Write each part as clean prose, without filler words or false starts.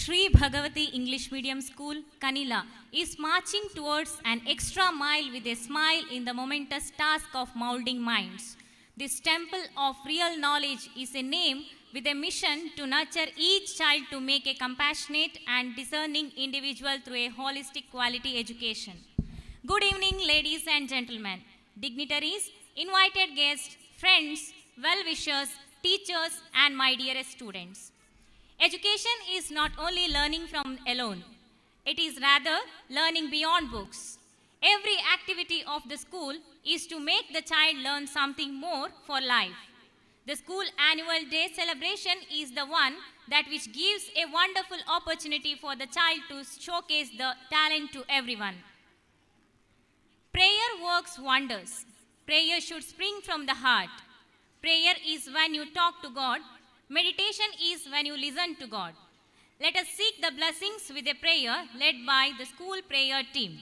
Shree Bhagavathi English Medium School, Kanila, is marching towards an extra mile with a smile in the momentous task of moulding minds. This temple of real knowledge is a name with a mission to nurture each child to make a compassionate and discerning individual through a holistic quality education. Good evening, ladies and gentlemen, dignitaries, invited guests, friends, well-wishers, teachers, and my dearest students. Education is not only learning from alone, it is rather learning beyond books. Every activity of the school is to make the child learn something more for life. The school annual day celebration is the one that which gives a wonderful opportunity for the child to showcase the talent to everyone. Prayer works wonders. Prayer should spring from the heart. Prayer is when you talk to God. Meditation is when you listen to God. Let us seek the blessings with a prayer led by the school prayer team.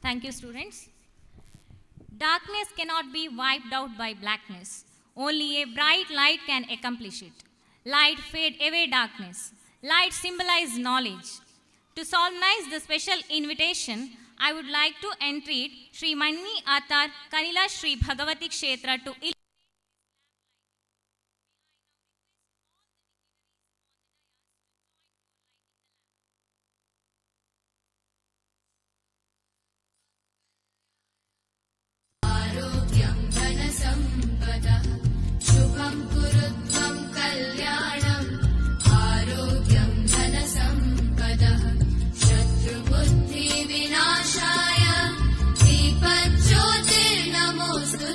Thank you, students. Darkness cannot be wiped out by blackness. Only a bright light can accomplish it. Light fade away darkness. Light symbolize knowledge. To solemnize the special invitation, I would like to entreat Sri Mani Atar Kanila Shree Bhagavathi Kshetra to Namaste,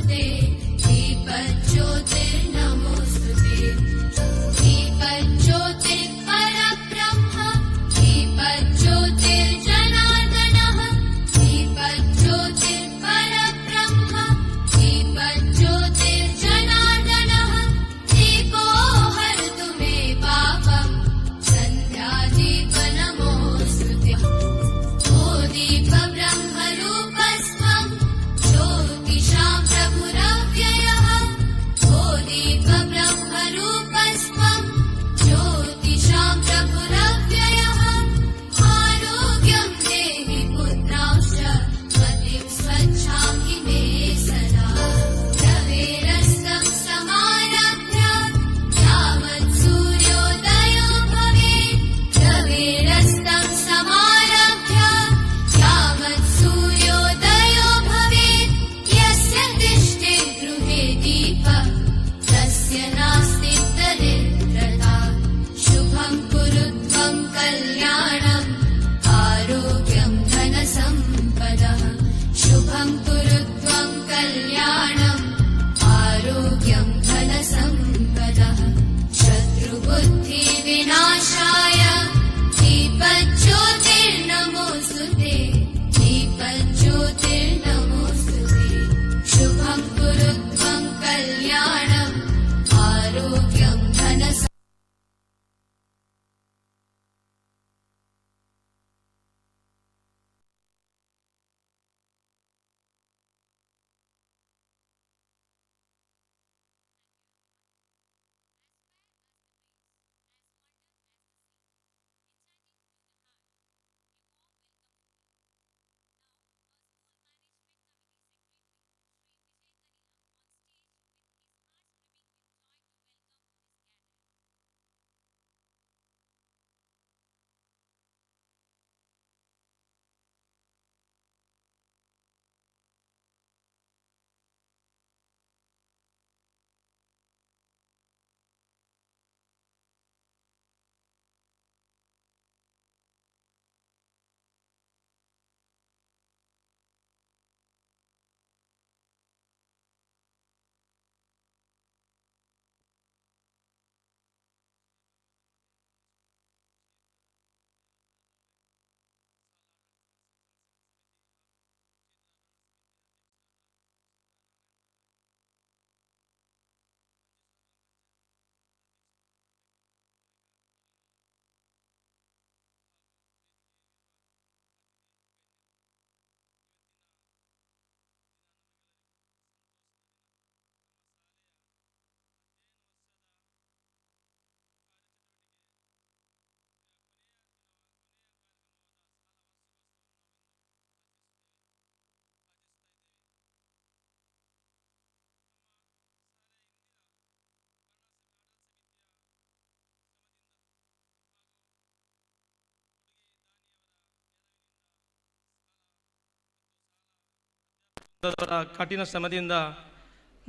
ಕಠಿಣ ಶ್ರಮದಿಂದ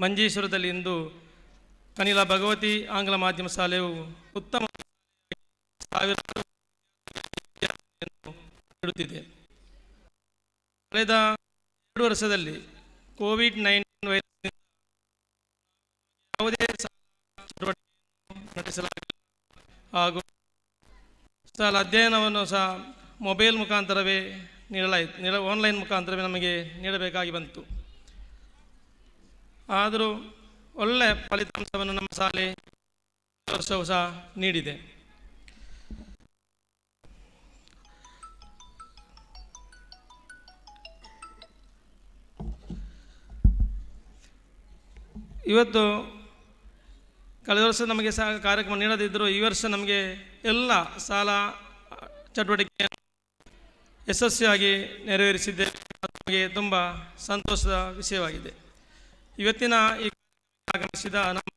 ಮಂಜೇಶ್ವರದಲ್ಲಿ ಇಂದು ಕನಿಲಾ ಭಗವತಿ ಆಂಗ್ಲ ಮಾಧ್ಯಮ ಶಾಲೆಯು ಉತ್ತಮ ಸಾವಿರಾರು ವಿದ್ಯಾರ್ಥಿಗಳನ್ನು ನೀಡುತ್ತಿದೆ. ಕಳೆದ 2 ವರ್ಷದಲ್ಲಿ ಕೋವಿಡ್-19 ವೈರಸ್ನಿಂದ ಯಾವುದೇ ಚಟುವಟಿಕೆಯನ್ನು ನಡೆಸಲಾಗಿಲ್ಲ ಹಾಗೂ ಶಾಲಾ ಅಧ್ಯಯನವನ್ನು ಸಹ ಮೊಬೈಲ್ ಮುಖಾಂತರವೇ ಆನ್ಲೈನ್ ಮುಖಾಂತರವೇ ನಮಗೆ ನೀಡಬೇಕಾಗಿ ಬಂತು. ಆದರೂ ಒಳ್ಳೆಯ ಫಲಿತಾಂಶವನ್ನು ನಮ್ಮ ಶಾಲೆ ವರ್ಷವೂ ಸಹ ನೀಡಿದೆ. ಇವತ್ತು ಕಳೆದ ವರ್ಷ ನಮಗೆ ಸಹ ಕಾರ್ಯಕ್ರಮ ನೀಡದಿದ್ದರೂ ಈ ವರ್ಷ ನಮಗೆ ಎಲ್ಲ ಶಾಲಾ ಚಟುವಟಿಕೆಯನ್ನು ಯಶಸ್ವಿಯಾಗಿ ನೆರವೇರಿಸಿದ್ದೇವೆ. ನಮಗೆ ತುಂಬ ಸಂತೋಷದ ವಿಷಯವಾಗಿದೆ. ಇವತ್ತಿನ ಈ ಆಗಮಿಸಿದ ನಮ್ಮ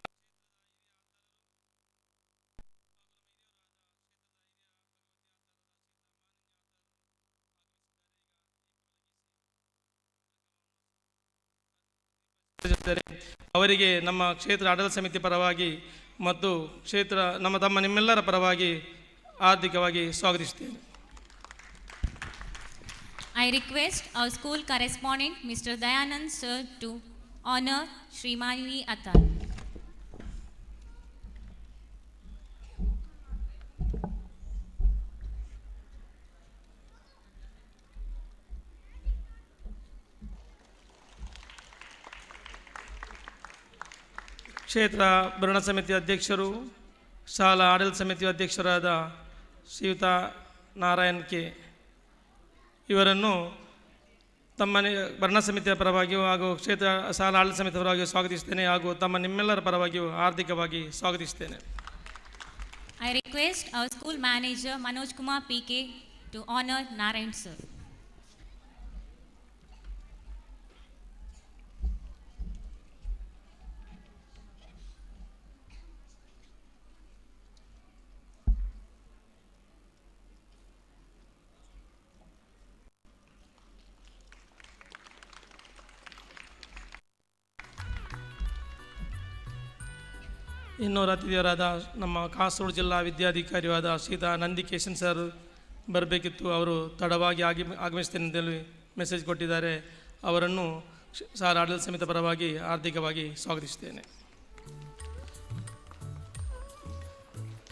ಅವರಿಗೆ ನಮ್ಮ ಕ್ಷೇತ್ರ ಆಡಳಿತ ಸಮಿತಿ ಪರವಾಗಿ ಮತ್ತು ತಮ್ಮ ನಿಮ್ಮೆಲ್ಲರ ಪರವಾಗಿ ಆರ್ಥಿಕವಾಗಿ ಸ್ವಾಗತಿಸುತ್ತೇನೆ. I request our school correspondent, Mr. Dayanand sir, to honor Srimani Atal. ಕ್ಷೇತ್ರ ಭರಣ ಸಮಿತಿ ಅಧ್ಯಕ್ಷರು, ಶಾಲಾ ಆಡಳಿತ ಸಮಿತಿ ಅಧ್ಯಕ್ಷರಾದ ಶ್ರೀಯುತ ನಾರಾಯಣ್ ಕೆ ಇವರನ್ನು ತಮ್ಮ ಭರಣ ಸಮಿತಿಯ ಪರವಾಗಿಯೂ ಹಾಗೂ ಕ್ಷೇತ್ರ ಶಾಲಾ ಆಡಳಿತ ಸಮಿತಿ ಪರವಾಗಿಯೂ ಸ್ವಾಗತಿಸುತ್ತೇನೆ ಹಾಗೂ ತಮ್ಮ ನಿಮ್ಮೆಲ್ಲರ ಪರವಾಗಿಯೂ ಆರ್ಥಿಕವಾಗಿ ಸ್ವಾಗತಿಸುತ್ತೇನೆ. I request our school manager Manoj Kumar PK to honor Narayan sir. ಇನ್ನೂರ ಅತಿಥಿಯರಾದ ನಮ್ಮ ಕಾಸರಗೋಡು ಜಿಲ್ಲಾ ವಿದ್ಯಾಧಿಕಾರಿಯಾದ ಶ್ರೀಯುತ ನಂದಿಕೇಶನ್ ಸರ್ ಬರಬೇಕಿತ್ತು. ಅವರು ತಡವಾಗಿ ಆಗಮಿಸ್ತೇನೆ ಅಂತೇಳಿ ಮೆಸೇಜ್ ಕೊಟ್ಟಿದ್ದಾರೆ. ಅವರನ್ನು ಶಾಲಾ ಆಡಳಿತ ಸಮಿತಿ ಪರವಾಗಿ ಆರ್ಥಿಕವಾಗಿ ಸ್ವಾಗತಿಸುತ್ತೇನೆ.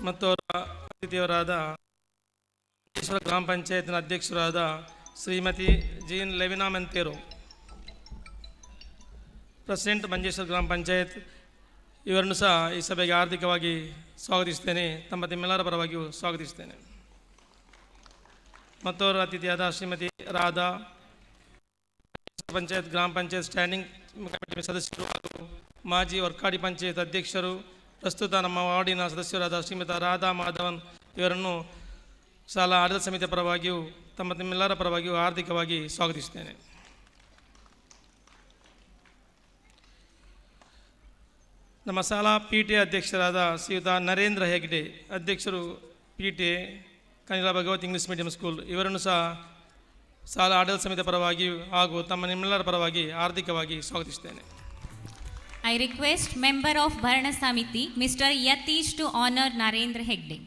ಮತ್ತು ಅವರ ಅತಿಥಿಯವರಾದ ಗ್ರಾಮ ಪಂಚಾಯತ್ನ ಅಧ್ಯಕ್ಷರಾದ ಶ್ರೀಮತಿ ಜೀನ್ ಲೆವಿನಾ ಮೆಂತೇರು, ಪ್ರೆಸಿಡೆಂಟ್ ಮಂಜೇಶ್ವರ ಗ್ರಾಮ ಪಂಚಾಯತ್, ಇವರನ್ನು ಸಹ ಈ ಸಭೆಗೆ ಆರ್ಥಿಕವಾಗಿ ಸ್ವಾಗತಿಸುತ್ತೇನೆ. ತಮ್ಮ ನಿಮ್ಮೆಲ್ಲರ ಪರವಾಗಿಯೂ ಸ್ವಾಗತಿಸುತ್ತೇನೆ. ಮತ್ತವರ ಅತಿಥಿಯಾದ ಶ್ರೀಮತಿ ರಾಧಾ, ಪಂಚಾಯತ್ ಗ್ರಾಮ ಪಂಚಾಯತ್ ಸ್ಟ್ಯಾಂಡಿಂಗ್ ಕಮಿಟಿ ಸದಸ್ಯರು ಹಾಗೂ ಮಾಜಿ ವರ್ಕಾಡಿ ಪಂಚಾಯತ್ ಅಧ್ಯಕ್ಷರು, ಪ್ರಸ್ತುತ ನಮ್ಮ ವಾರ್ಡಿನ ಸದಸ್ಯರಾದ ಶ್ರೀಮತಿ ರಾಧಾ ಮಾಧವನ್ ಇವರನ್ನು ಶಾಲಾ ಆಡಳಿತ ಸಮಿತಿಯ ಪರವಾಗಿಯೂ ತಮ್ಮ ನಿಮ್ಮೆಲ್ಲರ ಪರವಾಗಿಯೂ ಆರ್ಥಿಕವಾಗಿ ಸ್ವಾಗತಿಸುತ್ತೇನೆ. ನಮ್ಮ ಶಾಲಾ PTA ಅಧ್ಯಕ್ಷರಾದ ಶ್ರೀಯುತ ನರೇಂದ್ರ ಹೆಗ್ಡೆ, ಅಧ್ಯಕ್ಷರು PTA Kanila Bhagavati English medium school, ಇವರನ್ನು ಸಹ ಶಾಲಾ ಆಡಳಿತ ಸಮಿತಿಯ ಪರವಾಗಿ ಹಾಗೂ ತಮ್ಮ ನಿಮ್ಮೆಲ್ಲರ ಪರವಾಗಿ ಆರ್ಥಿಕವಾಗಿ ಸ್ವಾಗತಿಸುತ್ತೇನೆ. I request member of Bharana Samiti, Mr. Yatish, to honor Narendra Hegde.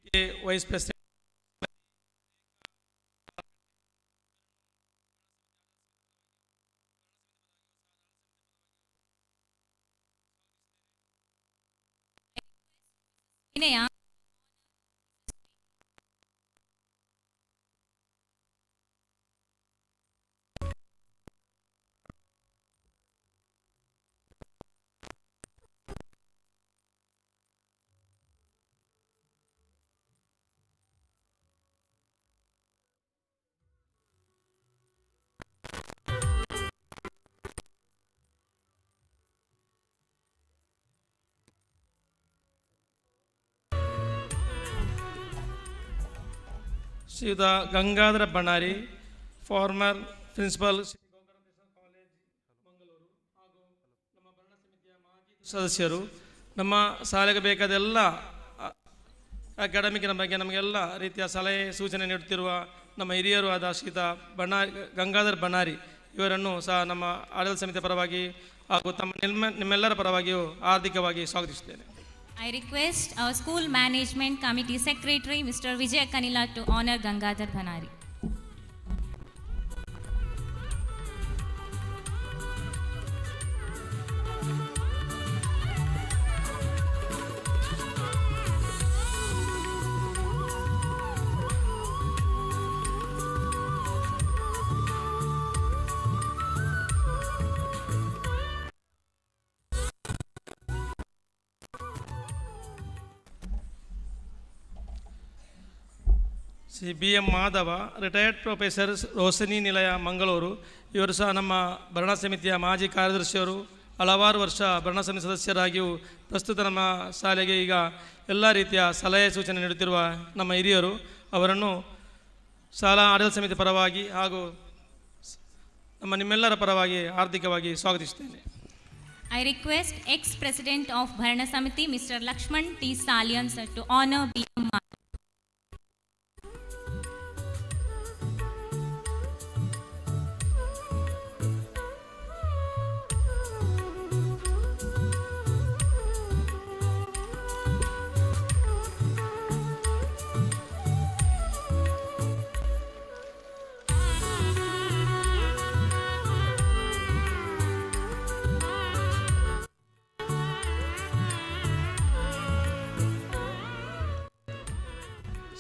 PTA vice president Vinaya. ಶ್ರೀಯುತ ಗಂಗಾಧರ ಬಣ್ಣಾರಿ, ಫಾರ್ಮರ್ ಪ್ರಿನ್ಸಿಪಲ್ ಸದಸ್ಯರು, ನಮ್ಮ ಶಾಲೆಗೆ ಬೇಕಾದ ಎಲ್ಲ ಅಕಾಡೆಮಿಕ್ನ ಬಗ್ಗೆ ನಮಗೆಲ್ಲ ರೀತಿಯ ಸಲಹೆ ಸೂಚನೆ ನೀಡುತ್ತಿರುವ ನಮ್ಮ ಹಿರಿಯರು ಆದ ಶ್ರೀಯುತ ಗಂಗಾಧರ್ ಬಣ್ಣಾರಿ ಇವರನ್ನು ಸಹ ನಮ್ಮ ಆಡಳಿತ ಸಮಿತಿಯ ಪರವಾಗಿ ಹಾಗೂ ನಿಮ್ಮೆಲ್ಲರ ಪರವಾಗಿಯೂ ಹಾರ್ದಿಕವಾಗಿ ಸ್ವಾಗತಿಸುತ್ತೇನೆ. I request our school management committee secretary Mr. Vijay Kanila to honor Gangadhar Bhanari. Shri B M Madhava, retired professor, Roshni Nilaya, Mangaluru. ಇವರು ಸಹ ನಮ್ಮ ಭರಣ ಸಮಿತಿಯ ಮಾಜಿ ಕಾರ್ಯದರ್ಶಿಯವರು, ಹಲವಾರು ವರ್ಷ ಭರಣ ಸಮಿತಿ ಸದಸ್ಯರಾಗಿಯೂ ಪ್ರಸ್ತುತ ನಮ್ಮ ಶಾಲೆಗೆ ಈಗ ಎಲ್ಲ ರೀತಿಯ ಸಲಹೆ ಸೂಚನೆ ನೀಡುತ್ತಿರುವ ನಮ್ಮ ಹಿರಿಯರು. ಅವರನ್ನು ಶಾಲಾ ಆಡಳಿತ ಸಮಿತಿ ಪರವಾಗಿ ಹಾಗೂ ನಿಮ್ಮೆಲ್ಲರ ಪರವಾಗಿ ಹಾರ್ದಿಕವಾಗಿ ಸ್ವಾಗತಿಸುತ್ತೇನೆ. I request ex-president of Bharana Samiti Mr. Lakshman T. Salyan sir to honor B. M. Madhav.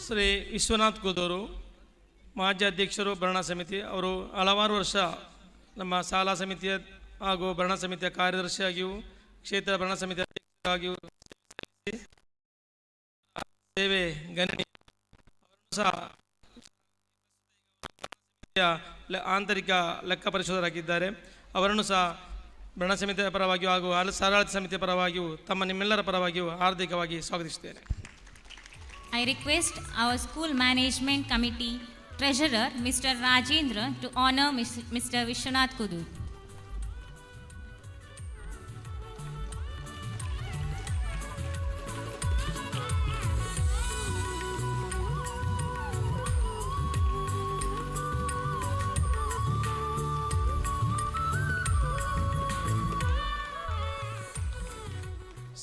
Shri Vishwanath Kudur, ಮಾಜಿ ಅಧ್ಯಕ್ಷರು, ಭರಣ ಸಮಿತಿ. ಅವರು ಹಲವಾರು ವರ್ಷ ನಮ್ಮ ಶಾಲಾ ಸಮಿತಿಯ ಹಾಗೂ ಭರಣ ಸಮಿತಿಯ ಕಾರ್ಯದರ್ಶಿಯಾಗಿಯೂ ಕ್ಷೇತ್ರ ಭರಣ ಸಮಿತಿಯ ಅಧ್ಯಕ್ಷರಾಗಿಯೂ ಸೇವೆ ಗಣನೀಯ. ಸಹ ಆಂತರಿಕ ಲೆಕ್ಕ ಪರಿಶೋಧಕರಾಗಿದ್ದಾರೆ. ಅವರನ್ನು ಸಹ ಭರಣ ಸಮಿತಿಯ ಪರವಾಗಿಯೂ ಹಾಗೂ ಆಡಳಿತ ಸಮಿತಿಯ ಪರವಾಗಿಯೂ ನಿಮ್ಮೆಲ್ಲರ ಪರವಾಗಿಯೂ ಹಾರ್ದಿಕವಾಗಿ ಸ್ವಾಗತಿಸುತ್ತೇನೆ. I request our school management committee treasurer Mr. Rajendra to honor Mr. Vishwanath Kudur.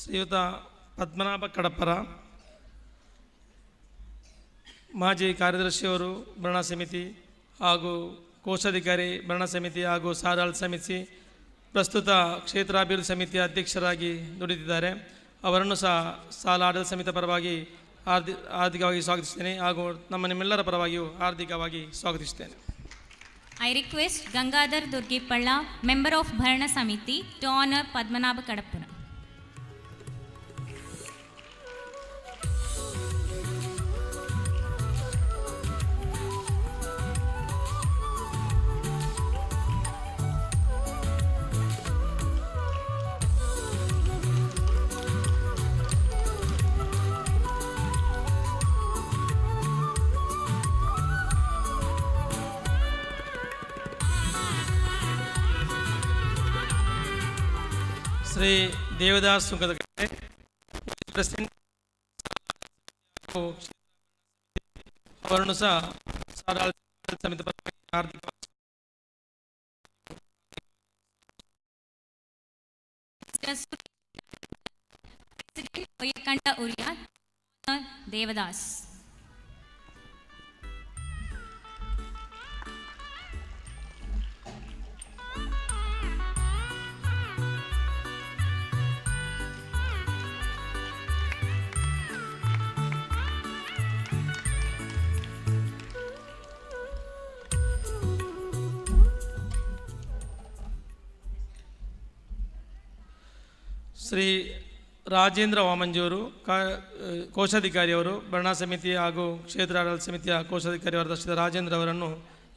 ಶ್ರೀಯುತ ಪದ್ಮನಾಭ ಕಡಪರ, ಮಾಜಿ ಕಾರ್ಯದರ್ಶಿಯವರು, ಭರಣ ಸಮಿತಿ ಹಾಗೂ ಕೋಶಾಧಿಕಾರಿ, ಭರಣ ಸಮಿತಿ ಹಾಗೂ ಆಡಳಿತ ಸಮಿತಿ, ಪ್ರಸ್ತುತ ಕ್ಷೇತ್ರಾಭಿವೃದ್ಧಿ ಸಮಿತಿಯ ಅಧ್ಯಕ್ಷರಾಗಿ ದುಡಿದಿದ್ದಾರೆ. ಅವರನ್ನು ಸಹ ಶಾಲಾ ಆಡಳಿತ ಸಮಿತಿಯ ಪರವಾಗಿ ಹಾರ್ದಿಕವಾಗಿ ಸ್ವಾಗತಿಸುತ್ತೇನೆ ಹಾಗೂ ನಿಮ್ಮೆಲ್ಲರ ಪರವಾಗಿಯೂ ಹಾರ್ದಿಕವಾಗಿ ಸ್ವಾಗತಿಸುತ್ತೇನೆ. I request Gangadhar Durgipalla, member of Bharana Samiti, to honor Padmanabha Kadappura. Shri Devadas Sunkadakatte, president, ಅವರನ್ನು ಸಹ ಆಡಳಿತ ಸಮಿತಿ ಪರವಾಗಿ ಹಾರ್ದಿಕ Oyakanta Uriya, Devadas. Shri Rajendra ವಾಮಂಜಿಯವರು, ಕೋಶಾಧಿಕಾರಿಯವರು, Bharana ಸಮಿತಿ ಹಾಗೂ ಕ್ಷೇತ್ರ ಆಡಳಿತ ಸಮಿತಿಯ ಕೋಶಾಧಿಕಾರಿಯವರಾದ ಶ್ರೀ ರಾಜೇಂದ್ರ ಅವರನ್ನು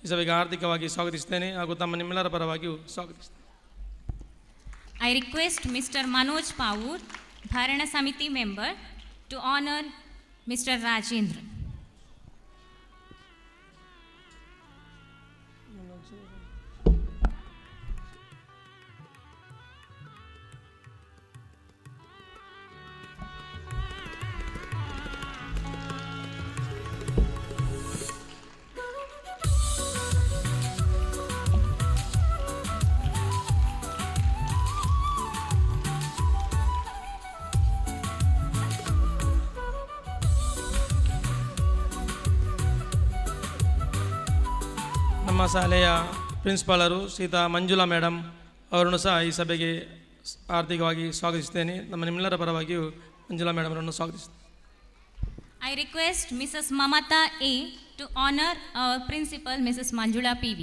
ಈ ಸಭೆಗೆ ಹಾರ್ದಿಕವಾಗಿ ಸ್ವಾಗತಿಸುತ್ತೇನೆ ಹಾಗೂ ನಿಮ್ಮೆಲ್ಲರ ಪರವಾಗಿಯೂ ಸ್ವಾಗತಿಸುತ್ತೇನೆ. I request Mr. Manoj Pawur, Bharana Samiti member, to honor Mr. Rajendra. ನಮ್ಮ ಶಾಲೆಯ ಪ್ರಿನ್ಸಿಪಾಲರು ಶ್ರೀತಾ ಮಂಜುಳಾ ಮೇಡಮ್ ಅವರನ್ನು ಸಹ ಈ ಸಭೆಗೆ ಆರ್ಥಿಕವಾಗಿ ಸ್ವಾಗತಿಸುತ್ತೇನೆ. ನಿಮ್ಮೆಲ್ಲರ ಪರವಾಗಿಯೂ ಮಂಜುಳಾ ಮೇಡಮ್ ಅವರನ್ನು ಸ್ವಾಗತಿಸುತ್ತೇನೆ. I request Mrs. Mamata A to honor our principal, Mrs. Manjula PV.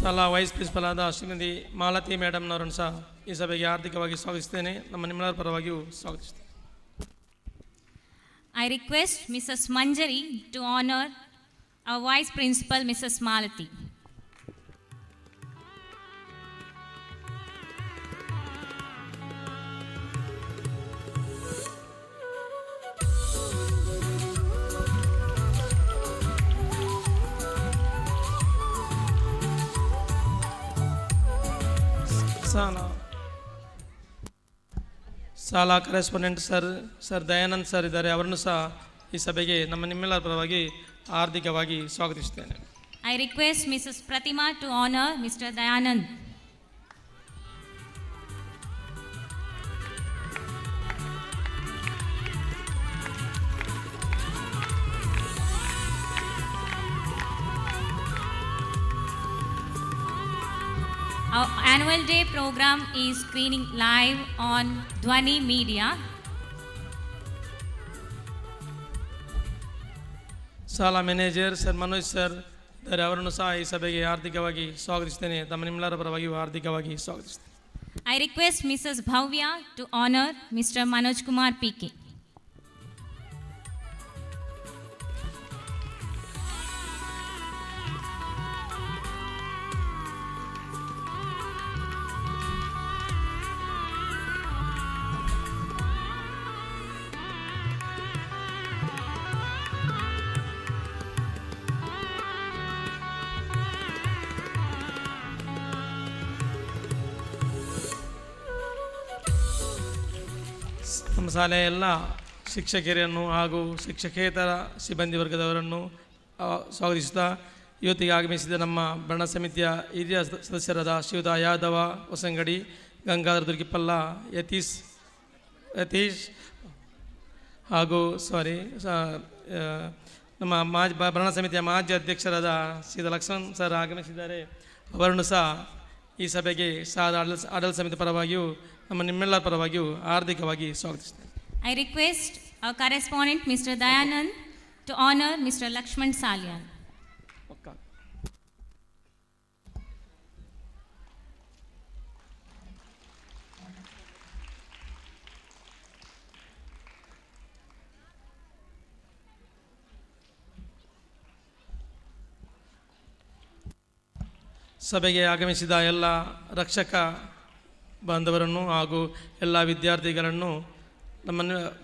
ಶಾಲಾ ವೈಸ್ ಪ್ರಿನ್ಸಿಪಲ್ ಆದ ಶ್ರೀಮತಿ ಮಾಲತಿ ಮೇಡಮ್ನವರನ್ನು ಸಹ ಈ ಸಭೆಗೆ ಆರ್ಥಿಕವಾಗಿ ಸ್ವಾಗತಿಸುತ್ತೇನೆ. ನಿಮ್ಮೆಲ್ಲರ ಪರವಾಗಿಯೂ ಸ್ವಾಗತಿಸುತ್ತೇನೆ. I request Mrs. Manjari to honor our vice principal, Mrs. Malati. ಶಾಲಾ ಕರೆಸ್ಪಾಂಡೆಂಟ್ ಸರ್ ದಯಾನಂದ್ ಸರ್ ಇದ್ದಾರೆ. ಅವರನ್ನು ಸಹ ಈ ಸಭೆಗೆ ನಿಮ್ಮೆಲ್ಲರ ಪರವಾಗಿ ಆರ್ಥಿಕವಾಗಿ ಸ್ವಾಗತಿಸುತ್ತೇನೆ. I request Mrs. Pratima to honor Mr. Dayanand. Our annual day program is screening live on Dhwani Media. ಶಾಲಾ ಮ್ಯಾನೇಜರ್ ಸರ್ ಮನೋಜ್ ಸರ್ ಇದ್ದಾರೆ. ಅವರನ್ನು ಸಹ ಈ ಸಭೆಗೆ ಆರ್ಥಿಕವಾಗಿ ಸ್ವಾಗತಿಸುತ್ತೇನೆ. ನಿಮ್ಮೆಲ್ಲರ ಪರವಾಗಿಯೂ ಆರ್ಥಿಕವಾಗಿ ಸ್ವಾಗತಿಸುತ್ತೇನೆ. I request Mrs. Bhavya to honor Mr. Manoj Kumar PK. ನಮ್ಮ ಶಾಲೆಯ ಎಲ್ಲ ಶಿಕ್ಷಕಿಯರನ್ನು ಹಾಗೂ ಶಿಕ್ಷಕೇತರ ಸಿಬ್ಬಂದಿ ವರ್ಗದವರನ್ನು ಸ್ವಾಗತಿಸುತ್ತಾ ಇವತ್ತಿಗೆ ಆಗಮಿಸಿದ ನಮ್ಮ ಭರಣ ಸಮಿತಿಯ ಹಿರಿಯ ಸದಸ್ಯರಾದ ಶ್ರೀಯುತ ಯಾದವ ಹೊಸಂಗಡಿ, ಗಂಗಾಧರ ದುರ್ಗಿಪಲ್ಲ, ಯತೀಶ್ ಹಾಗೂ ನಮ್ಮ ಭರಣ ಸಮಿತಿಯ ಮಾಜಿ ಅಧ್ಯಕ್ಷರಾದ ಶ್ರೀಯುತ ಲಕ್ಷ್ಮಣ್ ಸರ್ ಆಗಮಿಸಿದ್ದಾರೆ. ಅವರನ್ನು ಸಹ ಈ ಸಭೆಗೆ ಆಡಳಿತ ಸಮಿತಿ ಪರವಾಗಿಯೂ ನಿಮ್ಮೆಲ್ಲರ ಪರವಾಗಿಯೂ ಹಾರ್ದಿಕವಾಗಿ ಸ್ವಾಗತಿಸುತ್ತೇನೆ. I request our correspondent Mr. Dayanand to honor Mr. Lakshman Salyan. ಸಭೆಗೆ ಆಗಮಿಸಿದ ಎಲ್ಲ ರಕ್ಷಕ ಬಾಂಧವರನ್ನು ಹಾಗೂ ಎಲ್ಲ ವಿದ್ಯಾರ್ಥಿಗಳನ್ನು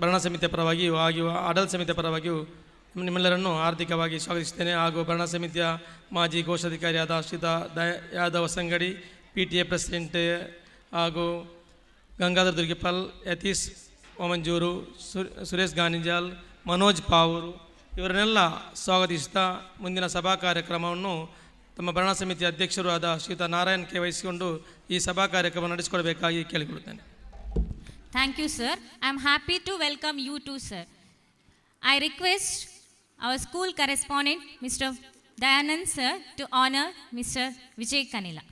ಭರಣ ಸಮಿತಿಯ ಪರವಾಗಿಯೂ ಹಾಗೂ ಆಡಳಿತ ಸಮಿತಿಯ ಪರವಾಗಿಯೂ ನಿಮ್ಮೆಲ್ಲರನ್ನು ಆರ್ಥಿಕವಾಗಿ ಸ್ವಾಗತಿಸುತ್ತೇನೆ. ಹಾಗೂ ಭರಣ ಸಮಿತಿಯ ಮಾಜಿ ಕೋಶಾಧಿಕಾರಿಯಾದ ಶ್ರೀಯುತ ಯಾದವ ಸಂಗಡಿ, PTA ಪ್ರೆಸಿಡೆಂಟ್ ಹಾಗೂ ಗಂಗಾಧರ್ ದುರ್ಗಿಪಲ್, ಯತೀಶ್ ಓಮಂಜೂರು, ಸುರೇಶ್ ಗಾನಿಜಾಲ್, ಮನೋಜ್ ಪಾವೂರು ಇವರನ್ನೆಲ್ಲ ಸ್ವಾಗತಿಸುತ್ತಾ ಮುಂದಿನ ಸಭಾ ಕಾರ್ಯಕ್ರಮವನ್ನು ತಮ್ಮ ಭರಣ ಸಮಿತಿಯ ಅಧ್ಯಕ್ಷರು ಆದ ಶ್ರೀಯುತ ನಾರಾಯಣ್ ಕೆ ವಹಿಸಿಕೊಂಡು ಈ ಸಭಾ ಕಾರ್ಯಕ್ರಮ ನಡೆಸಿಕೊಡಬೇಕಾಗಿ ಕೇಳಿಕೊಳ್ಳುತ್ತೇನೆ. Thank you, sir. I am happy to welcome you too, sir. I request our school correspondent, Mr. Dayanand, sir, to honor Mr. Vijay Kanila.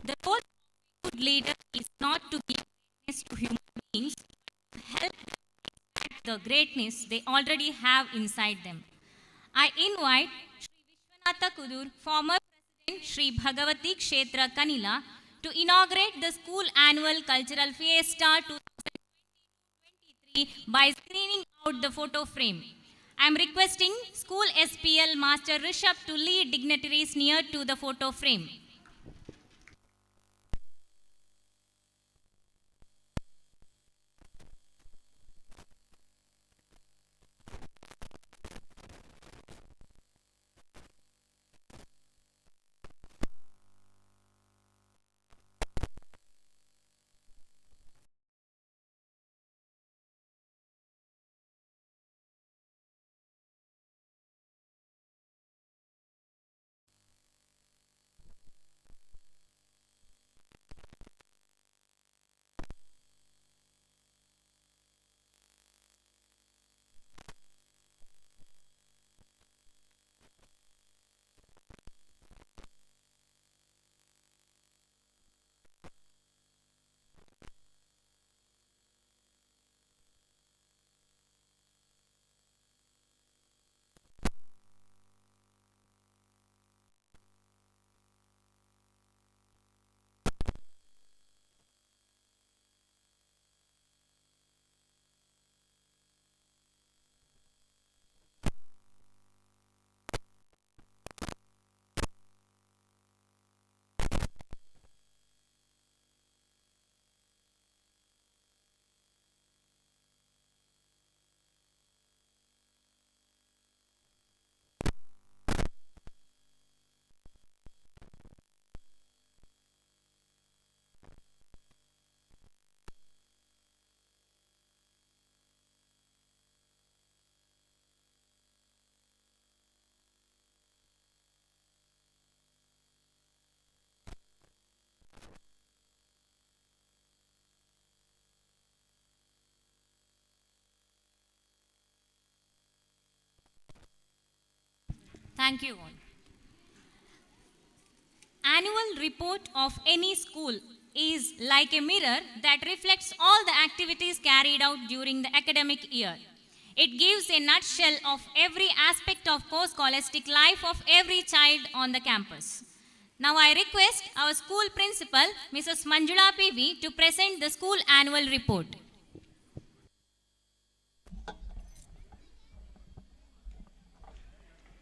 The role of a good leader is not to give greatness to human beings, but to help them expect the greatness they already have inside them. I invite Sri Vishwanatha Kudur, former President Sri Bhagavathi Kshetra Kanila, to inaugurate the school annual cultural fiesta 2023 by screening out the photo frame. I am requesting School SPL Master Rishabh to lead dignitaries near to the photo frame. Thank you all. Annual report of any school is like a mirror that reflects all the activities carried out during the academic year. It gives a nutshell of every aspect of co-scholastic life of every child on the campus. Now I request our school principal, Mrs. Manjula PV, to present the school annual report.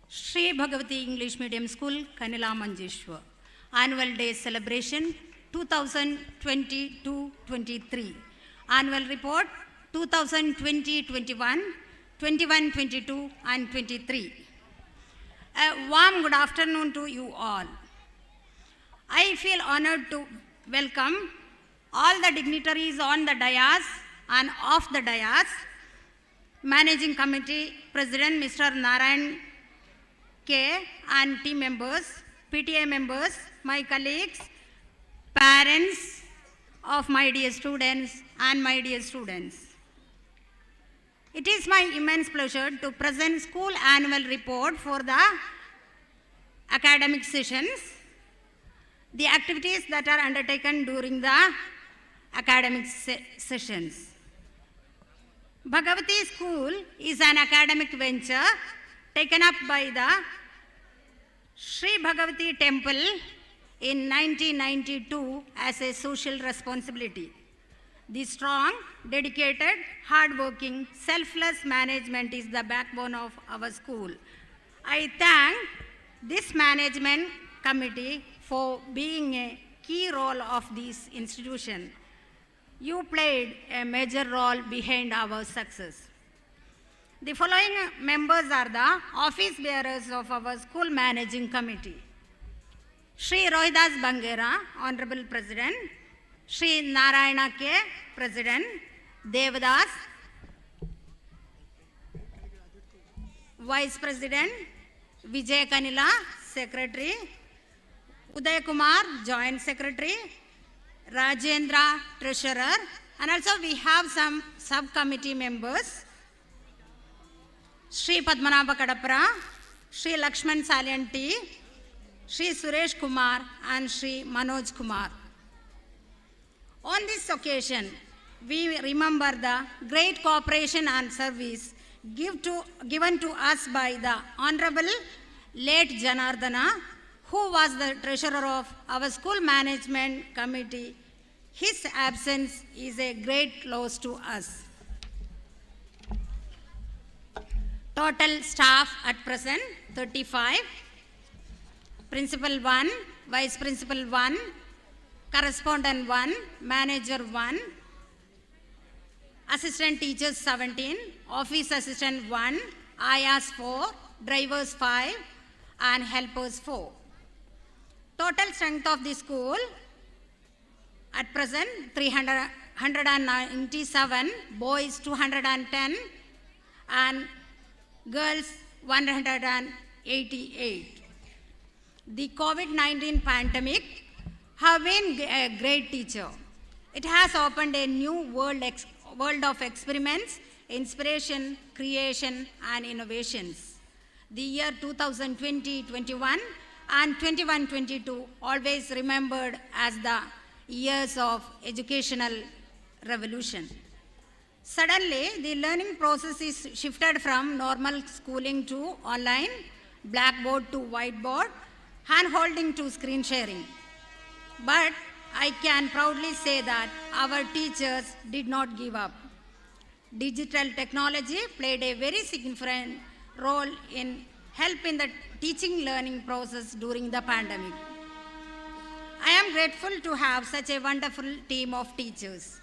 Shree Bhagavathi English Medium School, Kanila Manjeshwar. Annual Day Celebration 2020-23. Annual Report 2020-21, 21-22 and 23. A warm good afternoon to you all. I feel honored to welcome all the dignitaries on the dais and off the dais. Managing Committee President Mr. Narayan K and team members, PTA members, my colleagues, parents of my dear students and my dear students. It is my immense pleasure to present school annual report for the academic sessions, the activities that are undertaken during the academic sessions. Bhagavathi School is an academic venture taken up by the Shree Bhagavathi Temple in 1992 as a social responsibility. The strong, dedicated, hard-working, selfless management is the backbone of our school. I thank this management committee for being a key role of this institution. You played a major role behind our success. The following members are the office bearers of our school managing committee. Sri Rohidas Bangera, Honorable President. Sri Narayana K, President. Devadas, Vice President. Vijay Kanila, Secretary. Uday Kumar, Joint Secretary. Rajendra, Treasurer. And also we have some subcommittee members. Sri Padmanabha Kadapra, Sri Lakshman Salianti, Sri Suresh Kumar and Sri Manoj Kumar. On this occasion, we remember the great cooperation and service given to us by the Honorable late Janardana, who was the treasurer of our school management committee. His absence is a great loss to us. Total staff at present 35. Principal 1, Vice Principal 1, Correspondent 1, Manager 1, Assistant Teachers 17, Office Assistant 1, Ayas 4, Drivers 5, and Helpers 4. Total strength of the school at present 197, boys 210, and girls 188. The COVID-19 pandemic have been a great teacher. It has opened a new world of experiments, inspiration, creation, and innovations. The year 2020-21 and 21-22 always remembered as the years of educational revolution. Suddenly, the learning process is shifted from normal schooling to online, blackboard to whiteboard, hand-holding to screen sharing. But I can proudly say that our teachers did not give up. Digital technology played a very significant role in helping the teaching learning process during the pandemic. I am grateful to have such a wonderful team of teachers.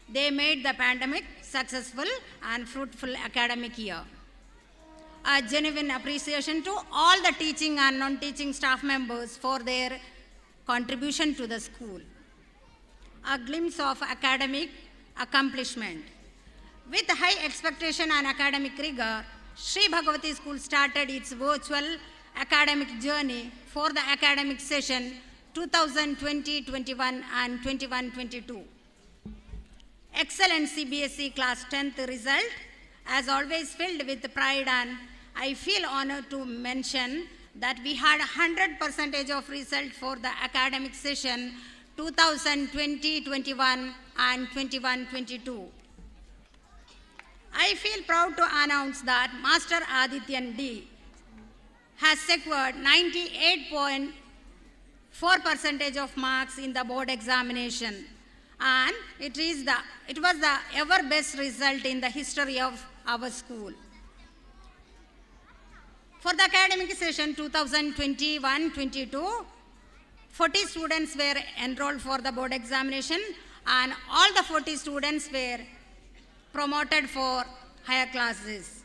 They made the pandemic successful and fruitful academic year. A genuine appreciation to all the teaching and non-teaching staff members for their contribution to the school. A glimpse of academic accomplishment. With high expectation and academic rigor, Shree Bhagavathi School started its virtual academic journey for the academic session 2020-21 and 21-22. Excellent CBSE class 10th result, as always filled with pride, and I feel honored to mention that we had 100% of result for the academic session 2020-21 and 21-22. I feel proud to announce that Master Adityan D has secured 98.4% of marks in the board examination, and it was the ever best result in the history of our school. For the academic session 2021-22, 40 students were enrolled for the board examination, and all the 40 students were promoted for higher classes.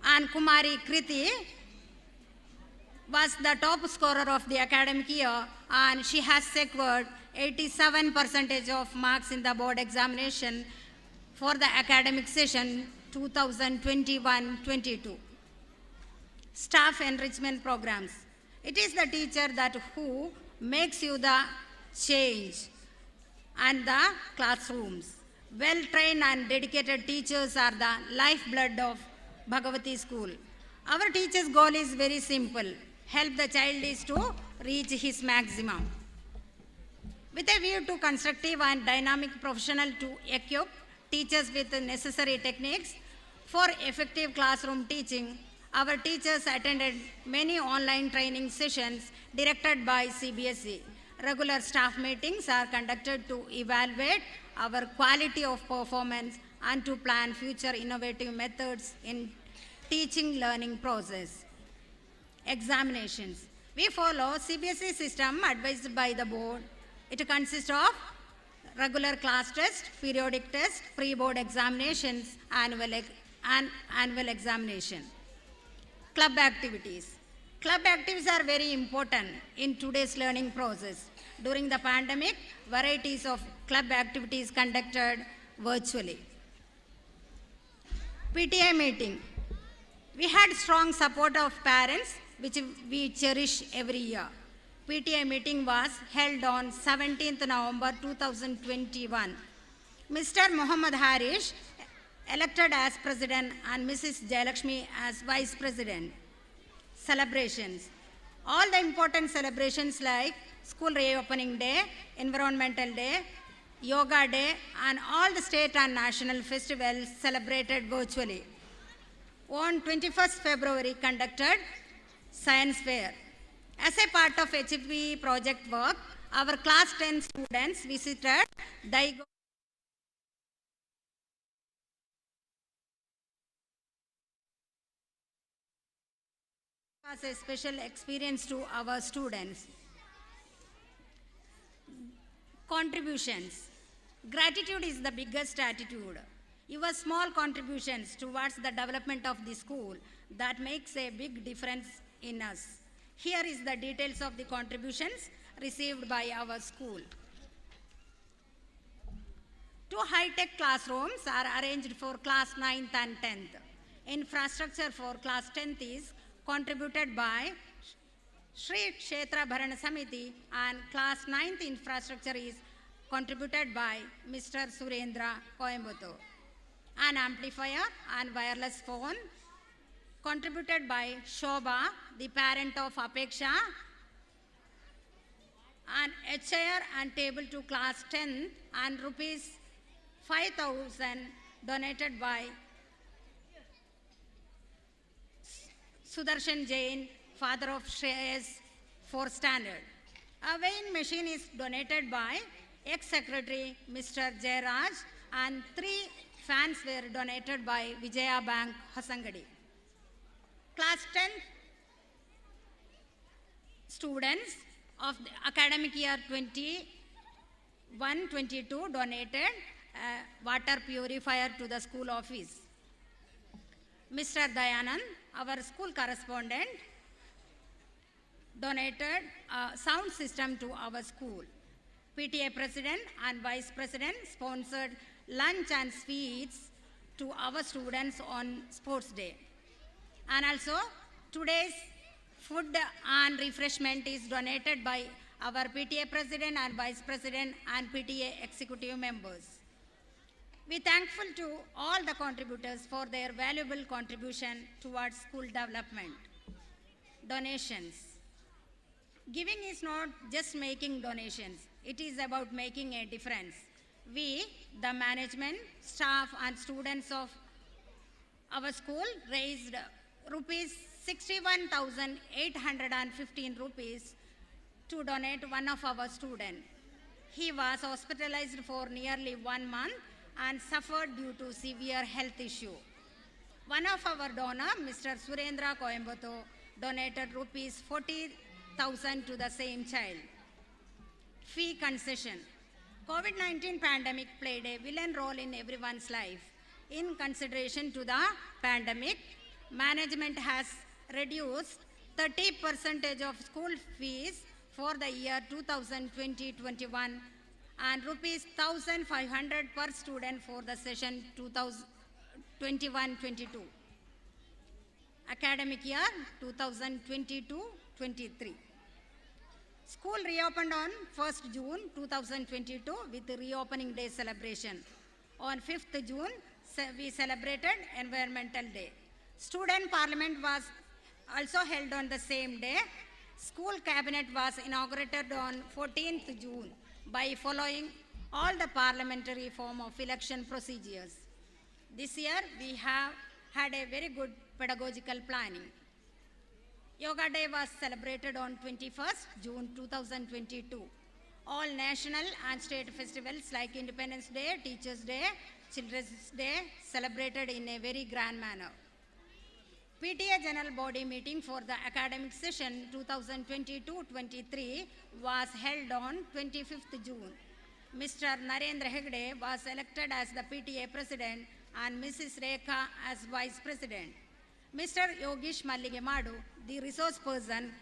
And Kumari Kriti was the top scorer of the academic year, and she has secured 87% of marks in the board examination for the academic session 2021-22. Staff enrichment programs. It is the teacher that who makes you the change and the classrooms. Well-trained and dedicated teachers are the lifeblood of Bhagavathi School. Our teacher's goal is very simple. Help the child is to reach his maximum. With a view to constructive and dynamic professional to equip teachers with the necessary techniques for effective classroom teaching, our teachers attended many online training sessions directed by CBSE. Regular staff meetings are conducted to evaluate our quality of performance and to plan future innovative methods in teaching learning process. Examinations. We follow CBSE system advised by the board. It consists of regular class test, periodic test, pre-board examinations, and annual examination. Club activities. Club activities are very important in today's learning process. During the pandemic, varieties of club activities conducted virtually. PTA meeting. We had strong support of parents, which we cherish every year. PTA meeting was held on 17th November 2021. Mr. Muhammad Harish elected as president and Mrs. Jayalakshmi as vice president. Celebrations. all the important celebrations like school reopening day, environmental day, yoga day, and all the state and national festivals celebrated virtually. On 21st February, conducted science fair. As a part of HPE project work, our class 10 students visited Daigo. Was a special experience to our students. Contributions. Gratitude is the biggest attitude. Your small contributions towards the development of the school that makes a big difference in us. Here is the details of the contributions received by our school. 2 high-tech classrooms are arranged for class 9th and 10th. Infrastructure for class 10th is contributed by Shree Kshetra Bharana Samiti, and class 9th infrastructure is contributed by Mr. Surendra Coimbatore. An amplifier and wireless phone contributed by Shobha, the parent of Apeksha. An chair and table to class 10th and rupees 5,000 donated by Sudarshan Jain, father of Shreyas, 4th standard. A weighing machine is donated by ex-secretary Mr. Jairaj, and 3 fans were donated by Vijaya Bank, Hasangadi. Class 10 students of the academic year 21-22 donated a water purifier to the school office. Mr. Dayanand, our school correspondent, donated a sound system to our school. PTA President and Vice President sponsored lunch and sweets to our students on Sports Day. And also, today's food and refreshment is donated by our PTA President and Vice President and PTA Executive members. We are thankful to all the contributors for their valuable contribution towards school development. Donations. Giving is not just making donations, it is about making a difference. We, the management, staff and students of our school raised rupees 61,815 rupees to donate one of our students. He was hospitalized for nearly 1 month and suffered due to severe health issue. One of our donor, Mr. Surendra Coimbatore, donated rupees 40,000 to the same child. Fee concession. COVID-19 pandemic played a villain role in everyone's life. In consideration to the pandemic, management has reduced 30% of school fees for the year 2020-21 and rupees 1,500 per student for the session 2021-22. Academic year 2022-23. School reopened on 1st June 2022 with the reopening day celebration. On 5th June, we celebrated Environmental Day. Student Parliament was also held on the same day. School Cabinet was inaugurated on 14th June by following all the parliamentary form of election procedures. This year, we have had a very good pedagogical planning. Yoga Day was celebrated on 21st June 2022. All national and state festivals like Independence Day, Teachers' Day, Children's Day celebrated in a very grand manner. PTA General Body meeting for the academic session 2022-23 was held on 25th June. Mr. Narendra Hegde was elected as the PTA President and Mrs. Rekha as Vice President. Mr. Yogish Malligemadu, the resource person,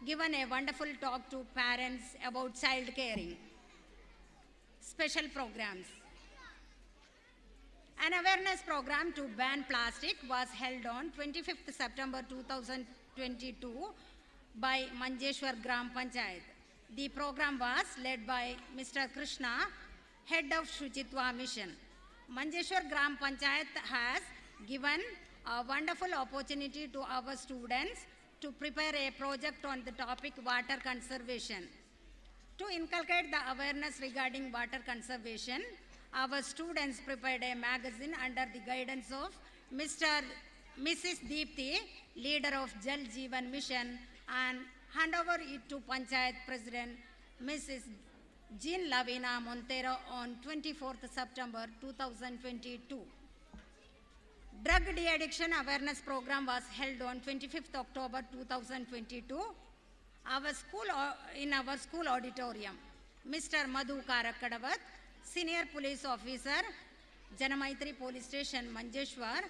given a wonderful talk to parents about child caring. Special programs. An awareness program to ban plastic was held on 25th September 2022 by Manjeshwar Gram Panchayat. The program was led by Mr. Krishna, head of Shuchitwa Mission. Manjeshwar Gram Panchayat has given a wonderful opportunity to our students to prepare a project on the topic water conservation. To inculcate the awareness regarding water conservation, our students prepared a magazine under the guidance of Mrs. Deepthi, leader of Jal Jeevan Mission, and hand over it to Panchayat President Mrs. Jean Lavina Montero on 24th September 2022. Drug de-addiction awareness program was held on 25th October 2022. In our school auditorium, Mr. Madhu Karakadavat, Senior Police Officer, Janamaitri Police Station, Manjeshwar,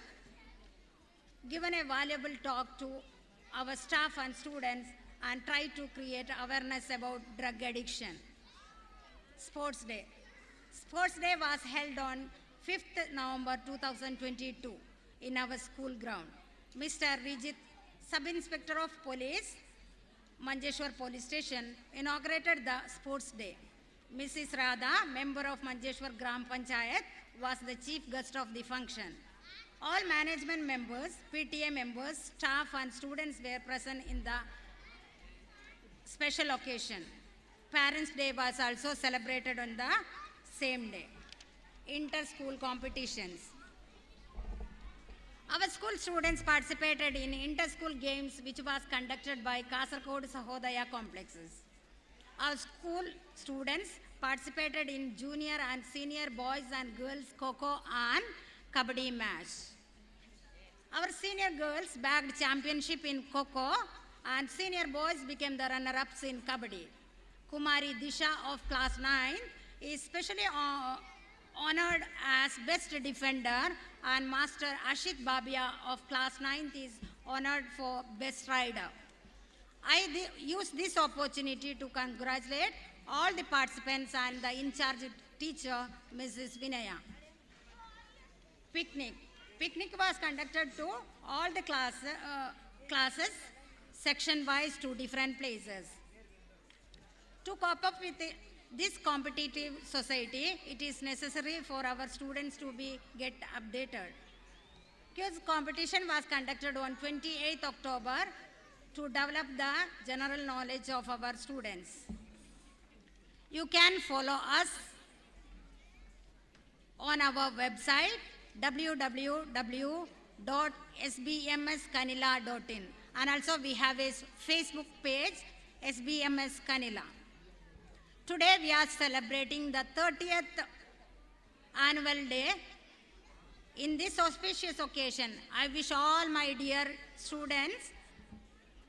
given a valuable talk to our staff and students and tried to create awareness about drug addiction. Sports Day. Sports Day was held on 5th November 2022 in our school ground. Mr. Rijit, Sub-Inspector of Police, Manjeshwar Police Station, inaugurated the Sports Day. Mrs. Radha, member of Manjeshwar Gram Panchayat, was the chief guest of the function. All management members, PTA members, staff and students were present in the special occasion. Parents' Day was also celebrated on the same day. Inter-school competitions. Our school students participated in inter-school games which was conducted by Kasaragod Sahodaya complexes. Our school students participated in junior and senior boys and girls Kho-Kho and Kabaddi match. Our senior girls bagged championship in Kho-Kho and senior boys became the runner-ups in Kabaddi. Kumari Disha of class 9 is specially honored as best defender and Master Ashit Babia of class 9th is honored for best rider. I use this opportunity to congratulate all the participants and the in-charge teacher, Mrs. Vinaya. Picnic. Picnic was conducted to all the classes, section-wise to different places. To cope up with this competitive society, it is necessary for our students to get updated. Quiz competition was conducted on 28th October to develop the general knowledge of our students. You can follow us on our website www.sbmskanila.in, and also we have a Facebook page SBMS Kanila. Today we are celebrating the 30th annual day. In this auspicious occasion, I wish all my dear students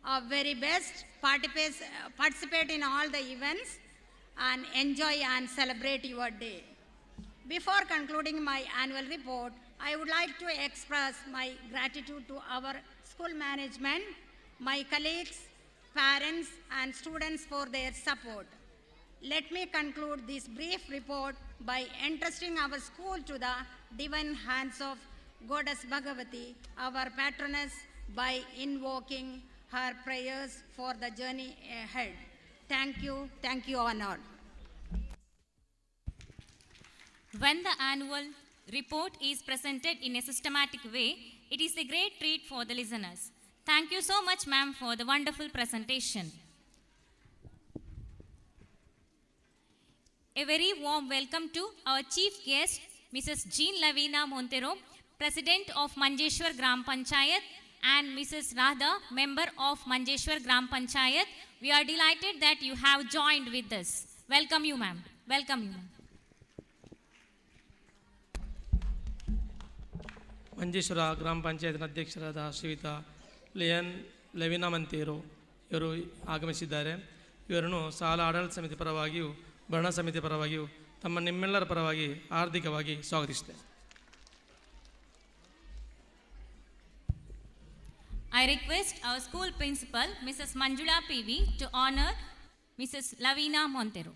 our very best, participate in all the events and enjoy and celebrate your day. Before concluding my annual report, I would like to express my gratitude to our school management, my colleagues, parents and students for their support. Let me conclude this brief report by entrusting our school to the divine hands of Goddess Bhagavathi, our patroness, by invoking her prayers for the journey ahead. Thank you, Honor. When the annual report is presented in a systematic way, it is a great treat for the listeners. Thank you so much, ma'am, for the wonderful presentation. A very warm welcome to our chief guest, Mrs. Jean Lavina Montero, President of Manjeshwar Gram Panchayat, and Mrs. Radha, member of Manjeshwar Gram Panchayat. We are delighted that you have joined with us. Welcome you, ma'am. Welcome you, ma'am. Manjeshwar ಗ್ರಾಮ ಪಂಚಾಯತ್ನ ಅಧ್ಯಕ್ಷರಾದ ಶ್ರೀಯುತ ಲೆವಿನಾ ಮಂತೇರೋ ಇವರು ಆಗಮಿಸಿದ್ದಾರೆ. ಇವರನ್ನು ಶಾಲಾ ಆಡಳಿತ ಸಮಿತಿ ಪರವಾಗಿಯೂ ಭರಣ ಸಮಿತಿ ಪರವಾಗಿಯೂ ನಿಮ್ಮೆಲ್ಲರ ಪರವಾಗಿ ಹಾರ್ದಿಕವಾಗಿ ಸ್ವಾಗತಿಸುತ್ತೇನೆ. I request our school principal, Mrs. Manjula PV, to honor Mrs. Lavina Montero.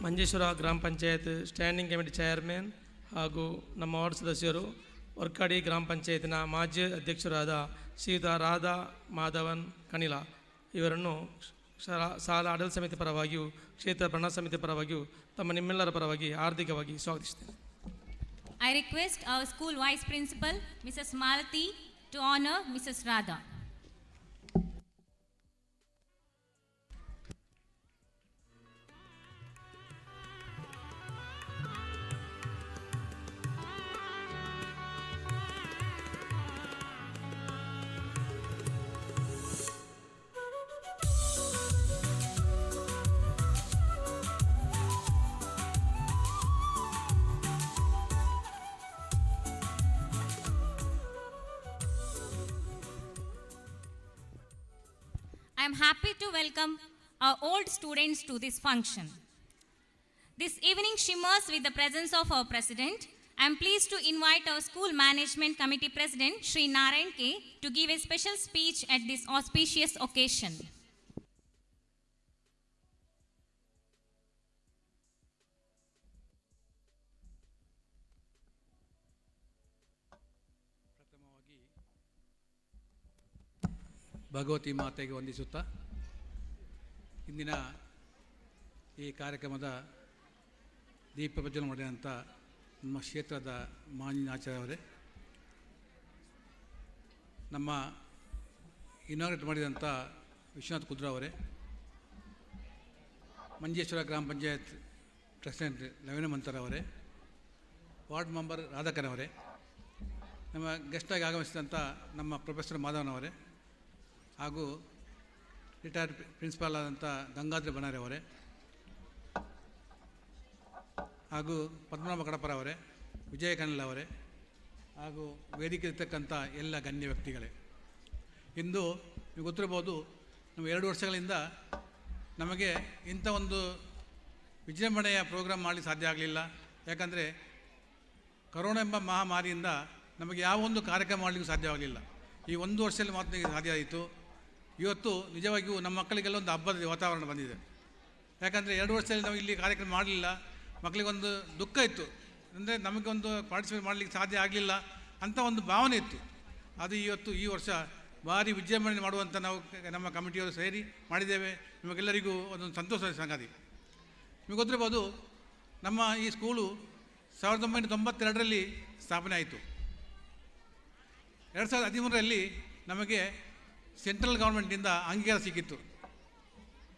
Manjeshwar ಗ್ರಾಮ ಪಂಚಾಯತ್ ಸ್ಟ್ಯಾಂಡಿಂಗ್ ಕಮಿಟಿ ಚೇರ್ಮನ್ ಹಾಗೂ ನಮ್ಮ ವಾರ್ಡ್ ಸದಸ್ಯರು ವರ್ಕಾಡಿ ಗ್ರಾಮ ಪಂಚಾಯತಿನ ಮಾಜಿ ಅಧ್ಯಕ್ಷರಾದ ಶ್ರೀಯುತ ರಾಧಾ ಮಾಧವನ್ ಕಣಿಲ ಇವರನ್ನು ಶಾಲಾ ಆಡಳಿತ ಸಮಿತಿ ಪರವಾಗಿಯೂ ಕ್ಷೇತ್ರ ಭರಣ ಸಮಿತಿ ಪರವಾಗಿಯೂ ನಿಮ್ಮೆಲ್ಲರ ಪರವಾಗಿ ಹಾರ್ದಿಕವಾಗಿ ಸ್ವಾಗತಿಸುತ್ತೇನೆ. I request our school vice principal, Mrs. Malati, to honor Mrs. Radha. I am happy to welcome our old students to this function. This evening shimmers with the presence of our president. I am pleased to invite our school management committee president, Shree Narayan K, to give a special speech at this auspicious occasion. Bhagavati ಮಾತೆಗೆ ವಂದಿಸುತ್ತಾ ಇಂದಿನ ಈ ಕಾರ್ಯಕ್ರಮದ ದೀಪ ಪ್ರಜ್ವಲನೆ ಮಾಡಿದಂಥ ನಮ್ಮ ಕ್ಷೇತ್ರದ ಮಾನ್ಯ ಆಚಾರ್ಯ ಅವರೇ, ನಮ್ಮ ಇನಾಗ್ರೇಟ್ ಮಾಡಿದಂಥ ವಿಶ್ವನಾಥ್ ಕುದ್ರ ಅವರೇ, ಮಂಜೇಶ್ವರ ಗ್ರಾಮ ಪಂಚಾಯತ್ ಪ್ರೆಸಿಡೆಂಟ್ ಲವೀನ ಮಂತರ ಅವರೇ, ವಾರ್ಡ್ ಮೆಂಬರ್ ರಾಧಾಕರ್ ಅವರೇ, ನಮ್ಮ ಗೆಸ್ಟಾಗಿ ಆಗಮಿಸಿದಂಥ ನಮ್ಮ ಪ್ರೊಫೆಸರ್ ಮಾಧವನವರೇ, ಹಾಗೂ ರಿಟೈರ್ಡ್ ಪ್ರಿನ್ಸಿಪಾಲ್ ಆದಂಥ ಗಂಗಾಧರ ಬಣಾರೆ ಅವರೇ, ಹಾಗೂ ಪದ್ಮನಾಭ ಕಡಪರ ಅವರೇ, ವಿಜಯ ಕನ್ನಲ ಅವರೇ, ಹಾಗೂ ವೇದಿಕೆ ಇರ್ತಕ್ಕಂಥ ಎಲ್ಲ ಗಣ್ಯ ವ್ಯಕ್ತಿಗಳೇ, ಇಂದು ನೀವು ಗೊತ್ತಿರ್ಬೋದು, ನಾವು 2 ವರ್ಷಗಳಿಂದ ನಮಗೆ ಇಂಥ ಒಂದು ವಿಜೃಂಭಣೆಯ ಪ್ರೋಗ್ರಾಮ್ ಮಾಡಲಿಕ್ಕೆ ಸಾಧ್ಯ ಆಗಲಿಲ್ಲ. ಯಾಕಂದರೆ ಕರೋನಾ ಎಂಬ ಮಹಾಮಾರಿಯಿಂದ ನಮಗೆ ಯಾವ ಒಂದು ಕಾರ್ಯಕ್ರಮ ಮಾಡಲಿಕ್ಕೆ ಸಾಧ್ಯವಾಗಲಿಲ್ಲ. ಈ 1 ವರ್ಷದಲ್ಲಿ ಮಾತ್ರ ಸಾಧ್ಯ ಆಯಿತು. ಇವತ್ತು ನಿಜವಾಗಿಯೂ ನಮ್ಮ ಮಕ್ಕಳಿಗೆಲ್ಲ ಒಂದು ಹಬ್ಬದ ವಾತಾವರಣ ಬಂದಿದೆ. ಯಾಕಂದರೆ 2 ವರ್ಷದಲ್ಲಿ ನಾವು ಇಲ್ಲಿ ಕಾರ್ಯಕ್ರಮ ಮಾಡಲಿಲ್ಲ, ಮಕ್ಕಳಿಗೊಂದು ದುಃಖ ಇತ್ತು. ಅಂದರೆ ನಮಗೊಂದು ಪಾರ್ಟಿಸಿಪೇಟ್ ಮಾಡಲಿಕ್ಕೆ ಸಾಧ್ಯ ಆಗಲಿಲ್ಲ ಅಂತ ಒಂದು ಭಾವನೆ ಇತ್ತು. ಅದು ಇವತ್ತು ಈ ವರ್ಷ ಭಾರಿ ವಿಜೃಂಭಣೆ ಮಾಡುವಂಥ ನಾವು ನಮ್ಮ ಕಮಿಟಿಯವರು ಸೇರಿ ಮಾಡಿದ್ದೇವೆ. ನಿಮಗೆಲ್ಲರಿಗೂ ಒಂದೊಂದು ಸಂತೋಷದ ಸಂಗತಿ. ನಿಮಗೆ ಗೊತ್ತಿರ್ಬೋದು, ನಮ್ಮ ಈ ಸ್ಕೂಲು 1992ರಲ್ಲಿ ಸ್ಥಾಪನೆ ಆಯಿತು. 2013ರಲ್ಲಿ ನಮಗೆ ಸೆಂಟ್ರಲ್ ಗೌರ್ಮೆಂಟಿಂದ ಅಂಗೀಕಾರ ಸಿಕ್ಕಿತ್ತು.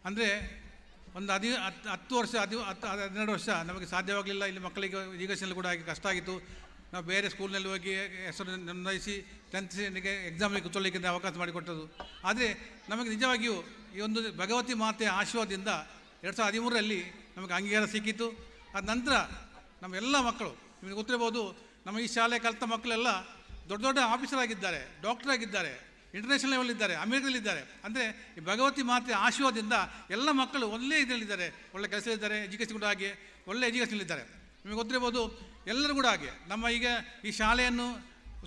ಅಂದರೆ ಒಂದು 10 ವರ್ಷ 12 ವರ್ಷ ನಮಗೆ ಸಾಧ್ಯವಾಗಲಿಲ್ಲ. ಇಲ್ಲಿ ಮಕ್ಕಳಿಗೆ ಎಜುಕೇಷನಲ್ಲಿ ಕೂಡ ಕಷ್ಟ ಆಗಿತ್ತು. ನಾವು ಬೇರೆ ಸ್ಕೂಲ್ನಲ್ಲಿ ಹೋಗಿ ಹೆಸರು ನೋಂದಾಯಿಸಿ 10th ಎಕ್ಸಾಮಿಗೆ ಕೂತ್ಕೊಳ್ಳಿಕ್ಕೆ ಅವಕಾಶ ಮಾಡಿಕೊಟ್ಟದು. ಆದರೆ ನಮಗೆ ನಿಜವಾಗಿಯೂ ಈ ಒಂದು ಭಗವತಿ ಮಾತೆಯ ಆಶೀರ್ವಾದದಿಂದ 2013ರಲ್ಲಿ ನಮಗೆ ಅಂಗೀಕಾರ ಸಿಕ್ಕಿತ್ತು. ಅದ ನಂತರ ನಮ್ಮೆಲ್ಲ ಮಕ್ಕಳು, ನಿಮಗೆ ಗೊತ್ತಿರ್ಬೋದು, ನಮ್ಮ ಈ ಶಾಲೆ ಕಲಿತ ಮಕ್ಕಳೆಲ್ಲ ದೊಡ್ಡ ದೊಡ್ಡ ಆಫೀಸರ್ ಆಗಿದ್ದಾರೆ, ಡಾಕ್ಟರ್ ಆಗಿದ್ದಾರೆ, ಇಂಟರ್ನ್ಯಾಷನಲ್ ಲೆವೆಲ್ ಇದ್ದಾರೆ, ಅಮೇರಿಕದಲ್ಲಿದ್ದಾರೆ. ಅಂದರೆ ಈ ಭಗವತಿ ಮಾತೆಯ ಆಶೀರ್ವಾದದಿಂದ ಎಲ್ಲ ಮಕ್ಕಳು ಒಳ್ಳೆ ಇದರಲ್ಲಿದ್ದಾರೆ, ಒಳ್ಳೆ ಕೆಲಸದಲ್ಲಿದ್ದಾರೆ, ಎಜುಕೇಷನ್ ಕೂಡ ಹಾಗೆ ಒಳ್ಳೆ ಎಜುಕೇಷನಲ್ಲಿದ್ದಾರೆ. ನಿಮಗೆ ಗೊತ್ತಿರ್ಬೋದು, ಎಲ್ಲರೂ ಕೂಡ ಹಾಗೆ. ನಮ್ಮ ಈಗ ಈ ಶಾಲೆಯನ್ನು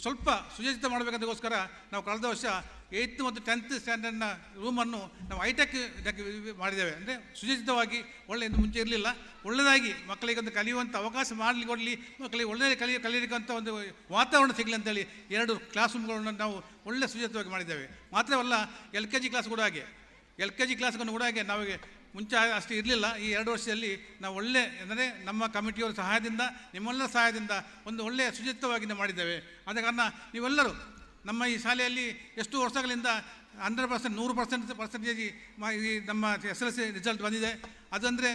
ಸ್ವಲ್ಪ ಸುಸಜ್ಜಿತ ಮಾಡಬೇಕಂತಗೋಸ್ಕರ ನಾವು ಕಳೆದ ವರ್ಷ 8th ಮತ್ತು 10th ಸ್ಟ್ಯಾಂಡರ್ಡ್ನ ರೂಮನ್ನು ನಾವು ಹೈಟೆಕ್ ಇದಕ್ಕೆ ಮಾಡಿದ್ದೇವೆ. ಅಂದರೆ ಸುಸಜ್ಜಿತವಾಗಿ ಒಳ್ಳೆ ಮುಂಚೆ ಇರಲಿಲ್ಲ, ಒಳ್ಳೆಯದಾಗಿ ಮಕ್ಕಳಿಗೆ ಒಂದು ಕಲಿಯುವಂಥ ಅವಕಾಶ ಮಾಡಲಿ ಕೊಡಲಿ, ಮಕ್ಕಳಿಗೆ ಒಳ್ಳೆಯ ಕಲಿಯಲಿಕ್ಕಂಥ ಒಂದು ವಾತಾವರಣ ಸಿಗಲಿ ಅಂತೇಳಿ 2 ಕ್ಲಾಸ್ ರೂಮ್ಗಳನ್ನು ನಾವು ಒಳ್ಳೆ ಸುಸಜ್ಜಿತವಾಗಿ ಮಾಡಿದ್ದೇವೆ. ಮಾತ್ರವಲ್ಲ, LKG ಕ್ಲಾಸ್ ಕೂಡ ಹಾಗೆ, LKG ಕ್ಲಾಸ್ಗಳನ್ನು ಕೂಡ ಹಾಗೆ ನಾವು ಮುಂಚೆ ಅಷ್ಟು ಇರಲಿಲ್ಲ. ಈ 2 ವರ್ಷದಲ್ಲಿ ನಾವು ಒಳ್ಳೆ, ಅಂದರೆ ನಮ್ಮ ಕಮಿಟಿಯವರ ಸಹಾಯದಿಂದ, ನಿಮ್ಮೆಲ್ಲರ ಸಹಾಯದಿಂದ ಒಂದು ಒಳ್ಳೆಯ ಸುಸಜ್ಜಿತವಾಗಿ ನಾವು ಮಾಡಿದ್ದೇವೆ. ಆದ ಕಾರಣ ನೀವೆಲ್ಲರೂ ನಮ್ಮ ಈ ಶಾಲೆಯಲ್ಲಿ ಎಷ್ಟು ವರ್ಷಗಳಿಂದ 100% 100% ಈ ನಮ್ಮ SLC ರಿಸಲ್ಟ್ ಬಂದಿದೆ. ಅದಂದರೆ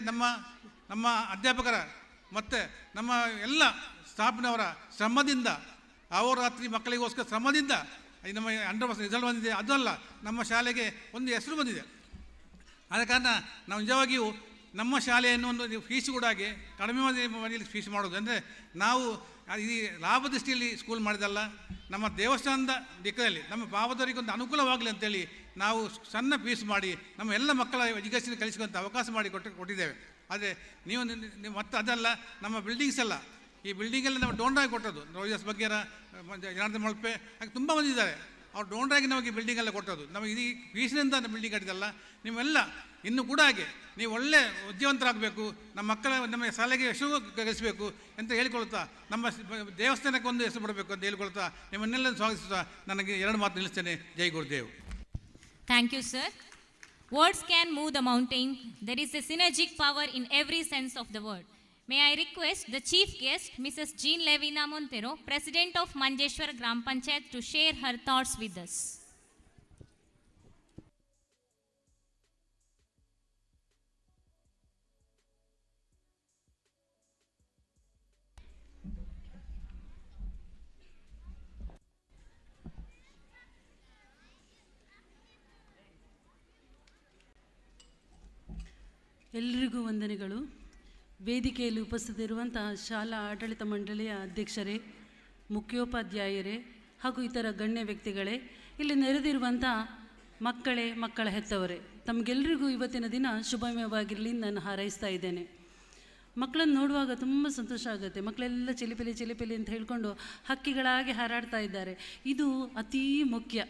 ನಮ್ಮ ಅಧ್ಯಾಪಕರ ಮತ್ತು ನಮ್ಮ ಎಲ್ಲ ಸ್ಟಾಫ್ನವರ ಶ್ರಮದಿಂದ, ಅಹೋರಾತ್ರಿ ಮಕ್ಕಳಿಗೋಸ್ಕರ ಶ್ರಮದಿಂದ ನಮ್ಮ 100% ರಿಸಲ್ಟ್ ಬಂದಿದೆ. ಅದಲ್ಲ, ನಮ್ಮ ಶಾಲೆಗೆ ಒಂದು ಹೆಸರು ಬಂದಿದೆ. ಆದ ಕಾರಣ ನಾವು ನಿಜವಾಗಿಯೂ ನಮ್ಮ ಶಾಲೆಯನ್ನು ಒಂದು ಫೀಸ್ ಕೂಡ ಹಾಗೆ ಕಡಿಮೆ ಮನೆಯಲ್ಲಿ ಫೀಸ್ ಮಾಡೋದು. ಅಂದರೆ ನಾವು ಈ ಲಾಭ ದೃಷ್ಟಿಯಲ್ಲಿ ಸ್ಕೂಲ್ ಮಾಡಿದಲ್ಲ, ನಮ್ಮ ದೇವಸ್ಥಾನದ ದಿಕ್ಕದಲ್ಲಿ ನಮ್ಮ ಭಾವದವರಿಗೆ ಒಂದು ಅನುಕೂಲವಾಗಲಿ ಅಂತೇಳಿ ನಾವು ಸಣ್ಣ ಫೀಸ್ ಮಾಡಿ ನಮ್ಮ ಎಲ್ಲ ಮಕ್ಕಳ ಎಜುಕೇಷನ್ ಕಲಿಸುವಂಥ ಅವಕಾಶ ಮಾಡಿ ಕೊಟ್ಟಿದ್ದೇವೆ. ಆದರೆ ನೀವು ಮತ್ತೆ ಅದಲ್ಲ, ನಮ್ಮ ಬಿಲ್ಡಿಂಗ್ಸ್ ಎಲ್ಲ, ಈ ಬಿಲ್ಡಿಂಗೆಲ್ಲ ನಾವು ಡೋಂಡಾಗಿ ಕೊಟ್ಟದ್ದು. ರೋಜಸ್ ಬಗ್ಗೆರ, ಜನಾರ್ದನ್ ಮಲ್ಪೆ ಹಾಗೆ ತುಂಬ ಬಂದಿದ್ದಾರೆ. ಅವ್ರು ಡೋಂಡ್ರಾಗಿ ನಮಗೆ ಬಿಲ್ಡಿಂಗೆಲ್ಲ ಕೊಟ್ಟದ್ದು. ನಮಗೆ ಇದು ಫೀಸಿನಿಂದ ಬಿಲ್ಡಿಂಗ್ ಕಟ್ಟಿದಲ್ಲ. ನಿಮ್ಮೆಲ್ಲ ಇನ್ನು ಕೂಡ ಹಾಗೆ ನೀವು ಒಳ್ಳೆ ಉದ್ಯೋಗವಂತರಾಗಬೇಕು, ನಮ್ಮ ಮಕ್ಕಳ ನಮ್ಮ ಶಾಲೆಗೆ ಯಶಸ್ಸು ಗಳಿಸಬೇಕು ಅಂತ ಹೇಳಿಕೊಳ್ತಾ, ನಮ್ಮ ದೇವಸ್ಥಾನಕ್ಕೆ ಒಂದು ಹೆಸರು ಬರಬೇಕು ಅಂತ ಹೇಳಿಕೊಳ್ತಾ ನಿಮ್ಮನ್ನೆಲ್ಲ ಸ್ವಾಗತಿಸುತ್ತಾ ನನಗೆ 2 ಮಾತು ನಿಲ್ಲಿಸ್ತೇನೆ. ಜೈ Gurudev. Thank you, sir. Words can move the mountain. There is a synergic power in every sense of the word. May I request the chief guest, Mrs. Jean Levina Montero, President of Manjeshwar Gram Panchayat, to share her thoughts with us. ಎಲ್ಲರಿಗೂ ವಂದನೆಗಳು. ವೇದಿಕೆಯಲ್ಲಿ ಉಪಸ್ಥಿತರಿರುವಂತಹ ಶಾಲಾ ಆಡಳಿತ ಮಂಡಳಿಯ ಅಧ್ಯಕ್ಷರೇ, ಮುಖ್ಯೋಪಾಧ್ಯಾಯರೇ ಹಾಗೂ ಇತರ ಗಣ್ಯ ವ್ಯಕ್ತಿಗಳೇ, ಇಲ್ಲಿ ನೆರೆದಿರುವಂಥ ಮಕ್ಕಳೇ, ಮಕ್ಕಳ ಹೆತ್ತವರೇ, ತಮಗೆಲ್ಲರಿಗೂ ಇವತ್ತಿನ ದಿನ ಶುಭಮಯವಾಗಿರಲಿ ನಾನು ಹಾರೈಸ್ತಾ ಇದ್ದೇನೆ. ಮಕ್ಕಳನ್ನು ನೋಡುವಾಗ ತುಂಬ ಸಂತೋಷ ಆಗುತ್ತೆ. ಮಕ್ಕಳೆಲ್ಲ ಚಿಲಿಪಿಲಿ ಚಿಲಿಪಿಲಿ ಅಂತ ಹೇಳ್ಕೊಂಡು ಹಕ್ಕಿಗಳಾಗಿ ಹಾರಾಡ್ತಾ ಇದ್ದಾರೆ. ಇದು ಅತೀ ಮುಖ್ಯ.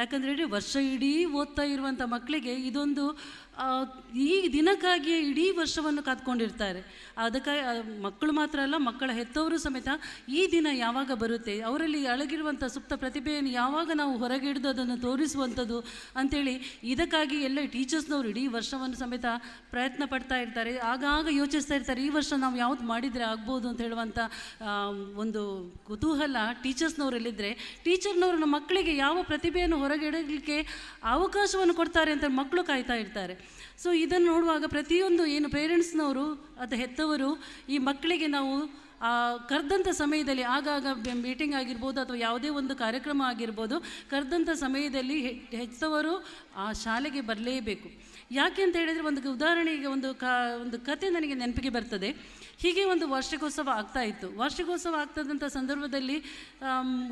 ಯಾಕಂದರೆ ವರ್ಷ ಇಡೀ ಓದ್ತಾ ಇರುವಂಥ ಮಕ್ಕಳಿಗೆ ಇದೊಂದು ಈ ದಿನಕ್ಕಾಗಿಯೇ ಇಡೀ ವರ್ಷವನ್ನು ಕಾದ್ಕೊಂಡಿರ್ತಾರೆ. ಅದಕ್ಕಾಗಿ ಮಕ್ಕಳು ಮಾತ್ರ ಅಲ್ಲ, ಮಕ್ಕಳ ಹೆತ್ತವರು ಸಮೇತ ಈ ದಿನ ಯಾವಾಗ ಬರುತ್ತೆ, ಅವರಲ್ಲಿ ಅಡಗಿರುವಂಥ ಸುಪ್ತ ಪ್ರತಿಭೆಯನ್ನು ಯಾವಾಗ ನಾವು ಹೊರಗೆ ಹಿಡಿದು ಅದನ್ನು ತೋರಿಸುವಂಥದ್ದು ಅಂಥೇಳಿ ಇದಕ್ಕಾಗಿ ಎಲ್ಲ ಟೀಚರ್ಸ್ನವರು ಇಡೀ ವರ್ಷವನ್ನು ಸಮೇತ ಪ್ರಯತ್ನ ಪಡ್ತಾ ಇರ್ತಾರೆ. ಆಗಾಗ ಯೋಚಿಸ್ತಾ ಇರ್ತಾರೆ, ಈ ವರ್ಷ ನಾವು ಯಾವುದು ಮಾಡಿದರೆ ಆಗ್ಬೋದು ಅಂತ ಹೇಳುವಂಥ ಒಂದು ಕುತೂಹಲ ಟೀಚರ್ಸ್ನವರಲ್ಲಿದ್ದರೆ, ಟೀಚರ್ನವರು ನಮ್ಮ ಮಕ್ಕಳಿಗೆ ಯಾವ ಪ್ರತಿಭೆಯನ್ನು ಹೊರಗೆ ಇಡಲಿಕ್ಕೆ ಅವಕಾಶವನ್ನು ಕೊಡ್ತಾರೆ ಅಂತ ಮಕ್ಕಳು ಕಾಯ್ತಾ ಇರ್ತಾರೆ. ಸೊ ಇದನ್ನು ನೋಡುವಾಗ ಪ್ರತಿಯೊಂದು ಏನು ಪೇರೆಂಟ್ಸ್ನವರು ಅಥವಾ ಹೆತ್ತವರು ಈ ಮಕ್ಕಳಿಗೆ ನಾವು ಕರೆದಂಥ ಸಮಯದಲ್ಲಿ ಆಗಾಗ ಮೀಟಿಂಗ್ ಆಗಿರ್ಬೋದು ಅಥವಾ ಯಾವುದೇ ಒಂದು ಕಾರ್ಯಕ್ರಮ ಆಗಿರ್ಬೋದು, ಕರೆದಂಥ ಸಮಯದಲ್ಲಿ ಹೆತ್ತವರು ಆ ಶಾಲೆಗೆ ಬರಲೇಬೇಕು. ಯಾಕೆ ಅಂತ ಹೇಳಿದರೆ, ಒಂದು ಉದಾಹರಣೆಗೆ ಒಂದು ಕತೆ ನನಗೆ ನೆನಪಿಗೆ ಬರ್ತದೆ. ಹೀಗೆ ಒಂದು ವಾರ್ಷಿಕೋತ್ಸವ ಆಗ್ತಾ ಇತ್ತು. ವಾರ್ಷಿಕೋತ್ಸವ ಆಗ್ತದಂಥ ಸಂದರ್ಭದಲ್ಲಿ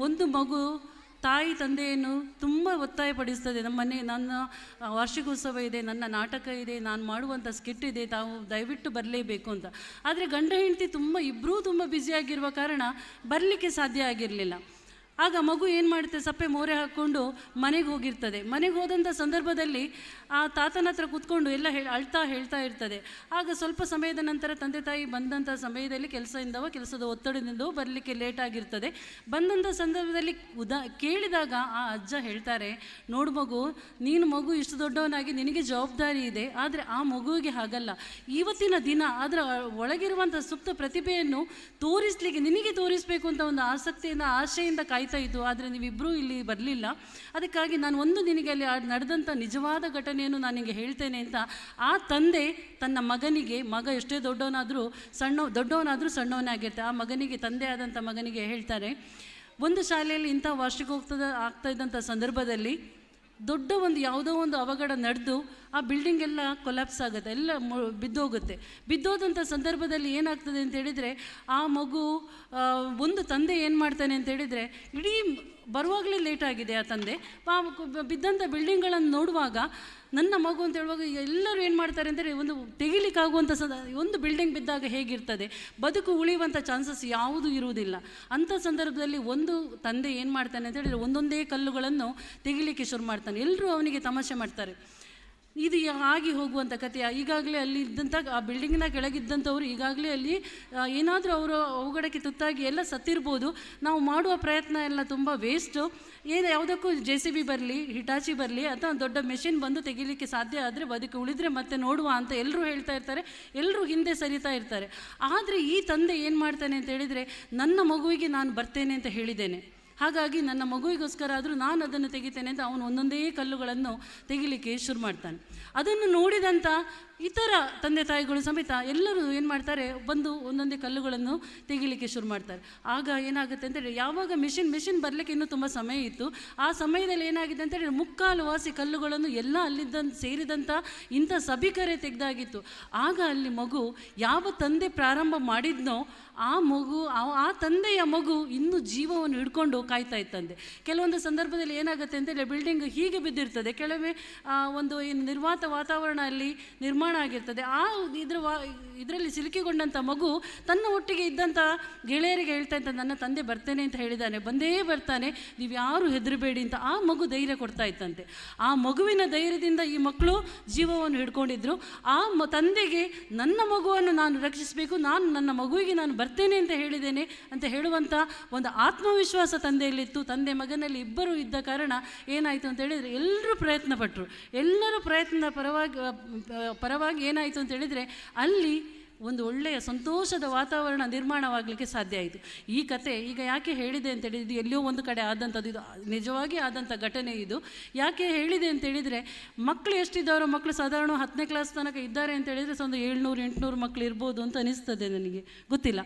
ಒಂದು ಮಗು ತಾಯಿ ತಂದೆಯನ್ನು ತುಂಬ ಒತ್ತಾಯಪಡಿಸ್ತದೆ, ನನ್ನ ವಾರ್ಷಿಕೋತ್ಸವ ಇದೆ, ನನ್ನ ನಾಟಕ ಇದೆ, ನಾನು ಮಾಡುವಂಥ ಸ್ಕಿಟ್ ಇದೆ, ತಾವು ದಯವಿಟ್ಟು ಬರಲೇಬೇಕು ಅಂತ. ಆದರೆ ಗಂಡ ಹೆಂಡತಿ ಇಬ್ಬರೂ ತುಂಬ ಬ್ಯುಸಿಯಾಗಿರುವ ಕಾರಣ ಬರಲಿಕ್ಕೆ ಸಾಧ್ಯ ಆಗಿರಲಿಲ್ಲ. ಆಗ ಮಗು ಏನು ಮಾಡುತ್ತೆ, ಸಪ್ಪೆ ಮೋರೆ ಹಾಕ್ಕೊಂಡು ಮನೆಗೆ ಹೋಗಿರ್ತದೆ. ಮನೆಗೆ ಹೋದಂಥ ಸಂದರ್ಭದಲ್ಲಿ ಆ ತಾತನ ಹತ್ರ ಕೂತ್ಕೊಂಡು ಎಲ್ಲ ಹೇಳ್ತಾ ಇರ್ತದೆ. ಆಗ ಸ್ವಲ್ಪ ಸಮಯದ ನಂತರ ತಂದೆ ತಾಯಿ ಬಂದಂಥ ಸಮಯದಲ್ಲಿ ಕೆಲಸದ ಒತ್ತಡದಿಂದೋ ಬರಲಿಕ್ಕೆ ಲೇಟ್ ಆಗಿರ್ತದೆ. ಬಂದಂಥ ಸಂದರ್ಭದಲ್ಲಿ ಕೇಳಿದಾಗ ಆ ಅಜ್ಜ ಹೇಳ್ತಾರೆ, ನೋಡು ಮಗು, ನೀನು ಮಗು ಇಷ್ಟು ದೊಡ್ಡವನಾಗಿ ನಿನಗೆ ಜವಾಬ್ದಾರಿ ಇದೆ, ಆದರೆ ಆ ಮಗುವಿಗೆ ಹಾಗಲ್ಲ. ಇವತ್ತಿನ ದಿನ ಅದರ ಒಳಗಿರುವಂಥ ಸುಪ್ತ ಪ್ರತಿಭೆಯನ್ನು ನಿನಗೆ ತೋರಿಸಬೇಕು ಅಂತ ಒಂದು ಆಸಕ್ತಿಯಿಂದ ಆಶೆಯಿಂದ ಕಾಯ್ತಾ ಇತ್ತು. ಆದರೆ ನೀವಿಬ್ಬರೂ ಇಲ್ಲಿ ಬರಲಿಲ್ಲ. ಅದಕ್ಕಾಗಿ ನಾನು ನಿನಗೆ ಅಲ್ಲಿ ನಡೆದಂಥ ನಿಜವಾದ ಘಟನೆಯನ್ನು ನಾನು ನಿಮಗೆ ಹೇಳ್ತೇನೆ ಅಂತ ಆ ತಂದೆ ತನ್ನ ಮಗನಿಗೆ, ಮಗ ಎಷ್ಟೇ ದೊಡ್ಡವನಾದರೂ ಸಣ್ಣವನೇ ಆಗಿರ್ತಾರೆ, ಆ ಮಗನಿಗೆ, ತಂದೆ ಆದಂಥ ಮಗನಿಗೆ ಹೇಳ್ತಾರೆ, ಒಂದು ಶಾಲೆಯಲ್ಲಿ ಇಂಥ ವಾರ್ಷಿಕೋತ್ಸವ ಆಗ್ತಾ ಇದ್ದಂಥ ಸಂದರ್ಭದಲ್ಲಿ ದೊಡ್ಡ ಯಾವುದೋ ಒಂದು ಅವಘಡ ನಡೆದು ಆ ಬಿಲ್ಡಿಂಗ್ ಎಲ್ಲ ಕೊಲ್ಯಾಪ್ಸ್ ಆಗುತ್ತೆ, ಎಲ್ಲ ಬಿದ್ದೋದಂಥ ಸಂದರ್ಭದಲ್ಲಿ ಏನಾಗ್ತದೆ ಅಂತ ಹೇಳಿದರೆ, ಆ ಮಗು ಒಂದು ತಂದೆ ಏನು ಮಾಡ್ತಾನೆ ಅಂತ ಹೇಳಿದರೆ, ಇಡೀ ಬರುವಾಗಲೇ ಲೇಟ್ ಆಗಿದೆ ಆ ತಂದೆ. ಬಿದ್ದಂಥ ಬಿಲ್ಡಿಂಗ್ಗಳನ್ನು ನೋಡುವಾಗ ನನ್ನ ಮಗು ಅಂತ ಹೇಳುವಾಗ ಎಲ್ಲರೂ ಏನು ಮಾಡ್ತಾರೆ ಅಂದರೆ, ತೆಗಿಲಿಕ್ಕಾಗುವಂಥ ಒಂದು ಬಿಲ್ಡಿಂಗ್ ಬಿದ್ದಾಗ ಹೇಗಿರ್ತದೆ, ಬದುಕು ಉಳಿಯುವಂಥ ಚಾನ್ಸಸ್ ಯಾವುದೂ ಇರುವುದಿಲ್ಲ. ಅಂಥ ಸಂದರ್ಭದಲ್ಲಿ ಒಂದು ತಂದೆ ಏನು ಮಾಡ್ತಾನೆ ಅಂತ ಹೇಳಿದರೆ, ಒಂದೊಂದೇ ಕಲ್ಲುಗಳನ್ನು ತೆಗಿಲಿಕ್ಕೆ ಶುರು ಮಾಡ್ತಾನೆ. ಎಲ್ಲರೂ ಅವನಿಗೆ ತಮಾಷೆ ಮಾಡ್ತಾರೆ. ಇದು ಆಗಿ ಹೋಗುವಂಥ ಕಥೆ. ಈಗಾಗಲೇ ಅಲ್ಲಿ ಇದ್ದಂಥ ಆ ಬಿಲ್ಡಿಂಗಿನ ಕೆಳಗಿದ್ದಂಥವ್ರು ಈಗಾಗಲೇ ಅಲ್ಲಿ ಏನಾದರೂ ಅವರು ಅವಘಡಕ್ಕೆ ತುತ್ತಾಗಿ ಎಲ್ಲ ಸತ್ತಿರ್ಬೋದು. ನಾವು ಮಾಡುವ ಪ್ರಯತ್ನ ಎಲ್ಲ ತುಂಬ ವೇಸ್ಟು. ಯಾವುದಕ್ಕೂ JCB ಬರಲಿ, ಹಿಟಾಚಿ ಬರಲಿ ಅಥವಾ ದೊಡ್ಡ ಮೆಷಿನ್ ಬಂದು ತೆಗಿಲಿಕ್ಕೆ ಸಾಧ್ಯ ಆದರೆ ಬದುಕು ಉಳಿದ್ರೆ ಮತ್ತೆ ನೋಡುವ ಅಂತ ಎಲ್ಲರೂ ಹೇಳ್ತಾ ಇರ್ತಾರೆ, ಎಲ್ಲರೂ ಹಿಂದೆ ಸರಿತಾ ಇರ್ತಾರೆ. ಆದರೆ ಈ ತಂದೆ ಏನು ಮಾಡ್ತಾನೆ ಅಂತ ಹೇಳಿದರೆ, ನನ್ನ ಮಗುವಿಗೆ ನಾನು ಬರ್ತೇನೆ ಅಂತ ಹೇಳಿದ್ದೇನೆ, ಹಾಗಾಗಿ ನನ್ನ ಮಗುವಿಗೋಸ್ಕರ ಆದರೂ ನಾನು ಅದನ್ನು ತೆಗಿತೇನೆ ಅಂತ ಅವನು ಒಂದೊಂದೇ ಕಲ್ಲುಗಳನ್ನು ತೆಗಿಲಿಕ್ಕೆ ಶುರು ಮಾಡ್ತಾನೆ. ಅದನ್ನು ನೋಡಿದಂಥ ಇತರ ತಂದೆ ತಾಯಿಗಳು ಸಮೇತ ಎಲ್ಲರೂ ಏನು ಮಾಡ್ತಾರೆ, ಬಂದು ಒಂದೊಂದೇ ಕಲ್ಲುಗಳನ್ನು ತೆಗಿಲಿಕ್ಕೆ ಶುರು ಮಾಡ್ತಾರೆ. ಆಗ ಏನಾಗುತ್ತೆ ಅಂತೇಳಿ, ಯಾವಾಗ ಮಿಷಿನ್ ಬರಲಿಕ್ಕೆ ಇನ್ನೂ ತುಂಬ ಸಮಯ ಇತ್ತು, ಆ ಸಮಯದಲ್ಲಿ ಏನಾಗಿದೆ ಅಂತೇಳಿ, ಮುಕ್ಕಾಲು ವಾಸಿ ಕಲ್ಲುಗಳನ್ನು ಎಲ್ಲ ಸೇರಿದಂಥ ಇಂಥ ಸಭಿಕರೇ ತೆಗೆದಾಗಿತ್ತು. ಆಗ ಅಲ್ಲಿ ಮಗು ಯಾವ ತಂದೆ ಪ್ರಾರಂಭ ಮಾಡಿದ್ನೋ ಆ ತಂದೆಯ ಮಗು ಇನ್ನೂ ಜೀವವನ್ನು ಹಿಡ್ಕೊಂಡು ಕಾಯ್ತಾ ಇತ್ತಂತೆ. ಕೆಲವೊಂದು ಸಂದರ್ಭದಲ್ಲಿ ಏನಾಗುತ್ತೆ ಅಂತೇಳಿ, ಬಿಲ್ಡಿಂಗ್ ಹೀಗೆ ಬಿದ್ದಿರ್ತದೆ, ಕೆಲವೇ ಒಂದು ನಿರ್ವಾತ ವಾತಾವರಣ ಅಲ್ಲಿ ನಿರ್ಮಾಣ ನಿರ್ಮಾಣ ಆಗಿರ್ತದೆ. ಇದರಲ್ಲಿ ಸಿಲುಕಿಗೊಂಡಂಥ ಮಗು ತನ್ನ ಒಟ್ಟಿಗೆ ಇದ್ದಂಥ ಗೆಳೆಯರಿಗೆ ಹೇಳ್ತಾ ಇದ್ದ, ನನ್ನ ತಂದೆ ಬರ್ತೇನೆ ಅಂತ ಹೇಳಿದ್ದಾನೆ, ಬಂದೇ ಬರ್ತಾನೆ, ನೀವು ಯಾರು ಹೆದರಬೇಡಿ ಅಂತ ಆ ಮಗು ಧೈರ್ಯ ಕೊಡ್ತಾ ಇತ್ತಂತೆ. ಆ ಮಗುವಿನ ಧೈರ್ಯದಿಂದ ಈ ಮಕ್ಕಳು ಜೀವವನ್ನು ಹಿಡ್ಕೊಂಡಿದ್ರು. ಆ ತಂದೆಗೆ ನನ್ನ ಮಗುವನ್ನು ನಾನು ರಕ್ಷಿಸಬೇಕು, ನನ್ನ ಮಗುವಿಗೆ ನಾನು ಬರ್ತೇನೆ ಅಂತ ಹೇಳಿದ್ದೇನೆ ಅಂತ ಹೇಳುವಂಥ ಒಂದು ಆತ್ಮವಿಶ್ವಾಸ ತಂದೆಯಲ್ಲಿತ್ತು. ತಂದೆ ಮಗನಲ್ಲಿ ಇಬ್ಬರು ಇದ್ದ ಕಾರಣ ಏನಾಯಿತು ಅಂತ ಹೇಳಿದರೆ ಎಲ್ಲರೂ ಪ್ರಯತ್ನ ಪಟ್ಟರು. ಎಲ್ಲರೂ ಪ್ರಯತ್ನ ಪರವಾಗಿ ಏನಾಯಿತು ಅಂತ ಹೇಳಿದರೆ ಅಲ್ಲಿ ಒಂದು ಒಳ್ಳೆಯ ಸಂತೋಷದ ವಾತಾವರಣ ನಿರ್ಮಾಣವಾಗಲಿಕ್ಕೆ ಸಾಧ್ಯ ಆಯಿತು. ಈ ಕತೆ ಈಗ ಯಾಕೆ ಹೇಳಿದೆ ಅಂತೇಳಿದ್ರೆ, ಇದು ಎಲ್ಲಿಯೋ ಒಂದು ಕಡೆ ಆದಂಥದ್ದು, ಇದು ನಿಜವಾಗಿ ಆದಂಥ ಘಟನೆ. ಇದು ಯಾಕೆ ಹೇಳಿದೆ ಅಂತೇಳಿದರೆ, ಮಕ್ಕಳು ಎಷ್ಟಿದ್ದಾರೋ, ಮಕ್ಕಳು ಸಾಧಾರಣ 10ನೇ ಕ್ಲಾಸ್ ತನಕ ಇದ್ದಾರೆ ಅಂತೇಳಿದರೆ ಒಂದು 700-800 ಮಕ್ಕಳು ಇರ್ಬೋದು ಅಂತ ಅನಿಸ್ತದೆ ನನಗೆ, ಗೊತ್ತಿಲ್ಲ.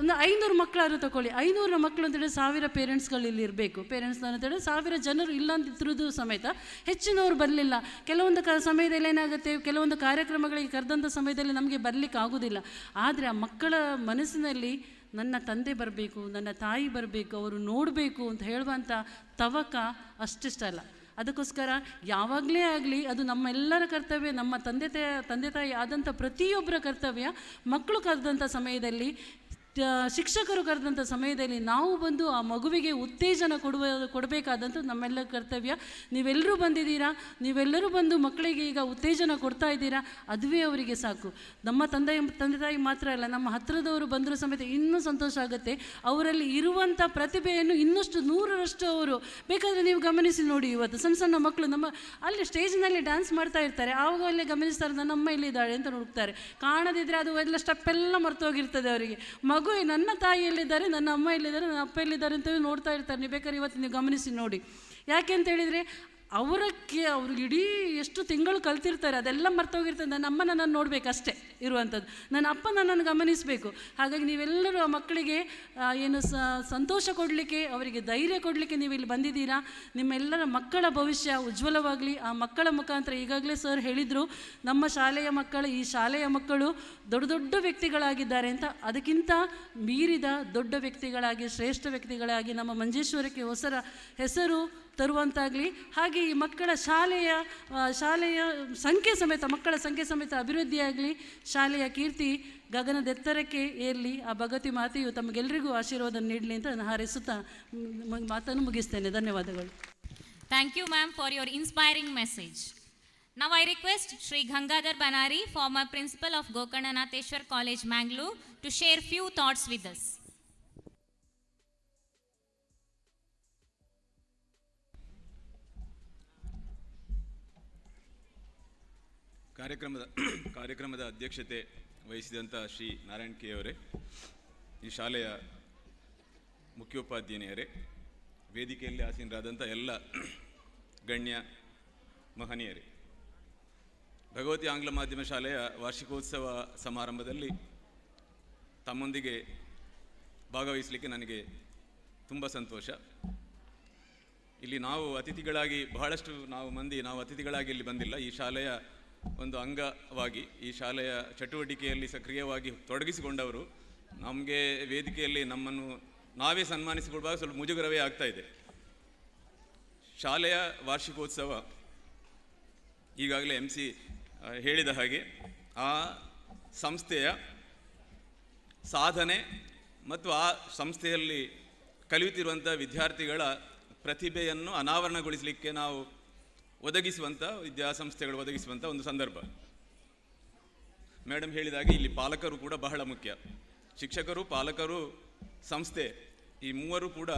ಒಂದು 500 ಮಕ್ಕಳಾದ್ರು ತಗೊಳ್ಳಿ. 500 ಮಕ್ಕಳು ಅಂತೇಳಿದ್ರೆ 1000 ಪೇರೆಂಟ್ಸ್ಗಳು ಇಲ್ಲಿ ಇರಬೇಕು. ಪೇರೆಂಟ್ಸ್ ಅಂತೇಳಿದ್ರೆ 1000 ಜನರು ಇಲ್ಲ ಅಂತಿರೋದು ಸಮೇತ ಹೆಚ್ಚಿನವರು ಬರಲಿಲ್ಲ. ಕೆಲವೊಂದು ಸಮಯದಲ್ಲಿ ಏನಾಗುತ್ತೆ, ಕೆಲವೊಂದು ಕಾರ್ಯಕ್ರಮಗಳಿಗೆ ಕರೆದಂಥ ಸಮಯದಲ್ಲಿ ನಮಗೆ ಬರಲಿಕ್ಕೆ ಆಗೋದಿಲ್ಲ. ಆದರೆ ಆ ಮಕ್ಕಳ ಮನಸ್ಸಿನಲ್ಲಿ ನನ್ನ ತಂದೆ ಬರಬೇಕು, ನನ್ನ ತಾಯಿ ಬರಬೇಕು, ಅವರು ನೋಡಬೇಕು ಅಂತ ಹೇಳುವಂಥ ತವಕ ಅಷ್ಟಿಷ್ಟಲ್ಲ. ಅದಕ್ಕೋಸ್ಕರ ಯಾವಾಗಲೇ ಆಗಲಿ ಅದು ನಮ್ಮೆಲ್ಲರ ಕರ್ತವ್ಯ, ನಮ್ಮ ತಂದೆ ತಾಯಿ ಆದಂಥ ಪ್ರತಿಯೊಬ್ಬರ ಕರ್ತವ್ಯ. ಮಕ್ಕಳು ಕರೆದಂಥ ಸಮಯದಲ್ಲಿ, ಶಿಕ್ಷಕರು ಕರೆದಂಥ ಸಮಯದಲ್ಲಿ ನಾವು ಬಂದು ಆ ಮಗುವಿಗೆ ಉತ್ತೇಜನ ಕೊಡಬೇಕಾದಂಥ ನಮ್ಮೆಲ್ಲರ ಕರ್ತವ್ಯ. ನೀವೆಲ್ಲರೂ ಬಂದಿದ್ದೀರಾ, ನೀವೆಲ್ಲರೂ ಬಂದು ಮಕ್ಕಳಿಗೆ ಈಗ ಉತ್ತೇಜನ ಕೊಡ್ತಾ ಇದ್ದೀರಾ, ಅದುವೇ ಅವರಿಗೆ ಸಾಕು. ನಮ್ಮ ತಂದೆ ತಾಯಿ ಮಾತ್ರ ಅಲ್ಲ, ನಮ್ಮ ಹತ್ತಿರದವರು ಬಂದರೂ ಸಮೇತ ಇನ್ನೂ ಸಂತೋಷ ಆಗುತ್ತೆ. ಅವರಲ್ಲಿ ಇರುವಂಥ ಪ್ರತಿಭೆಯನ್ನು ಇನ್ನಷ್ಟು 100ರಷ್ಟು ಅವರು ಬೇಕಾದರೆ ನೀವು ಗಮನಿಸಿ ನೋಡಿ. ಇವತ್ತು ಸಣ್ಣ ಸಣ್ಣ ಮಕ್ಕಳು ನಮ್ಮ ಅಲ್ಲಿ ಸ್ಟೇಜ್ನಲ್ಲಿ ಡ್ಯಾನ್ಸ್ ಮಾಡ್ತಾ ಇರ್ತಾರೆ, ಆವಾಗ ಅಲ್ಲೇ ಗಮನಿಸ್ತಾರೆ, ನನ್ನ ಅಮ್ಮ ಇಲ್ಲಿದ್ದಾಳೆ ಅಂತ ಹುಡುಕ್ತಾರೆ. ಕಾಣದಿದ್ದರೆ ಅದು ಎಲ್ಲ ಸ್ಟೆಪ್ಪೆಲ್ಲ ಮರ್ತೋಗಿರ್ತದೆ ಅವರಿಗೆ. ನನ್ನ ತಾಯಿ ಎಲ್ಲಿದ್ದಾರೆ, ನನ್ನ ಅಮ್ಮ ಎಲ್ಲಿದ್ದಾರೆ, ನನ್ನ ಅಪ್ಪ ಎಲ್ಲಿದ್ದಾರೆ ಅಂತ ನೋಡ್ತಾ ಇರ್ತಾರೆ. ನೀವು ಬೇಕಾದ್ರೆ ಇವತ್ತು ನೀವು ಗಮನಿಸಿ ನೋಡಿ. ಯಾಕೆ ಅಂತ ಹೇಳಿದರೆ ಅವರು ಇಡೀ ಎಷ್ಟು ತಿಂಗಳು ಕಲ್ತಿರ್ತಾರೆ, ಅದೆಲ್ಲ ಮರ್ತೋಗಿರ್ತದೆ. ನನ್ನ ಅಮ್ಮ ನನ್ನನ್ನು ನೋಡಬೇಕಷ್ಟೇ ಇರುವಂಥದ್ದು, ನನ್ನ ಅಪ್ಪ ನನ್ನನ್ನು ಗಮನಿಸಬೇಕು. ಹಾಗಾಗಿ ನೀವೆಲ್ಲರೂ ಆ ಮಕ್ಕಳಿಗೆ ಏನು ಸಂತೋಷ ಕೊಡಲಿಕ್ಕೆ, ಅವರಿಗೆ ಧೈರ್ಯ ಕೊಡಲಿಕ್ಕೆ ನೀವು ಇಲ್ಲಿ ಬಂದಿದ್ದೀರಾ. ನಿಮ್ಮೆಲ್ಲರ ಮಕ್ಕಳ ಭವಿಷ್ಯ ಉಜ್ವಲವಾಗಲಿ. ಆ ಮಕ್ಕಳ ಮುಖಾಂತರ ಈಗಾಗಲೇ ಸರ್ ಹೇಳಿದರು, ನಮ್ಮ ಶಾಲೆಯ ಮಕ್ಕಳು, ಈ ಶಾಲೆಯ ಮಕ್ಕಳು ದೊಡ್ಡ ದೊಡ್ಡ ವ್ಯಕ್ತಿಗಳಾಗಿದ್ದಾರೆ ಅಂತ. ಅದಕ್ಕಿಂತ ಮೀರಿದ ದೊಡ್ಡ ವ್ಯಕ್ತಿಗಳಾಗಿ, ಶ್ರೇಷ್ಠ ವ್ಯಕ್ತಿಗಳಾಗಿ ನಮ್ಮ ಮಂಜೇಶ್ವರಕ್ಕೆ ಹೆಸರು ತರುವಂತಾಗಲಿ. ಹಾಗೆ ಈ ಮಕ್ಕಳ ಶಾಲೆಯ ಮಕ್ಕಳ ಸಂಖ್ಯೆ ಸಮೇತ ಅಭಿವೃದ್ಧಿಯಾಗಲಿ. ಶಾಲೆಯ ಕೀರ್ತಿ ಗಗನದೆತ್ತರಕ್ಕೆ ಏರಲಿ. ಆ ಭಗವತಿ ಮಾತೆಯು ತಮಗೆಲ್ಲರಿಗೂ ಆಶೀರ್ವಾದ ನೀಡಲಿ ಅಂತ ನಾನು ಹಾರೈಸುತ್ತಾ ಮಾತನ್ನು ಮುಗಿಸ್ತೇನೆ. ಧನ್ಯವಾದಗಳು. Thank you, ma'am, for your inspiring message. Now I request Sri Gangadhar Banari, former principal of Gokarnanatheshwar College, Mangalore, to share few thoughts with us. ಕಾರ್ಯಕ್ರಮದ ಅಧ್ಯಕ್ಷತೆ ವಹಿಸಿದಂಥ ಶ್ರೀ ನಾರಾಯಣ್ ಕೆ ಅವರೇ, ಈ ಶಾಲೆಯ ಮುಖ್ಯೋಪಾಧ್ಯಾಯರೇ, ವೇದಿಕೆಯಲ್ಲಿ ಆಸೀನರಾದಂಥ ಎಲ್ಲ ಗಣ್ಯ ಮಹನೀಯರೇ, ಭಗವತಿ ಆಂಗ್ಲ ಮಾಧ್ಯಮ ಶಾಲೆಯ ವಾರ್ಷಿಕೋತ್ಸವ ಸಮಾರಂಭದಲ್ಲಿ ತಮ್ಮೊಂದಿಗೆ ಭಾಗವಹಿಸಲಿಕ್ಕೆ ನನಗೆ ತುಂಬ ಸಂತೋಷ. ಇಲ್ಲಿ ನಾವು ಅತಿಥಿಗಳಾಗಿ ನಾವು ಅತಿಥಿಗಳಾಗಿ ಇಲ್ಲಿ ಬಂದಿಲ್ಲ. ಈ ಶಾಲೆಯ ಒಂದು ಅಂಗವಾಗಿ, ಈ ಶಾಲೆಯ ಚಟುವಟಿಕೆಯಲ್ಲಿ ಸಕ್ರಿಯವಾಗಿ ತೊಡಗಿಸಿಕೊಂಡವರು. ನಮಗೆ ವೇದಿಕೆಯಲ್ಲಿ ನಮ್ಮನ್ನು ನಾವೇ ಸನ್ಮಾನಿಸಿಕೊಳ್ಳುವಾಗ ಸ್ವಲ್ಪ ಮುಜುಗರವೇ ಆಗ್ತಾ ಇದೆ. ಶಾಲೆಯ ವಾರ್ಷಿಕೋತ್ಸವ ಈಗಾಗಲೇ MC ಹೇಳಿದ ಹಾಗೆ ಆ ಸಂಸ್ಥೆಯ ಸಾಧನೆ ಮತ್ತು ಆ ಸಂಸ್ಥೆಯಲ್ಲಿ ಕಲಿಯುತ್ತಿರುವಂಥ ವಿದ್ಯಾರ್ಥಿಗಳ ಪ್ರತಿಭೆಯನ್ನು ಅನಾವರಣಗೊಳಿಸಲಿಕ್ಕೆ ನಾವು ಒದಗಿಸುವಂಥ ವಿದ್ಯಾಸಂಸ್ಥೆಗಳು ಒದಗಿಸುವಂಥ ಒಂದು ಸಂದರ್ಭ. ಮೇಡಮ್ ಹೇಳಿದಾಗೆ ಇಲ್ಲಿ ಪಾಲಕರು ಕೂಡ ಬಹಳ ಮುಖ್ಯ. ಶಿಕ್ಷಕರು, ಪಾಲಕರು, ಸಂಸ್ಥೆ, ಈ ಮೂವರು ಕೂಡ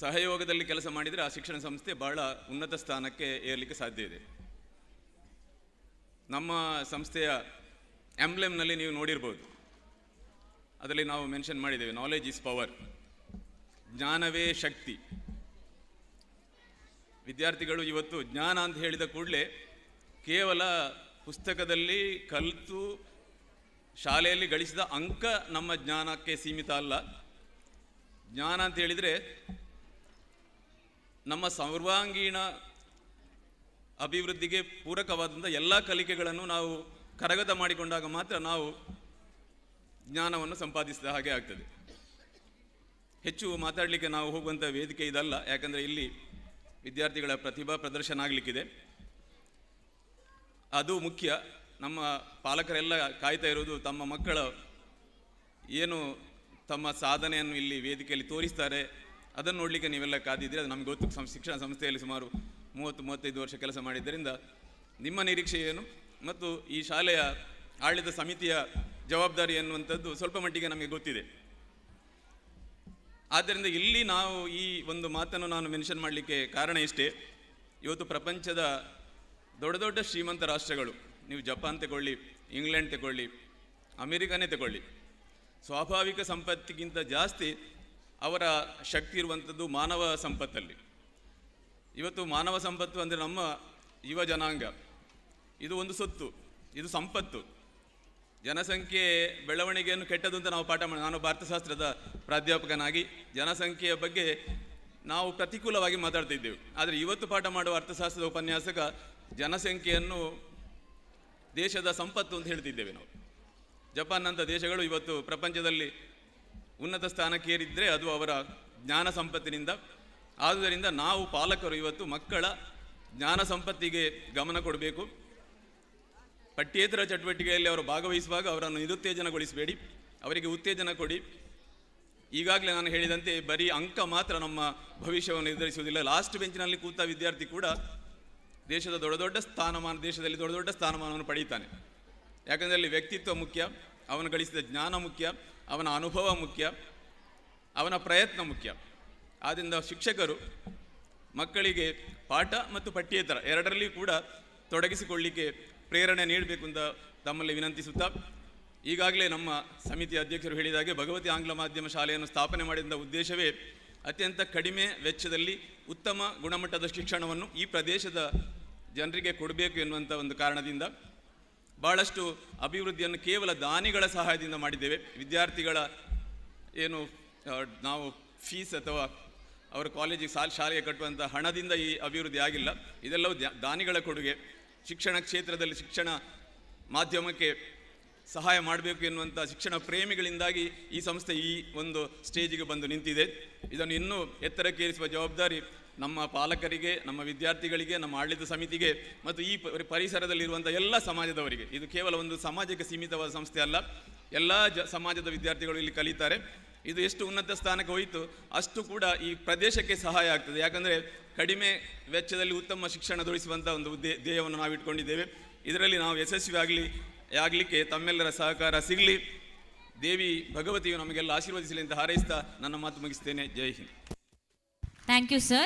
ಸಹಯೋಗದಲ್ಲಿ ಕೆಲಸ ಮಾಡಿದರೆ ಆ ಶಿಕ್ಷಣ ಸಂಸ್ಥೆ ಬಹಳ ಉನ್ನತ ಸ್ಥಾನಕ್ಕೆ ಏರಲಿಕ್ಕೆ ಸಾಧ್ಯ ಇದೆ. ನಮ್ಮ ಸಂಸ್ಥೆಯ ಎಂಬ್ಲೆಮ್ನಲ್ಲಿ ನೀವು ನೋಡಿರ್ಬೋದು, ಅದರಲ್ಲಿ ನಾವು ಮೆನ್ಷನ್ ಮಾಡಿದ್ದೇವೆ, ನಾಲೆಜ್ ಈಸ್ ಪವರ್, ಜ್ಞಾನವೇ ಶಕ್ತಿ. ವಿದ್ಯಾರ್ಥಿಗಳು ಇವತ್ತು ಜ್ಞಾನ ಅಂತ ಹೇಳಿದ ಕೂಡಲೇ ಕೇವಲ ಪುಸ್ತಕದಲ್ಲಿ ಕಲಿತು ಶಾಲೆಯಲ್ಲಿ ಗಳಿಸಿದ ಅಂಕ ನಮ್ಮ ಜ್ಞಾನಕ್ಕೆ ಸೀಮಿತ ಅಲ್ಲ. ಜ್ಞಾನ ಅಂತ ಹೇಳಿದರೆ ನಮ್ಮ ಸರ್ವಾಂಗೀಣ ಅಭಿವೃದ್ಧಿಗೆ ಪೂರಕವಾದಂಥ ಎಲ್ಲ ಕಲಿಕೆಗಳನ್ನು ನಾವು ಕರಗತ ಮಾಡಿಕೊಂಡಾಗ ಮಾತ್ರ ನಾವು ಜ್ಞಾನವನ್ನು ಸಂಪಾದಿಸಿದ ಹಾಗೆ ಆಗ್ತದೆ. ಹೆಚ್ಚು ಮಾತಾಡಲಿಕ್ಕೆ ನಾವು ಹೋಗುವಂಥ ವೇದಿಕೆ ಇದಲ್ಲ, ಯಾಕಂದರೆ ಇಲ್ಲಿ ವಿದ್ಯಾರ್ಥಿಗಳ ಪ್ರತಿಭಾ ಪ್ರದರ್ಶನ ಆಗಲಿಕ್ಕಿದೆ. ಅದು ಮುಖ್ಯ. ನಮ್ಮ ಪಾಲಕರೆಲ್ಲ ಕಾಯ್ತಾ ಇರೋದು ತಮ್ಮ ಮಕ್ಕಳ ಏನು ತಮ್ಮ ಸಾಧನೆಯನ್ನು ಇಲ್ಲಿ ವೇದಿಕೆಯಲ್ಲಿ ತೋರಿಸ್ತಾರೆ ಅದನ್ನು ನೋಡಲಿಕ್ಕೆ ನೀವೆಲ್ಲ ಕಾದಿದ್ದೀರಿ. ಅದು ನಮಗೆ ಗೊತ್ತು. ಶಿಕ್ಷಣ ಸಂಸ್ಥೆಯಲ್ಲಿ ಸುಮಾರು 30-35 ವರ್ಷ ಕೆಲಸ ಮಾಡಿದ್ದರಿಂದ ನಿಮ್ಮ ನಿರೀಕ್ಷೆ ಏನು ಮತ್ತು ಈ ಶಾಲೆಯ ಆಡಳಿತ ಸಮಿತಿಯ ಜವಾಬ್ದಾರಿ ಎನ್ನುವಂಥದ್ದು ಸ್ವಲ್ಪ ಮಟ್ಟಿಗೆ ನಮಗೆ ಗೊತ್ತಿದೆ. ಆದ್ದರಿಂದ ಇಲ್ಲಿ ನಾವು ಈ ಒಂದು ಮಾತನ್ನು ನಾನು ಮೆನ್ಷನ್ ಮಾಡಲಿಕ್ಕೆ ಕಾರಣ ಇಷ್ಟೇ. ಇವತ್ತು ಪ್ರಪಂಚದ ದೊಡ್ಡ ದೊಡ್ಡ ಶ್ರೀಮಂತ ರಾಷ್ಟ್ರಗಳು, ನೀವು ಜಪಾನ್ ತಗೊಳ್ಳಿ, ಇಂಗ್ಲೆಂಡ್ ತಗೊಳ್ಳಿ, ಅಮೆರಿಕನೇ ತಗೊಳ್ಳಿ, ಸ್ವಾಭಾವಿಕ ಸಂಪತ್ತಿಗಿಂತ ಜಾಸ್ತಿ ಅವರ ಶಕ್ತಿ ಇರುವಂಥದ್ದು ಮಾನವ ಸಂಪತ್ತಲ್ಲಿ. ಇವತ್ತು ಮಾನವ ಸಂಪತ್ತು ಅಂದರೆ ನಮ್ಮ ಯುವ ಜನಾಂಗ, ಇದು ಒಂದು ಸೊತ್ತು, ಇದು ಸಂಪತ್ತು. ಜನಸಂಖ್ಯೆ ಬೆಳವಣಿಗೆಯನ್ನು ಕೆಟ್ಟದ್ದು ಅಂತ ನಾವು ಪಾಠ ಮಾಡಿ, ನಾನು ಭಾರತಶಾಸ್ತ್ರದ ಪ್ರಾಧ್ಯಾಪಕನಾಗಿ ಜನಸಂಖ್ಯೆಯ ಬಗ್ಗೆ ನಾವು ಪ್ರತಿಕೂಲವಾಗಿ ಮಾತಾಡ್ತಿದ್ದೆವು. ಆದರೆ ಇವತ್ತು ಪಾಠ ಮಾಡುವ ಅರ್ಥಶಾಸ್ತ್ರದ ಉಪನ್ಯಾಸಕ ಜನಸಂಖ್ಯೆಯನ್ನು ದೇಶದ ಸಂಪತ್ತು ಅಂತ ಹೇಳ್ತಿದ್ದೇವೆ ನಾವು. ಜಪಾನ್ನಂಥ ದೇಶಗಳು ಇವತ್ತು ಪ್ರಪಂಚದಲ್ಲಿ ಉನ್ನತ ಸ್ಥಾನಕ್ಕೆ ಏರಿದ್ದರೆ ಅದು ಅವರ ಜ್ಞಾನ ಸಂಪತ್ತಿನಿಂದ. ಆದುದರಿಂದ ನಾವು ಪಾಲಕರು ಇವತ್ತು ಮಕ್ಕಳ ಜ್ಞಾನ ಸಂಪತ್ತಿಗೆ ಗಮನ ಕೊಡಬೇಕು. ಪಠ್ಯೇತರ ಚಟುವಟಿಕೆಯಲ್ಲಿ ಅವರು ಭಾಗವಹಿಸುವಾಗ ಅವರನ್ನು ನಿರುತ್ತೇಜನಗೊಳಿಸಬೇಡಿ, ಅವರಿಗೆ ಉತ್ತೇಜನ ಕೊಡಿ. ಈಗಾಗಲೇ ನಾನು ಹೇಳಿದಂತೆ ಬರೀ ಅಂಕ ಮಾತ್ರ ನಮ್ಮ ಭವಿಷ್ಯವನ್ನು ನಿರ್ಧರಿಸುವುದಿಲ್ಲ. ಲಾಸ್ಟ್ ಬೆಂಚಿನಲ್ಲಿ ಕೂತ ವಿದ್ಯಾರ್ಥಿ ಕೂಡ ದೇಶದಲ್ಲಿ ದೊಡ್ಡ ದೊಡ್ಡ ಸ್ಥಾನಮಾನವನ್ನು ಪಡೀತಾನೆ. ಯಾಕಂದರೆ ಅಲ್ಲಿ ವ್ಯಕ್ತಿತ್ವ ಮುಖ್ಯ, ಅವನು ಗಳಿಸಿದ ಜ್ಞಾನ ಮುಖ್ಯ, ಅವನ ಅನುಭವ ಮುಖ್ಯ, ಅವನ ಪ್ರಯತ್ನ ಮುಖ್ಯ. ಆದ್ದರಿಂದ ಶಿಕ್ಷಕರು ಮಕ್ಕಳಿಗೆ ಪಾಠ ಮತ್ತು ಪಠ್ಯೇತರ ಎರಡರಲ್ಲಿ ಕೂಡ ತೊಡಗಿಸಿಕೊಳ್ಳಿಕ್ಕೆ ಪ್ರೇರಣೆ ನೀಡಬೇಕು ಅಂತ ತಮ್ಮಲ್ಲಿ ವಿನಂತಿಸುತ್ತಾ, ಈಗಾಗಲೇ ನಮ್ಮ ಸಮಿತಿಯ ಅಧ್ಯಕ್ಷರು ಹೇಳಿದಾಗೆ ಭಗವತಿ ಆಂಗ್ಲ ಮಾಧ್ಯಮ ಶಾಲೆಯನ್ನು ಸ್ಥಾಪನೆ ಮಾಡಿದ ಉದ್ದೇಶವೇ ಅತ್ಯಂತ ಕಡಿಮೆ ವೆಚ್ಚದಲ್ಲಿ ಉತ್ತಮ ಗುಣಮಟ್ಟದ ಶಿಕ್ಷಣವನ್ನು ಈ ಪ್ರದೇಶದ ಜನರಿಗೆ ಕೊಡಬೇಕು ಎನ್ನುವಂಥ ಒಂದು ಕಾರಣದಿಂದ ಭಾಳಷ್ಟು ಅಭಿವೃದ್ಧಿಯನ್ನು ಕೇವಲ ದಾನಿಗಳ ಸಹಾಯದಿಂದ ಮಾಡಿದ್ದೇವೆ. ವಿದ್ಯಾರ್ಥಿಗಳ ಏನು ನಾವು ಫೀಸ್ ಅಥವಾ ಅವರ ಕಾಲೇಜಿಗೆ ಶಾಲೆಗೆ ಕಟ್ಟುವಂಥ ಹಣದಿಂದ ಈ ಅಭಿವೃದ್ಧಿ ಆಗಿಲ್ಲ. ಇದೆಲ್ಲವೂ ದಾನಿಗಳ ಕೊಡುಗೆ. ಶಿಕ್ಷಣ ಕ್ಷೇತ್ರದಲ್ಲಿ ಶಿಕ್ಷಣ ಮಾಧ್ಯಮಕ್ಕೆ ಸಹಾಯ ಮಾಡಬೇಕು ಎನ್ನುವಂಥ ಶಿಕ್ಷಣ ಪ್ರೇಮಿಗಳಿಂದಾಗಿ ಈ ಸಂಸ್ಥೆ ಈ ಒಂದು ಸ್ಟೇಜಿಗೆ ಬಂದು ನಿಂತಿದೆ. ಇದನ್ನು ಇನ್ನೂ ಎತ್ತರಕ್ಕೇರಿಸುವ ಜವಾಬ್ದಾರಿ ನಮ್ಮ ಪಾಲಕರಿಗೆ, ನಮ್ಮ ವಿದ್ಯಾರ್ಥಿಗಳಿಗೆ, ನಮ್ಮ ಆಡಳಿತ ಸಮಿತಿಗೆ ಮತ್ತು ಈ ಪರಿಸರದಲ್ಲಿರುವಂಥ ಎಲ್ಲ ಸಮಾಜದವರಿಗೆ. ಇದು ಕೇವಲ ಒಂದು ಸಮಾಜಕ್ಕೆ ಸೀಮಿತವಾದ ಸಂಸ್ಥೆ ಅಲ್ಲ, ಎಲ್ಲ ಸಮಾಜದ ವಿದ್ಯಾರ್ಥಿಗಳು ಇಲ್ಲಿ ಕಲಿತಾರೆ. ಇದು ಎಷ್ಟು ಉನ್ನತ ಸ್ಥಾನಕ್ಕೆ ಹೋಯಿತು ಅಷ್ಟು ಕೂಡ ಈ ಪ್ರದೇಶಕ್ಕೆ ಸಹಾಯ ಆಗ್ತದೆ. ಯಾಕಂದರೆ ಕಡಿಮೆ ವೆಚ್ಚದಲ್ಲಿ ಉತ್ತಮ ಶಿಕ್ಷಣ ದೊರೆಸುವಂಥ ಒಂದು ಧ್ಯೇಯವನ್ನು ನಾವು ಇಟ್ಕೊಂಡಿದ್ದೇವೆ. ಇದರಲ್ಲಿ ನಾವು ಯಶಸ್ವಿ ಆಗಲಿಕ್ಕೆ ತಮ್ಮೆಲ್ಲರ ಸಹಕಾರ ಸಿಗಲಿ. ದೇವಿ ಭಗವತಿಯು ನಮಗೆಲ್ಲ ಆಶೀರ್ವದಿಸಲಿ ಅಂತ ಹಾರೈಸ್ತಾ ನನ್ನ ಮಾತು ಮುಗಿಸ್ತೇನೆ. ಜೈ Hind. Thank you, sir.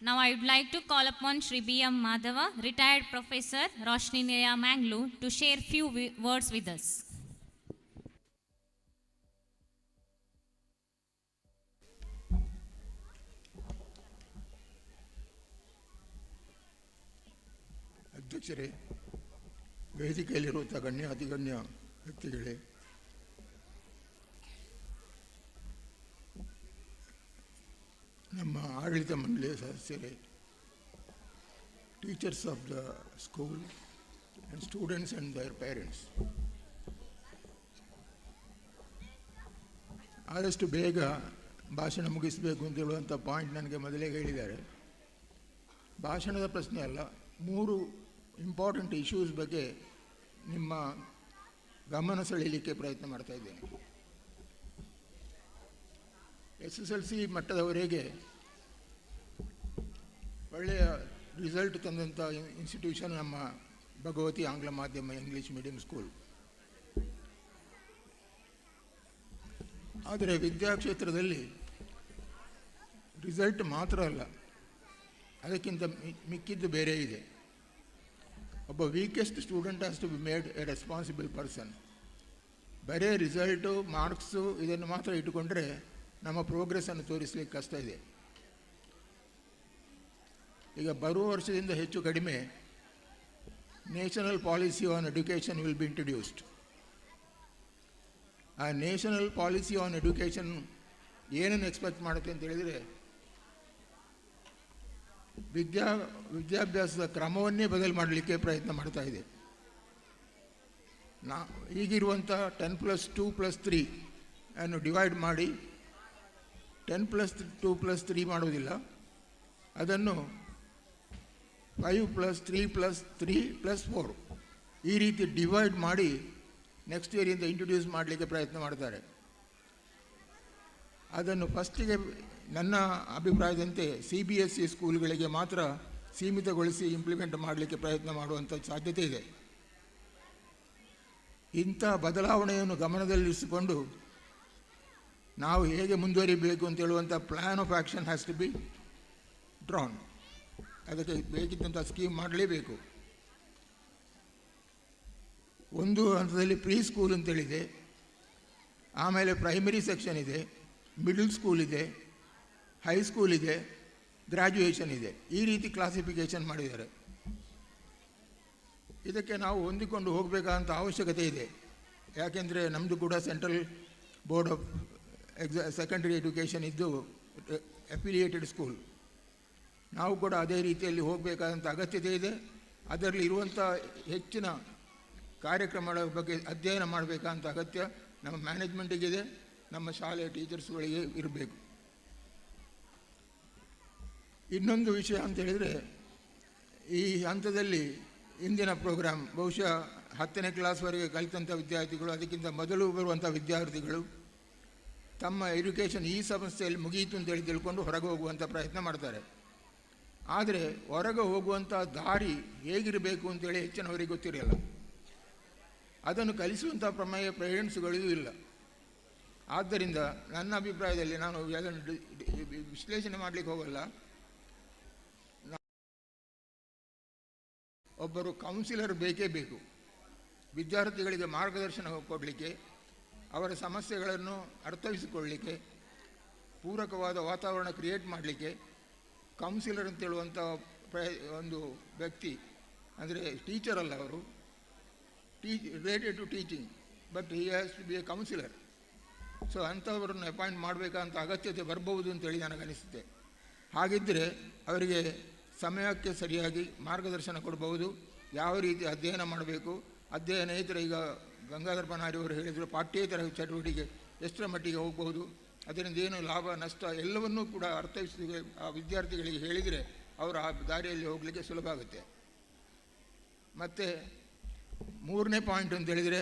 Now I would like to call upon Shri B.M. Madhava, retired professor, Roshni Naya, Mangalore, to share few words with us. ಅಧ್ಯಕ್ಷರೇ, ವೇದಿಕೆಯಲ್ಲಿರುವಂಥ ಗಣ್ಯ ಅತಿಗಣ್ಯ ವ್ಯಕ್ತಿಗಳೇ, ನಮ್ಮ ಆಡಳಿತ ಮಂಡಳಿಯ ಸದಸ್ಯರೇ, teachers of the school and students and their parents, ಆದಷ್ಟು ಬೇಗ ಭಾಷಣ ಮುಗಿಸಬೇಕು ಅಂತ ಹೇಳುವಂಥ ಪಾಯಿಂಟ್ ನನಗೆ ಮೊದಲೇ ಹೇಳಿದ್ದಾರೆ. ಭಾಷಣದ ಪ್ರಶ್ನೆ ಅಲ್ಲ, 3 ಇಂಪಾರ್ಟೆಂಟ್ ಇಶ್ಯೂಸ್ ಬಗ್ಗೆ ನಿಮ್ಮ ಗಮನ ಸೆಳೆಯಲಿಕ್ಕೆ ಪ್ರಯತ್ನ ಮಾಡ್ತಾ ಇದ್ದೇನೆ. SSLC ಮಟ್ಟದವರೆಗೆ ಒಳ್ಳೆಯ ರಿಸಲ್ಟ್ ತಂದಂಥ ಇನ್ಸ್ಟಿಟ್ಯೂಷನ್ ನಮ್ಮ ಭಗವತಿ ಆಂಗ್ಲ ಮಾಧ್ಯಮ ಇಂಗ್ಲೀಷ್ ಮೀಡಿಯಂ ಸ್ಕೂಲ್. ಆದರೆ ವಿದ್ಯಾಕ್ಷೇತ್ರದಲ್ಲಿ ರಿಸಲ್ಟ್ ಮಾತ್ರ ಅಲ್ಲ, ಅದಕ್ಕಿಂತ ಮಿಕ್ಕಿದ್ದು ಬೇರೆ ಇದೆ. ಒಬ್ಬ weakest student has to be made a responsible person. ಬರೀ ರಿಸಲ್ಟು, ಮಾರ್ಕ್ಸು ಇದನ್ನು ಮಾತ್ರ ಇಟ್ಟುಕೊಂಡ್ರೆ ನಮ್ಮ ಪ್ರೋಗ್ರೆಸ್ಸನ್ನು ತೋರಿಸಲಿಕ್ಕೆ ಕಷ್ಟ ಇದೆ. ಈಗ ಬರುವ ವರ್ಷದಿಂದ ಹೆಚ್ಚು ಕಡಿಮೆ national policy on education will be introduced. ಆ ನೇಷನಲ್ ಪಾಲಿಸಿ ಆನ್ ಎಡ್ಯುಕೇಷನ್ ಏನನ್ನು ಎಕ್ಸ್ಪೆಕ್ಟ್ ಮಾಡುತ್ತೆ ಅಂತ ಹೇಳಿದರೆ, ವಿದ್ಯಾಭ್ಯಾಸದ ಕ್ರಮವನ್ನೇ ಬದಲು ಮಾಡಲಿಕ್ಕೆ ಪ್ರಯತ್ನ ಮಾಡ್ತಾ ಇದೆ. ಈಗಿರುವಂಥ 10+2+3 ಅನ್ನು ಡಿವೈಡ್ ಮಾಡಿ 10+2+3 ಮಾಡುವುದಿಲ್ಲ, ಅದನ್ನು 5+3+3+4 ಈ ರೀತಿ ಡಿವೈಡ್ ಮಾಡಿ ನೆಕ್ಸ್ಟ್ ಇಯರಿಂದ ಇಂಟ್ರೊಡ್ಯೂಸ್ ಮಾಡಲಿಕ್ಕೆ ಪ್ರಯತ್ನ ಮಾಡ್ತಾರೆ. ಅದನ್ನು ಫಸ್ಟಿಗೆ ನನ್ನ ಅಭಿಪ್ರಾಯದಂತೆ CBSE ಸ್ಕೂಲ್ಗಳಿಗೆ ಮಾತ್ರ ಸೀಮಿತಗೊಳಿಸಿ ಇಂಪ್ಲಿಮೆಂಟ್ ಮಾಡಲಿಕ್ಕೆ ಪ್ರಯತ್ನ ಮಾಡುವಂಥ ಸಾಧ್ಯತೆ ಇದೆ. ಇಂಥ ಬದಲಾವಣೆಯನ್ನು ಗಮನದಲ್ಲಿರಿಸಿಕೊಂಡು ನಾವು ಹೇಗೆ ಮುಂದುವರಿಬೇಕು ಅಂತ ಹೇಳುವಂಥ plan of action has to be drawn. ಅದಕ್ಕೆ ಬೇಕಿದ್ದಂಥ ಸ್ಕೀಮ್ ಮಾಡಲೇಬೇಕು. ಒಂದು ಹಂತದಲ್ಲಿ ಪ್ರೀ ಸ್ಕೂಲ್ ಅಂತೇಳಿದೆ, ಆಮೇಲೆ ಪ್ರೈಮರಿ ಸೆಕ್ಷನ್ ಇದೆ, ಮಿಡಲ್ ಸ್ಕೂಲ್ ಇದೆ, ಹೈಸ್ಕೂಲ್ ಇದೆ, ಗ್ರ್ಯಾಜುಯೇಷನ್ ಇದೆ. ಈ ರೀತಿ ಕ್ಲಾಸಿಫಿಕೇಷನ್ ಮಾಡಿದ್ದಾರೆ. ಇದಕ್ಕೆ ನಾವು ಹೊಂದಿಕೊಂಡು ಹೋಗಬೇಕಾದಂಥ ಅವಶ್ಯಕತೆ ಇದೆ. ಯಾಕೆಂದರೆ ನಮ್ಮದು ಕೂಡ central board of secondary education ಇದ್ದು ಅಫಿಲಿಯೇಟೆಡ್ ಸ್ಕೂಲ್. ನಾವು ಕೂಡ ಅದೇ ರೀತಿಯಲ್ಲಿ ಹೋಗಬೇಕಾದಂಥ ಅಗತ್ಯತೆ ಇದೆ. ಅದರಲ್ಲಿ ಇರುವಂಥ ಹೆಚ್ಚಿನ ಕಾರ್ಯಕ್ರಮಗಳ ಬಗ್ಗೆ ಅಧ್ಯಯನ ಮಾಡಬೇಕಂತ ಅಗತ್ಯ ನಮ್ಮ ಮ್ಯಾನೇಜ್ಮೆಂಟಿಗಿದೆ, ನಮ್ಮ ಶಾಲೆಯ ಟೀಚರ್ಸ್ಗಳಿಗೆ ಇರಬೇಕು. ಇನ್ನೊಂದು ವಿಷಯ ಅಂತ ಹೇಳಿದರೆ, ಈ ಹಂತದಲ್ಲಿ ಇಂದಿನ ಪ್ರೋಗ್ರಾಮ್ ಬಹುಶಃ 10ನೇ ಕ್ಲಾಸ್ವರೆಗೆ ಕಲಿತಂಥ ವಿದ್ಯಾರ್ಥಿಗಳು, ಅದಕ್ಕಿಂತ ಮೊದಲು ಬರುವಂಥ ವಿದ್ಯಾರ್ಥಿಗಳು ತಮ್ಮ ಎಜುಕೇಷನ್ ಈ ಸಂಸ್ಥೆಯಲ್ಲಿ ಮುಗಿಯಿತು ಅಂತೇಳಿ ತಿಳ್ಕೊಂಡು ಹೊರಗೆ ಹೋಗುವಂಥ ಪ್ರಯತ್ನ ಮಾಡ್ತಾರೆ. ಆದರೆ ಹೊರಗೆ ಹೋಗುವಂಥ ದಾರಿ ಹೇಗಿರಬೇಕು ಅಂತೇಳಿ ಹೆಚ್ಚಿನವರಿಗೆ ಗೊತ್ತಿರಲ್ಲ. ಅದನ್ನು ಕಲಿಸುವಂಥ ಪ್ರಮೇಯ ಪೇರೆಂಟ್ಸ್ಗಳಿಗೂ ಇಲ್ಲ. ಆದ್ದರಿಂದ ನನ್ನ ಅಭಿಪ್ರಾಯದಲ್ಲಿ ನಾನು ಅದನ್ನು ವಿಶ್ಲೇಷಣೆ ಮಾಡಲಿಕ್ಕೆ ಹೋಗಲ್ಲ. ಒಬ್ಬರು ಕೌನ್ಸಿಲರ್ ಬೇಕೇ ಬೇಕು. ವಿದ್ಯಾರ್ಥಿಗಳಿಗೆ ಮಾರ್ಗದರ್ಶನ ಕೊಡಲಿಕ್ಕೆ, ಅವರ ಸಮಸ್ಯೆಗಳನ್ನು ಅರ್ಥೈಸಿಕೊಳ್ಳಲಿಕ್ಕೆ, ಪೂರಕವಾದ ವಾತಾವರಣ ಕ್ರಿಯೇಟ್ ಮಾಡಲಿಕ್ಕೆ ಕೌನ್ಸಿಲರ್ ಅಂತೇಳುವಂಥ ಒಂದು ವ್ಯಕ್ತಿ, ಅಂದರೆ ಟೀಚರ್ ಅಲ್ಲ ಅವರು, related to teaching, but he has to be a counsellor. So ಅಂಥವರನ್ನು ಅಪಾಯಿಂಟ್ ಮಾಡಬೇಕಂತ ಅಗತ್ಯತೆ ಬರ್ಬೋದು ಅಂತೇಳಿ ನನಗನಿಸುತ್ತೆ. ಹಾಗಿದ್ದರೆ ಅವರಿಗೆ ಸಮಯಕ್ಕೆ ಸರಿಯಾಗಿ ಮಾರ್ಗದರ್ಶನ ಕೊಡಬಹುದು. ಯಾವ ರೀತಿ ಅಧ್ಯಯನ ಮಾಡಬೇಕು, ಅಧ್ಯಯನೇತರ, ಈಗ ಗಂಗಾಧರ ಬನಾರಿ ಅವರು ಹೇಳಿದರು, ಪಾಠ್ಯೇತರ ಚಟುವಟಿಕೆ ಎಷ್ಟರ ಮಟ್ಟಿಗೆ ಹೋಗಬಹುದು, ಅದರಿಂದ ಏನು ಲಾಭ ನಷ್ಟ ಎಲ್ಲವನ್ನೂ ಕೂಡ ಅರ್ಥೈಸಿ ಆ ವಿದ್ಯಾರ್ಥಿಗಳಿಗೆ ಹೇಳಿದರೆ ಅವರು ಆ ದಾರಿಯಲ್ಲಿ ಹೋಗಲಿಕ್ಕೆ ಸುಲಭ ಆಗುತ್ತೆ. ಮತ್ತು ಮೂರನೇ ಪಾಯಿಂಟ್ ಅಂತ ಹೇಳಿದರೆ,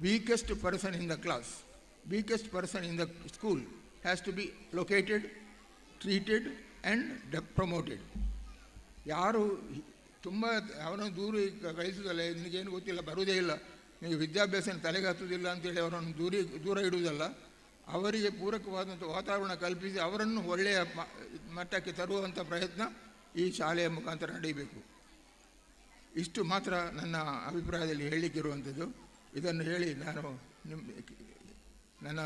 weakest person in the class, weakest person in the school has to be located, treated and promoted. ಯಾರು ತುಂಬ ಅವರನ್ನು ದೂರ ಕಳಿಸೋದಲ್ಲ, ನಿನಗೇನು ಗೊತ್ತಿಲ್ಲ, ಬರುವುದೇ ಇಲ್ಲ, ನಿಮಗೆ ವಿದ್ಯಾಭ್ಯಾಸ ತಲೆಗೆ ಹತ್ತುವುದಿಲ್ಲ ಅಂತೇಳಿ ಅವರನ್ನು ದೂರ ಇಡುವುದಲ್ಲ, ಅವರಿಗೆ ಪೂರಕವಾದಂಥ ವಾತಾವರಣ ಕಲ್ಪಿಸಿ ಅವರನ್ನು ಒಳ್ಳೆಯ ಮಟ್ಟಕ್ಕೆ ತರುವಂಥ ಪ್ರಯತ್ನ ಈ ಶಾಲೆಯ ಮುಖಾಂತರ ನಡೆಯಬೇಕು. ಇಷ್ಟು ಮಾತ್ರ ನನ್ನ ಅಭಿಪ್ರಾಯದಲ್ಲಿ ಹೇಳಲಿಕ್ಕಿರುವಂಥದ್ದು. ಇದನ್ನು ಹೇಳಿ ನಾನು ನನ್ನ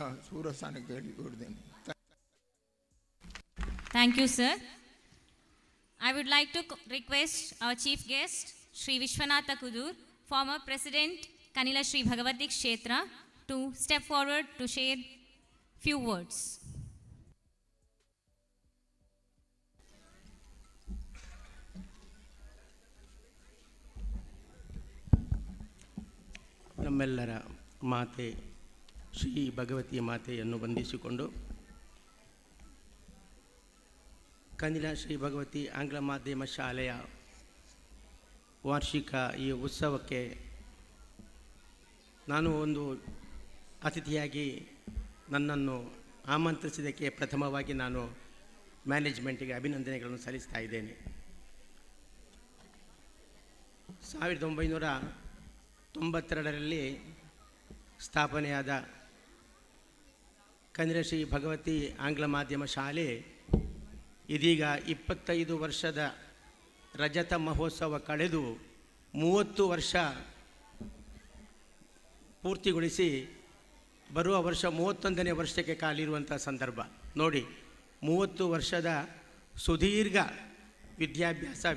ಸ್ಥಾನಕ್ಕೆ ಹೇಳಿಕೊಡ್ತೇನೆ. Thank you, sir. I would like to request our chief guest, Shree Vishwanatha Kudur, former President, Kanila Shree Bhagavathi Kshetra, to step forward to share few words. ನಮ್ಮೆಲ್ಲರ ಮಾತೆ ಶ್ರೀ ಭಗವತಿ ಮಾತೆಯನ್ನು ವಂದಿಸಿಕೊಂಡು ಕನಿಲ ಶ್ರೀ ಭಗವತಿ ಆಂಗ್ಲ ಮಾಧ್ಯಮ ಶಾಲೆಯ ವಾರ್ಷಿಕ ಈ ಉತ್ಸವಕ್ಕೆ ನಾನು ಒಂದು ಅತಿಥಿಯಾಗಿ ನನ್ನನ್ನು ಆಮಂತ್ರಿಸಿದ್ದಕ್ಕೆ ಪ್ರಥಮವಾಗಿ ನಾನು ಮ್ಯಾನೇಜ್ಮೆಂಟಿಗೆ ಅಭಿನಂದನೆಗಳನ್ನು ಸಲ್ಲಿಸ್ತಾ ಇದ್ದೇನೆ. 1992ರಲ್ಲಿ ಸ್ಥಾಪನೆಯಾದ ಕನಿಲ ಶ್ರೀ ಭಗವತಿ ಆಂಗ್ಲ ಮಾಧ್ಯಮ ಶಾಲೆ ಇದೀಗ 25 ವರ್ಷದ ರಜತ ಮಹೋತ್ಸವ ಕಳೆದು 30 ವರ್ಷ ಪೂರ್ತಿಗೊಳಿಸಿ ಬರುವ ವರ್ಷ 31ನೇ ವರ್ಷಕ್ಕೆ ಕಾಲಿರುವಂಥ ಸಂದರ್ಭ ನೋಡಿ. 30 ವರ್ಷದ ಸುದೀರ್ಘ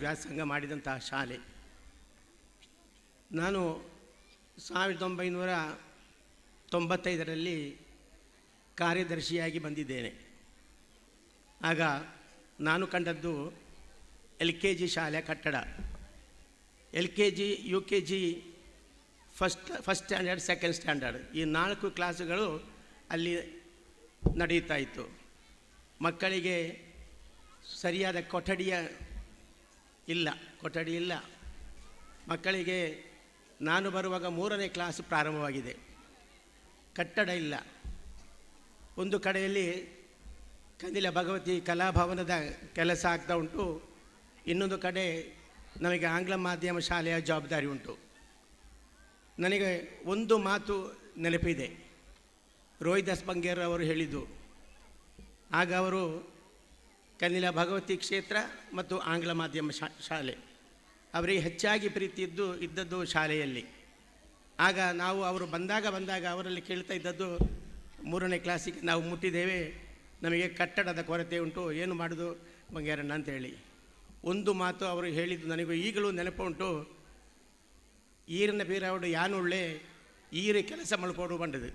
ವ್ಯಾಸಂಗ ಮಾಡಿದಂತಹ ಶಾಲೆ. ನಾನು 1995ರಲ್ಲಿ ಕಾರ್ಯದರ್ಶಿಯಾಗಿ ಬಂದಿದ್ದೇನೆ. ಆಗ ನಾನು ಕಂಡದ್ದು LKG ಶಾಲೆ ಕಟ್ಟಡ. LKG, UKG, first standard, second standard, ಈ 4 ಕ್ಲಾಸುಗಳು ಅಲ್ಲಿ ನಡೆಯುತ್ತಾ ಇತ್ತು. ಮಕ್ಕಳಿಗೆ ಸರಿಯಾದ ಕೊಠಡಿಯ ಇಲ್ಲ, ಕೊಠಡಿ ಇಲ್ಲ. ಮಕ್ಕಳಿಗೆ ನಾನು ಬರುವಾಗ 3ನೇ ಕ್ಲಾಸ್ ಪ್ರಾರಂಭವಾಗಿದೆ. ಕಟ್ಟಡ ಇಲ್ಲ. ಒಂದು ಕಡೆಯಲ್ಲಿ ಕನಿಲ ಭಗವತಿ ಕಲಾಭವನದ ಕೆಲಸ ಆಗ್ತಾ ಉಂಟು, ಇನ್ನೊಂದು ಕಡೆ ನಮಗೆ ಆಂಗ್ಲ ಮಾಧ್ಯಮ ಶಾಲೆಯ ಜವಾಬ್ದಾರಿ ಉಂಟು. ನನಗೆ ಒಂದು ಮಾತು ನೆನಪಿದೆ, ರೋಹಿದಾಸ್ ಬಂಗೇರ್ ಅವರು ಹೇಳಿದ್ದು. ಆಗ ಅವರು ಕನಿಲ ಭಗವತಿ ಕ್ಷೇತ್ರ ಮತ್ತು ಆಂಗ್ಲ ಮಾಧ್ಯಮ ಶಾಲೆ ಅವರಿಗೆ ಹೆಚ್ಚಾಗಿ ಪ್ರೀತಿ ಇದ್ದದ್ದು ಶಾಲೆಯಲ್ಲಿ. ಆಗ ನಾವು ಅವರು ಬಂದಾಗ ಅವರಲ್ಲಿ ಕೇಳ್ತಾ ಇದ್ದದ್ದು, 3ನೇ ಕ್ಲಾಸಿಗೆ ನಾವು ಮುಟ್ಟಿದ್ದೇವೆ, ನಮಗೆ ಕಟ್ಟಡದ ಕೊರತೆ ಉಂಟು, ಏನು ಮಾಡೋದು ಬಂಗೇರಣ್ಣ ಅಂತೇಳಿ. ಒಂದು ಮಾತು ಅವರು ಹೇಳಿದ್ದು ನನಗೂ ಈಗಲೂ ನೆನಪು ಉಂಟು, ಈರಿನ ಬೀರವಡು ಯಾನುಳ್ಳೆ ಈರೆ ಕೆಲಸ ಮಳ್ಕೊಡು ಬಂಡದು.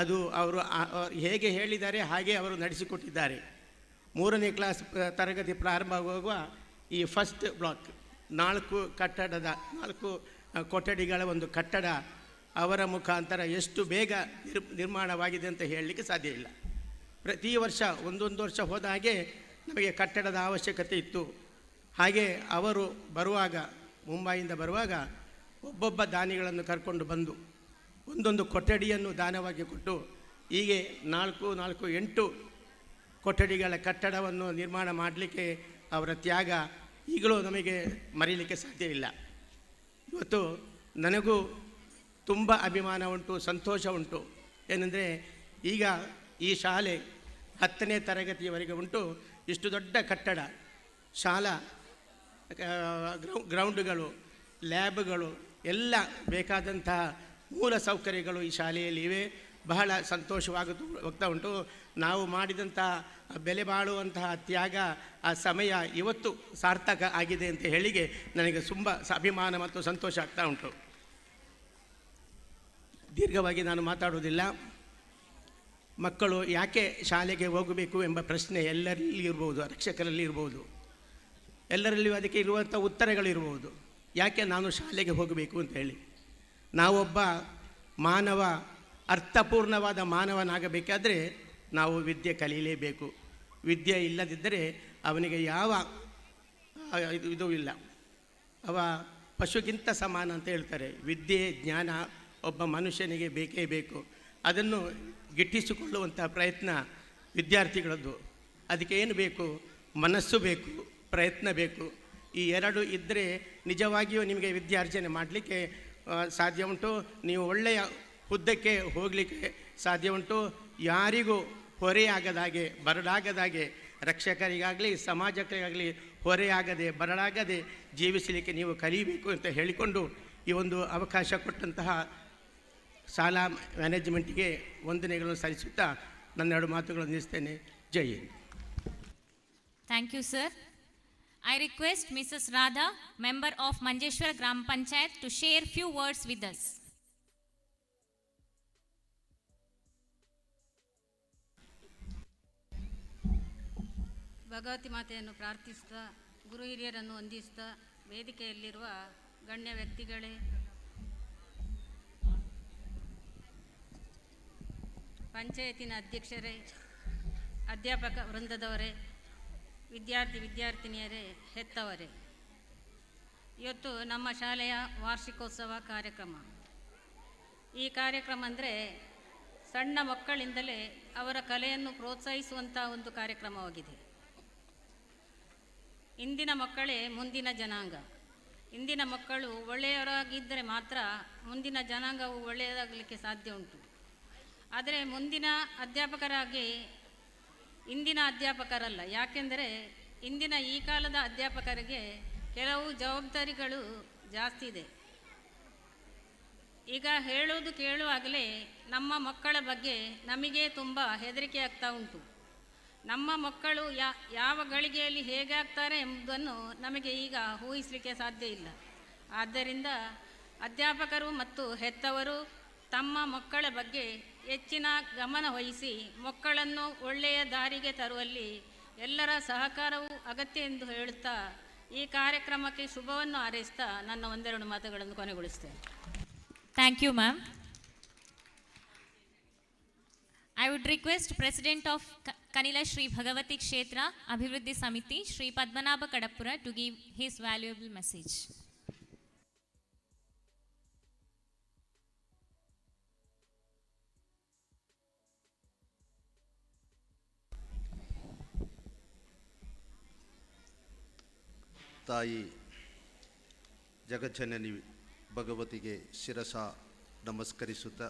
ಅದು ಅವರು ಹೇಗೆ ಹೇಳಿದ್ದಾರೆ ಹಾಗೆ ಅವರು ನಡೆಸಿಕೊಟ್ಟಿದ್ದಾರೆ. 3ನೇ ಕ್ಲಾಸ್ ತರಗತಿ ಪ್ರಾರಂಭವಾಗುವ ಈ ಫಸ್ಟ್ ಬ್ಲಾಕ್ 4 ಕೊಠಡಿಗಳ ಒಂದು ಕಟ್ಟಡ ಅವರ ಮುಖಾಂತರ ಎಷ್ಟು ಬೇಗ ನಿರ್ಮಾಣವಾಗಿದೆ ಅಂತ ಹೇಳಲಿಕ್ಕೆ ಸಾಧ್ಯ ಇಲ್ಲ. ಪ್ರತಿ ವರ್ಷ ಒಂದೊಂದು ವರ್ಷ ಹೋದ ಹಾಗೆ ನಮಗೆ ಕಟ್ಟಡದ ಅವಶ್ಯಕತೆ ಇತ್ತು. ಹಾಗೆ ಅವರು ಬರುವಾಗ, ಮುಂಬೈಯಿಂದ ಬರುವಾಗ ಒಬ್ಬೊಬ್ಬ ದಾನಿಗಳನ್ನು ಕರ್ಕೊಂಡು ಬಂದು ಒಂದೊಂದು ಕೊಠಡಿಯನ್ನು ದಾನವಾಗಿ ಕೊಟ್ಟು ಹೀಗೆ 8 ಕೊಠಡಿಗಳ ಕಟ್ಟಡವನ್ನು ನಿರ್ಮಾಣ ಮಾಡಲಿಕ್ಕೆ ಅವರ ತ್ಯಾಗ ಈಗಲೂ ನಮಗೆ ಮರೀಲಿಕ್ಕೆ ಸಾಧ್ಯ ಇಲ್ಲ. ಇವತ್ತು ನನಗೂ ತುಂಬ ಅಭಿಮಾನ ಉಂಟು, ಸಂತೋಷ ಉಂಟು. ಏನೆಂದರೆ ಈಗ ಈ ಶಾಲೆ 10ನೇ ತರಗತಿಯವರೆಗೆ ಉಂಟು. ಇಷ್ಟು ದೊಡ್ಡ ಕಟ್ಟಡ, ಶಾಲಾ ಗ್ರೌಂಡುಗಳು, ಲ್ಯಾಬ್ಗಳು, ಎಲ್ಲ ಬೇಕಾದಂತಹ ಮೂಲ ಸೌಕರ್ಯಗಳು ಈ ಶಾಲೆಯಲ್ಲಿ ಇವೆ. ಬಹಳ ಸಂತೋಷವಾಗ್ತಾ ಉಂಟು. ನಾವು ಮಾಡಿದಂಥ ಬೆಲೆ ಬಾಳುವಂತಹ ತ್ಯಾಗ, ಆ ಸಮಯ ಇವತ್ತು ಸಾರ್ಥಕ ಆಗಿದೆ ಅಂತ ಹೇಳಿಗೆ ನನಗೆ ತುಂಬ ಅಭಿಮಾನ ಮತ್ತು ಸಂತೋಷ ಆಗ್ತಾ ಉಂಟು. ದೀರ್ಘವಾಗಿ ನಾನು ಮಾತಾಡುವುದಿಲ್ಲ. ಮಕ್ಕಳು ಯಾಕೆ ಶಾಲೆಗೆ ಹೋಗಬೇಕು ಎಂಬ ಪ್ರಶ್ನೆ ಎಲ್ಲರಲ್ಲಿ ಇರ್ಬೋದು, ರಕ್ಷಕರಲ್ಲಿ ಇರ್ಬೋದು, ಎಲ್ಲರಲ್ಲಿಯೂ ಅದಕ್ಕೆ ಇರುವಂಥ ಉತ್ತರಗಳಿರ್ಬೋದು. ಯಾಕೆ ನಾನು ಶಾಲೆಗೆ ಹೋಗಬೇಕು ಅಂತ ಹೇಳಿ. ನಾವೊಬ್ಬ ಮಾನವ, ಅರ್ಥಪೂರ್ಣವಾದ ಮಾನವನಾಗಬೇಕಾದ್ರೆ ನಾವು ವಿದ್ಯೆ ಕಲೀಲೇಬೇಕು. ವಿದ್ಯೆ ಇಲ್ಲದಿದ್ದರೆ ಅವನಿಗೆ ಯಾವ ಇದು ಇಲ್ಲ, ಅವ ಪಶುಗಿಂತ ಸಮಾನ ಅಂತ ಹೇಳ್ತಾರೆ. ವಿದ್ಯೆ, ಜ್ಞಾನ ಒಬ್ಬ ಮನುಷ್ಯನಿಗೆ ಬೇಕೇ ಬೇಕು. ಅದನ್ನು ಗಿಟ್ಟಿಸಿಕೊಳ್ಳುವಂಥ ಪ್ರಯತ್ನ ವಿದ್ಯಾರ್ಥಿಗಳದ್ದು. ಅದಕ್ಕೆ ಏನು ಬೇಕು? ಮನಸ್ಸು ಬೇಕು, ಪ್ರಯತ್ನ ಬೇಕು. ಈ 2 ಇದ್ದರೆ ನಿಜವಾಗಿಯೂ ನಿಮಗೆ ವಿದ್ಯಾರ್ಜನೆ ಮಾಡಲಿಕ್ಕೆ ಸಾಧ್ಯ ಉಂಟು. ನೀವು ಒಳ್ಳೆಯ ಹುದ್ದಕ್ಕೆ ಹೋಗಲಿಕ್ಕೆ ಸಾಧ್ಯ ಉಂಟು. ಯಾರಿಗೂ ಹೊರೆಯಾಗದಾಗೆ, ಬರಡಾಗದಾಗೆ, ರಕ್ಷಕರಿಗಾಗಲಿ ಸಮಾಜಕ್ಕಾಗಲಿ ಹೊರೆಯಾಗದೆ, ಬರಡಾಗದೆ ಜೀವಿಸಲಿಕ್ಕೆ ನೀವು ಕಲಿಯಬೇಕು ಅಂತ ಹೇಳಿಕೊಂಡು ಈ ಒಂದು ಅವಕಾಶ ಕೊಟ್ಟಂತಹ ಶಾಲಾ ಮ್ಯಾನೇಜ್ಮೆಂಟಿಗೆ ವಂದನೆಗಳನ್ನು ಸಲ್ಲಿಸುತ್ತಾ ನನ್ನ 2 ಮಾತುಗಳನ್ನು ನಿಲ್ಲಿಸ್ತೇನೆ. ಜೈ Hind. Thank you, sir. I request Mrs. Radha, member of Manjeshwar Gram Panchayat, to share few words with us. Bhagavati ಮಾತೆಯನ್ನು ಪ್ರಾರ್ಥಿಸ್ತಾ, ಗುರು ಹಿರಿಯರನ್ನು ವಂದಿಸ್ತಾ, ವೇದಿಕೆಯಲ್ಲಿರುವ ಗಣ್ಯ ವ್ಯಕ್ತಿಗಳೇ, ಪಂಚಾಯತಿನ ಅಧ್ಯಕ್ಷರೇ, ಅಧ್ಯಾಪಕ ವೃಂದದವರೇ, ವಿದ್ಯಾರ್ಥಿನಿಯರೇ, ಹೆತ್ತವರೇ, ಇವತ್ತು ನಮ್ಮ ಶಾಲೆಯ ವಾರ್ಷಿಕೋತ್ಸವ ಕಾರ್ಯಕ್ರಮ. ಈ ಕಾರ್ಯಕ್ರಮ ಅಂದರೆ ಸಣ್ಣ ಮಕ್ಕಳಿಂದಲೇ ಅವರ ಕಲೆಯನ್ನು ಪ್ರೋತ್ಸಾಹಿಸುವಂಥ ಒಂದು ಕಾರ್ಯಕ್ರಮವಾಗಿದೆ. ಇಂದಿನ ಮಕ್ಕಳೇ ಮುಂದಿನ ಜನಾಂಗ. ಇಂದಿನ ಮಕ್ಕಳು ಒಳ್ಳೆಯವರಾಗಿದ್ದರೆ ಮಾತ್ರ ಮುಂದಿನ ಜನಾಂಗವು ಒಳ್ಳೆಯದಾಗಲಿಕ್ಕೆ ಸಾಧ್ಯ ಉಂಟು. ಆದರೆ ಮುಂದಿನ ಅಧ್ಯಾಪಕರಾಗಿ ಇಂದಿನ ಅಧ್ಯಾಪಕರಲ್ಲ. ಯಾಕೆಂದರೆ ಇಂದಿನ ಈ ಕಾಲದ ಅಧ್ಯಾಪಕರಿಗೆ ಕೆಲವು ಜವಾಬ್ದಾರಿಗಳು ಜಾಸ್ತಿ ಇದೆ. ಈಗ ಹೇಳುವುದು ಕೇಳುವಾಗಲೇ ನಮ್ಮ ಮಕ್ಕಳ ಬಗ್ಗೆ ನಮಗೆ ತುಂಬ ಹೆದರಿಕೆ ಆಗ್ತಾ ಉಂಟು. ನಮ್ಮ ಮಕ್ಕಳು ಯಾವ ಗಳಿಗೆಯಲ್ಲಿ ಹೇಗೆ ಆಗ್ತಾರೆ ಎಂಬುದನ್ನು ನಮಗೆ ಈಗ ಊಹಿಸಲಿಕ್ಕೆ ಸಾಧ್ಯ ಇಲ್ಲ. ಆದ್ದರಿಂದ ಅಧ್ಯಾಪಕರು ಮತ್ತು ಹೆತ್ತವರು ತಮ್ಮ ಮಕ್ಕಳ ಬಗ್ಗೆ ಹೆಚ್ಚಿನ ಗಮನ ವಹಿಸಿ ಮಕ್ಕಳನ್ನು ಒಳ್ಳೆಯ ದಾರಿಗೆ ತರುವಲ್ಲಿ ಎಲ್ಲರ ಸಹಕಾರವು ಅಗತ್ಯ ಎಂದು ಹೇಳುತ್ತಾ ಈ ಕಾರ್ಯಕ್ರಮಕ್ಕೆ ಶುಭವನ್ನು ಹಾರೈಸ್ತಾ ನನ್ನ 1-2 ಮಾತುಗಳನ್ನು ಕೊನೆಗೊಳಿಸ್ತೇನೆ. Thank you, ma'am. I I would request President of Kanila Shree Bhagavathi Kshetra Abhivruddhi Samiti, Sri Padmanabha Kadappura, to give his valuable message. ತಾಯಿ ಜಗಜ್ಜನನಿ ಭಗವತಿಗೆ ಶಿರಸ ನಮಸ್ಕರಿಸುತ್ತಾ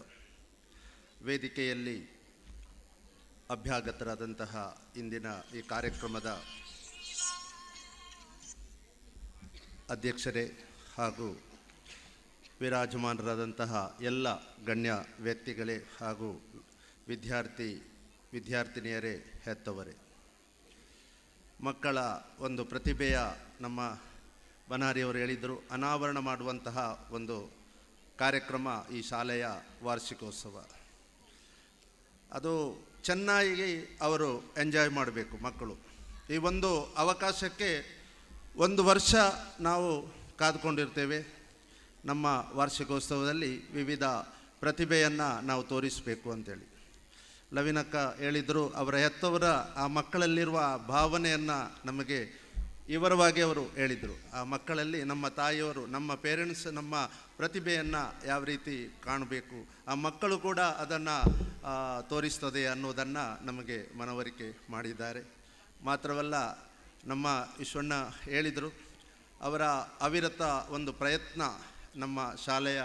ವೇದಿಕೆಯಲ್ಲಿ ಅಭ್ಯಾಗತರಾದಂತಹ ಇಂದಿನ ಈ ಕಾರ್ಯಕ್ರಮದ ಅಧ್ಯಕ್ಷರೇ ಹಾಗೂ ವಿರಾಜಮಾನರಾದಂತಹ ಎಲ್ಲ ಗಣ್ಯ ವ್ಯಕ್ತಿಗಳೇ ಹಾಗೂ ವಿದ್ಯಾರ್ಥಿನಿಯರೇ ಹೆತ್ತವರೇ, ಮಕ್ಕಳ ಒಂದು ಪ್ರತಿಭೆಯ ನಮ್ಮ ಬನಾರಿಯವರು ಹೇಳಿದರು ಅನಾವರಣ ಮಾಡುವಂತಹ ಒಂದು ಕಾರ್ಯಕ್ರಮ ಈ ಶಾಲೆಯ ವಾರ್ಷಿಕೋತ್ಸವ. ಅದು ಚೆನ್ನಾಗಿ ಅವರು ಎಂಜಾಯ್ ಮಾಡಬೇಕು ಮಕ್ಕಳು. ಈ ಒಂದು ಅವಕಾಶಕ್ಕೆ ಒಂದು ವರ್ಷ ನಾವು ಕಾದುಕೊಂಡಿರ್ತೇವೆ. ನಮ್ಮ ವಾರ್ಷಿಕೋತ್ಸವದಲ್ಲಿ ವಿವಿಧ ಪ್ರತಿಭೆಯನ್ನು ನಾವು ತೋರಿಸಬೇಕು ಅಂತೇಳಿ. ಲವಿನಕ್ಕ ಹೇಳಿದರು, ಅವರ ಹೆತ್ತವರ ಆ ಮಕ್ಕಳಲ್ಲಿರುವ ಭಾವನೆಯನ್ನು ನಮಗೆ ವಿವರವಾಗಿ ಅವರು ಹೇಳಿದರು. ಆ ಮಕ್ಕಳಲ್ಲಿ ನಮ್ಮ ತಾಯಿಯವರು, ನಮ್ಮ ಪೇರೆಂಟ್ಸ್ ನಮ್ಮ ಪ್ರತಿಭೆಯನ್ನು ಯಾವ ರೀತಿ ಕಾಣಬೇಕು, ಆ ಮಕ್ಕಳು ಕೂಡ ಅದನ್ನು ತೋರಿಸ್ತದೆ ಅನ್ನೋದನ್ನು ನಮಗೆ ಮನವರಿಕೆ ಮಾಡಿದ್ದಾರೆ. ಮಾತ್ರವಲ್ಲ, ನಮ್ಮ ವಿಶ್ವಣ್ಣ ಹೇಳಿದರು, ಅವರ ಅವಿರತ ಒಂದು ಪ್ರಯತ್ನ ನಮ್ಮ ಶಾಲೆಯ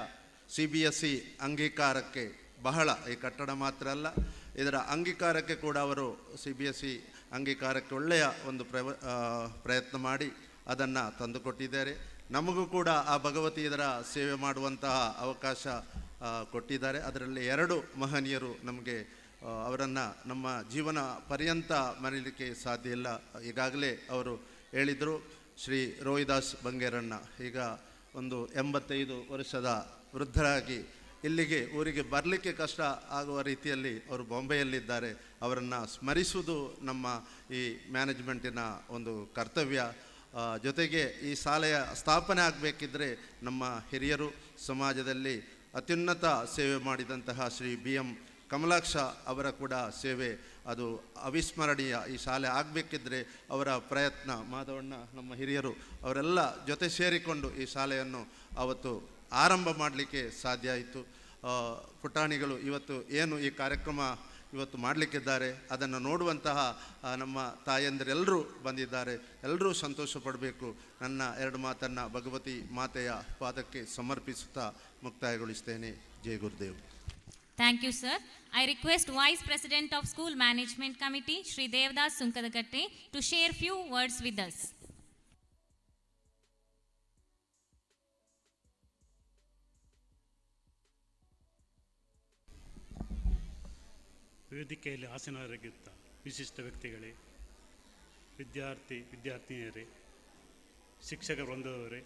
CBSE ಅಂಗೀಕಾರಕ್ಕೆ ಬಹಳ, ಈ ಕಟ್ಟಡ ಮಾತ್ರ ಅಲ್ಲ, ಇದರ ಅಂಗೀಕಾರಕ್ಕೆ ಕೂಡ ಅವರು CBSE ಅಂಗೀಕಾರಕ್ಕೆ ಒಳ್ಳೆಯ ಒಂದು ಪ್ರಯತ್ನ ಮಾಡಿ ಅದನ್ನು ತಂದುಕೊಟ್ಟಿದ್ದಾರೆ. ನಮಗೂ ಕೂಡ ಆ ಭಗವತಿ ಇದರ ಸೇವೆ ಮಾಡುವಂತಹ ಅವಕಾಶ ಕೊಟ್ಟಿದ್ದಾರೆ. ಅದರಲ್ಲಿ 2 ಮಹನೀಯರು ನಮಗೆ, ಅವರನ್ನು ನಮ್ಮ ಜೀವನ ಪರ್ಯಂತ ಮರೀಲಿಕ್ಕೆ ಸಾಧ್ಯ ಇಲ್ಲ. ಈಗಾಗಲೇ ಅವರು ಹೇಳಿದರು, ಶ್ರೀ ರೋಹಿದಾಸ್ ಬಂಗೇರಣ್ಣ ಈಗ ಒಂದು 85 ವರ್ಷದ ವೃದ್ಧರಾಗಿ ಇಲ್ಲಿಗೆ ಊರಿಗೆ ಬರಲಿಕ್ಕೆ ಕಷ್ಟ ಆಗುವ ರೀತಿಯಲ್ಲಿ ಅವರು ಬಾಂಬೆಯಲ್ಲಿದ್ದಾರೆ. ಅವರನ್ನು ಸ್ಮರಿಸುವುದು ನಮ್ಮ ಈ ಮ್ಯಾನೇಜ್ಮೆಂಟಿನ ಒಂದು ಕರ್ತವ್ಯ. ಜೊತೆಗೆ ಈ ಶಾಲೆಯ ಸ್ಥಾಪನೆ ಆಗಬೇಕಿದ್ರೆ ನಮ್ಮ ಹಿರಿಯರು, ಸಮಾಜದಲ್ಲಿ ಅತ್ಯುನ್ನತ ಸೇವೆ ಮಾಡಿದಂತಹ ಶ್ರೀ BM ಕಮಲಾಕ್ಷ ಅವರ ಕೂಡ ಸೇವೆ ಅದು ಅವಿಸ್ಮರಣೀಯ. ಈ ಶಾಲೆ ಆಗಬೇಕಿದ್ರೆ ಅವರ ಪ್ರಯತ್ನ, ಮಾಧವಣ್ಣ ನಮ್ಮ ಹಿರಿಯರು ಅವರೆಲ್ಲ ಜೊತೆ ಸೇರಿಕೊಂಡು ಈ ಶಾಲೆಯನ್ನು ಅವತ್ತು ಆರಂಭ ಮಾಡಲಿಕ್ಕೆ ಸಾಧ್ಯ ಆಯಿತು. ಪುಟಾಣಿಗಳು ಇವತ್ತು ಏನು ಈ ಕಾರ್ಯಕ್ರಮ ಇವತ್ತು ಮಾಡಲಿಕ್ಕಿದ್ದಾರೆ ಅದನ್ನು ನೋಡುವಂತಹ ನಮ್ಮ ತಾಯಂದಿರೆಲ್ಲರೂ ಬಂದಿದ್ದಾರೆ. ಎಲ್ಲರೂ ಸಂತೋಷ ಪಡಬೇಕು. ನನ್ನ 2 ಮಾತನ್ನು ಭಗವತಿ ಮಾತೆಯ ಪಾದಕ್ಕೆ ಸಮರ್ಪಿಸುತ್ತಾ ಮುಕ್ತಾಯಗೊಳಿಸ್ತೇನೆ. ಜೈ Gurudev. Thank you, sir. I request Vice President of School Management Committee, Sri Devdas Sunkadagatte, to share few words with us. ವೇದಿಕೆಯಲ್ಲಿ ಆಸೀನರಾಗಿದ್ದ ವಿಶಿಷ್ಟ ವ್ಯಕ್ತಿಗಳೇ, ವಿದ್ಯಾರ್ಥಿನಿಯರೇ, ಶಿಕ್ಷಕ ವೃಂದದವರೇ,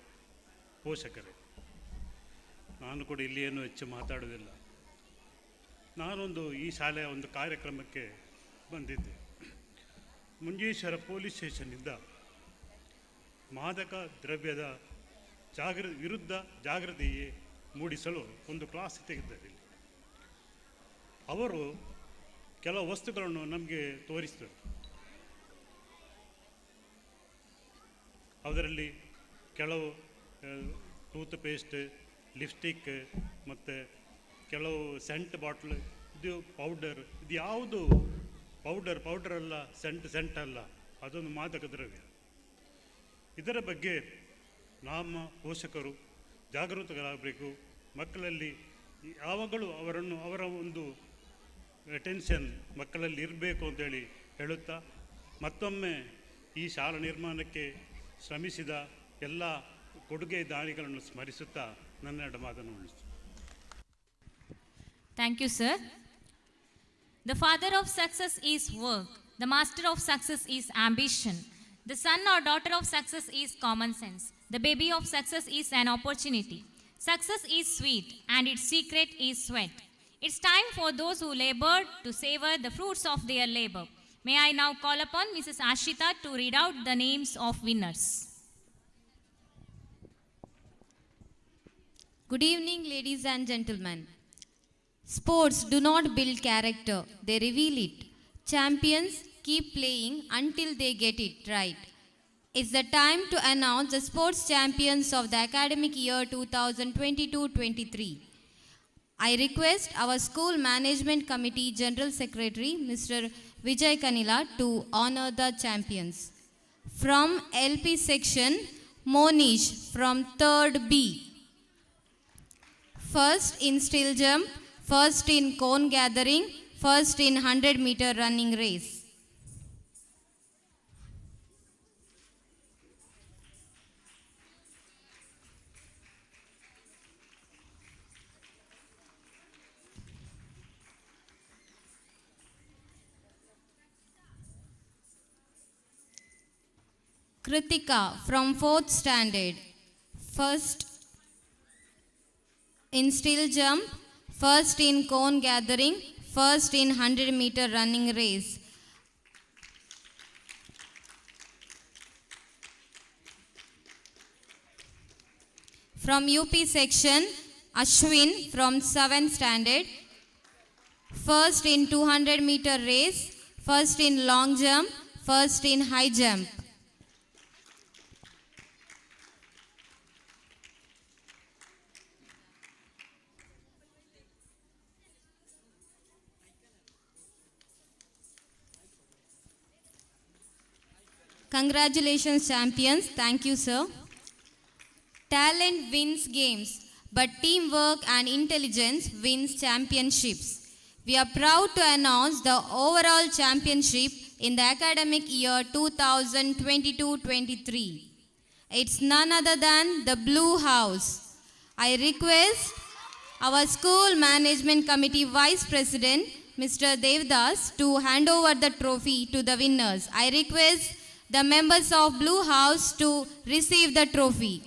ಪೋಷಕರೇ, ನಾನು ಕೂಡ ಇಲ್ಲಿ ಏನು ಹೆಚ್ಚು ಮಾತಾಡೋದಿಲ್ಲ. ನಾನೊಂದು ಈ ಶಾಲೆಯ ಒಂದು ಕಾರ್ಯಕ್ರಮಕ್ಕೆ ಬಂದಿದ್ದೆ. ಮುಂಜೇಶ್ವರ ಪೊಲೀಸ್ ಸ್ಟೇಷನ್ನಿಂದ ಮಾದಕ ದ್ರವ್ಯದ ವಿರುದ್ಧ ಜಾಗೃತಿ ಮೂಡಿಸಲು ಒಂದು ಕ್ಲಾಸ್ ತೆಗೆದಿದ್ದಾರೆ. ಅವರು ಕೆಲವು ವಸ್ತುಗಳನ್ನು ನಮಗೆ ತೋರಿಸ್ತಾರೆ. ಅದರಲ್ಲಿ ಕೆಲವು ಟೂತ್ ಪೇಸ್ಟ್, ಲಿಪ್ಸ್ಟಿಕ್ ಮತ್ತು ಕೆಲವು ಸೆಂಟ್ ಬಾಟ್ಲ್, ಇದು ಪೌಡರ್, ಇದು ಯಾವುದು ಪೌಡರ್ ಅಲ್ಲ, ಸೆಂಟ್ ಅಲ್ಲ, ಅದೊಂದು ಮಾದಕ ದ್ರವ್ಯ. ಇದರ ಬಗ್ಗೆ ನಮ್ಮ ಪೋಷಕರು ಜಾಗೃತರಾಗಬೇಕು. ಮಕ್ಕಳಲ್ಲಿ ಯಾವಾಗಲೂ ಅವರ ಒಂದು ಅಟೆನ್ಷನ್ ಮಕ್ಕಳಲ್ಲಿ ಇರಬೇಕು ಅಂತೇಳಿ ಹೇಳುತ್ತಾ, ಮತ್ತೊಮ್ಮೆ ಈ ಶಾಲಾ ನಿರ್ಮಾಣಕ್ಕೆ ಶ್ರಮಿಸಿದ ಎಲ್ಲ ಕೊಡುಗೆ ದಾನಿಗಳನ್ನು ಸ್ಮರಿಸುತ್ತಾ ನನ್ನ 2 ಮಾತನ್ನು ಮುಗಿಸುತ್ತೇನೆ. Thank you, sir. The father of success is work. The master of success is ambition. The son or daughter of success is common sense. The baby of success is an opportunity. Success is sweet and its secret is sweat. It's time for those who labored to savor the fruits of their labor. May I now call upon Mrs. Ashita to read out the names of winners. Good evening, ladies and gentlemen. Sports do not build character, they reveal it. Champions keep playing until they get it right. It's the time to announce the sports champions of the academic year 2022-23. I request our school management committee general secretary Mr. Vijay Kanila to honor the champions. From LP section, Monish from 3rd B. First in still jump, first in cone gathering, first in 100-meter running race. Kritika from 4th standard. First in still jump, first in cone gathering, first in 100-meter running race. From UP section, Ashwin from 7th standard. First in 200-meter race, first in long jump, first in high jump. Congratulations, champions. Thank you, sir. Talent wins games, but teamwork and intelligence wins championships. We are proud to announce the overall championship in the academic year 2022-23. It's none other than the Blue House. I request our school management committee vice president, Mr. Devdas, to hand over the trophy to the winners. I request the members of Blue House to receive the trophy.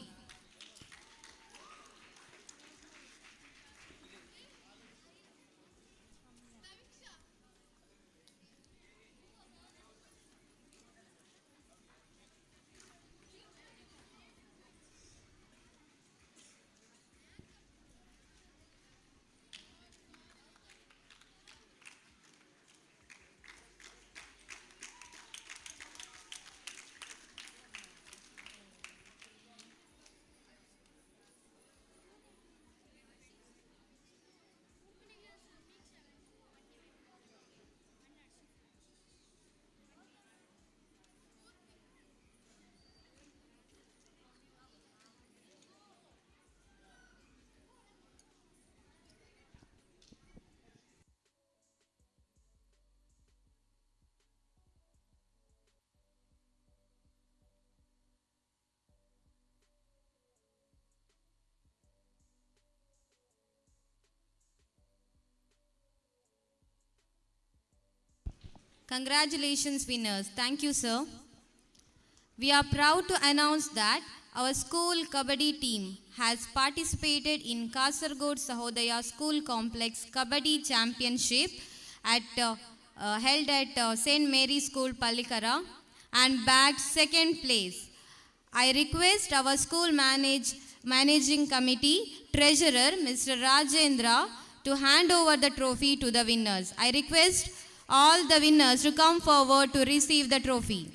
Congratulations, winners. Thank you, sir. We are proud to announce that our school Kabaddi team has participated in Kasargod Sahodaya School Complex Kabaddi Championship held at St. Mary's School, Pallikara, and bagged second place. I request our school managing committee treasurer, Mr. Rajendra, to hand over the trophy to the winners. I request all the winners to come forward to receive the trophy.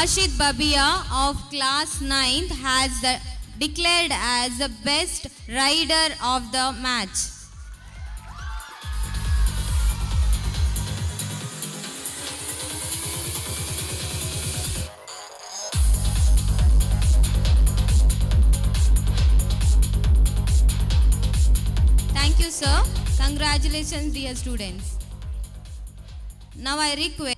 Ashit Babia of class 9th has declared as the best rider of the match. Thank you, sir. Congratulations, dear students. Now I request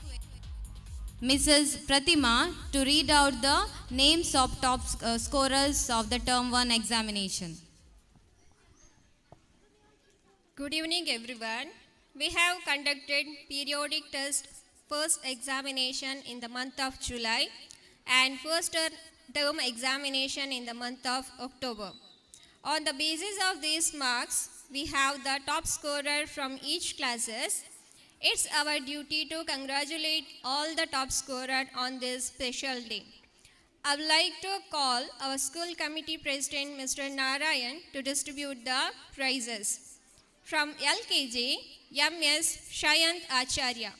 Mrs. Pratima to read out the names of top scorers of the Term 1 examination. Good evening, everyone. We have conducted periodic test first examination in the month of July and first term examination in the month of October. On the basis of these marks, we have the top scorer from each classes. It's our duty to congratulate all the top scorer on this special day. I would like to call our school committee president, Mr. Narayan, to distribute the prizes. From LKG, MS Shayant Acharya.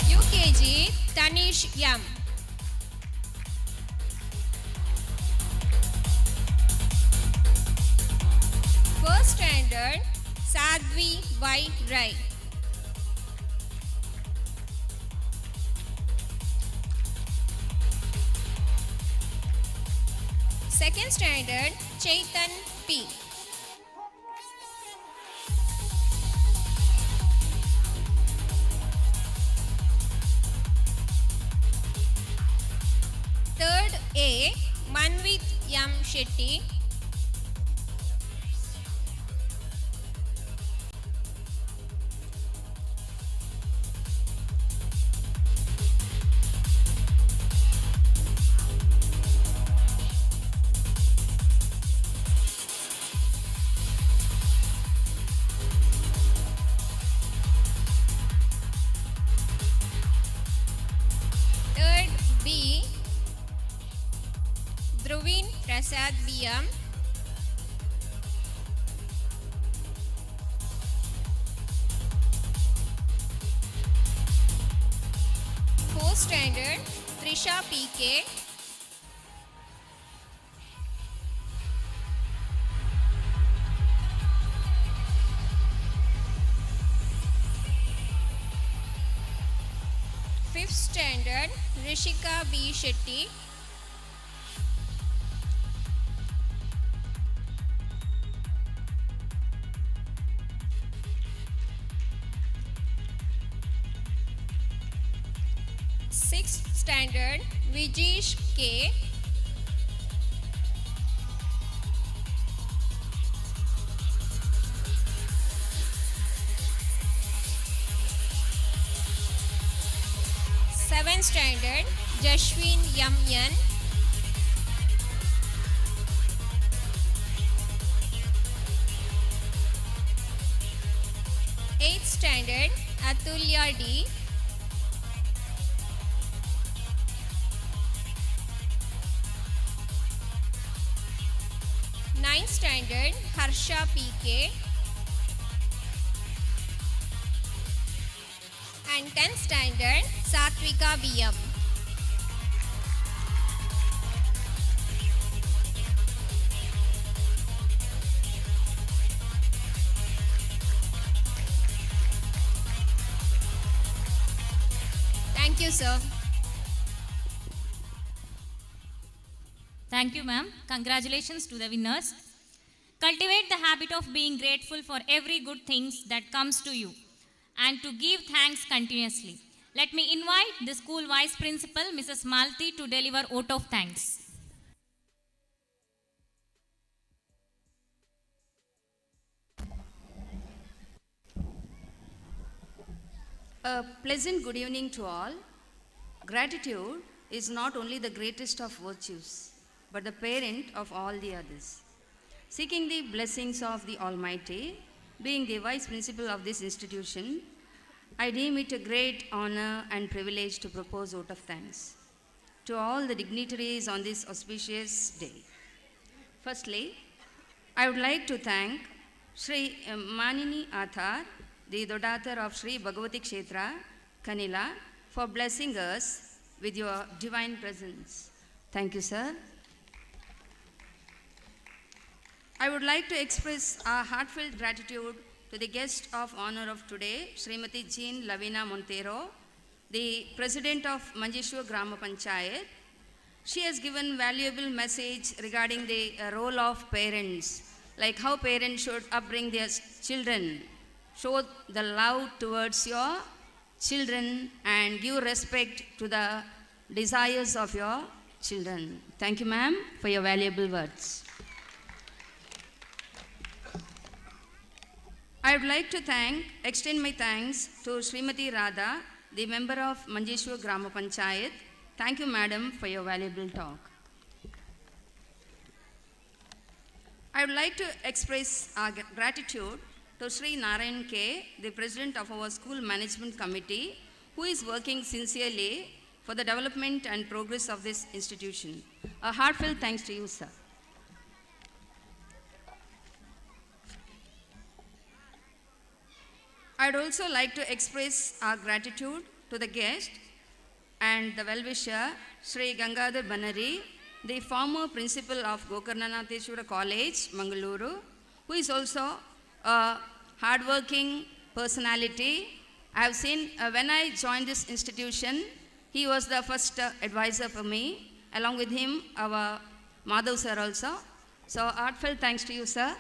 UKG, Tanish Yam. First standard, Sadhvi Y. Rai. Second standard, Chaitan P. Third A, Manvit M. Shetty. Third B, Dhruvin Prasad BM. Fourth standard, Trisha PK. Fifth standard, Rishika B. Shetty. Sixth standard, Vijesh K. Seventh standard, Jashwin Yamyan. Eighth standard, Atulya D. Ninth standard, Harsha PK. And 10th standard, Satvika BM. Thank you, sir. Thank you, ma'am. Congratulations to the winners. Cultivate the habit of being grateful for every good things that comes to you and to give thanks continuously. Let me invite the school vice principal, Mrs. Malti, to deliver vote of thanks. A pleasant good evening to all. Gratitude is not only the greatest of virtues, but the parent of all the others. Seeking the blessings of the Almighty, being the vice principal of this institution, I deem it a great honor and privilege to propose vote of thanks to all the dignitaries on this auspicious day. Firstly, I would like to thank Shree Manini Athar, the daughter of Shree Bhagavathi Kshetra, Kanila, for blessing us with your divine presence. Thank you, sir. I would like to express our heartfelt gratitude to the guest of honor of today, Srimati Jean Lavina Montero, the president of Manjeshwar Grama Panchayat. She has given valuable message regarding the role of parents, like how parents should upbring their children, show the love towards your children and give respect to the desires of your children. Thank you, ma'am, for your valuable words. I would like to extend my thanks to Srimati Radha, the member of Manjeshwar Grama Panchayat. Thank you, madam, for your valuable talk. I would like to express our gratitude to Sri Narayan K, the president of our school management committee, who is working sincerely for the development and progress of this institution. A heartfelt thanks to you, sir. I'd also like to express our gratitude to the guest and the well-wisher, Sri Gangadhar Banari, the former principal of Gokarnanatheshwara College, Mangaluru, who is also a hardworking personality. I have seen when I joined this institution, he was the first advisor for me. Along with him, our Madhav sir also. So heartfelt thanks to you, sir.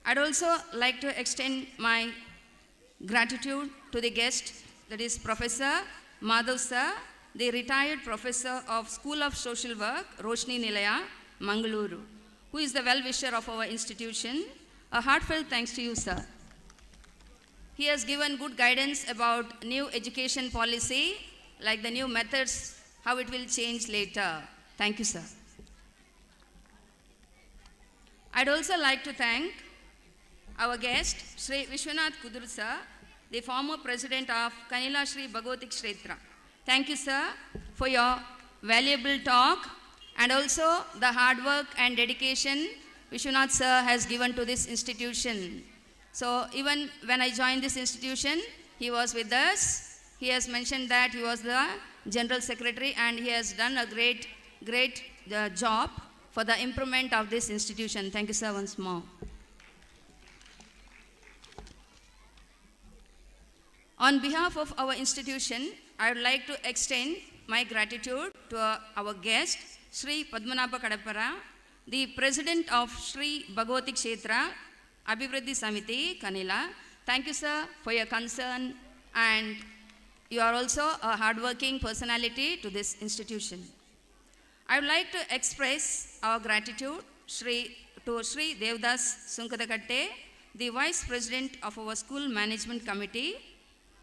I'd also like to extend my gratitude to the guest, that is Professor Madhav sir, the retired professor of School of Social Work, Roshni Nilaya, Mangaluru, who is the well-wisher of our institution. A heartfelt thanks to you, sir. He has given good guidance about new education policy, like the new methods, how it will change later. Thank you, sir. I'd also like to thank our guest, Sri Vishwanath Kudur sir, the former president of Kanila Shree Bhagavathi Kshetra. Thank you, sir, for your valuable talk and also the hard work and dedication Vishwanath sir has given to this institution. So even when I joined this institution, he was with us. He has mentioned that he was the general secretary and he has done a great job for the improvement of this institution. Thank you, sir, once more. On behalf of our institution, I would like to extend my gratitude to our guest, Sri Padmanabha Kadapara, the president of Shree Bhagavathi Kshetra, Abhivriddhi Samiti, Kanila. Thank you, sir, for your concern, and you are also a hardworking personality to this institution. I would like to express our gratitude to Sri Devdas Sunkadakatte, the vice president of our school management committee.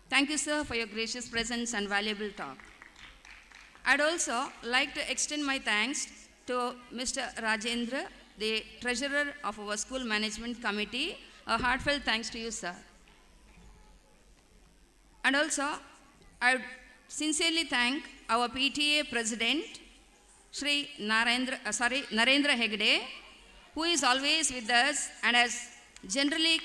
Thank you, sir, for your gracious presence and valuable talk. I'd also like to extend my thanks to Mr. Rajendra, the treasurer of our school management committee. A heartfelt thanks to you, sir. And also, I would sincerely thank our PTA president, Sri Narendra Hegde, who is always with us and has generously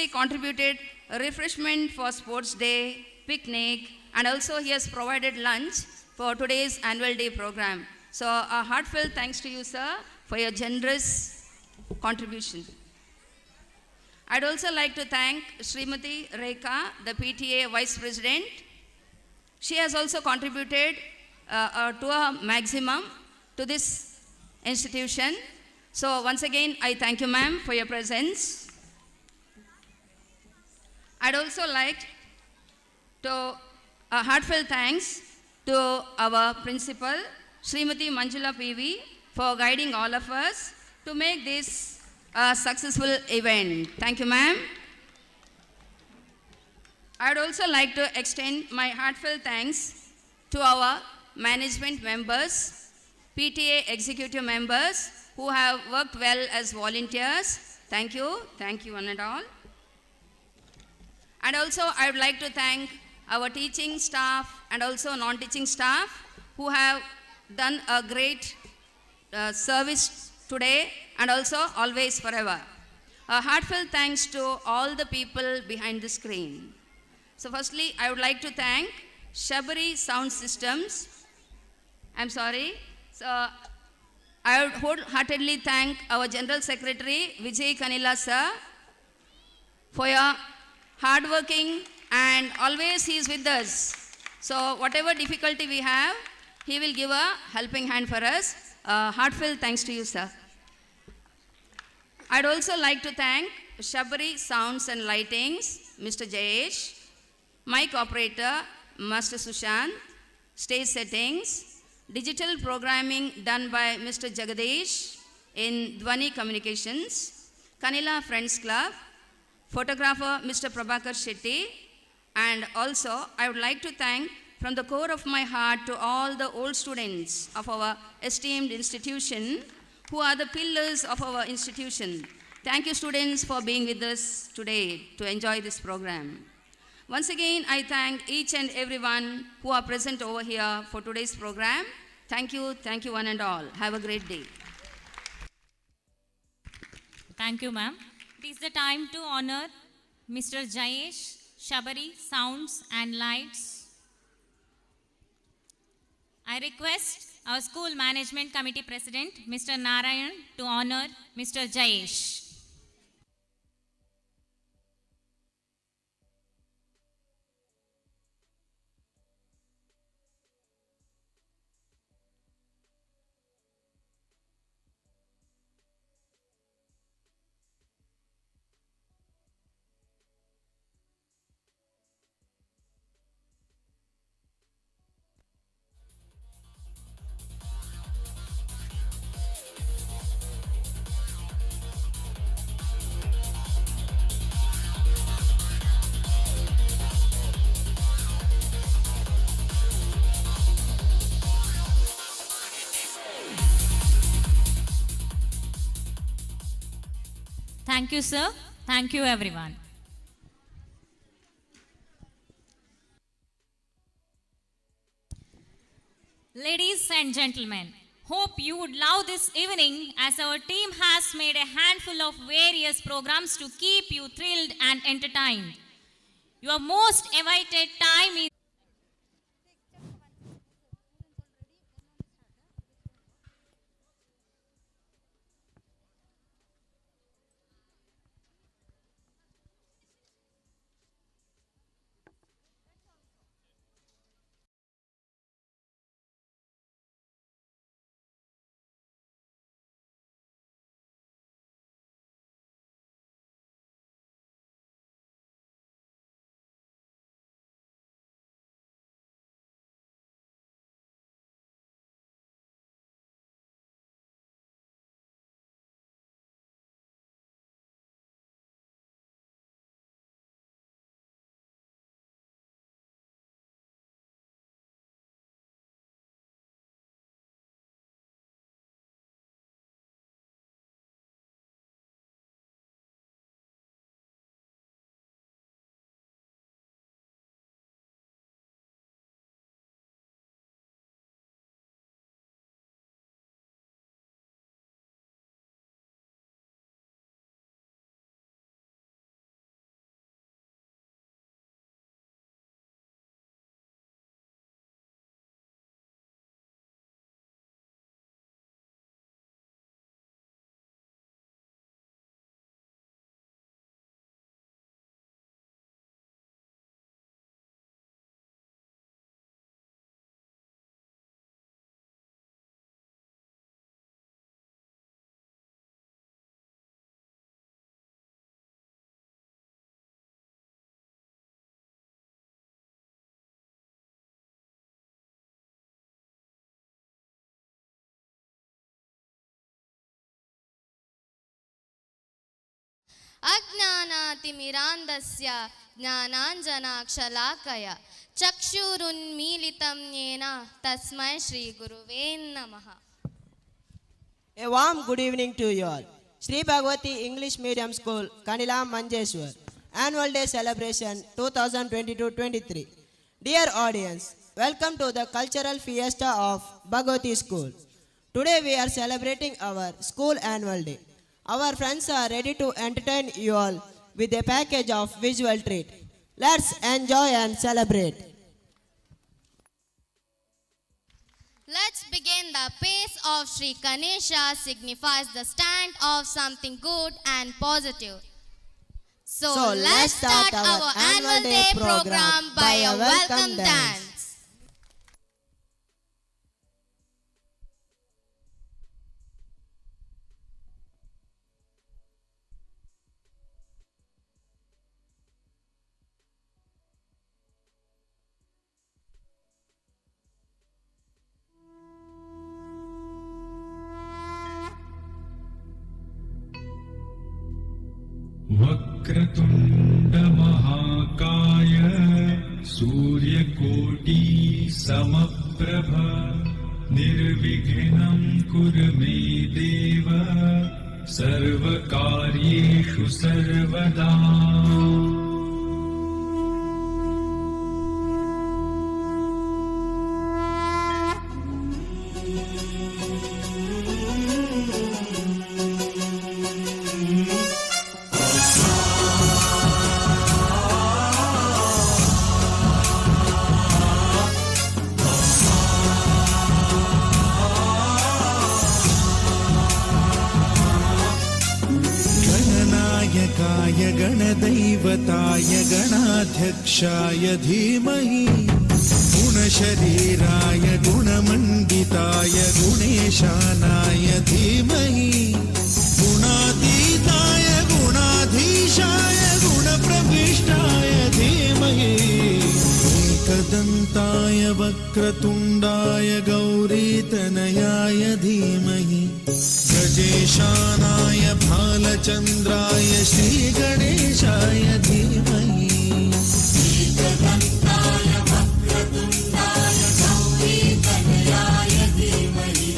contributed a refreshment for sports day, picnic, and also he has provided lunch for today's annual day program. So a heartfelt thanks to you, sir, for your generous contribution. I'd also like to thank Srimati Rekha, the PTA Vice President. She has also contributed to a maximum to this institution. So once again, I thank you, ma'am, for your presence. I'd also like to heartfelt thanks to our principal, Srimati Manjula PV, for guiding all of us to make this a successful event. Thank you, ma'am. I'd also like to extend my heartfelt thanks to our management members, PTA executive members who have worked well as volunteers. Thank you one and all. And also I would like to thank our teaching staff and also non-teaching staff who have done a great service today and also always forever. A heartfelt thanks to all the people behind the screen. So firstly, I would like to thank Shabari Sound Systems. I'm sorry. So I would wholeheartedly thank our General Secretary, Vijay Kanila sir, for your hardworking and always he is with us. So whatever difficulty we have, he will give a helping hand for us. Heartfelt thanks to you, sir. I'd also like to thank Shabari Sounds and Lightings, Mr. Jayesh, mic operator, Master Sushant, stage settings, digital programming done by Mr. Jagadish in Dhwani Communications, Kanila Friends Club, photographer Mr. Prabhakar Shetty, and also I would like to thank from the core of my heart to all the old students of our esteemed institution who are the pillars of our institution. Thank you, students, for being with us today to enjoy this program. Once again, I thank each and everyone who are present over here for today's program. Thank you one and all. Have a great day. Thank you, ma'am. It is the time to honor Mr. Jayesh, Shabari, Sounds and Lights. I request our school management committee president, Mr. Narayan, to honor Mr. Jayesh. Thank you, sir. Thank you, everyone. Ladies and gentlemen, hope you would love this evening as our team has made a handful of various programs to keep you thrilled and entertained. Your most awaited time is अज्ञानातिमिरान्धस्य ज्ञानाञ्जनाक्षलाकय चक्षुरुन्मीलितं येन तस्मै श्रीगुरुवे नमः. A warm good evening to you all. Shree Bhagavathi English Medium School, Kanila, Manjeshwar. Annual Day Celebration 2022-23. Dear audience, welcome to the cultural fiesta of Bhagavathi School. Today we are celebrating our school annual day. Our friends are ready to entertain you all with a package of visual treat. Let's enjoy and celebrate. Let's begin. The pace of Sri Ganesha signifies the stand of something good and positive. So let's start our annual day program by a welcome dance. वक्रतुण्डमहाकाय सूर्यकोटि समप्रभ निर्विघ्नं कुरु मे देव सर्वकार्येषु सर्वदा। गणनायकाय गणदैवताय गणाध्यक्षाय धीमहि गुणशरीराय गुणमण्डिताय गुणेशानाय धीमहि गुणातीताय गुणाधीशाय गुणप्रविष्टाय धीमहि एकदन्ताय वक्रतुण्डाय गौरीतनयाय धीमहि गजेशानाय भालचन्द्राय श्रीगणेशाय धीमहि एकदन्ताय वक्रतुण्डाय गौरीतनयाय धीमहि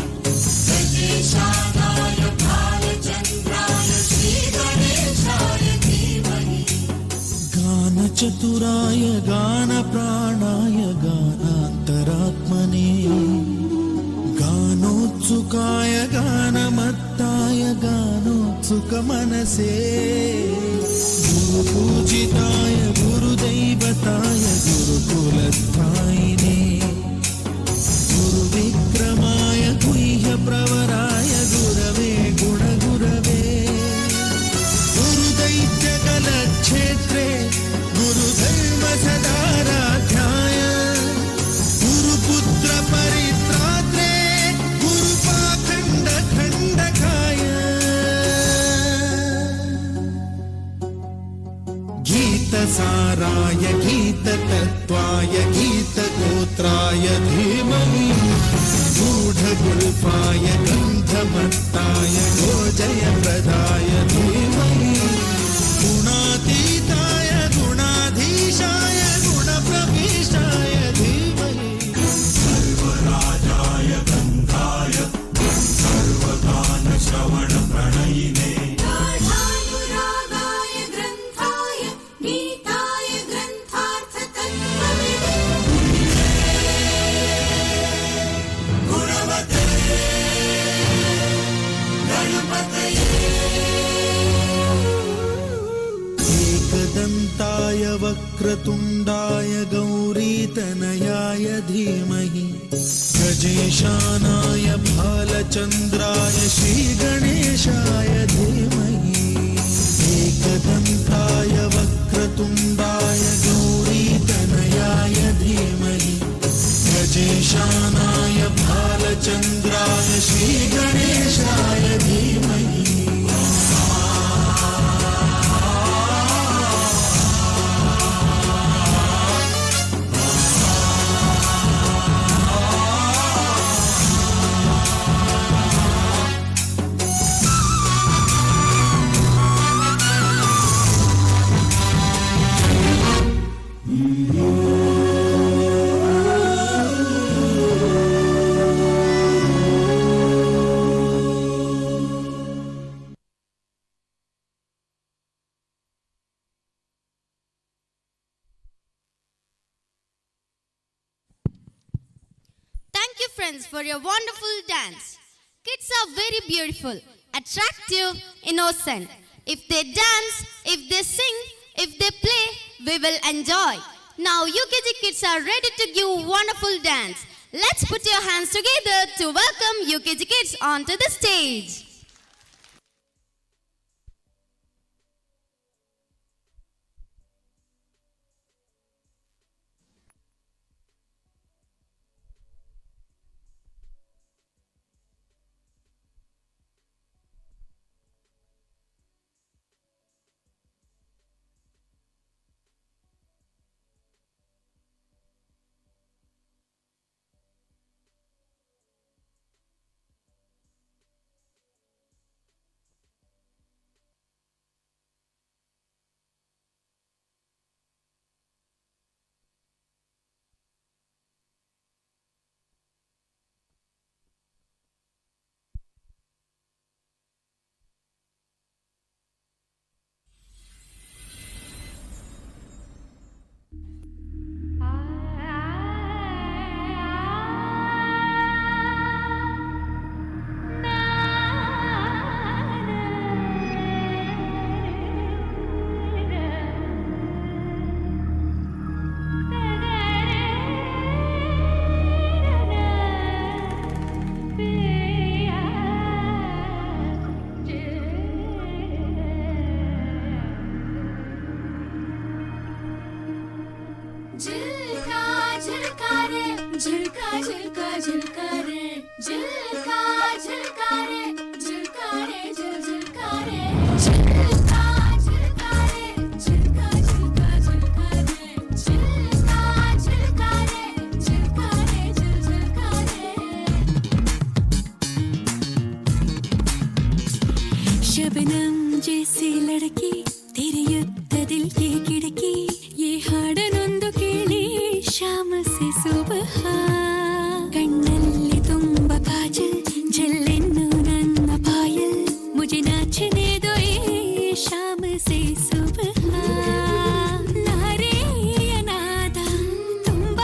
गजेशानाय भालचन्द्राय श्रीगणेशाय धीमहि गानचतुराय गानप्राणाय गानान्तरात्मने गानोत्सुकाय गानमत्ताय गानोत्सुकमनसे गुरुपूजिताय गुरुदैवताय गुरुकुलस्थायिने गुरुविक्रमाय गुह्यप्रवराय गुरवे गुणगुरवे गुरुदैत्यकलक्षेत्रे गुरुधर्मसदाराध्याय गुरुपुत्र परित्रात्रे गुरुपाखण्डखण्डकाय गीतसाराय गीततत्त्वाय गीतगोत्राय धीमहि गूढगुल्फाय गन्धमत्ताय गोजयप्रदाय धीमहि गुणातीताय गुणाधीशाय गुणप्रविष्टाय धीमहि सर्वराजाय गन्धाय सर्वगानश्रवणप्रणयिने एकदन्ताय वक्रतुण्डाय गौरीतनयाय धीमहि गजेशानाय भालचन्द्राय श्रीगणेशाय धीमहि एकदन्ताय वक्रतुण्डाय गौरीतनयाय धीमहि गजेशानाय भालचन्द्राय श्रीगणेशाय धीमहि Thank you, friends, for your wonderful dance. Kids are very beautiful, attractive, innocent. If they dance, if they sing, if they play, we will enjoy. Now UKG kids are ready to give wonderful dance. Let's put your hands together to welcome UKG kids onto the stage. झुलका झुलका झुलका रे झुलका झुलका रे झुलका रे झुलका रे झुलका झुलका रे झुलका झुलका झुलका रे झुलका झुलका रे झुलका रे झुलका रे शबनम जैसी लड़की तेरे युद्ध दिल की खिड़की ये हाडनೊಂದು ಕೇಳಿ शाम से सुबह कಣ್ಣಲ್ಲಿ ತುಂಬ ಕಾಜಲ್ ಜಲ್ಲೆನ್ನು ನನ್ನ ಪಾಯಲ್ मुझे नाचने दो ये शाम से सुबह ನಾರೆಯ ನಾದ ತುಂಬ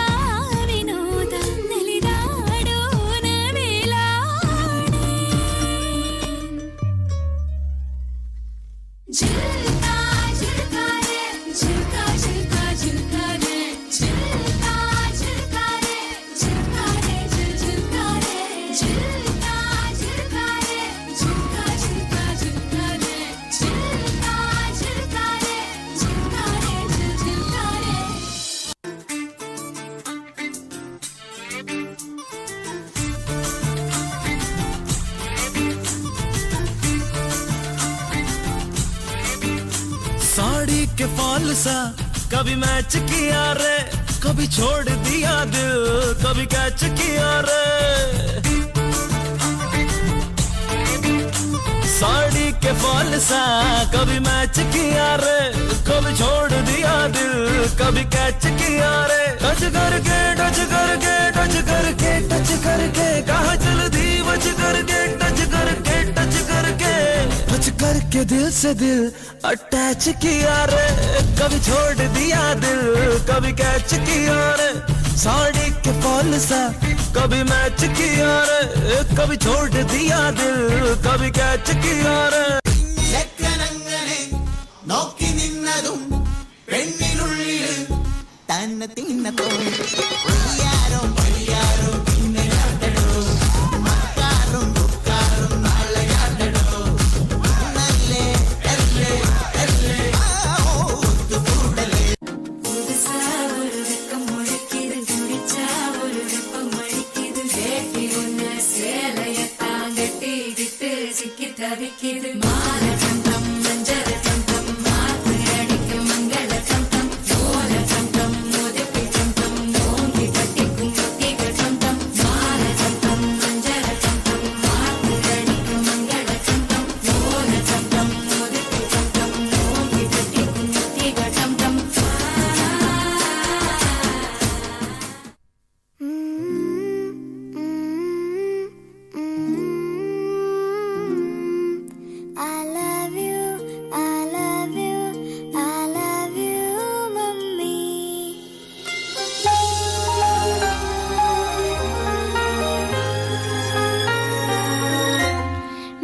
ವಿನೋದ ನಲಿದಾಡೋಣ ವೇಲಾಡೆ झुलका झुलका रे झुलका झुलका झुलका रे झुलका झुलका रे झुलका रे झुलका रे झुलका झुलका रे झुलका झुलका झुलका रे झुलका झुलका रे झुलका रे झुलका रे साड़ी के फॉल सा कभी मैच किया रे कभी छोड़ दिया दिल कभी कैच किया रे साड़ी के फॉल सा कभी मैच किया रे कभी छोड़ दिया दिल कभी कैच किया रे टच करके टच करके टच करके टच करके कहाँ चल दी बच करके टच करके टच करके टच करके दिल से दिल अटैच किया रे कभी छोड़ दिया दिल कभी कैच किया रे साड़ी के फॉल सा कभी मैच किया रे कभी छोड़ दिया दिल कभी कैच किया रे നോക്കി നിന്നതും പെണ്ണിനുള്ളിൽ തന്നെ തിന്നതോ വയ്യാരോ വയ്യാരോ പിന്നെ യാതടോ മക്കാറും ബുക്കാറും നാളെ യാതടോ നല്ലേ അല്ലേ അല്ലേ ഒത്തുകൂടലേ പുതുസാ ഒരു വെക്കം മുഴക്കിത് കുടിച്ചാ ഒരു വെപ്പം മഴിക്കിത് കേട്ടി ഒന്ന് സേലയ താങ്കട്ടി കിട്ട് ചിക്കി തവിക്കിത് മാല ചന്തം മഞ്ചര ചന്തം മാത്ത് അടിക്കും മംഗള ചന്തം ചോല ചന്തം മുതപ്പി ചന്തം മോങ്കി പട്ടിക്കും കുത്തികൾ ചന്തം മാല ചന്തം മഞ്ചര ചന്തം മാത്ത് അടിക്കും മംഗള ചന്തം ചോല ചന്തം മുതപ്പി ചന്തം മോങ്കി പട്ടിക്കും കുത്തികൾ ചന്തം I love you, I love you, I love you, mummy.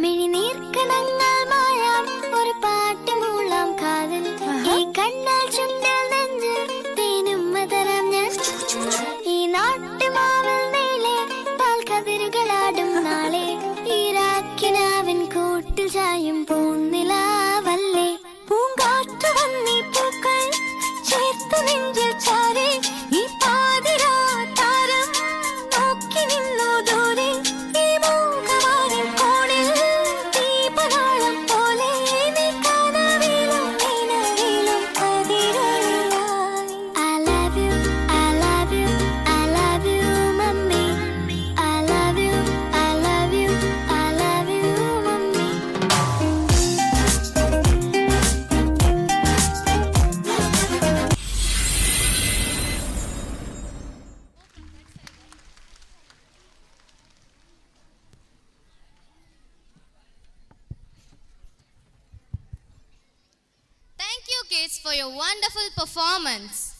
മിഴിനീർക്കണങ്ങൾ മായാം ഒരു പാട്ട് മൂളാം കാതിൽ ഈ കണ്ണാൽ ചുണ്ടിൽ നെഞ്ചിൽ തേനും മധുരം ഞാൻ ഈ നാട്ടുമാവിൽ നീളെ പാൽക്കതിരുകളാടും നാളെ ഈ രാക്കിനാവിൻ കൂട്ടിൽ ചായും പൂന്നിലാവല്ലേ പൂങ്കാറ്റു വന്നീ പൂക്കൾ ചേർത്തു നെഞ്ചിൽ ചാരെ ഈ പാതിരാ താരം നോക്കി നിന്നു ദൂരെ ഈ മൂകമാരിൻ കോണിൽ ദീപനാളം പോലെ നീ കനവിലും നിലവിലും അതിരൊളിയായി I love you, I love you, I love you, mummy. I love you, I love you, I love you, mummy. Thank you, kids, for your wonderful performance.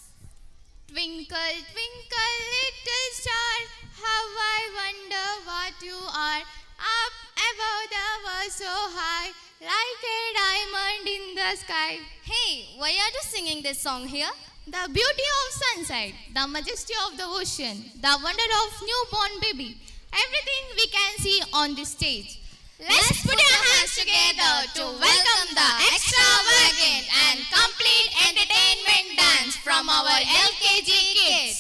Twinkle, twinkle, little star, how I wonder what you are. Up above the world so high, like a diamond in the sky. Hey, why are you singing this song here? The beauty of sunset, the majesty of the ocean, the wonder of newborn baby, everything we can see on this stage. Let's put your hands together to welcome the extravagant and complete entertainment dance from our LKG kids.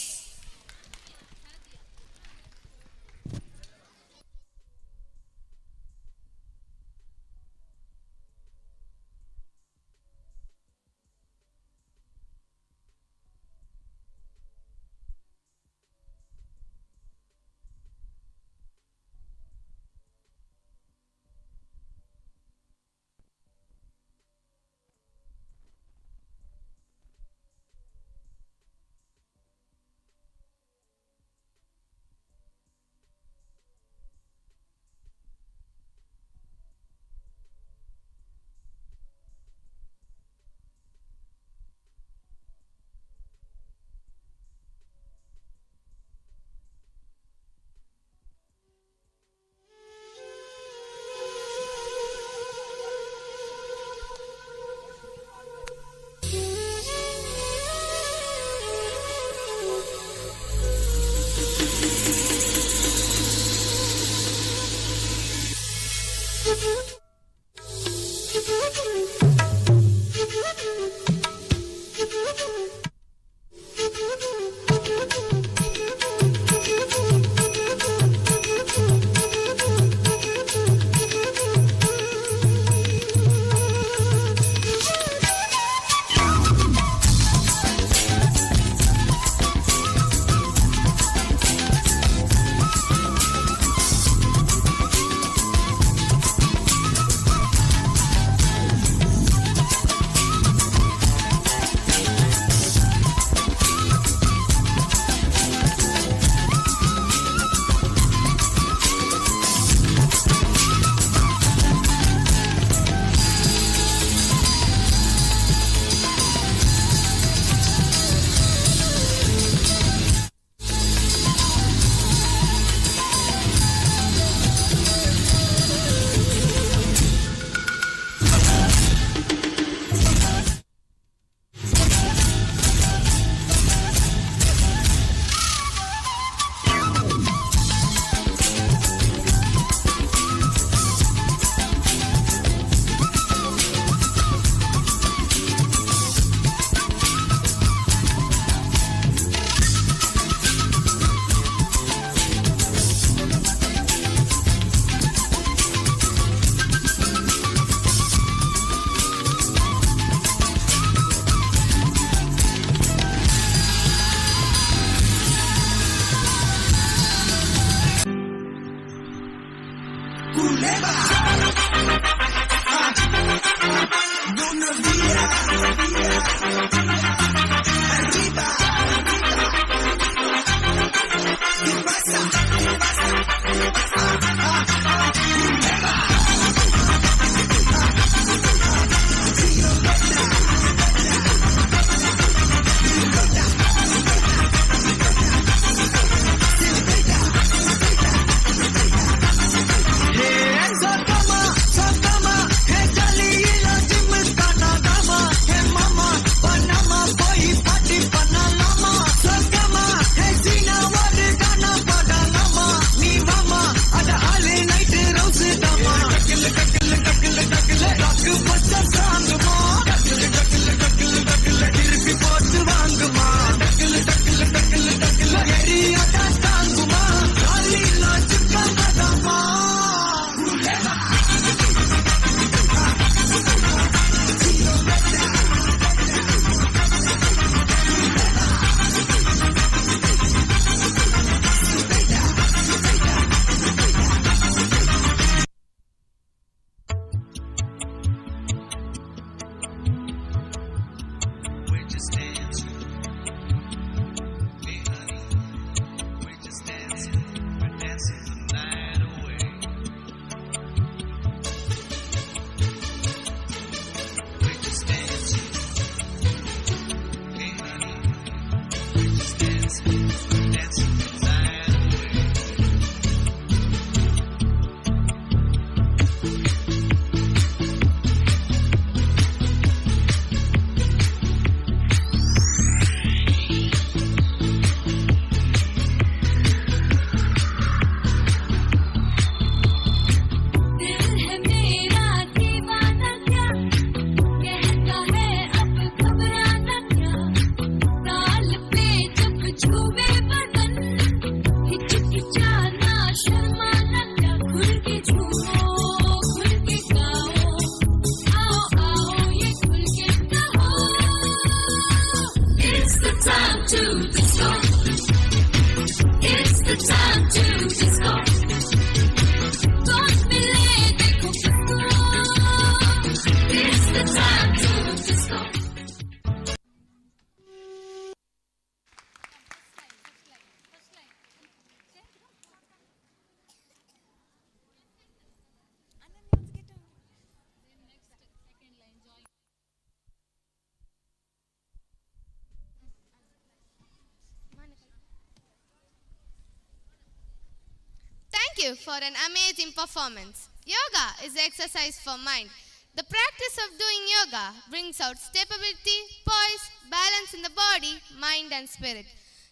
Thank you for an amazing performance. Yoga is exercise for mind. The practice of doing yoga brings out stability, poise, balance in the body, mind and spirit.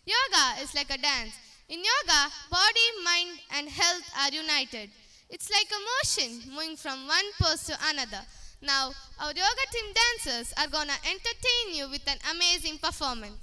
Yoga is like a dance. In yoga, body, mind and health are united. It's like a motion moving from one pose to another. Now, our yoga team dancers are gonna entertain you with an amazing performance.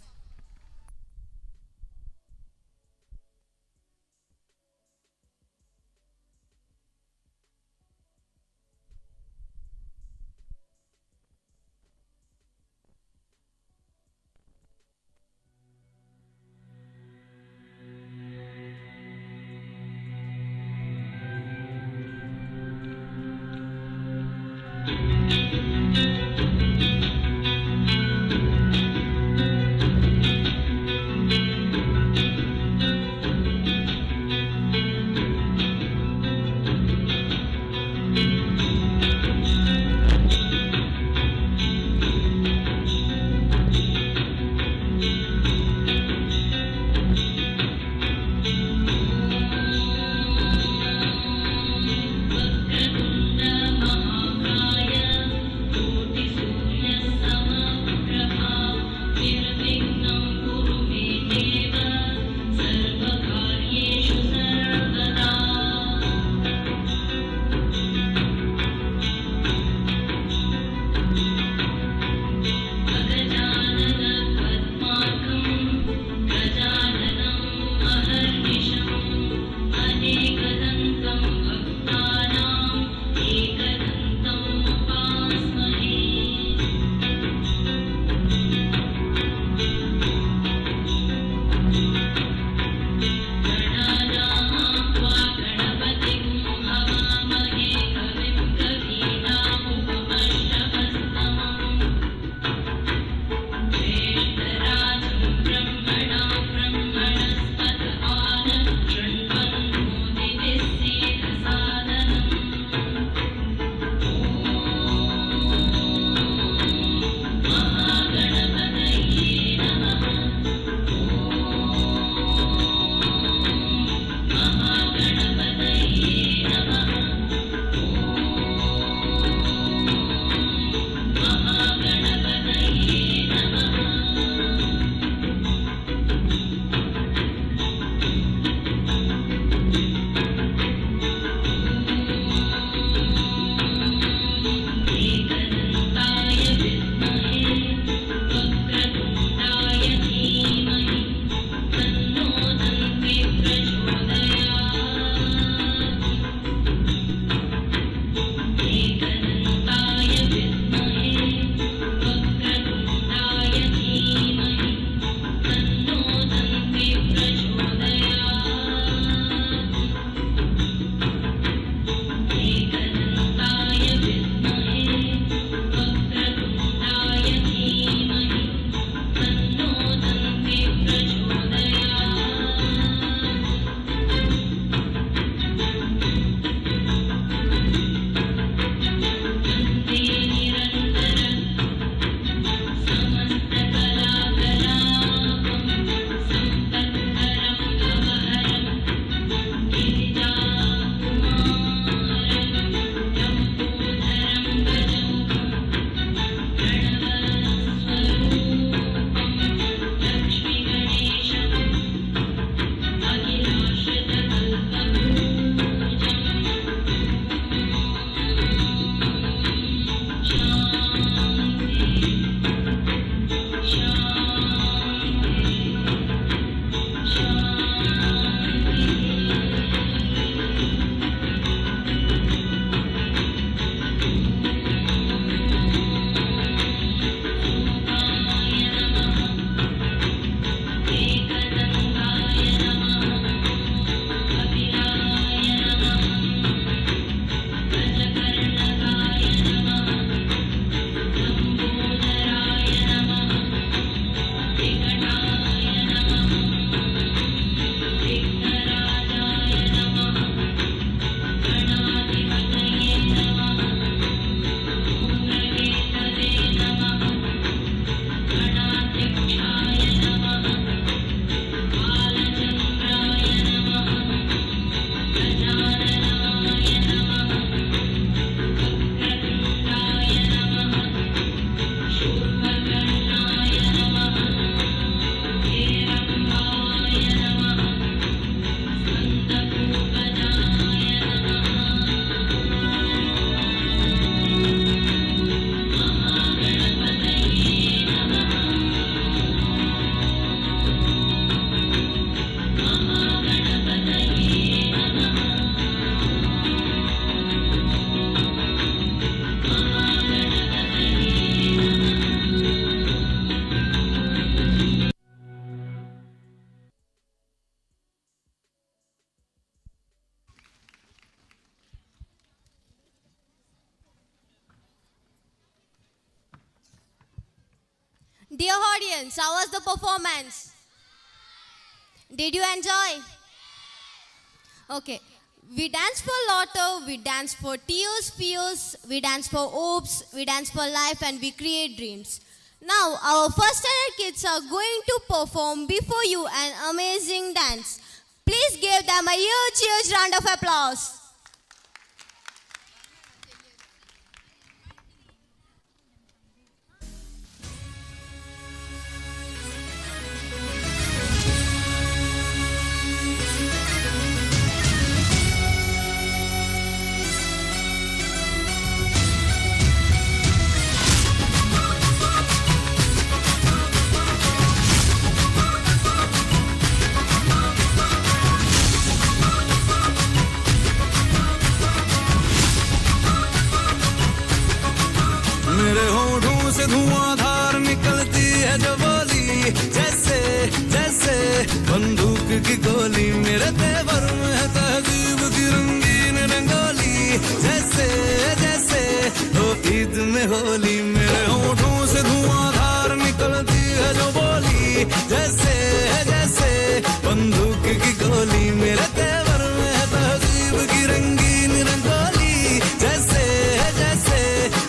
Dear audience, how was the performance? Did you enjoy? Okay. We dance for laughter, we dance for tears, fears, we dance for hopes, we dance for life, and we create dreams. Now, our first standard kids are going to perform before you an amazing dance. Please give them a huge round of applause. मेरे होठों से धुआंधार निकलती है जो बोली, जैसे जैसे बंदूक की गोली। मेरे तेवर में है तहजीब की रंगीन रंगोली, जैसे जैसे हो ईद में होली। मेरे होठों से धुआंधार निकलती है जो बोली, जैसे जैसे बंदूक की गोली। मेरे तेवर में है तहजीब की रंगीन रंगोली, जैसे जैसे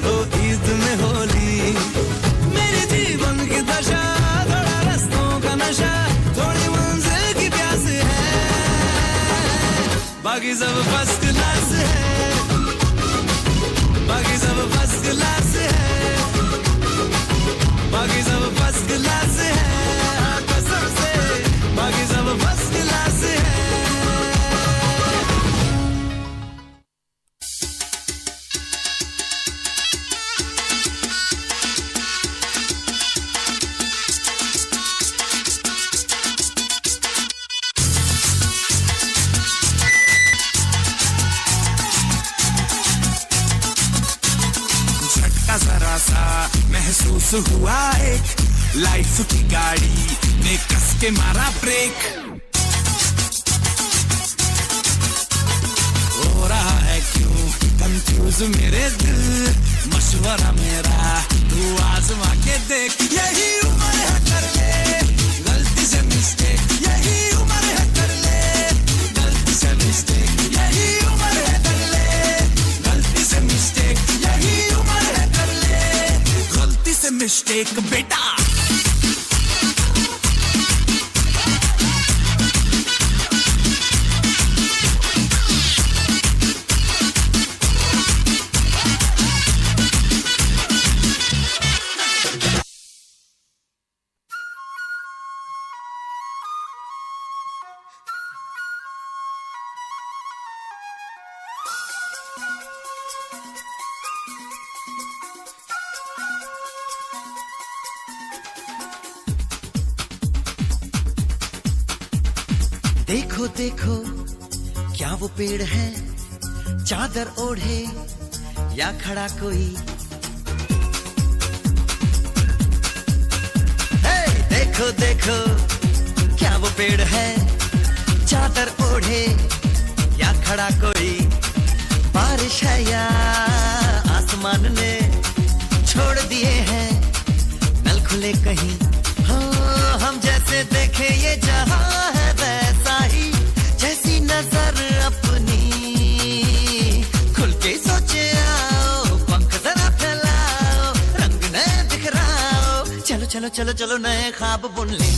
हो ईद में होली। मेरे जीवन की दशा थोड़ा रस्तों का नशा, थोड़ी मंजिल की प्यास है, बाकी सब फर्स्ट क्लास है, बाकी सब फर्स्ट क्लास है, बाकी सब फर्स्ट क्लास है, कसम से बाकी सब फर्स्ट क्लास है। जरा सा महसूस हुआ एक, लाइफ की गाड़ी ने कस के मारा ब्रेक। हो रहा है क्यों कंफ्यूज मेरे दिल, मशवरा मेरा तू आजमा के देख। यही उम्र है कर ले गलती से मिस्टेक, यही उम्र है कर ले गलती से मिस्टेक, यही उम्र है कर ले गलती से मिस्टेक, यही उम्र है कर ले गलती से मिस्टेक बेटा। देखो देखो क्या वो पेड़ है, चादर ओढ़े या खड़ा कोई। हे देखो देखो क्या वो पेड़ है, चादर ओढ़े या खड़ा कोई। बारिश है या आसमान ने छोड़ दिए हैं नल खुले कहीं। हाँ हम जैसे देखे ये जहां है वैसा ही, जैसी नजर अपनी खुल के सोचे आओ, पंख जरा फैलाओ, रंग नए बिखराओ। चलो चलो चलो चलो नए ख्वाब बुन ले।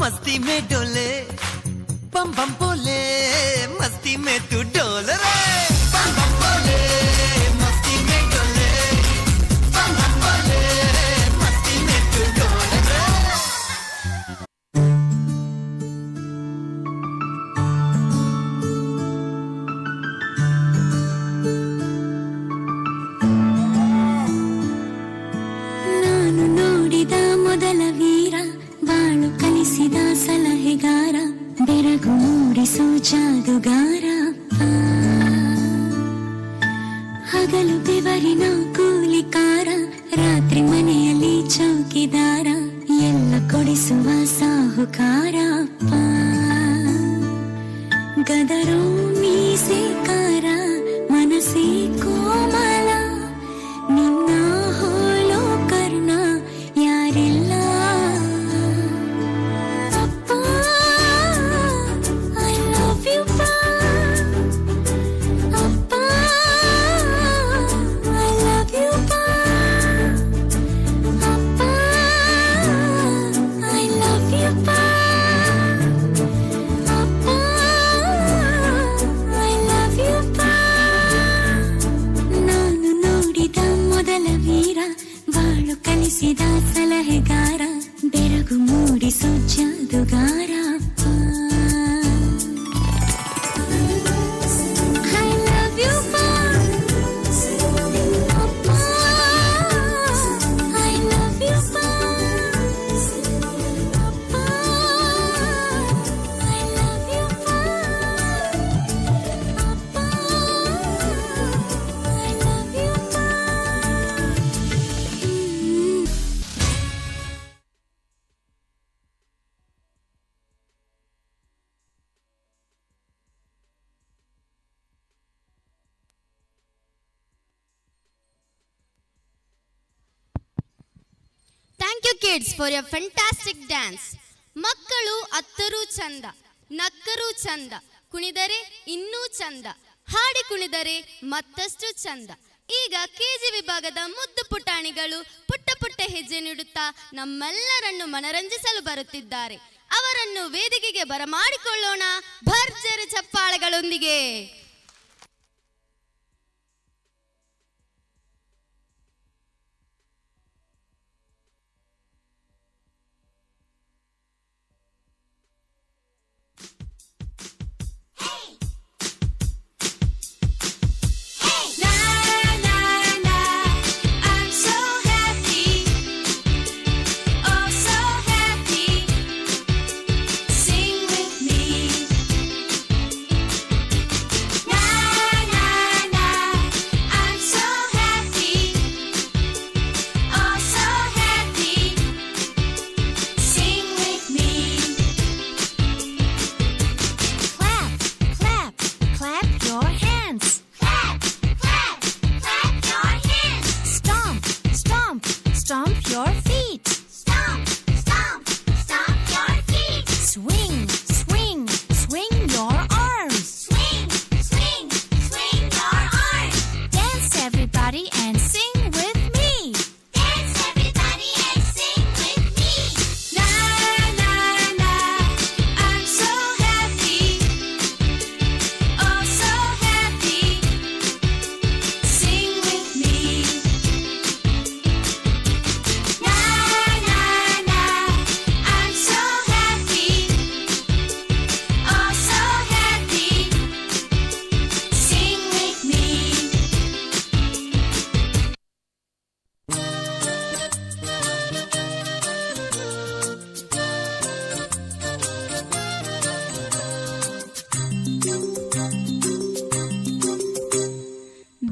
मस्ती में डोले बम बम बोले, मस्ती में तू डोल रे। बम बम बोले मस्ती में डोले, बम बम बोले मस्ती में तू डोल रे। ना ಮೂಡಿಸೋ ಜಾದುಗಾರ ಹಗಲು ಬೆವರಿನ ಕೂಲಿಕಾರ ರಾತ್ರಿ ಮನೆಯಲ್ಲಿ ಚೌಕಿದಾರ ಎಲ್ಲ ಕೊಡಿಸುವ ಸಾಹುಕಾರ ಗದರೋ ಮೀಸೆಕಾರ ಮನಸ್ಸೇ ಕೋಮಲ ನಿನ್ನ ಹೋಲೋ ಕರ್ಣ ಯಾರಿಲ್ಲ ಅಪ್ಪ ಐ ಲವ್ ಯು ಅಪ್ಪ ಐ ಲವ್ ಯು ಅಪ್ಪ ಐ ಲವ್ ಯು ನಾನು ನೋಡಿದ ಮೊದಲ ವೀರ ಬಾಳು ಕಲಿಸಿದ ಸಲಹೆಗಾರ ಬೆರಗು ಮೂಡಿಸೋ ಜಾದುಗಾರ I love you, Appa. I love you, Appa. I love you, Appa. I love you, Thank you kids for your fantastic dance. ಮಕ್ಕಳು ಅತ್ತರೂ ಚಂದ, ನಕ್ಕರೂ ಚಂದ, ಕುಣಿದರೆ ಇನ್ನೂ ಚಂದ, ಹಾಡಿ ಕುಣಿದರೆ ಮತ್ತಷ್ಟು ಚಂದ. ಈಗ ಕೆಜಿ ವಿಭಾಗದ ಮುದ್ದು ಪುಟಾಣಿಗಳು ಪುಟ್ಟ ಪುಟ್ಟ ಹೆಜ್ಜೆ ನೀಡುತ್ತಾ ನಮ್ಮೆಲ್ಲರನ್ನು ಮನರಂಜಿಸಲು ಬರುತ್ತಿದ್ದಾರೆ. ಅವರನ್ನು ವೇದಿಕೆಗೆ ಬರಮಾಡಿಕೊಳ್ಳೋಣ ಭರ್ಜರಿ ಚಪ್ಪಾಳೆಗಳೊಂದಿಗೆ.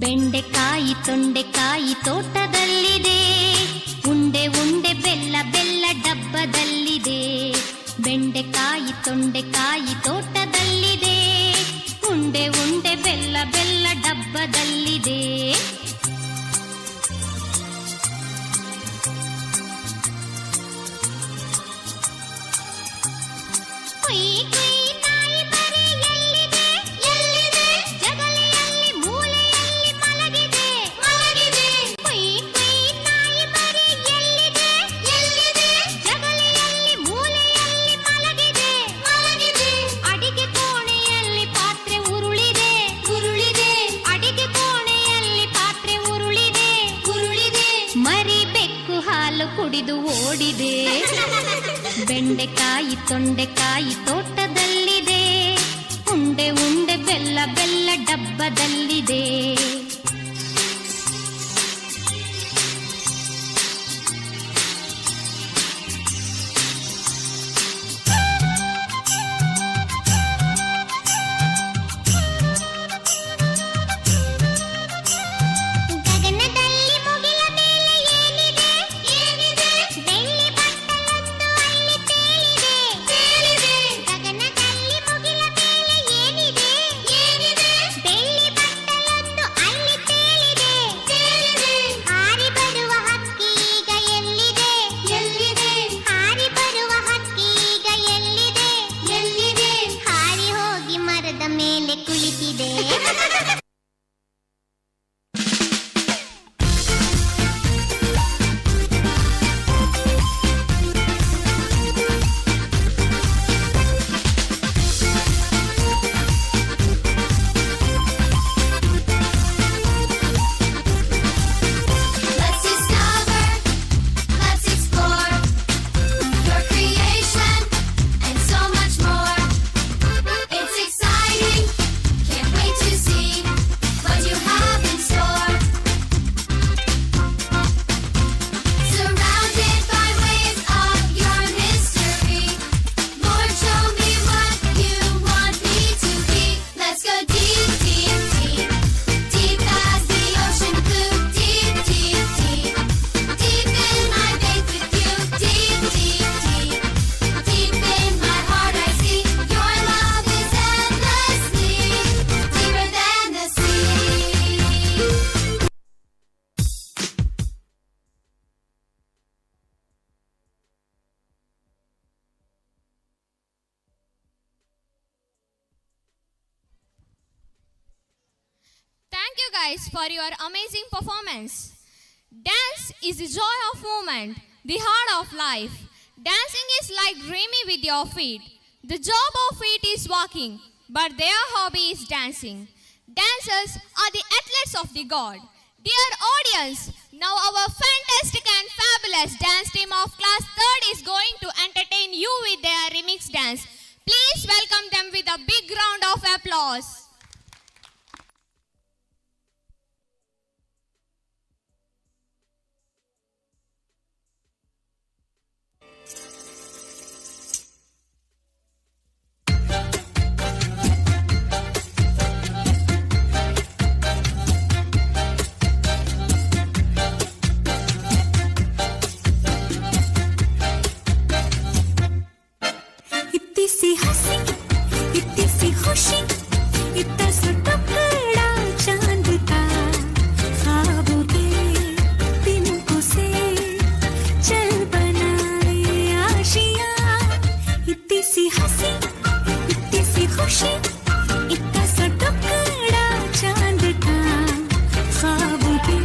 ಬೆಂಡೆಕಾಯಿ ತೊಂಡೆಕಾಯಿ ತೋಟದಲ್ಲಿದೆ, ಉಂಡೆ ಉಂಡೆ ಬೆಲ್ಲ ಬೆಲ್ಲ ಡಬ್ಬದಲ್ಲಿದೆ. ಬೆಂಡೆಕಾಯಿ ತೊಂಡೆಕಾಯಿ ತೋಟದಲ್ಲಿದೆ, ಉಂಡೆ ಉಂಡೆ ಬೆಲ್ಲ ಬೆಲ್ಲ ಡಬ್ಬದಲ್ಲಿದೆ. ಕುಯ್ ಕುಯ್ ನಾಯಿ ಮರಿ ಎಲ್ಲಿದೆ ಎಲ್ಲಿದೆ, ಜಗಲಿಯಲ್ಲಿ ಮೂಲೆಯಲ್ಲಿ ಮಲಗಿದೆ ಮಲಗಿದೆ. ಕುಯ್ ಕುಯ್ ನಾಯಿ ಮರಿ ಎಲ್ಲಿದೆ ಎಲ್ಲಿದೆ, ಜಗಲಿಯಲ್ಲಿ ಮೂಲೆಯಲ್ಲಿ ಮಲಗಿದೆ ಮಲಗಿದೆ. ಅಡಿಗೆ ಕೋಣೆಯಲ್ಲಿ ಪಾತ್ರೆ ಉರುಳಿದೆ ಉರುಳಿದೆ, ಅಡಿಗೆ ಕೋಣೆಯಲ್ಲಿ ಪಾತ್ರೆ ಉರುಳಿದೆ ಉರುಳಿದೆ. ಮರಿ ಬೆಕ್ಕು ಹಾಲು ಕುಡಿದು ಓಡಿದೆ. ಬೆಂಡೆಕಾಯಿ ತೊಂಡೆಕಾಯಿ ತೋಟದಲ್ಲಿದೆ, ಉಂಡೆ ಉಂಡೆ ಬೆಲ್ಲ ಬೆಲ್ಲ ಡಬ್ಬದಲ್ಲಿದೆ. you guys for your amazing performance. Dance is the joy of movement, the heart of life. Dancing is like dreaming with your feet. The job of feet is walking, but their hobby is dancing. Dancers are the athletes of the God. Dear audience, now our fantastic and fabulous dance team of class 3rd is going to entertain you with their remix dance. Please welcome them with a big round of applause. सी हंसी इतनी सी खुशी इतना सा टुकड़ा चांद का ख्वाबों के तिनकों से चल बनाए आशियाँ इतनी सी हंसी इतनी सी खुशी इतना सा टुकड़ा चांद का ख्वाबों के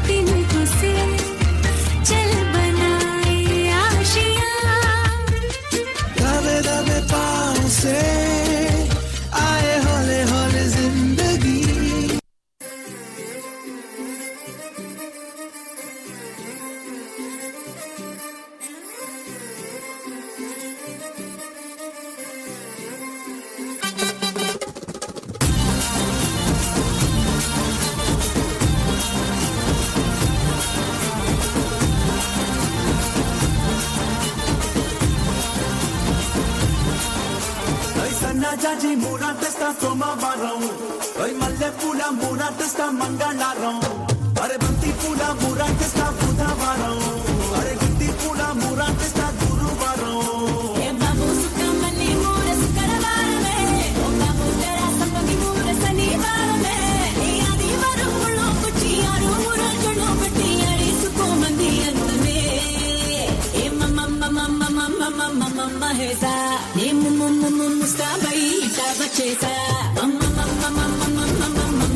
तिनकों से चल बनाए आशियाँ दबे दबे पाँव से आए हौले हौले जिंदगी ಜಾಜಿ ಮೂರಾಟಸ್ತ ಸೋಮವಾರಂ ಐ ಮಲ್ಲೆ ಪೂಲ ಮೂರಾಟಸ್ತ ಮಂಗಳಾರಂ ಅರೆ ಬಂತಿ ಪೂಲ ಮೂರಾಟಸ್ತ ಬುಧವಾರಂ ಅರೆ ಗುತ್ತಿ ಪೂಲ ಮೂರಾಟಸ್ತ ಗುರುವಾರಂ ఏ బాబు సుఖమల్లి మూర శుక్రవారమే ఓ బాబు తెరా సంపంగి మూర శనివారమే ఈ ఆదివారంలో పుట్టియారు మూరజులో పుట్టియారి సుకోమంది అంతమే ఏ మమ్మ హేసా ఏ ముస్తాబై ఇటాబ చేసా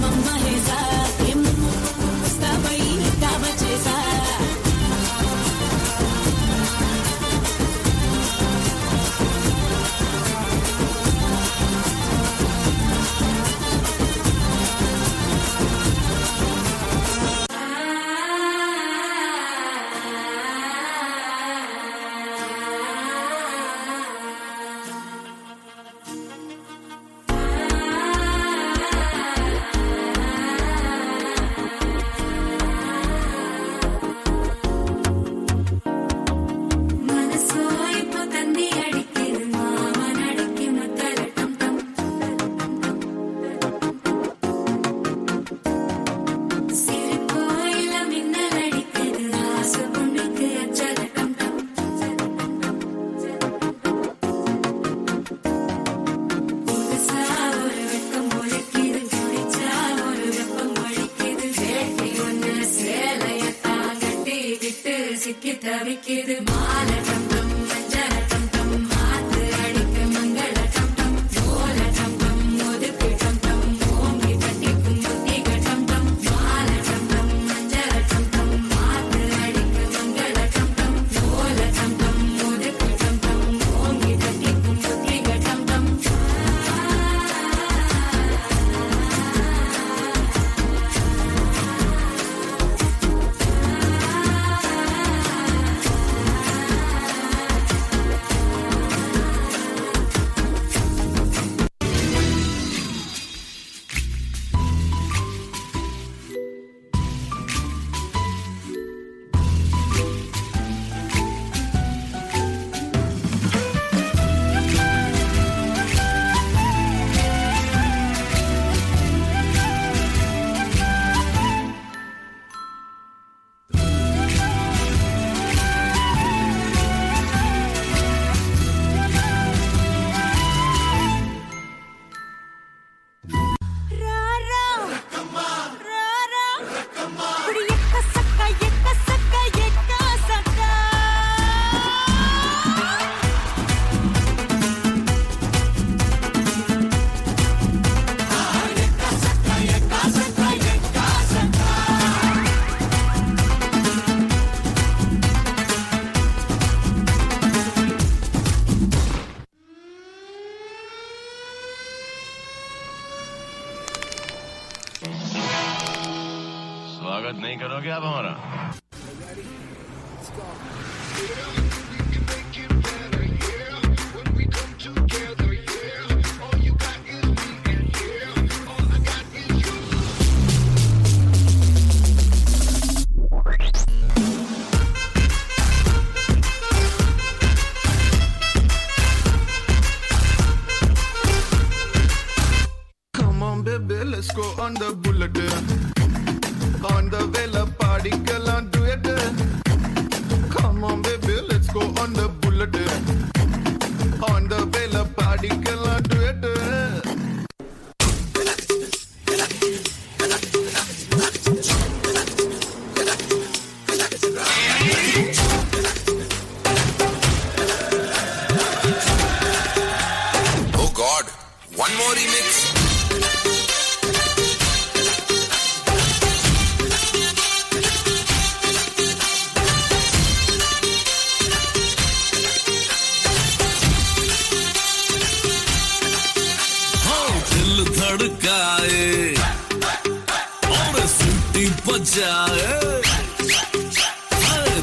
మమ్మ హేసా ఏ ముస్తాబై ఇటాబ చేసా சிக்கி தவிக்கிது மால டம் டம் மஞ்சள டம் டம் மாத்து அடிக்க மங்கள டம் டம் ஓல டம் டம் ஒதுக்கு டம் டம் ஓங்கி தட்டிக்கும் முத்திக டம் டம் மால டம் டம் மஞ்சள டம் டம் மாத்து அடிக்க மங்கள டம் டம் ஓல டம் டம் ஒதுக்கு டம் டம் ஓங்கி தட்டிக்கும் முத்திக டம் டம் स्वागत नहीं करोगे आप हमारा? Baby, let's go on the bullet. On the vela party, girl, I'll do it. Come on, baby, let's go on the bullet. On the vela party, girl, I'll do it. Oh God, one more remix. धड़काए और सीटी बजाए,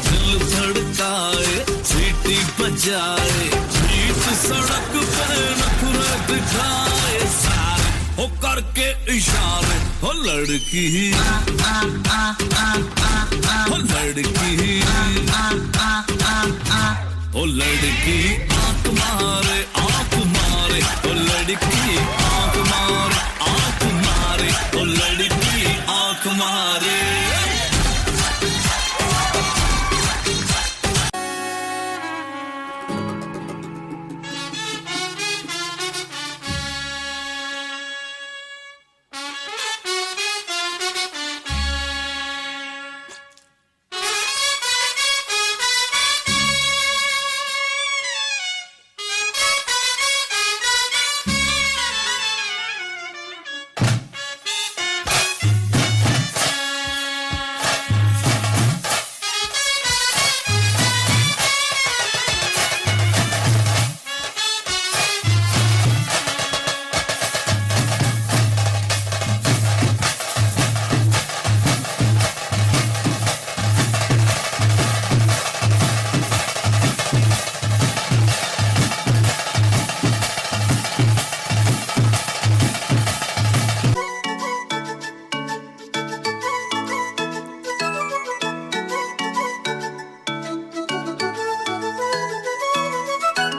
दिल धड़काए सीटी बजाए, बीच सड़क पे नखरे दिखाए सारे हो करके इशारे, हो लड़की हो लड़की हो लड़की आंख मारे हो लड़की आंख मारे हो लड़की आंख मारे।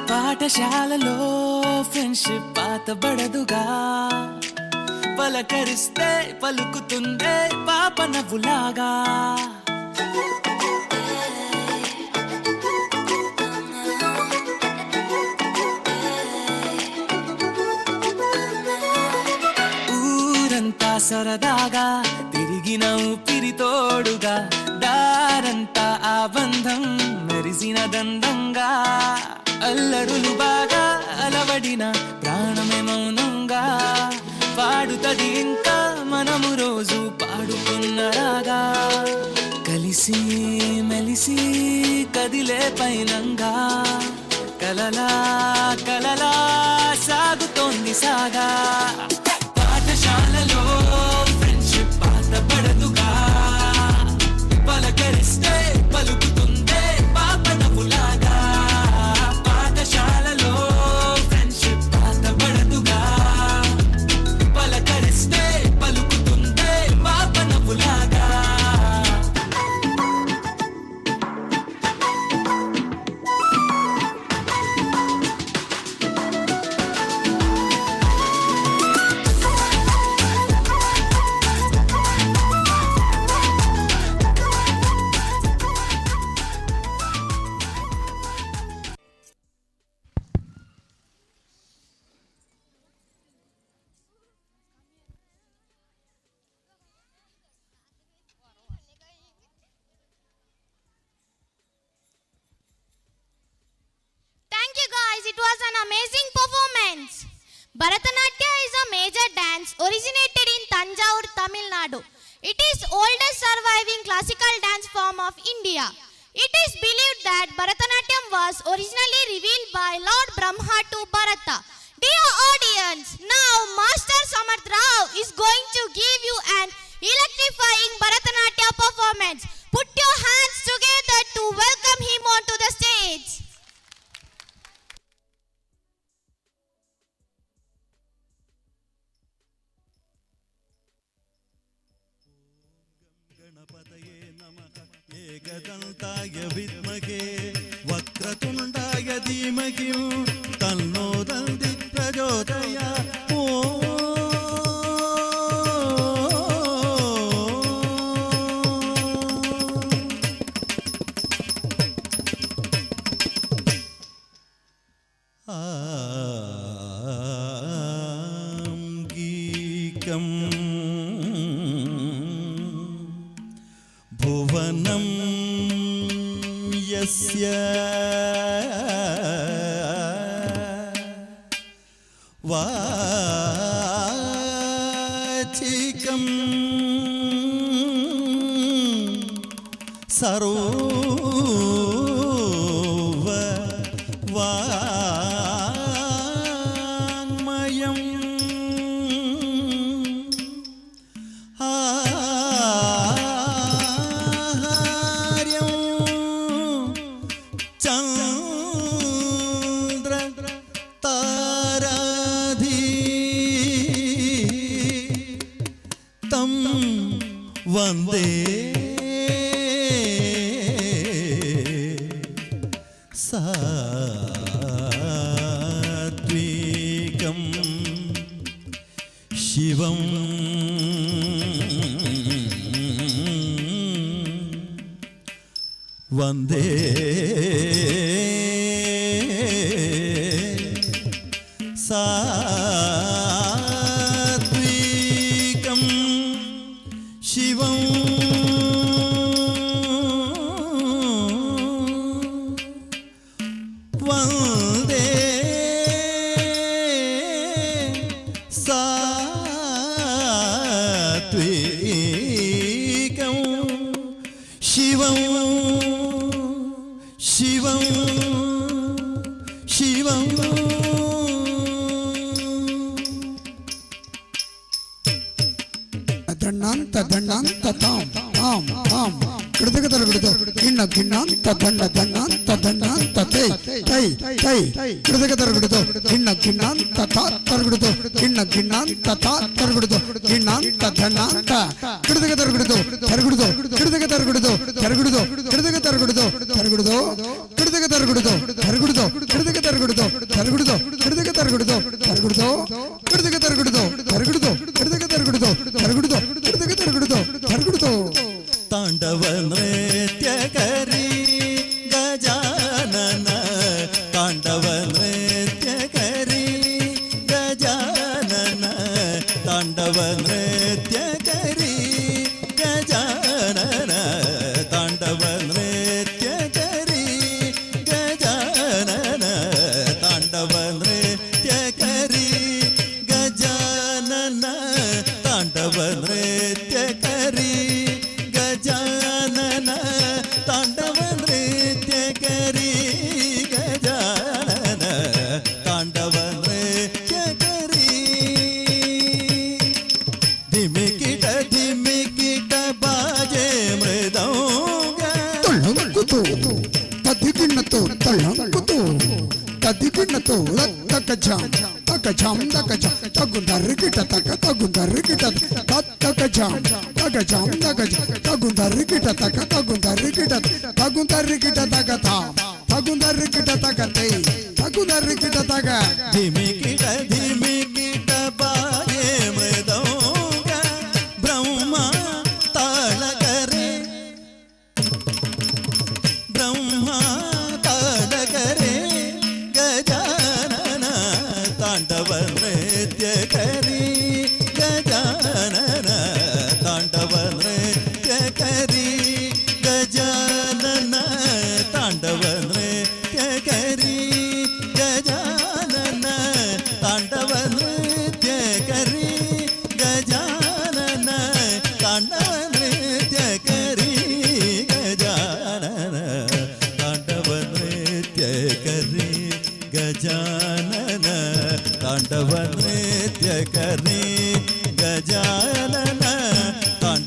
పాఠశాలలో ఫ్రెండ్షిప్ పాతబడదుగా, పలకరిస్తే పలుకుతుందే పాప నవ్వులాగా. ఊరంతా సరదాగా తిరిగిన ఊపిరి తోడుగా, దారంతా ఆ బంధం మెరిసిన దండంగా. అల్లరులు బాగా అలవడిన ప్రాణమే మౌనంగా, పాడుతది ఇంకా మనము రోజు పాడుకున్న రాగా. కలిసి మెలిసి కదిలే పైనంగా, కలలా కలలా సాగుతోంది సాగా. పాఠశాలలో ఫ్రెండ్షిప్ పాతబడదుగా, పలకరిస్తే పలుకుతుందే పాప నవ్వులాగా. పాఠశాలలో ఫ్రెండ్షిప్ పాతబడదుగా, పలకరిస్తే పలుకుతుందే పాప నవ్వులాగా. It was an amazing performance. Bharatanatyam is a major dance originated in Tanjore, Tamil Nadu. It is oldest surviving classical dance form of India. It is believed that Bharatanatyam was originally revealed by Lord Brahma to Bharata. Dear audience, now Master Samarth Rao is going to give you an electrifying Bharatanatyam performance. Put your hands together to welcome him onto the stage. ಗಣಪತಯೇ ನಮಃ ಏಕದಂತಾಯ ವಿದ್ಮಹೇ ವಕ್ರತುಂಡಾಯ ಧೀಮಹಿ ತನ್ನೋ ದಂದಿ ಪ್ರಚೋದಯಾತ್. गीकं भुवनं यस्य वाचिकं सर्व वाङ्मयं आहार्यं चन्द्र ताराधि तं वन्दे सात्विकं शिवं वन्दे सात्विकं शिवं वन्दे सात्विकं शिवं शिवं शिवं ದಂಡಾಂತ ದಂಡಾಂತ ತಾಂ ತಾಂ ತಾಂ ಕೃತಕತರ ಬಿಡುದು ಕಿಣ್ಣ ಕಿಣ್ಣಾಂತ ದಂಡ ದಂಡಾಂತ ದಂಡಾಂತ ತೈ ತೈ ತೈ ಕೃತಕತರ ಬಿಡುದು ಕಿಣ್ಣ ಕಿಣ್ಣಾಂತ ತಾ ತರಬಿಡುದು ಕಿಣ್ಣ ಕಿಣ್ಣಾಂತ ತಾ ತರಬಿಡುದು ಕಿಣ್ಣಾಂತ ದಂಡಾಂತ ಕೃತಕತರ ಬಿಡುದು ತರಬಿಡುದು ಕೃತಕತರ ಬಿಡುದು ತರಬಿಡುದು ಕೃತಕತರ ಬಿಡುದು ತರಬಿಡುದು ಕೃತಕತರ ಬಿಡುದು ತರಬಿಡುದು ಕೃತಕತರ ಬಿಡುದು ತರಬಿಡುದು ಕೃತಕತರ ಬಿಡುದು ತರಬಿಡುದು ಕೃತಕತರ ಬಿಡುದು ತರಬಿಡುದು ಕೃತಕತರ ಬಿಡುದು ತರಬಿಡುದು ಕೃತಕತರ ಬಿಡುದು ತರಬಿಡುದು. ತಾಂಡವ ನೃತ್ಯ ಕರಿ ಗಜಾನನ ತಾಂಡವ ನೃತ್ಯ ಕರಿ ಗಜಾನನ ತಾಂಡವ ನೃತ್ಯ ಕರಿ ಗಜಾನನ ತಾಂಡವ ನೃತ್ಯ ಕರಿ ಗಜಾನನ ತಾಂಡವ ನೃತ್ಯ ಕರಿ ಗಜಾನನ ತಾಂಡವ ನೃತ್ಯ ಕರಿ ಗಜಾನನ ತಾಂಡವ ನೃತ್ಯ ಕರಿ ಗಜಾನನ ತಾಂಡವ ನೃತ್ಯ ಕರಿ ಧಿಮಿಕಿಟ ಧಿಮಿಕಿಟ ಬಾಜೆ ಮೃದಂಗ ತಳ್ಳಂಕುತು ತದಿಗಿಣ್ಣತು ತಳ್ಳಂಕುತು ತದಿಗಿಣ್ಣತು ತಕಜಾಂ ತಕಜಾಂ ತಕಜಾಂ ತಗುಂದರ್ಗಿಟ ತಕ ತಗುಂದರ್ಗಿಟ ತಕಜಾಂ ತಕಜಾಂ ತಕಜಾಂ ತಗುಂದರ್ಗಿಟ ತಕ ತಗುಂದರ್ಗಿಟ ತಗುಂದರ್ಗಿಟ ತಕತ ತಗುಂದರ್ಗಿಟ ತಕತೈ ತಗುಂದರ್ಗಿಟ ತಕ ಧಿಮಿಕಿಟ ಧಿಮಿಕಿಟ ಬಾಜೆ ಮೃದಂಗ ಬ್ರಹ್ಮ ತಾಳಕರೆ ಬ್ರಹ್ಮ ತಾಳಕರೆ ಗಜಾನನ ತಾಂಡವ ನೃತ್ಯ ಕರಿ ಗಜಾನನ ತಾಂಡವ ನೃತ್ಯ ಕರಿ ಗಜಾನನ ತಾಂಡವ ನೃತ್ಯ ಕರಿ ಗಜಾನನ ತಾಂಡವ ನೃತ್ಯ ಕರಿ ಗಜಾನನ ತಾಂಡವ ನೃತ್ಯ ಕರಿ ಗಜಾನನ ತಾಂಡವ ನೃತ್ಯ ಕರಿ ಗಜಾನನ ತಾಂಡವ ನೃತ್ಯ ಕರಿ ಗಜಾನನ ತಾಂಡವ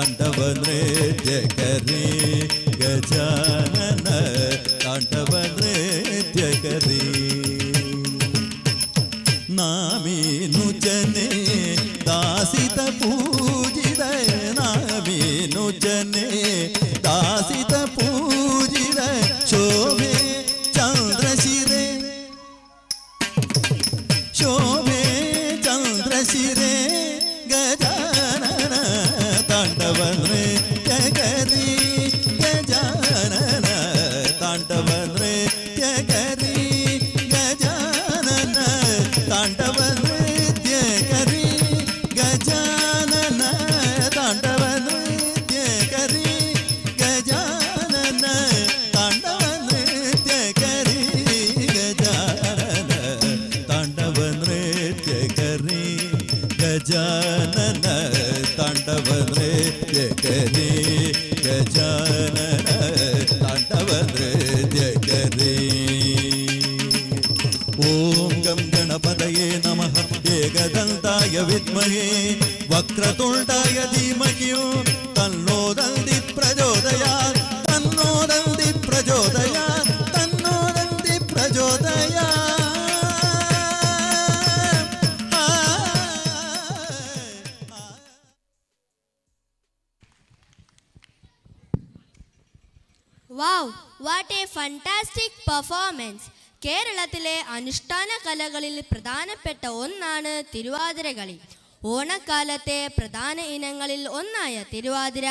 ತಾಂಡವ ನೃತ್ಯ ಕರಿ ಗಜಾನನ ತಾಂಡವ ನೃತ್ಯ ಕರಿ ನಾಮೀನು ಜನೆ ದಾಸಿತ ಪೂಜಿದ ನಾಮೀನು ಜನೆ ದಾಸಿತ ಪೂಜಿದ ಶೋಭೆ ಚಂದ್ರಶಿರೆ ಶೋಭೆ ಚಂದ್ರಶಿರೆ ಗಜಾನನ ತಾಂಡವ ನೃತ್ಯ ಕರಿ ಗಜಾನನ ತಾಂಡವ ನೃತ್ಯ ಕರಿ ಗಜಾನನ ತಾಂಡವ ನೃತ್ಯ ಕರಿ ಗಜಾನನ ತಾಂಡವ ನೃತ್ಯ ಕರಿ ಗಜಾನನ ತಾಂಡವ ನೃತ್ಯ ಕರಿ ಗಜಾನನ ತಾಂಡವ ನೃತ್ಯ ಕರಿ ಗಜಾನನ ತಾಂಡವ ನೃತ್ಯ ಕರಿ ಗಜಾನನ ತಾಂಡವ ನೃತ್ಯ ಕರಿ ಓಂ ಗಂ ಗಣಪತಯೇ ನಮಃ ಏಕದಂತಾಯ ವಿದ್ಮಹೇ ವಕ್ರತುಂಡಾಯ ಧೀಮಹಿ ತನ್ನೋ ದಂದಿ ಪ್ರಚೋದಯಾತ್ ತನ್ನೋ ದಂದಿ ಪ್ರಚೋದಯಾತ್ ತನ್ನೋ ದಂದಿ ಪ್ರಚೋದಯಾತ್. Wow, what a fantastic performance! കേരളത്തിലെ അനുഷ്ഠാന കലകളിൽ പ്രധാനപ്പെട്ട ഒന്നാണ് തിരുവാതിരകളി. ഓണക്കാലത്തെ പ്രധാന ഇനങ്ങളിൽ ഒന്നായ തിരുവാതിര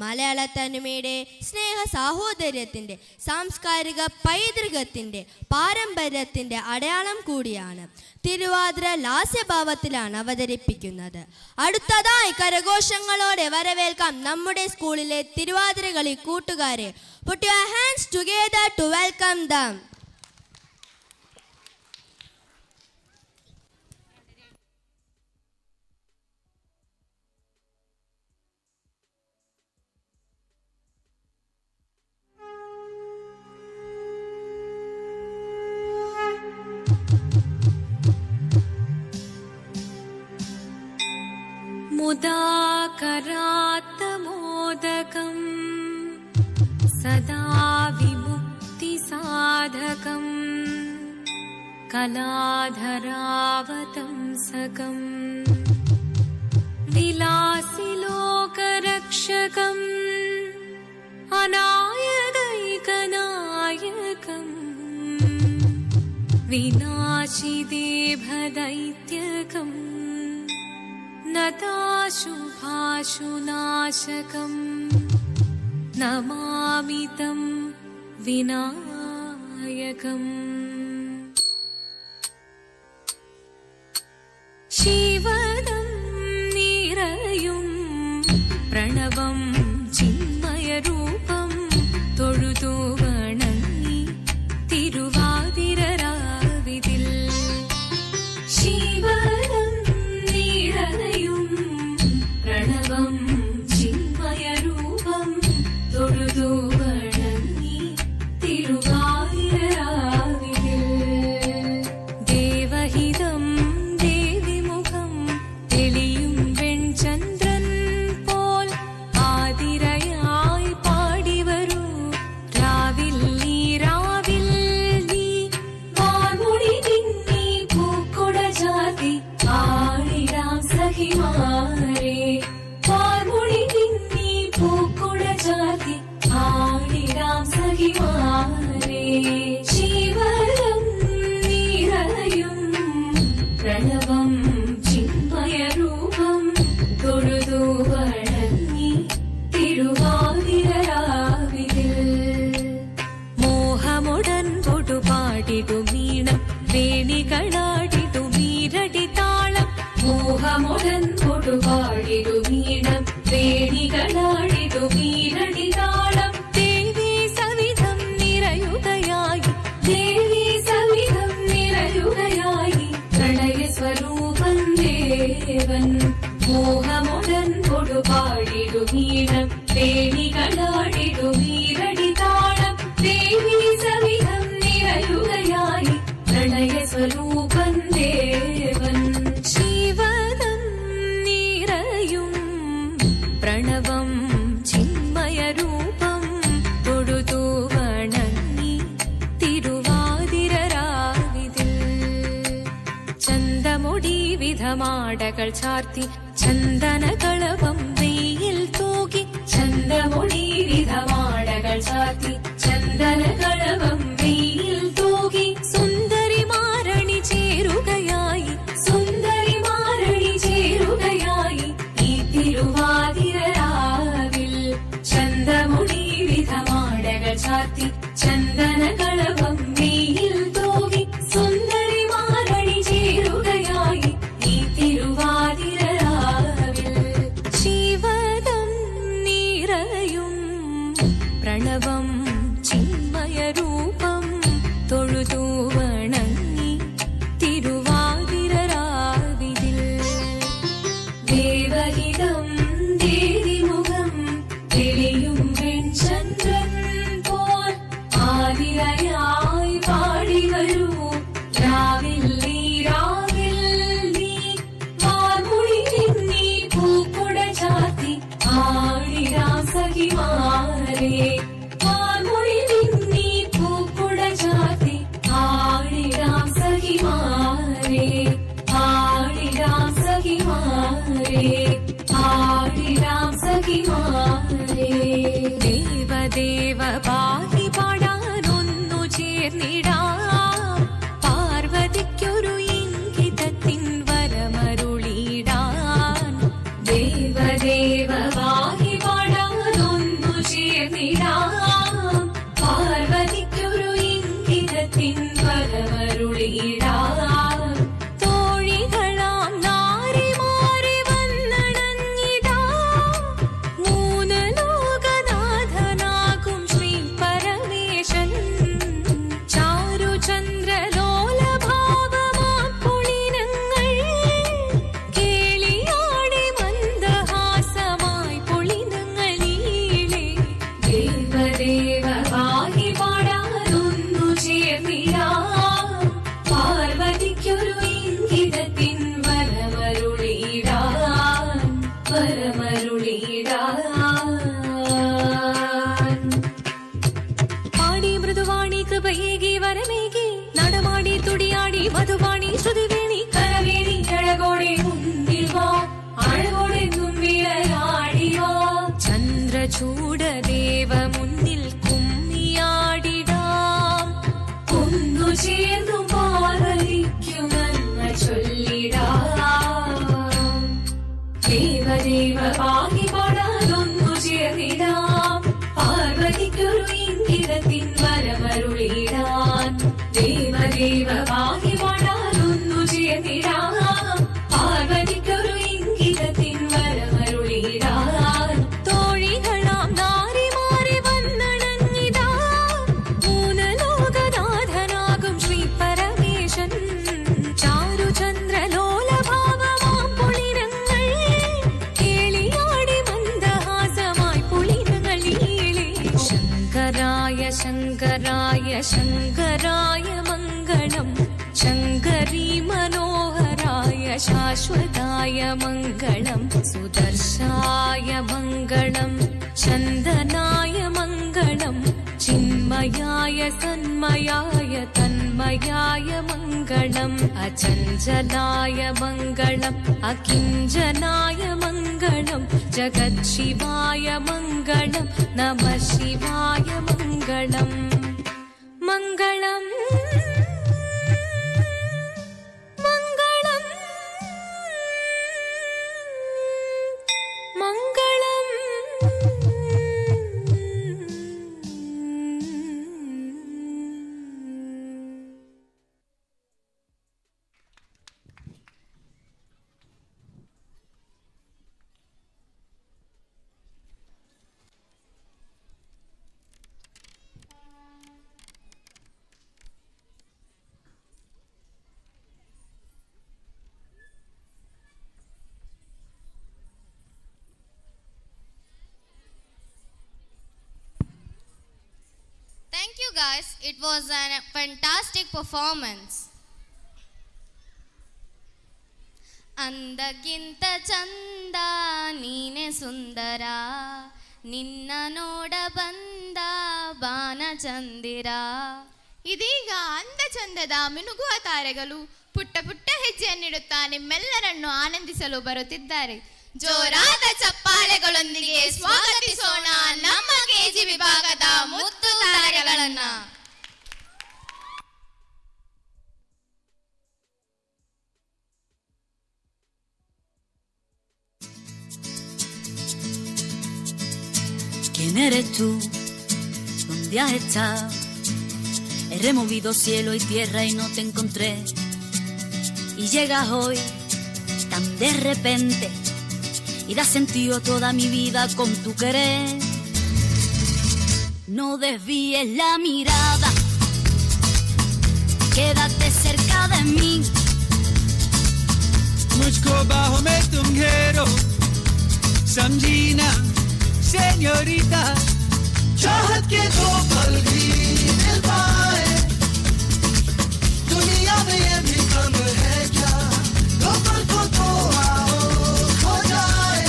മലയാള തനിമയുടെ സ്നേഹ സാഹോദര്യത്തിൻ്റെ സാംസ്കാരിക പൈതൃകത്തിൻ്റെ പാരമ്പര്യത്തിൻ്റെ അടയാളം കൂടിയാണ്. തിരുവാതിര ലാസ്യഭാവത്തിലാണ് അവതരിപ്പിക്കുന്നത്. അടുത്തതായി കരഘോഷങ്ങളോടെ വരവേൽക്കാം നമ്മുടെ സ്കൂളിലെ തിരുവാതിരകളി കൂട്ടുകാരെ. Put your hands together to welcome them. मुदाकरात्तमोदकम् सदा विमुक्तिसाधकम् कलाधरावतंसकम् विलासिलोकरक्षकम् अनायदैकनायकम् विनाशिदेभदैत्यकम् नताशुभाशुनाशकम् नमामि तं विनायकम्. शिवदं निरयुं प्रणवं चिन्मयरूपं തൊഴുതു വണങ്ങി തിരുവാതിരരാവിതിൽ ശിവദം നിറയും പ്രണവം ചിന്മയരൂപം തൊഴുതു വണങ്ങി തിരുവാതിരരാവിതിൽ ദേവഹിതം ദേവിമുഖം തെളിയും വെൺചന്ദ്രൻ പോൽ ആതിരയായി പാടിവരൂ രാവിൽ നീ വാർമുടി തിന്നി പൂക്കൊട ചാർത്തി ആടിടാം സഖിമാരെ വാർമുടി തിന്നി പൂക്കൊട ചാർത്തി ആടിടാം സഖിമാരെ ശിവദം നിറയും പ്രണവം ചിന്മയരൂപം തൊഴുതു വണങ്ങി തിരുവാതിരരാവിതിൽ മോഹമുടൻ പൊടുപാടിടുമീണം വേണികളാടിടുമീരടി താളം മോഹമുടൻ പൊടുപാടിടുമീണം വേണികളാടിടുമീരടി താളം ദേവി സവിധം നിറയുകയായി ദേവി സവിധം നിറയുകയായി പ്രണയ സ്വരൂപം ദേവൻ മോഹമുടൻ പൊടുപാടിടുമീണം വേണികളാടിടുമീരടി താളം ദേവി സവിധം നിറയുകയായി പ്രണയ സ്വരൂപം ദേവൻ ശിവദം നിറയും പ്രണവം മാടകൾ ചാർത്തി ചന്ദനകളവം വെയിൽ തൂകി ചന്തമൊഴി മാടകൾ ചാർത്തി ചന്ദനകളവം വെയിൽ തൂകി സുന്ദരി മാരണി ചേരുകയായി സുന്ദരി മാരണി ചേരുകയായി ഈ തിരുവാതിരരാവിൽ ചന്തമൊഴി മാടകൾ ചാർത്തി ചന്ദനകളവം വെയിൽ തൂകി സുന്ദരി മാരണി ചേരുകയായി ഈ തിരുവാതിരരാവിൽ ശിവദം നിറയും പ്രണവം ചിന്മയരൂപം തൊഴുതു വണങ്ങി തിരുവാതിരരാവിതിൽ ദേവഹിതം ദേവിമുഖം തെളിയും വെൺചന്ദ്രൻ പോൽ ആതിരയായി പാടി വരൂ രാവിൽ നീ വാർമുടി നിന്നീ പൂക്കുട ചാത്തി ആടിരാം സഖിമാരേ വാർമുടി നിന്നീ പൂക്കുട ചാത്തി ആടിരാം സഖിമാരേ ആടിരാം സഖിമാരേ ആടിരാം സഖിമാരേ ദേവദേവ പാഹി പാടാനൊന്നു ചേർന്നിടാം പാർവതിക്കൊരു ഇംഗിതത്തിൻ വരമരുളിടാൻ ദേവദേവ പാഹി പാടാനൊന്നു ചേർന്നിടാം പാർവതിക്കൊരു ഇംഗിതത്തിൻ വരമരുളിടാൻ തോഴികളാം നാരിമാരെ വന്നണഞ്ഞിടാം മൂന്ന് ലോകനാഥനാകും ശ്രീ പരമേശൻ ചാരുചന്ദ്രലോലഭാവമാം പുളിനങ്ങൾ കേളിയാടി മന്ദഹാസമായി പുളിനങ്ങളീളെ ദേവദേവ പാഹി പാടാനൊന്നു ചേർന്നിടാം പാർവതിക്കൊരു ഇംഗിതത്തിൻ വരമരുളിടാൻ വരമരുളിടാൻ പാടി മൃദുവാണി കൃപയേകി വരമേകി നടമാടി തുടിയാടി മധുപാണി ശ്രുതിവേണി കരവേണി അഴകോടെ മുന്നിൽ വാ അഴകോടെ തുമ്പിളയാടി വാ ചന്ദ്രചൂടദേവ മുന്നിൽ കുമ്മിയാടിടാം ഒന്നു ചേർന്നു പാർവതിക്കു നന്മ ചൊല്ലിടാം ദേവദേവ പാഹി പാടാനൊന്നു ചേർന്നിടാം പാർവതിക്കൊരു ഇംഗിതത്തിൻ വരമരുളിടാൻ ദേവദേവ പാഹി പാടാനൊന്നു ചേർന്നിടാം പാർവതിക്കൊരു ഇംഗിതത്തിൻ വരമരുളിടാൻ തോഴികളാം നാരിമാരെ വന്നണഞ്ഞിടാം മൂന്ന് ലോകനാഥനാകും ശ്രീ പരമേശൻ ചാരുചന്ദ്രലോലഭാവമാം പുളിനങ്ങൾ കേളിയാടി മന്ദഹാസമായി പുളിനങ്ങളീളെ ശങ്കരായ ശങ്കരായ ശങ്കരായ മംഗളം ശങ്കരീ മനോഹരായ ശാശ്വതായ മംഗളം സുദർശായ മംഗളം ചന്ദനായ മംഗളം ചിന്മയായ സന്മയായ തന്മയായ മംഗളം അചഞ്ചലായ മംഗളം അകിഞ്ചനായ മംഗളം ജഗത്ശിവായ മംഗളം നമഃ ശിവായ മംഗളം മംഗളം മംഗളം മംഗളം Thank you guys. It was a fantastic performance. ಅಂದಕ್ಕಿಂತ ಚಂದ ನೀನೆ ಸುಂದರ ನಿನ್ನ ನೋಡ ಬಂದ ಬಾನ ಚಂದಿರ. ಇದೀಗ ಅಂದ ಚಂದದ ಮಿನುಗುವ ತಾರೆಗಳು ಪುಟ್ಟ ಪುಟ್ಟ ಹೆಜ್ಜೆಯನ್ನಿಡುತ್ತಾ ನಿಮ್ಮೆಲ್ಲರನ್ನು ಆನಂದಿಸಲು ಬರುತ್ತಿದ್ದಾರೆ. ಜೋರಾದ ಚಪ್ಪಾಳೆಗಳೊಂದಿಗೆ ಸ್ವಾಗತಿಸೋಣ ನಮ್ಮ ಕೆಜಿ ವಿಭಾಗದ ಮುತ್ತು ತಾರೆಗಳನ್ನ. ¿Quién eres tú? ¿Dónde has estado? He removido cielo y tierra y no te encontré. Y llegas hoy tan de repente y das sentido a toda mi vida con tu querer. No desvíes la mirada, quédate cerca de mí. मुझको बाहों में तुम घेरो, समझी ना सेñorita. चाहत के दो पल भी मिल पाए, दुनिया में ये भी कम है क्या, दो पल को तो आओ खो जाए,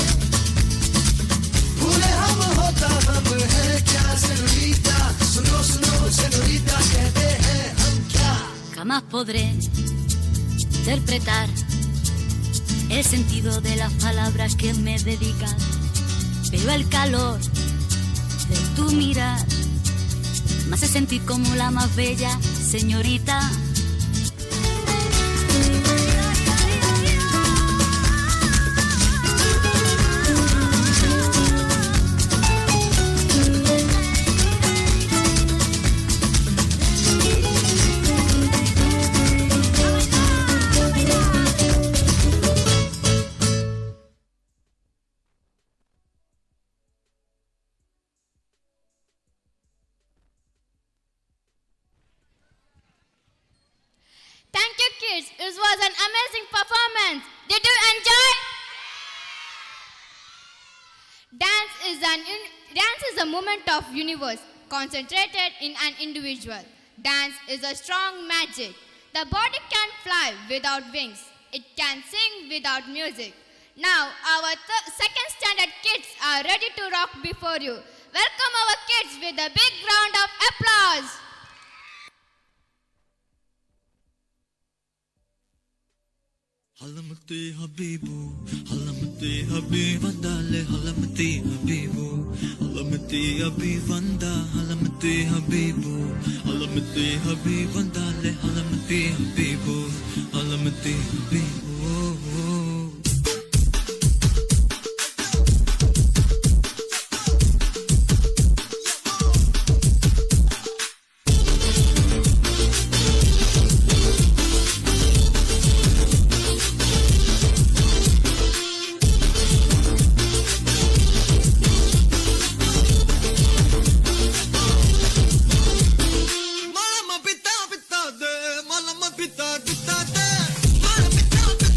भूले हम होता हम है क्या señorita, सुनो सुनो señorita कहते हैं हम क्या. Jamás podré interpretar el sentido de las palabras que me dedicas, pero el calor de tu mirar me hace sentir como la más bella señorita. Thank you, kids. It was an amazing performance. Did you enjoy? Dance is a movement of universe concentrated in an individual. Dance is a strong magic. The body can fly without wings. It can sing without music. Now, our second standard kids are ready to rock before you. Welcome our kids with a big round of applause. हलमती हबीबू हलमती हबीबंदाले हलमती हबीबू हलमती हबीबंदा हलमती हबीबू हलमती हबीबंदाले हलमती हबीबू हलमती हबीबू. Malama pita pita de, malama pita pita de, malama pita.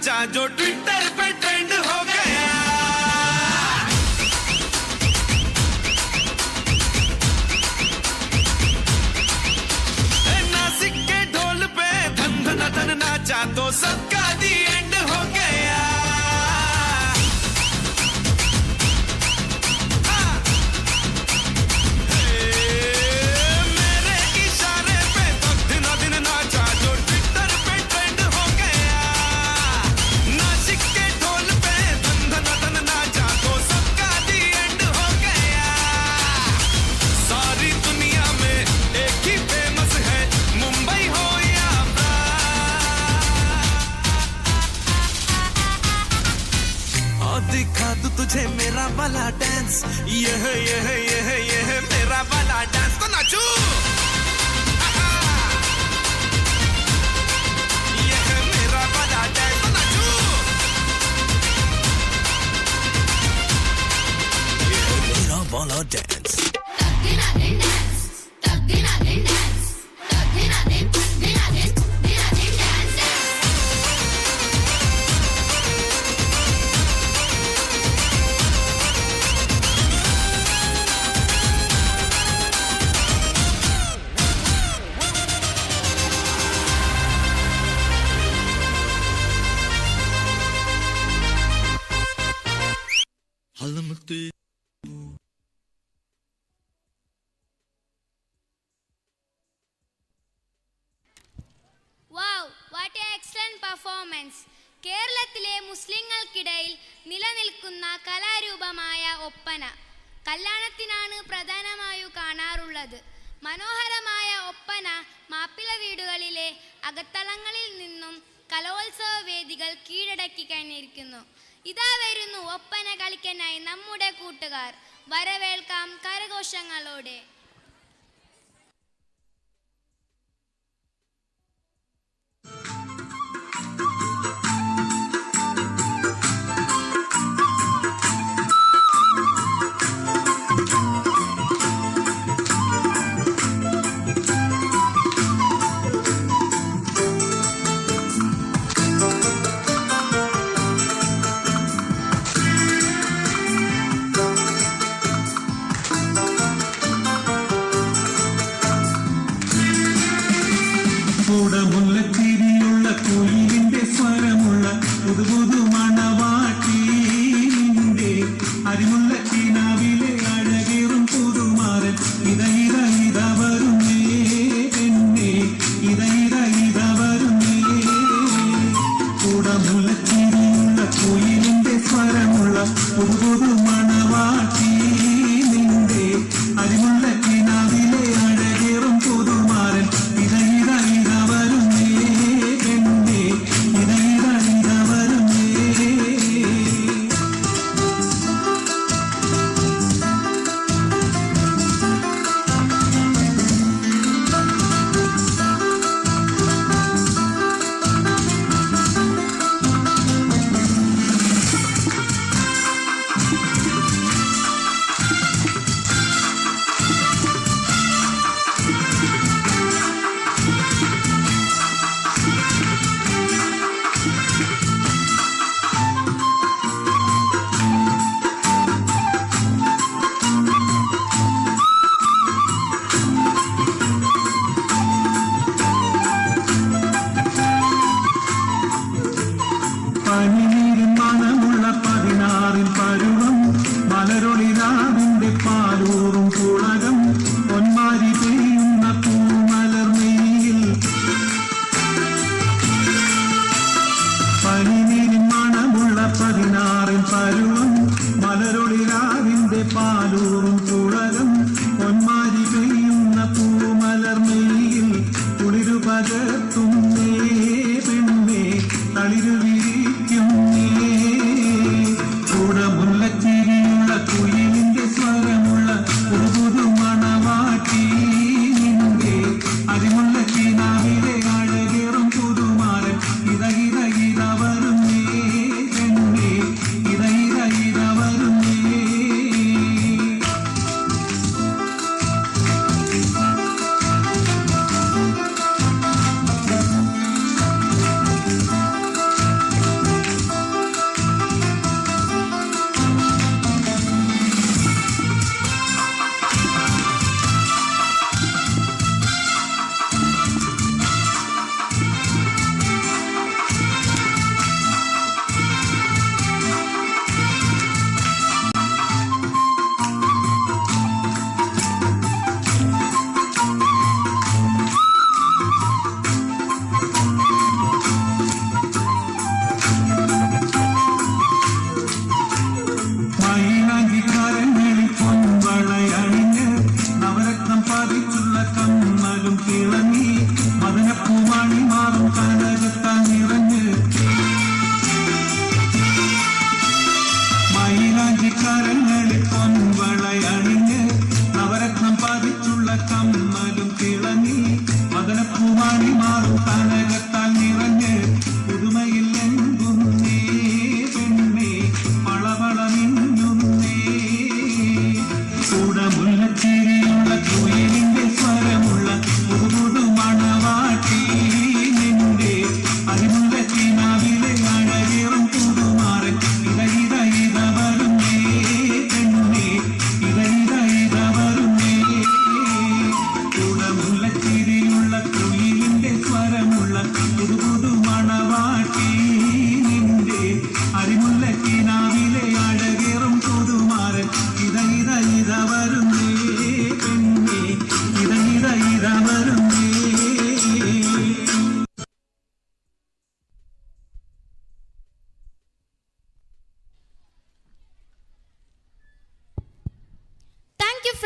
नाचा जो Twitter पे trend हो गया। नासिक के ढोल पे धन धन धन नाचा तो सबका दी एंड हो गया। दिखा दूं तुझे मेरा वाला डांस, यह मेरा वाला डांस तो नाचू। यह मेरा वाला डांस तो नाचू। यह मेरा वाला dance. Wow, what an excellent performance. കേരളത്തിലെ മുസ്ലിങ്ങൾക്കിടയിൽ നിലനിൽക്കുന്ന കലാരൂപമായ ഒപ്പന കല്യാണത്തിനാണ് പ്രധാനമായും കാണാറുള്ളത്. മനോഹരമായ ഒപ്പന മാപ്പിള വീടുകളിലെ അകത്തളങ്ങളിൽ നിന്നും കലോത്സവ വേദികൾ കീഴടക്കി കഴിഞ്ഞിരിക്കുന്നു. ഇതാ വരുന്നു ഒപ്പന കളിക്കാനായി നമ്മുടെ കൂട്ടുകാർ. വരവേൽക്കാം കരഘോഷങ്ങളോടെ.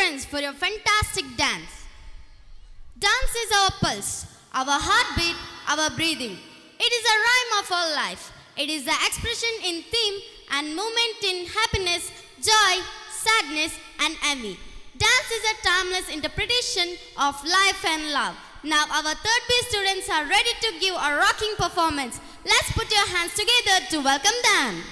students, for your fantastic dance. Dance is our pulse, our heartbeat, our breathing. It is a rhyme of our life. It is the expression in theme and movement in happiness, joy, sadness, and envy. Dance is a timeless interpretation of life and love. Now our third B students are ready to give a rocking performance. Let's put your hands together to welcome them.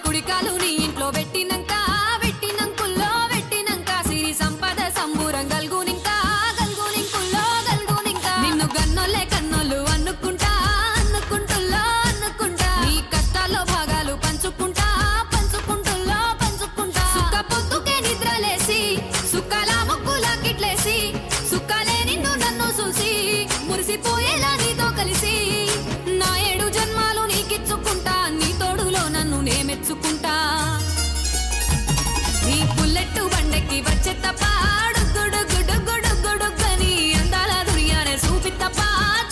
కుడికాలు నీ ఇంట్లో పెట్టినంక పెట్టినంకుల్లో పెట్టినంక సిరి సంపద సంబూరం గల్గునింకా గల్గునింకుల్లో గల్గునింకా నిన్ను గన్నోళ్ళే కన్నోళ్ళు అనుకుంటా అనుకుంటుల్లో అనుకుంటా నీ కష్టాల్లో భాగాలు పంచుకుంటా పంచుకుంటుల్లో పంచుకుంటా సుక్క పొద్దుకే నిద్రలేసి సుక్కల ముక్కుల కిట్లేసి సుక్కలే నిన్ను నన్ను చూసి మురిసిపోయేలా నీతో కలిసి నా 7 జన్మాలు నీకిచ్చుకుంటా నీ తోడులో నన్ను నే మెచ్చుకుంటా నీ బుల్లెట్టు బండెక్కి వచ్చే తప్ప డుగ్గుడుగ్గుడుగ్గుడుగ్గుడుగ్గని అందాల దునియానే చూపి తప్ప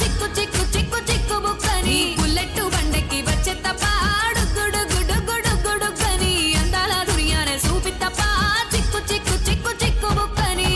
చిక్కు చిక్కు చిక్కు చిక్కు బుక్కని బుల్లెట్టు బండెక్కి వచ్చే తప్ప డుగ్గుడుగ్గుడుగ్గుడుగ్గుడుగ్గని అందాల దునియానే చూపి తప్ప చిక్కు చిక్కు చిక్కు చిక్కు బుక్కని.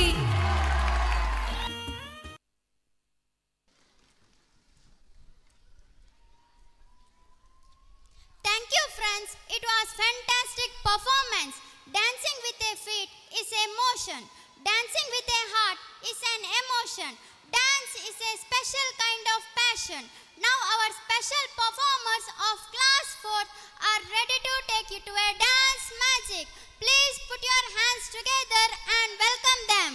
Thank you, friends. It was fantastic performance. Dancing with a feet is emotion. Dancing with a heart is an emotion. Dance is a special kind of passion. Now our special performers of class 4th are ready to take you to a dance magic. Please put your hands together and welcome them.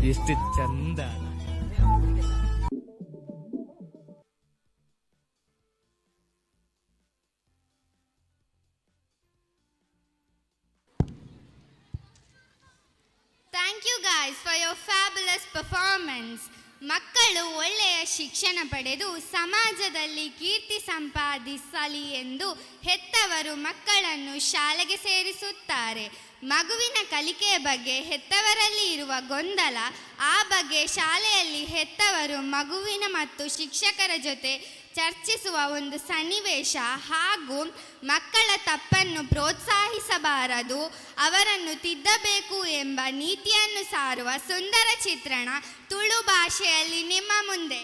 ಎಷ್ಟು ಚಂದ. Thank you guys for your fabulous performance. ಮಕ್ಕಳು ಒಳ್ಳೆಯ ಶಿಕ್ಷಣ ಪಡೆದು ಸಮಾಜದಲ್ಲಿ ಕೀರ್ತಿ ಸಂಪಾದಿಸಲಿ ಎಂದು ಹೆತ್ತವರು ಮಕ್ಕಳನ್ನು ಶಾಲೆಗೆ ಸೇರಿಸುತ್ತಾರೆ. ಮಗುವಿನ ಕಲಿಕೆಯ ಬಗ್ಗೆ ಹೆತ್ತವರಲ್ಲಿ ಇರುವ ಗೊಂದಲ, ಆ ಬಗ್ಗೆ ಶಾಲೆಯಲ್ಲಿ ಹೆತ್ತವರು ಮಗುವಿನ ಮತ್ತು ಶಿಕ್ಷಕರ ಜೊತೆ ಚರ್ಚಿಸುವ ಒಂದು ಸನ್ನಿವೇಶ ಹಾಗೂ ಮಕ್ಕಳ ತಪ್ಪನ್ನು ಪ್ರೋತ್ಸಾಹಿಸಬಾರದು, ಅವರನ್ನು ತಿದ್ದಬೇಕು ಎಂಬ ನೀತಿಯನ್ನು ಸಾರುವ ಸುಂದರ ಚಿತ್ರಣ ತುಳು ಭಾಷೆಯಲ್ಲಿ ನಿಮ್ಮ ಮುಂದೆ.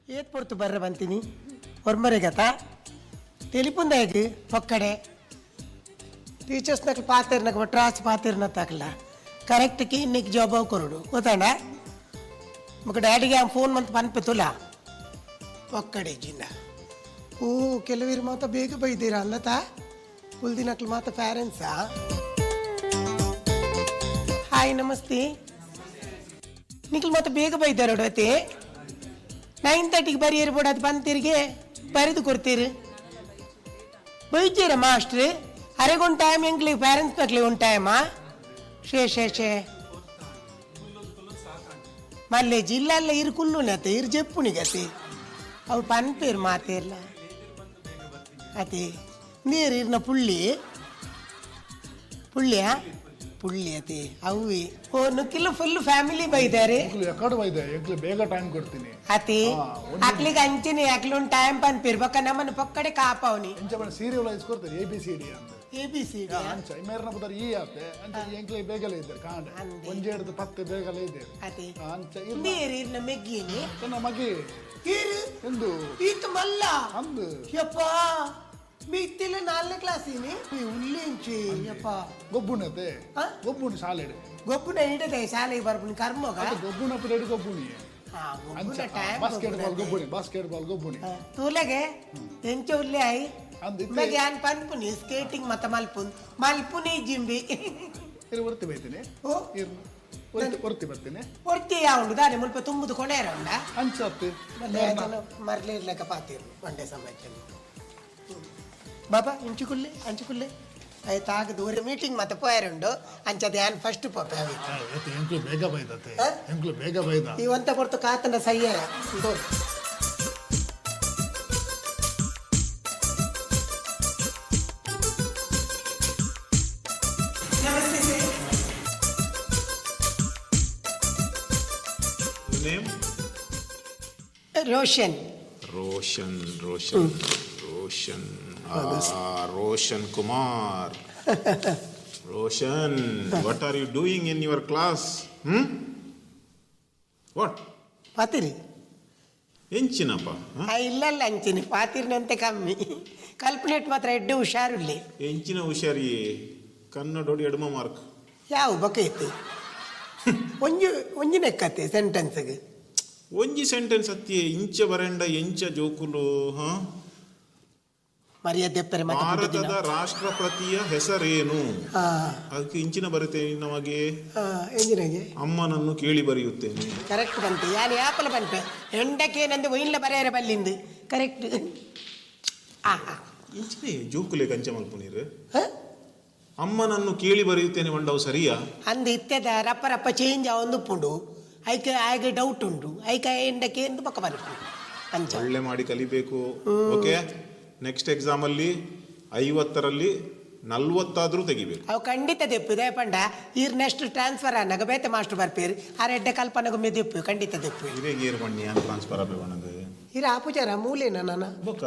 ಏತ್ ಪೊರ್ತು ಬರ್ರ ಬಂತೀನಿ ಹೊರ್ಮರೆಗತ ತೆಲಿಪುಂದಾಗಿ ಒಕ್ಕಡೆ ಟೀಚರ್ಸ್ನಕ್ಕೆ ಪಾತಿರ್ನಕ್ಕೆ ಟ್ರಾಸ್ ಪಾತಿರ್ನ ತಕಲ ಕರೆಕ್ಟ್ಗೆ ಇನ್ನಿಗೆ ಜಾಬ್ ಅವು ಕೊರಡು ಗೊತ್ತಾಂಡ ಮಗ ಡ್ಯಾಡಿಗೆ ಫೋನ್ ಮಂತ್ ಪನ್ಪೆತುಲ ಒಕ್ಕಡೆ ಜಿನ್ನ ಓ ಕೆಲವರು ಮಾತ್ರ ಬೇಗ ಬೈದೀರ ಅಲ್ಲತ ಉಲ್ದಿನಕ್ಲು ಮಾತ್ರ ಪ್ಯಾರೆಂಟ್ಸಾ. ಹಾಯ್ ನಮಸ್ತೆ. ನಿಕ್ಲು ಮಾತ್ರ ಬೇಗ ಬೈದಾರ ಹೊಡತಿ 9:30ಗೆ ಬರೀರ್ಬೋಡು, ಅದು ಬಂತಿರಿಗೆ ಬರೆದು ಕೊಡ್ತೀರಿ ಬೈತೀರ ಮಾಸ್ಟ್ರಿ. ಅರೆಗೊಂದು ಟೈಮ್ ಎಂಗ್ಲಿ ಪ್ಯಾರೆಂಟ್ಸ್ ಮಕ್ಳಿಗೆ ಒಂದು ಟೈಮಾ ಶೇ ಮಲ್ಲೆ ಜಿಲ್ಲೆಲ್ಲ ಇರು ಕುಲ್ಲುನತ್ತೆ ಇರು ಜಪ್ಪುನಿಗತಿ ಅವು ಪನ್ಪೇರು ಮಾತೇರ್ಲ ಅತಿ ನೀರು ಇರ್ನ ಪುಳ್ಳಿಯಾ ಪುಳ್ಳಿ ಅತಿ ಅವಿ ಓ ನುಕ್ಕಿಲ್ಲ ಫುಲ್ ಫ್ಯಾಮಿಲಿ ಬೈದಾರೆ ಎಕಡೆ ಬೈದೆ ಎಂಕ್ಲು ಬೇಗ ಟೈಮ್ ಕೊಡ್ತೀನಿ ಅತಿ ಅಕ್ಲಿಗೆ ಅಂಚಿನಿ ಅಕ್ಲಿ ಒಂದು ಟೈಮ್ ಪನ್ಪಿರ್ಬೇಕ ನಮ್ಮನ್ನು ಪಕ್ಕಡೆ ಕಾಪಾವನಿ ಎಂಚ ಸೀರಿಯಲ್ ಇಸ್ಕೊಡ್ತಾರೆ ABCD ಅಂತ ABCD ಅಂಚ ಇಮೇರ್ನ ಬುದರ್ ಈ ಆತೆ ಅಂಚ ಎಂಕ್ಲೆ ಬೇಗಲೇ ಇದ್ದಾರೆ ಕಾಂಡ ಒಂಜೆಡ್ದು 10 ಬೇಗಲೇ ಇದ್ದಾರೆ ಅತಿ ಅಂಚ ನೀರು ಇರ್ನ ಮೆಗ್ಗಿನಿ ಚೆನ್ನ ಮಗಿ ಇರು ಎಂದು ಈತ ಮಲ್ಲ ಅಂದು ಯಪ್ಪ ಮೀತಿಲ್ಲ 4ನೇ ಕ್ಲಾಸಿನಿ ಉಲ್ಲೆಂಚಿ ಯಪ್ಪ ಗೊಬ್ಬುನತೆ ಗೊಬ್ಬುನ ಶಾಲೆಡು ಗೊಬ್ಬುನ ಹಿಡದೆ ಶಾಲೆಗೆ ಬರ್ಬುನಿ ಕರ್ಮೋಗ ಗೊಬ್ಬುನ ಪಿರಿಯಡ್ ಗೊಬ್ಬುನಿ ಬಾಸ್ಕೆಟ್ಬಾಲ್ ಗೊಬ್ಬುನಿ ತೂಲೆಗೆ ಎಂಚ ಉಲ್ಲೆ ಆಯಿ ಮೆಗೆ ಆನ್ ಪನ್ಪುನಿ ಸ್ಕೇಟಿಂಗ್ ಮತ್ತ ಮಲ್ಪುನಿ ಜಿಂಬಿ ಒರ್ತಿ ಬೈತೀನಿ ಒರ್ತಿ ಬರ್ತೀನಿ ಒರ್ತಿ ಯಾವುದು ದಾನೆ ಮುಲ್ಪ ತುಂಬುದು ಕೊನೆ ಇರೋಂಡ ಅಂಚತ್ತು ಮರ್ಲಿರ್ಲಕ್ಕ ಪಾತಿರು ಒಂದೇ ಸಮಯಕ್ಕೆ ಬಾಬಾ ಅಂಚುಕುಲ್ಲೆ ಆಯ್ತು ಆಗ ದೂರ ಮೀಟಿಂಗ್ ಮತ್ತೆ ಪೋಯರುಂಡು ಅಂಚದ ಯಾನ್ ಫಸ್ಟ್ ಪೋಪೆ ಎಂಕ್ಲು ಬೇಗ ಬೈದತೆ ಎಂಕ್ಲು ಬೇಗ ಬೈದ ಇವಂತ ಕೊಡ್ತು ಕಾತನ ಸಯ್ಯ Name? Roshan. Roshan Kumar. Roshan, what are you doing in your class? What? ಪಾತಿರಿ ಎಂಚಿನಪ್ಪ ಇಲ್ಲಲ್ಲ ಅಂಚಿನಿ ಪಾತಿರ್ನಂತೆ ಕಮ್ಮಿ ಕಲ್ಪನೆಟ್ ಮಾತ್ರ ಎಡ್ಡೆ ಹುಷಾರಿಲ್ಲಿ ಎಂಚಿನ ಹುಷಾರಿ ಕನ್ನಡೋಡಿ ಎಡಮ ಮಾರ್ಕ್ ಯಾವ ಬಕ ಇತ್ತು ಒಂಜಿ ನೆಕ್ಕತ್ತೆ ಸೆಂಟೆನ್ಸ್ಗೆ ಒಂಜಿ ಸೆಂಟೆನ್ಸ್ ಅತ್ತಿ ಇಂಚ ಬರೆಂಡ ಎಂಚ ಜೋಕುಲು ಮರ್ಯಾದೆ ಭಾರತದ ರಾಷ್ಟ್ರಪತಿಯ ಹೆಸರೇನು ಅದಕ್ಕೆ ಇಂಚಿನ ಬರುತ್ತೇನೆ ನಮಗೆ ಅಮ್ಮನನ್ನು ಕೇಳಿ ಬರೆಯುತ್ತೇನೆ ಕರೆಕ್ಟ್ ಬಂತು ಯಾರು ಯಾಪಲ ಬಂತೆ ಎಂಡಕ್ಕೆ ನಂದು ಒಯ್ಲ ಬರೆಯರ ಬಲ್ಲಿಂದು ಕರೆಕ್ಟ್ ಇಂಚಿನ ಜೋಕುಲೆ ಕಂಚ ಮಲ್ಪ ನೀರು ಅಮ್ಮನನ್ನು ಕೇಳಿ ಬರೆಯುತ್ತೇನೆ ಮಂಡವು ಸರಿಯಾ ಅಂದು ಇತ್ಯದ ರಪ್ಪ ರಪ್ಪ ಚೇಂಜ್ ಒಂದು ಪುಂಡು ಐಕೆ ಡೌಟ್ ಉಂಟು ಐಕೆ ಎಂಡಕ್ಕೆ ಎಂದು ಪಕ್ಕ ಬರುತ್ತೆ ಅಂಚ ಒಳ್ಳೆ ಮಾಡಿ ಕಲಿಬೇಕು ಓಕೆ ನೆಕ್ಸ್ಟ್ ಎಕ್ಸಾಮಲ್ಲಿ 50ರಲ್ಲಿ 40 ತೆಗಿಬೇಕು ಅವು ಖಂಡಿತ ದೆಪ್ಪು ಪಂಡ ಈರ್ ನೆಕ್ಸ್ಟ್ ಟ್ರಾನ್ಸ್ಫರ್ ಅನ್ನಗ ಬೇತೆ ಮಾಸ್ಟರ್ ಬರ್ಪೇರು ಆ ರೆಡ್ಡೆ ಕಲ್ಪನೆಗೊಮ್ಮೆ ದೆಪ್ಪು ಖಂಡಿತ ದೆಪ್ಪು ಇವೇ ಗೇರ್ ಬಣ್ಣಿ ಯಾನ್ ಟ್ರಾನ್ಸ್ಫರ್ ಆಪೆ ಬಣ್ಣದು ಇರ ಆಪುಚಾರ ಮೂಲೇನ ನಾನು ಬೊಕ್ಕ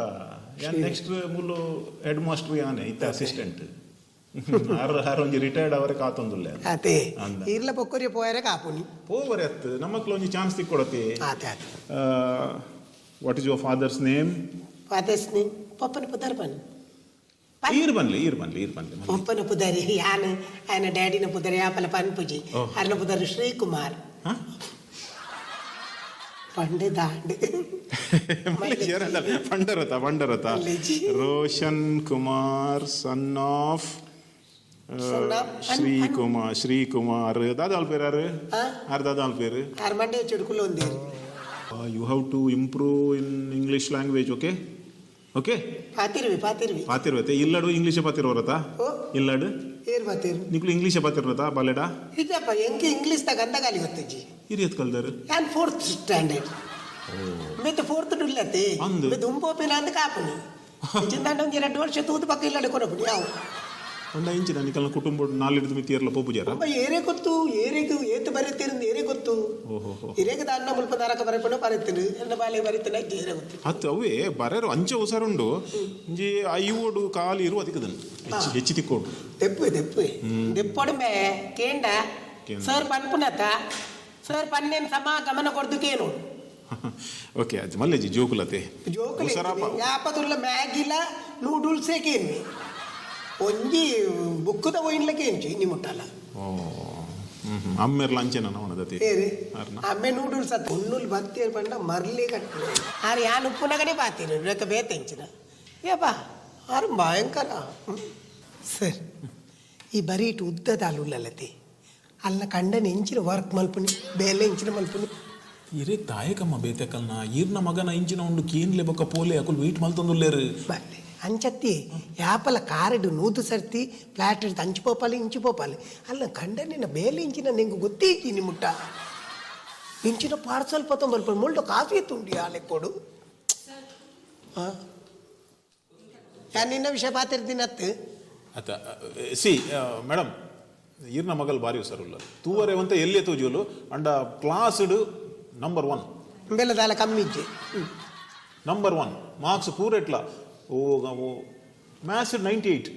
ಯಾನ್ ನೆಕ್ಸ್ಟ್ ಮೂಲು ಹೆಡ್ ಮಾಸ್ಟರ್ ಯಾನೆ ಇತ್ತ ಅಸಿಸ್ಟೆಂಟ್ ಒಂಜಿ ರಿಟೈರ್ಡ್ ಅವರೇ ಕಾತೊಂದುಲ್ಲೆ ಅದೇ ಇರ್ಲ ಪೊಕ್ಕರಿ ಪೋಯರೆ ಕಾಪುನಿ ಪೋವರೆ ಅತ್ತು ನಮ್ಮಕ್ಲು ಒಂಜಿ ಚಾನ್ಸ್ ತಿಕ್ಕೊಡತಿ what is your father's name ಪಪ್ಪನ ಪುದರ್ ಬನ್ನಿ ಈರ್ ಬನ್ಲಿ ಪಪ್ಪನ ಪುದರಿ ಯಾನ ఆయన ಡ್ಯಾಡಿನ ಪುದರಿ ಆಪಲ ಪನ್ಪುಜಿ ಅರ್ನ ಪುದರ್ ಶ್ರೀಕುಮಾರ್ ಪಂಡೆ ದಾಂಡೆ ಪಂಡರಥ ರೋಷನ್ ಕುಮಾರ್ ಸನ್ ಆಫ್ ಶ್ರೀಕುಮಾರ್ ದಾದಾಲ್ ಪೇರು ಯಾರು ದಾದಾಲ್ ಪೇರು ಮಂಡೆ చెడుకులో ఉంది you have to improve in English language okay okay ಪಾತಿರ್ವತೆ ಇಲ್ಲಡು ಇಂಗ್ಲೀಷ್ ಪಾತಿರೋರತ ಇಲ್ಲಡು ಏರ್ ಪಾತಿರ್ ನಿಕ್ಲು ಇಂಗ್ಲೀಷ್ ಪಾತಿರೋತ ಬಾಲೆಡ ಇದಪ್ಪ ಎಂಕೆ ಇಂಗ್ಲಿಷ್ ದಾಗ ಅಂದಗಾಲಿ ಗೊತ್ತಜ್ಜಿ ಹಿರಿಯತ್ ಕಲ್ದಾರು ನಾನು 4th ಸ್ಟ್ಯಾಂಡರ್ಡ್ ಮೆತ್ತೆ 4th ಡುಲ್ಲತೆ ಮೆತ್ತೆ ಉಂಪೋಪಿನ ಅಂದ ಕಾಪುನಿ ಚಿಂದಾಂಡ ಒಂದು 2 ವರ್ಷ ತೂದು ಪಕ್ಕ ಇಲ್ಲಡೆ ಕೊಡಪುನಿ ಯಾವ ಒಂದ ಇಂಚಿನ ನಿಕಲ್ನ ಕುಟುಂಬ 4 ಮಿತಿಯರ್ಲ ಪೋಪುಜಾರ ಏರೇ ಗೊತ್ತು ಏರೇಗೆ ಏತು ಬರೆತಿರಿಂದ ಏರೇ ಗೊತ್ತು ಏರೇಗೆ ದಾನ್ನ ಮುಲ್ಪ ನರಕ ಬರೆಪಣ ಬರೆತಿರು ಎನ್ನ ಬಾಲೆ ಬರೆತಿನ ಏರೇ ಗೊತ್ತು ಹತ್ತು ಅವೇ ಬರೆರು ಅಂಚೆ ಉಸರುಂಡು ಇಂಜಿ ಐವೋಡು ಕಾಲು ಇರು ಅದಕ್ಕದನ್ನು ಹೆಚ್ಚಿ ತಿಕ್ಕೋಡು ದೆಪ್ಪೊಡಮೆ ಕೇಂಡ ಸರ್ ಪನ್ಪುನತ ಸರ್ ಪನ್ನೇನು ಸಮ ಗಮನ ಕೊಡ್ದು ಕೇನು ಓಕೆ ಅದು ಮಲ್ಲೆಜಿ ಜೋಕುಲತೆ ಯಾಪದುಲ್ಲ ಮ್ಯಾಗಿಲ ನೂಡಲ್ಸೇ ಕೇನ್ವಿ ಒಂಜಿ ಬುಕ್ಕದ ಒಯ್ನ್ಲಕ್ಕೆ ಎಂಚಿ ನಿ ಮುಟ್ಟಲ್ಲ ಅಮ್ಮೆರ್ ಲಂಚನ ನವನದತಿ ಅಮ್ಮೆ ನೂಡಲ್ಸ್ ಅತ್ತ ಉಣ್ಣುಲ್ ಬತ್ತೇರ್ ಪಂಡ ಮರ್ಲಿ ಕಟ್ಟು ಆರು ಯಾನ್ ಉಪ್ಪುನಗನೆ ಬಾತೀರಿ ರೇಕ ಬೇತೆಂಚಿನ ಏಪಾ ಆರು ಭಯಂಕರ ಸರ್ ಈ ಬರೀ ಇಟ್ಟು ಉದ್ದದ ಅಲ್ಲುಲ್ಲತೆ ಅಲ್ಲ ಕಂಡನ ಎಂಚಿನ ವರ್ಕ್ ಮಲ್ಪುನಿ ಬೇಲೆ ಎಂಚಿನ ಮಲ್ಪುನಿ ಇರೇ ತಾಯಕಮ್ಮ ಬೇತೆಕಲ್ನ ಈರ್ನ ಮಗನ ಇಂಚಿನ ಉಂಡು ಕೀನ್ಲೆ ಬೊಕ್ಕ ಪೋಲೆ ಅಕುಲ್ ವೀಟ್ ಮಲ್ತೊಂದುಲ್ಲೇರು ಬಲ್ಲೆ ಅಂಚತ್ತಿ ಯಾಪಲ ಕಾರಡು ನೂದು ಸರ್ತಿ ಫ್ಲಾಟ್ ಇಡ್ದು ಅಂಚು ಪೋಪಾಲಿ ಇಂಚು ಪೋಪಾಲಿ ಅಲ್ಲ ಕಂಡನಿನ ಬೇಲೆ ಇಂಚಿನ ನಿಂಗೆ ಗೊತ್ತೇಕಿ ನಿ ಮುಟ್ಟ ಇಂಚಿನ ಪಾರ್ಸಲ್ ಪತ್ತೊಂಬಲ್ಪ ಮುಳ್ಳು ಕಾಫಿ ತುಂಡಿ ಆಲೆ ಕೊಡು ನಾನು ನಿನ್ನ ವಿಷಯ ಪಾತಿರ್ತೀನಿ ಅತ್ತು ಅತ್ತ ಸಿ ಮೇಡಮ್ ಈರ್ನ ಮಗಲ್ ಬಾರಿ ಸರುಲ್ಲ ತೂವರೆ ಅಂತ ಎಲ್ಲೇ ತೂಜುಲು ಅಂಡ ಕ್ಲಾಸ್ಡ್ ನಂಬರ್ 1 ಬೆಲ್ಲದಾಲ ಕಮ್ಮಿ ಇಜ್ಜೆ ನಂಬರ್ 1 ಮಾರ್ಕ್ಸ್ ಪೂರೆಟ್ಲ ಓ ಮ್ಯಾಥ್ಸ್ 98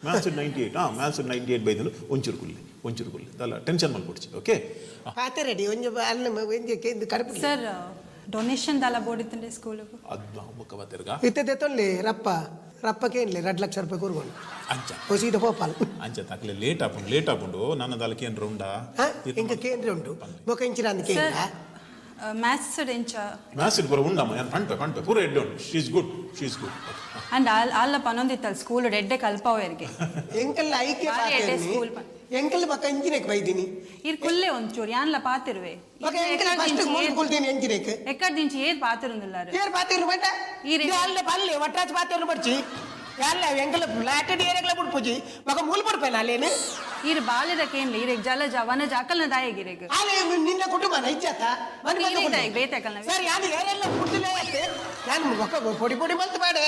ಮ್ಯಾಥ್ಸ್ 98 ಬೈದನು ಒಂಚೂರು ಕುಲ್ಲಿ ಅಲ್ಲ ಟೆನ್ಷನ್ ಮಲ್ಕೊಡ್ಚಿ ಓಕೆ ಪಾತೆ ರೆಡಿ ಒಂಜ ಅಲ್ಲ ಒಂಜ ಕೇಂದ್ರ ಕಡಪು ಸರ್ ಡೊನೇಷನ್ ದಾಲ ಬೋಡಿತ್ತಂಡೆ ಸ್ಕೂಲ್ ಅದು ಮುಖ ಬತ್ತರ್ಗ ಇತ್ತೆ ತೊಳ್ಳಿ ರಪ್ಪಕೇನ್ಲಿ 2 ಲಕ್ಷ ರೂಪಾಯಿ ಕೂರ್ಕೊಂಡು ಅಂಚ ಸೀದ ಪೋಪಾಲ್ ಅಂಚ ತಕ್ಲೆ ಲೇಟ್ ಆಪುಂಡು ನನ್ನ ದಾಲ ಕೇಂದ್ರ ಉಂಡಾ ಇಂಕ ಕೇಂದ್ರ ಉಂಟು ಬೊಕ ಇಂಚಿನ ಅಂದ ಕೇಂದ್ರ ಮ್ಯಾಥ್ಸ್ ಎಂಚ ಮ್ಯಾಥ್ಸ್ ಪೂರ ಉಂಡಮ್ಮ ಯಾನ್ ಪಂಟೆ ಪೂರ ಎಡ್ಡೆ ಉಂಡು ಶೀ ಇಸ್ ಗುಡ್ ಅಂಡ್ ಅಲ್ಲ ಪನೊಂದಿತ್ತಲ್ಲ ಸ್ಕೂಲ್ ಎಡ್ಡೆ ಕಲ್ಪವರಿಗೆ ಎಂಕಲ್ಲ ಐಕ್ಯ ಸ್ಕೂಲ್ ಎಂಕಲ್ ಬಕ ಇಂಜಿನೇಕ್ ಬೈದಿನಿ ಇರ್ ಕುಲ್ಲೆ ಒಂಚೂರು ಯಾನ್ಲ ಪಾತಿರುವೆ ಬಕ ಎಂಕಲ್ ಫಸ್ಟ್ ಮೂಲ ಕುಲ್ದೇನಿ ಇಂಜಿನೇಕ್ ಎಕ್ಕಡ ದಿಂಚಿ ಏರ್ ಪಾತಿರುಂದಿಲ್ಲಾರೆ ಏರ್ ಪಾತಿರು ಬಟ ಇದು ಅಲ್ಲ ಬಲ್ಲೆ ವಟ್ಟಾಚ್ ಪಾತಿರು ಬಡ್ಚಿ ಯಾಲ್ಲ ಎಂಕಲ್ ಫ್ಲಾಟ್ ಏರಿಯಾಗ್ಲ ಬಿಡ್ಪುಜಿ ಬಕ ಮೂಲ ಪಡ್ಪೇನ ಅಲ್ಲೇನು ಇರ್ ಬಾಲ್ಯದಕೇನ್ಲ ಇರೆಗ್ ಜಲಜ ವನಜ ಅಕಲ್ನ ದಾಯಗಿರೆಗ್ ಅಲೆ ನಿನ್ನ ಕುಟುಂಬನ ಇಜ್ಜತ ಮನೆ ಬಂದು ಇರೆಗ್ ಬೇತಕಲ್ನ ಸರ್ ಯಾನು ಏರೆಲ್ಲ ಕುಡ್ದಿಲ್ಲ ಯಾಕೆ ನಾನು ಬಕ ಪೊಡಿ ಮಲ್ತ ಬಾಡೆ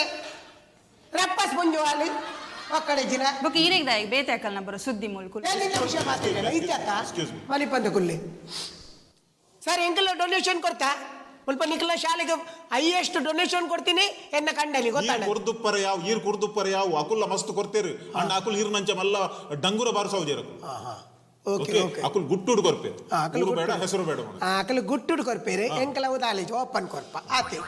ರಪ್ಪಸ್ ಮುಂಜು ಅಲ್ಲಿ ಒಕ್ಕಡೆ ಜಿನ ಬಕ ಇರೆಗ್ ದಾಯಗ್ ಬೇತಕಲ್ನ ಬರೋ ಸುದ್ದಿ ಮೂಲ್ಕುಲ್ ಎಲ್ಲಿಂದ ವಿಷಯ ಮಾತಿರಲ್ಲ ಇಜ್ಜತ ಮನೆ ಬಂದ ಕುಲ್ಲಿ ಸರ್ ಎಂಕಲ್ ಡೊನೇಷನ್ ಕೊಡ್ತಾ ಸ್ವಲ್ಪ ನಿಖಲ ಶಾಲೆಗೆ ಹೈಯೆಸ್ಟ್ ಡೊನೇಷನ್ ಕೊಡ್ತೀನಿ ಎನ್ನ ಕಂಡಲಿ ಗೊತ್ತಾಗ ಕುರ್ದುಪ್ಪರ ಯಾವ ಅಕುಲ್ಲ ಮಸ್ತ್ ಕೊಡ್ತೇರು ಅಣ್ಣ ಅಕುಲ್ ಹಿರ್ನಂಚ ಮಲ್ಲ ಡಂಗುರ ಬಾರಿಸೋ ಜರಕು ಅಕುಲ್ ಗುಟ್ಟುಡು ಕೊರ್ಪೇರು ಬೇಡ ಹೆಸರು ಬೇಡ ಅಕಲ್ ಗುಟ್ಟುಡು ಕೊರ್ಪೇರು ಎಂಕಲ ಉದಾಲಿ ಓಪನ್ ಕೊರ್ಪ ಆತೆ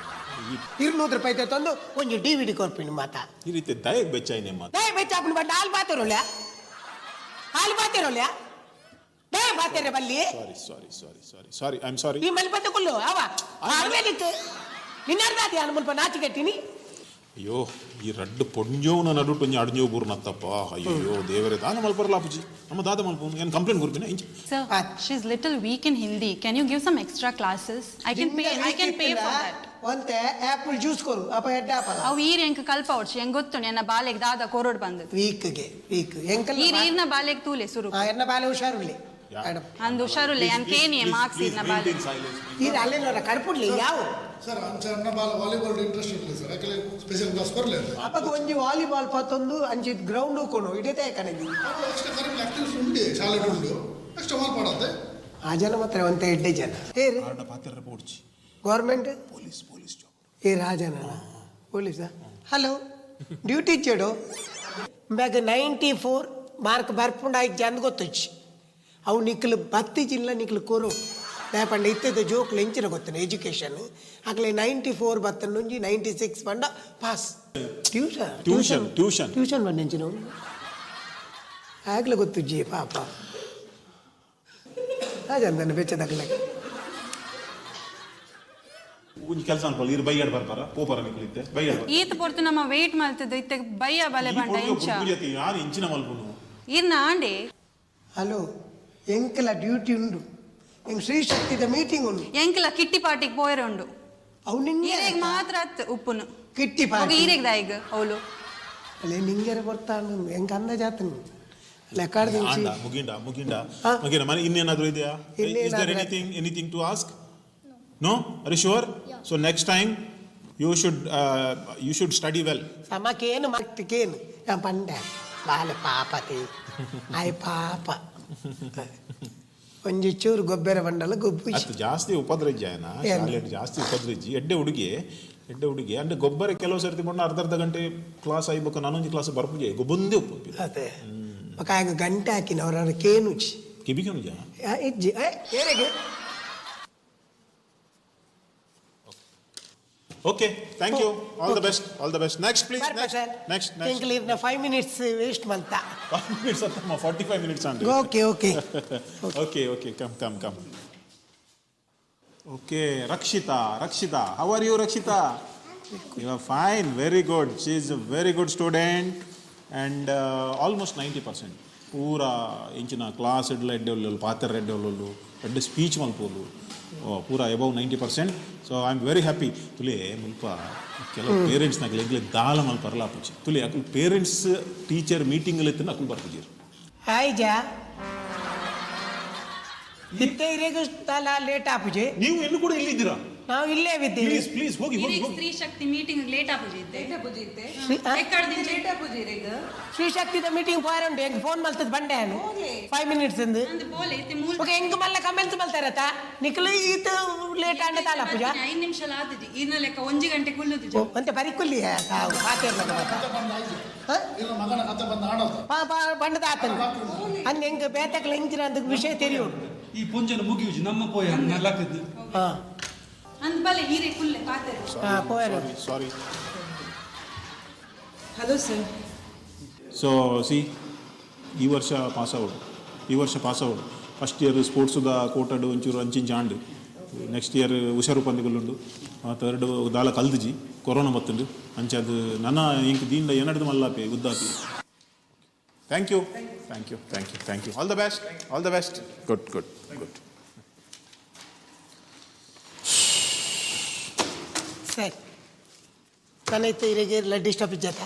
200 ರೂಪಾಯಿ ತಂದು ಒಂದು DVD ಕೊರ್ಪಿನಿ ಮಾತಾ ಈ ರೀತಿ ದಯಗ್ ಬೆಚ್ಚಾಯಿನೆ ಮಾತಾ ದಯ ಬೆಚ್ಚಾಪನ ಬಟ್ ಹಾಲ್ ಬಾತಿರೋಲ್ಲ ದಯ ಬಾತಿರ ಬಲ್ಲಿ ಸಾರಿ ಐ ಆಮ್ ಸಾರಿ ಈ ಮಲ್ಪತ್ತ ಕುಲ್ಲು ಅವ ಆವೇಲಿತ್ತು ನಿನ್ನರ್ದಾತಿ ಅನ್ ಮುಲ್ಪ ನಾಚಿ ಕಟ್ಟಿನಿ ಅಯ್ಯೋ ಈ ರಡ್ಡು ಪೊಂಜೋನ ನಡುಟು ಒಂಜಿ ಅಡ್ಜೋ ಬೂರ್ನತ್ತಪ್ಪ ಅಯ್ಯೋ ದೇವರೇ ದಾನ ಮಲ್ಪರಲ್ಲ ಅಪ್ಪುಜಿ ನಮ್ಮ ದಾದ ಮಲ್ಪೋನು ಏನು ಕಂಪ್ಲೇಂಟ್ ಕೊಡ್ತೀನಿ ಇಂಚಿ sir she is little weak in Hindi can you give some extra classes I can pay for that ಒಂತೆ ಆಪಲ್ ಜ್ಯೂಸ್ ಕೊರು ಅಪ್ಪ ಹೆಡ್ ಆಪಲ್ ಅವು ಈರ್ ಎಂಕ ಕಲ್ಪ ಹೊಡ್ಸಿ ಹೆಂಗ್ ಗೊತ್ತು ನನ್ನ ಬಾಲೆಗ್ ದಾದ ಕೊರೋಡ್ ಬಂದದ್ದು ವೀಕ್ ಎಂಕಲ್ ಈರ್ನ ಬಾಲೆಗ್ ತೂಲೆ ಸುರು ಎನ್ನ ಬಾಲೆ ಹುಷಾರುಳ್ಳಿ ಅಂದು ಹುಷಾರುಲ್ಲ ಯಾನ್ ಕೇನಿಯೆ ಮಾರ್ಕ್ಸ್ ಇರ್ನ ಬಾಲೆ ಇದು ಅಲ್ಲೇನೋರ ಕಡ್ಪುಡ್ಲಿ ಯಾವ ಸರ್ ಅಂಚ ಬಾಲ ವಾಲಿಬಾಲ್ ಇಂಟ್ರೆಸ್ಟ್ ಇಲ್ಲ ಸರ್ ಯಾಕಲೆ ಸ್ಪೆಷಲ್ ಕ್ಲಾಸ್ ಬರಲಿಲ್ಲ ಅಪ್ಪಗೆ ಒಂಜಿ ವಾಲಿಬಾಲ್ ಪತ್ತೊಂದು ಅಂಚಿ ಗ್ರೌಂಡ್ ಕೊನು ಇಡೀತೆ ಕಣಗಿ ಎಕ್ಸ್ಟ್ರಾ ಕರೆಕ್ಟ್ ಆಕ್ಟಿವಿಟೀಸ್ ಉಂಟು ಶಾಲೆ ಉಂಟು ಎಕ್ಸ್ಟ್ರಾ ಮಾಲ್ ಮಾಡತ್ತೆ ಆ ಜನ ಮಾತ್ರ ಒಂತ ಎಡ್ಡೆ ಜನ ಏರು ಗೌರ್ಮೆಂಟ್ ಪೊಲೀಸ್ ಜಾಬ್ ಏ ರಾಜನ ಪೊಲೀಸಾ ಹಲೋ ಡ್ಯೂಟಿ ಇಚ್ಚಾಡು ಬ್ಯಾಗ 94 ಮಾರ್ಕ್ ಬರ್ಪುಂಡು ಆಯ್ತು ಜನ ಗೊತ್ತೊಚ್ಚಿ ಅವು ನಿಕ್ಲು ಬತ್ತಿಜಿಲ್ಲ ನಿಕ್ಲು ಕೊರು ಲೇಪಂಡ ಇತ್ತದ ಜೋಕ್ಲು ಎಂಚಿನ ಗೊತ್ತನ ಎಜುಕೇಶನ್ ಆಗಲೇ 94 ಬತ್ತನೊಂಜಿ 96 ಬಂಡ ಪಾಸ್ ಟ್ಯೂಷನ್ ಬಂದೆಂಚಿನ ಆಗ್ಲೇ ಗೊತ್ತುಜ್ಜಿ ಪಾಪ ರಾಜಂದನ ಬೆಚ್ಚದಗ್ಲಕ್ಕೆ ಒಂಜಿ ಕೆಲಸ ಅನ್ಕೊಳ್ಳಿ ಇರು ಬೈಯಾಡ್ ಬರ್ಪಾರ ಪೋಪರ ನಿಕ್ಲಿತ್ತೆ ಬೈಯಾಡ್ ಈತ ಪೊರ್ತು ನಮ್ಮ ವೇಟ್ ಮಾಡ್ತಿದ್ದು ಇತ್ತೆ ಬಯ್ಯ ಬಲೆ ಬಂಡ ಇಂಚ ಯಾರು ಇಂಚಿನ ಮಲ್ಪುನು ಇರ್ನ ಆಂಡೆ. ಹಲೋ ಎಂಕಲ ಡ್ಯೂಟಿ ಉಂಡು ಎಂಗ್ ಶ್ರೀ ಶಕ್ತಿದ ಮೀಟಿಂಗ್ ಉಂಡು ಎಂಕಲ ಕಿಟ್ಟಿ ಪಾರ್ಟಿಗೆ ಪೋಯರೆ ಉಂಡು ಅವು ನಿಂಗೆ ಈರೆಗ್ ಮಾತ್ರ ಅತ್ ಉಪ್ಪುನು ಕಿಟ್ಟಿ ಪಾರ್ಟಿ ಈರೆಗ್ ದಾಯಿಗ ಅವಳು ಅಲ್ಲೇ ನಿಂಗೆರೆ ಬರ್ತಾಂಡು ಎಂಗ್ ಅಂದ ಜಾತನು ಲೆಕ್ಕಾಡ್ದು ಮುಗಿಂಡ ಮನೆ ಇನ್ನೇನಾದ್ರೂ ಇದೆಯಾ? Is there anything to ask? No? Are you sure? So next time you should study well. ಸಮಕೇನು ಮಕ್ತಿಕೇನು ಯಾ ಪಂಡ ಬಾಲೆ ಪಾಪತಿ ಆಯ್ ಪಾಪ ಒಂಜಿ ಚೂರು ಗೊಬ್ಬರ ಬಂಡಲ ಗೊಬ್ಬು ಅಷ್ಟು ಜಾಸ್ತಿ ಉಪದ್ರಜ್ಜಾಯನ ಶಾಲೆ ಜಾಸ್ತಿ ಉಪದ್ರಜ್ಜಿ ಎಡ್ಡೆ ಹುಡುಗಿ ಅಂದ್ರೆ ಗೊಬ್ಬರ ಕೆಲವು ಸರ್ತಿ ಬಂದು ಅರ್ಧ ಗಂಟೆ ಕ್ಲಾಸ್ ಆಯ್ಬೇಕು ನಾನೊಂದು ಕ್ಲಾಸ್ ಬರ್ಪುಜೆ ಗೊಬ್ಬೊಂದೇ ಉಪ್ಪು ಅದೇ ಮಗ ಗಂಟೆ ಹಾಕಿನ ಅವ್ರ ಕೇನುಜಿ ಕಿಬಿಕೆನುಜ ಇಜ್ಜಿ ಏರೆಗೆ. Okay, thank you. All the best. Next, please. Next. ಇಂಕ್ಲಿರ್ 5 minutes waste month 5 minutes attama 45 minutes and okay come okay Rakshita, how are you Rakshita? You are fine, very good. She is a very good student and almost 90% ಪೂರಾ ಇಂಚಿನ class ಎಡ್ಡೆ ಒಳ್ಳೆ ಪಾತ್ರ ಎಡ್ಡೆ speech ಮಲ್ಪೋಲು ಪೂರಾ above 90%. So I am very happy. ತುಲೆ ಮುಲ್ಪ ಕೆಲವು ಪೇರೆಂಟ್ಸ್ನಾಗ ಎಗ್ಲೆ ದಾಲ ಮಲ್ಪರಲ್ಲ ಪೂಜಿ ತುಲೆ ಅಕುಲ್ ಪೇರೆಂಟ್ಸ್ ಟೀಚರ್ ಮೀಟಿಂಗ್ ಎತ್ತಿನ ಅಕುಲ್ ಬರ್ಪುಜೀರ್ ಹಾಯ್ ಜಾ ಇತ್ತೆ ಇರೆಗೂ ತಾಲ ಲೇಟ್ ಆಪುಜೆ. ನೀವು ಎಲ್ಲೂ ಕೂಡ ಇಲ್ಲಿದ್ದೀರಾ? ನಾವು ಇಲ್ಲೇ ಇದ್ದೀವಿ. ಪ್ಲೀಸ್ ಹೋಗಿ Stree Shakti meeting late ಆಪುಜಿತ್ತೆ Shri ಶಕ್ತಿದ meeting ಪಾರ ಉಂಟು ಹೆಂಗ್ ಫೋನ್ ಮಲ್ತದ ಬಂಡೆ ನಾನು 5 minutes ಇಂದು ಹೆಂಗ್ ಮಲ್ಲ ಕಮೆಂಟ್ಸ್ ಮಲ್ತಾರತ ನಿಖಲು ಈತ ಲೇಟ್ ಆಂಡ ತಾಲ ಪೂಜಾ 5 ನಿಮಿಷ ಆದಿದೆ ಇನ್ನ ಲೆಕ್ಕ 1 ಗಂಟೆ ಕುಲ್ಲುದು ಅಂತ ಬರಿಕುಲ್ಲಿ ತಾವು ಪಾತೇರ್ಲ ಬಂಡದ ಆತನು ಅಂದ್ ಹೆಂಗ್ ಬೇತಕ್ಲ ಹೆಂಚಿನ ಅಂದ ವಿಷಯ ತೆರೆಯೋಡು ಈ ಪುಂಜನ ಮುಗಿಯುಜಿ ನಮ್ಮ ಪೋಯ ನಲ್ಲಕದ್ದು ಅಂದ್ ಬಲೆ ಹೀರೆ ಕುಲ್ಲೆ ಪಾತೇರು ಸಾರಿ. Hello sir. ಸೊ ಸಿ ಈ ವರ್ಷ ಪಾಸ್ ಔಟ್ ಫಸ್ಟ್ ಇಯರ್ ಸ್ಪೋರ್ಟ್ಸ್ದ ಕೋಟಡು ಒಂಚೂರು ಅಂಚಿಂಚಾಂಡು ನೆಕ್ಸ್ಟ್ ಇಯರ್ ಹುಷಾರು ಪಂದ್ಯಗಳುಂಡು ಥರ್ಡ್ ದಾಲ ಕಲ್ದಿಜಿ ಕೊರೋನಾ ಬತ್ತುಂಡು ಅಂಚೆ ಅದು ನನ್ನ ಇಂಕ್ ದೀಂಡ ಏನಡ್ದು ಮಲ್ಲಾಪಿ ಉದ್ದಾಪಿ. Thank you all the best good. ಸರಿ ತನೈತೆ ಇರೆಗೆ ಡಿಸ್ಟರ್ಬ್ ಇಜ್ಜತ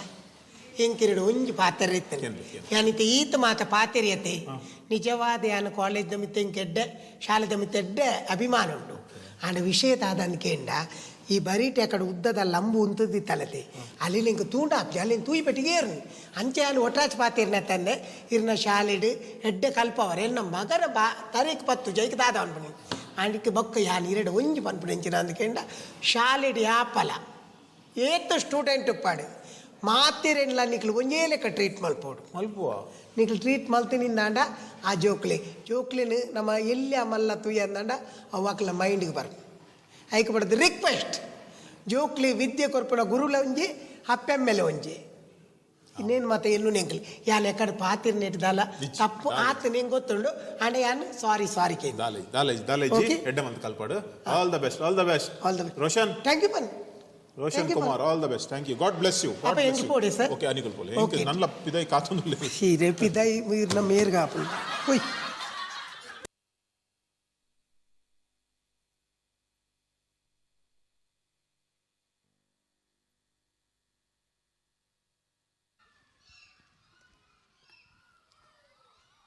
ಎಂಕಿರಡು ಒಂಜಿ ಪಾತ್ರ ಇತ್ತನೆ ಯಾನಿತ ಈತ ಮಾತ ಪಾತೆರಿಯತೆ ನಿಜವಾದ ಯಾನು ಕಾಲೇಜ್ದ ಮಿತ್ತ ಎಂಕೆಡ್ಡೆ ಶಾಲೆದ ಮಿತ್ತೆಡ್ಡೆ ಅಭಿಮಾನ ಉಂಟು ಆಂಡ ವಿಷಯ ತಾದನ್ಕೇಂಡ ಈ ಬರೀಟೆ ಅಕಡೆ ಉದ್ದದ ಲಂಬು ಉಂತದಿತ್ತಲತೆ ಅಲ್ಲಿ ನಿಂಗೆ ತೂಂಡಾಪ್ಜಿ ಅಲ್ಲಿ ತೂಯಿ ಪೆಟ್ಟಿಗೆ ಏರ್ನಿ ಅಂಚೆ ಯಾನು ಒಟ್ರಾಚ್ ಪಾತಿರ್ನ ತನ್ನೆ ಇರ್ನ ಶಾಲೆಡು ಎಡ್ಡೆ ಕಲ್ಪವರೆ ಎನ್ನ ಮಗನ ತರೇಕ್ ಪತ್ತು ಜೈಕ್ ದಾದ ಅನ್ಪಣಿ ಆಂಡಿಕ್ಕೆ ಬೊಕ್ಕ ಯಾನು ಇರಡು ಒಂಜಿ ಪನ್ಪುಡೆಂಚಿನ ಅಂದ್ಕೇಂಡ ಶಾಲೆಡು ಯಾಪಲ ಏತ ಸ್ಟೂಡೆಂಟ್ ಉಪ್ಪಾಡು ಮಾತಿರೆನ್ಲ ನಿಕ್ಲು ಒಂಜೇ ಲೆಕ್ಕ ಟ್ರೀಟ್ ಮಲ್ಪೋಡು ನಿಕ್ಲು ಟ್ರೀಟ್ ಮಲ್ತೀನಿ ನಾಂಡ ಆ ಜೋಕ್ಲಿನ ನಮ್ಮ ಎಲ್ಲಿ ಮಲ್ಲ ತುಯ್ಯ ಅಂದಂಡ ಅವಕ್ಲ ಮೈಂಡ್ಗೆ ಬರ್ದು ಐಕೆ ಪಡೆದು ರಿಕ್ವೆಸ್ಟ್ ಜೋಕ್ಲಿ ವಿದ್ಯೆ ಕೊರ್ಪುನ ಗುರುಲ ಒಂಜಿ ಹಪ್ಪೆಮ್ಮೆಲೆ ಒಂಜಿ ಇನ್ನೇನು ಮತ್ತೆ ಎಲ್ಲೂ ನೆಂಕಲಿ ಯಾನ್ ಎಕ್ಕಡೆ ಪಾತಿರ್ ನೆಟ್ದಲ್ಲ ತಪ್ಪು ಆತ ನಿಂಗೆ ಗೊತ್ತುಂಡು ಅಂಡ ಯಾನು ಸಾರಿ ಕೇ ಎಡ್ಡೆ ಮಂತ್ ಕಲ್ಪಾಡು. All the best Roshan. Thank you ಬನ್ನಿ Roshan Kumar, all the best. Thank you. God bless you. Okay ಅನಿಕಲ್ ಪೋಲೆ ನನ್ನ ಪಿದೈ ಕಾತೊಂದು ಹೀರೆ ಪಿದೈ ಇರ್ನ ಮೇರ್ಗಾಪು ಹೋಯ್.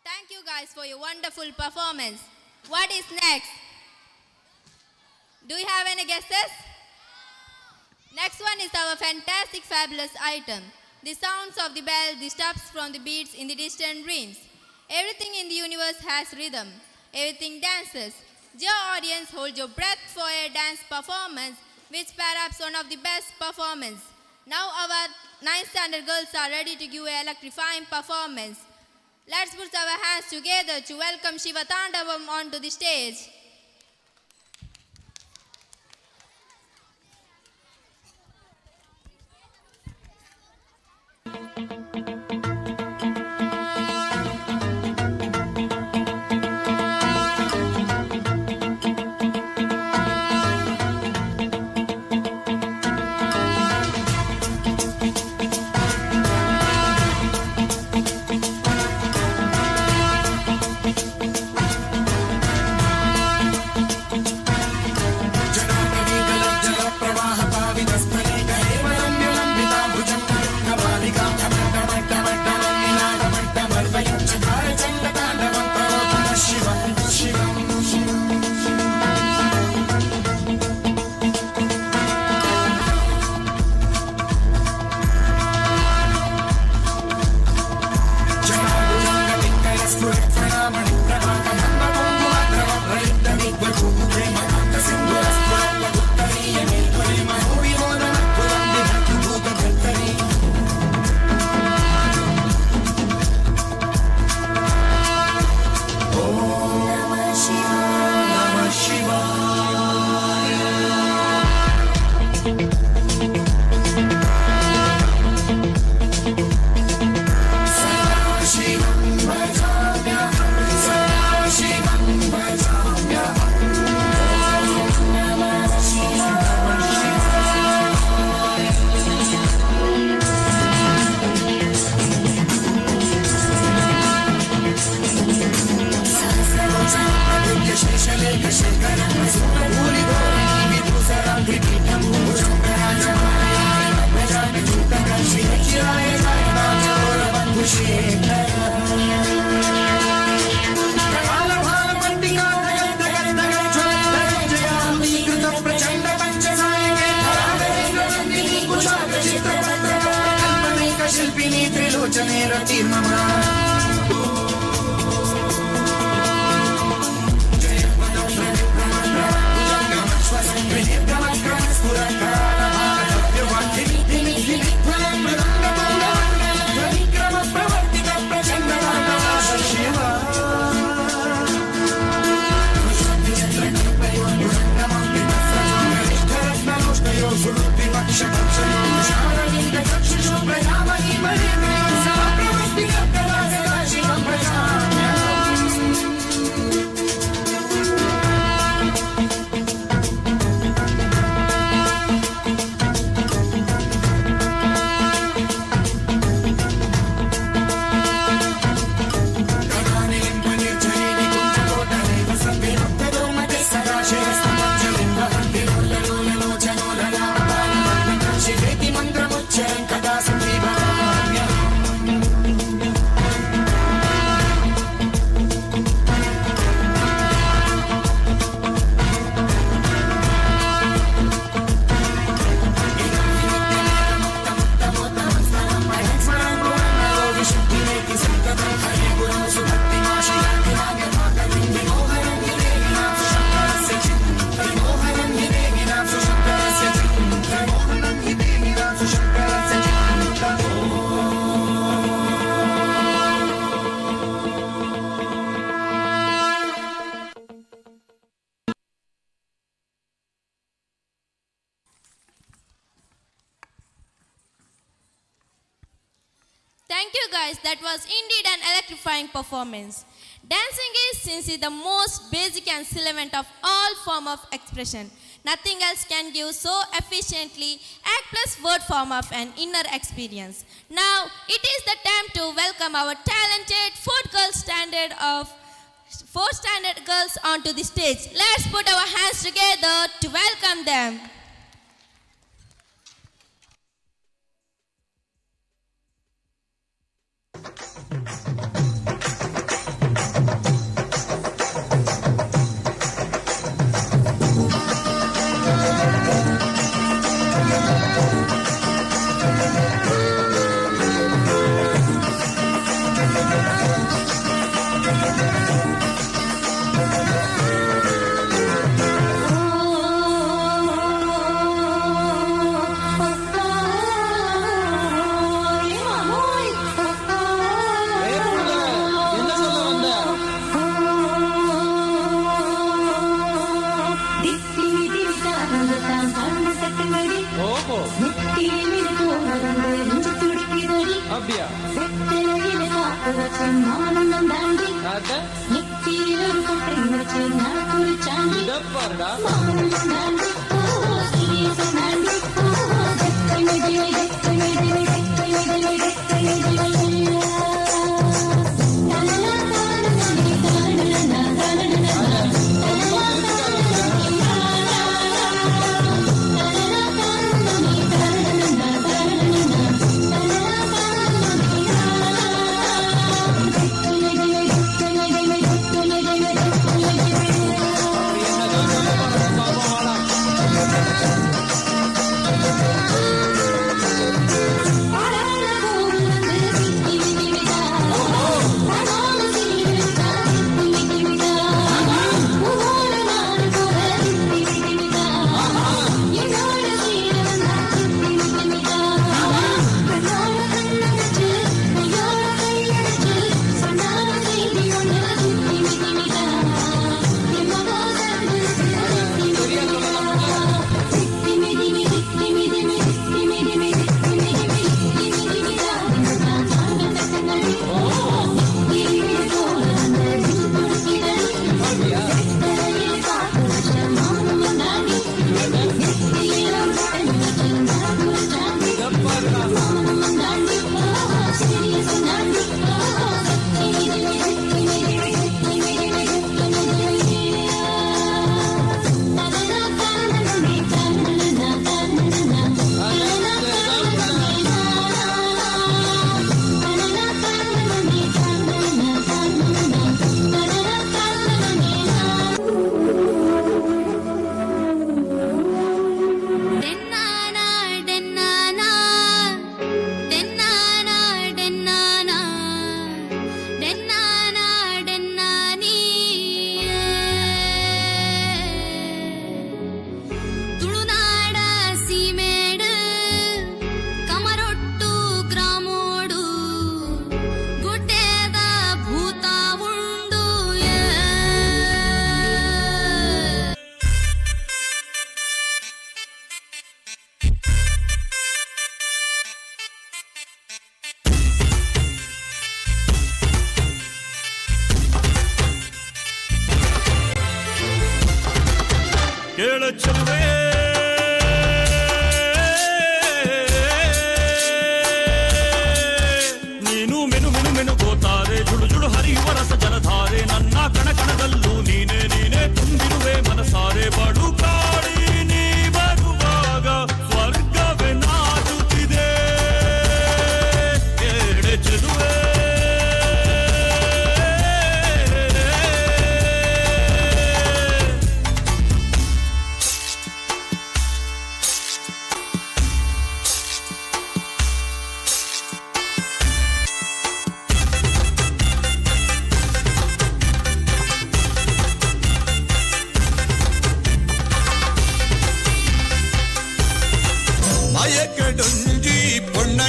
Thank you guys for your wonderful performance. What is next? Do you have any guesses? Next one is our fantastic, fabulous item. The sounds of the bell, the stops from the beats in the distant dreams. Everything in the universe has rhythm. Everything dances. Dear audience, hold your breath for a dance performance, which perhaps one of the best performance. Now our 9th standard girls are ready to give an electrifying performance. Let's put our hands together to welcome Shiva Tandavam onto the stage. शिल्पिनी त्रिलोचने रतिर्ममा Thank you guys, that was indeed an electrifying performance. Dancing is the most basic and relevant of all form of expression. Nothing else can give so efficiently act plus word form of an inner experience. Now it is the time to welcome our talented four standard girls onto the stage. Let's put our hands together to welcome them.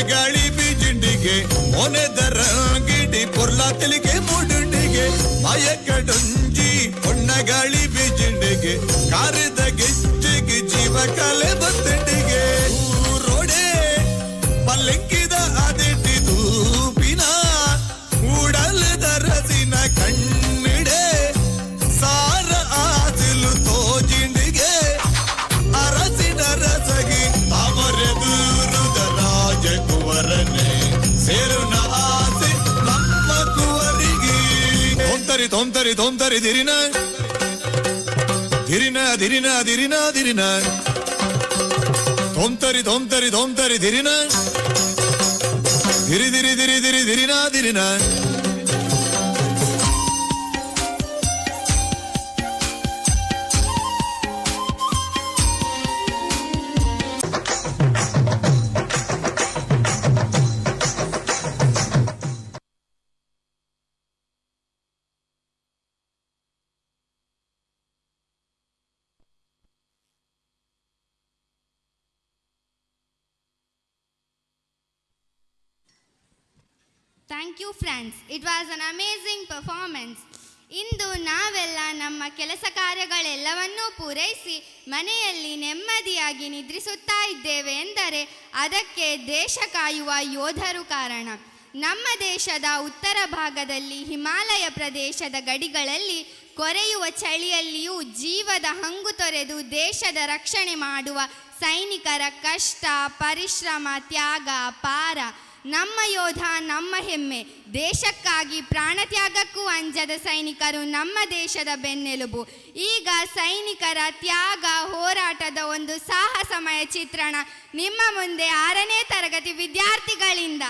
ಗಾಳಿ ಬೀಜಿಂಡಿಗೆ ಮೊನೆದರ ಗಿಡಿ ಪೊರ್ಲಾ ತೆಲಿಗೆ ಮೂಡುಂಡಿಗೆ ಮಯಕಡುಂಜಿ ಹೊಣ್ಣ ಗಾಳಿ ಬೀಜಿಂಡಿಗೆ ಕಾರಿದ ಗೆಜ್ಜೆಗೆ ಜೀವ ಕಲೆ ಬತ್ತಂಡಿಗೆ ಊರೋಡೆ ಪಲ್ಲಂಕಿದ ಅದಿಟ್ಟಿ ತೂಪಿನ ಉಡಲದ ರಸಿನ ಕಣ್ಣಿಡೆ ಸಾರ ಆಸಿಲು ತೋಜಿಂಡಿಗೆ ಅರಸಿನ ರಸಗಿ ಅವರೆದುರುದ ರಾಜಕುವರನೆ ಸೇರುನ ಆಸೆ ನಮ್ಮ ಕುವರಿಗೆ ತೊಂತರಿ ದಿರಿನ ದಿರಿನ ದಿರಿನ ದಿರಿನ ದಿರಿನ ತೊಂತರಿ ದಿರಿನ ದಿರಿ ದಿರಿ ದಿರಿ ದಿರಿ ದಿರಿನ ದಿರಿನ Thank you friends. It was an amazing performance. ಇಂದು ನಾವೆಲ್ಲ ನಮ್ಮ ಕೆಲಸ ಕಾರ್ಯಗಳೆಲ್ಲವನ್ನೂ ಪೂರೈಸಿ ಮನೆಯಲ್ಲಿ ನೆಮ್ಮದಿಯಾಗಿ ನಿದ್ರಿಸುತ್ತಾ ಇದ್ದೇವೆ ಎಂದರೆ ಅದಕ್ಕೆ ದೇಶ ಕಾಯುವ ಯೋಧರು ಕಾರಣ. ನಮ್ಮ ದೇಶದ ಉತ್ತರ ಭಾಗದಲ್ಲಿ ಹಿಮಾಲಯ ಪ್ರದೇಶದ ಗಡಿಗಳಲ್ಲಿ ಕೊರೆಯುವ ಚಳಿಯಲ್ಲಿಯೂ ಜೀವದ ಹಂಗು ತೊರೆದು ದೇಶದ ರಕ್ಷಣೆ ಮಾಡುವ ಸೈನಿಕರ ಕಷ್ಟ, ಪರಿಶ್ರಮ, ತ್ಯಾಗ ಅಪಾರ. ನಮ್ಮ ಯೋಧ ನಮ್ಮ ಹೆಮ್ಮೆ. ದೇಶಕ್ಕಾಗಿ ಪ್ರಾಣತ್ಯಾಗಕ್ಕೂ ಅಂಜದ ಸೈನಿಕರು ನಮ್ಮ ದೇಶದ ಬೆನ್ನೆಲುಬು. ಈಗ ಸೈನಿಕರ ತ್ಯಾಗ ಹೋರಾಟದ ಒಂದು ಸಾಹಸಮಯ ಚಿತ್ರಣ ನಿಮ್ಮ ಮುಂದೆ 6ನೇ ತರಗತಿ ವಿದ್ಯಾರ್ಥಿಗಳಿಂದ.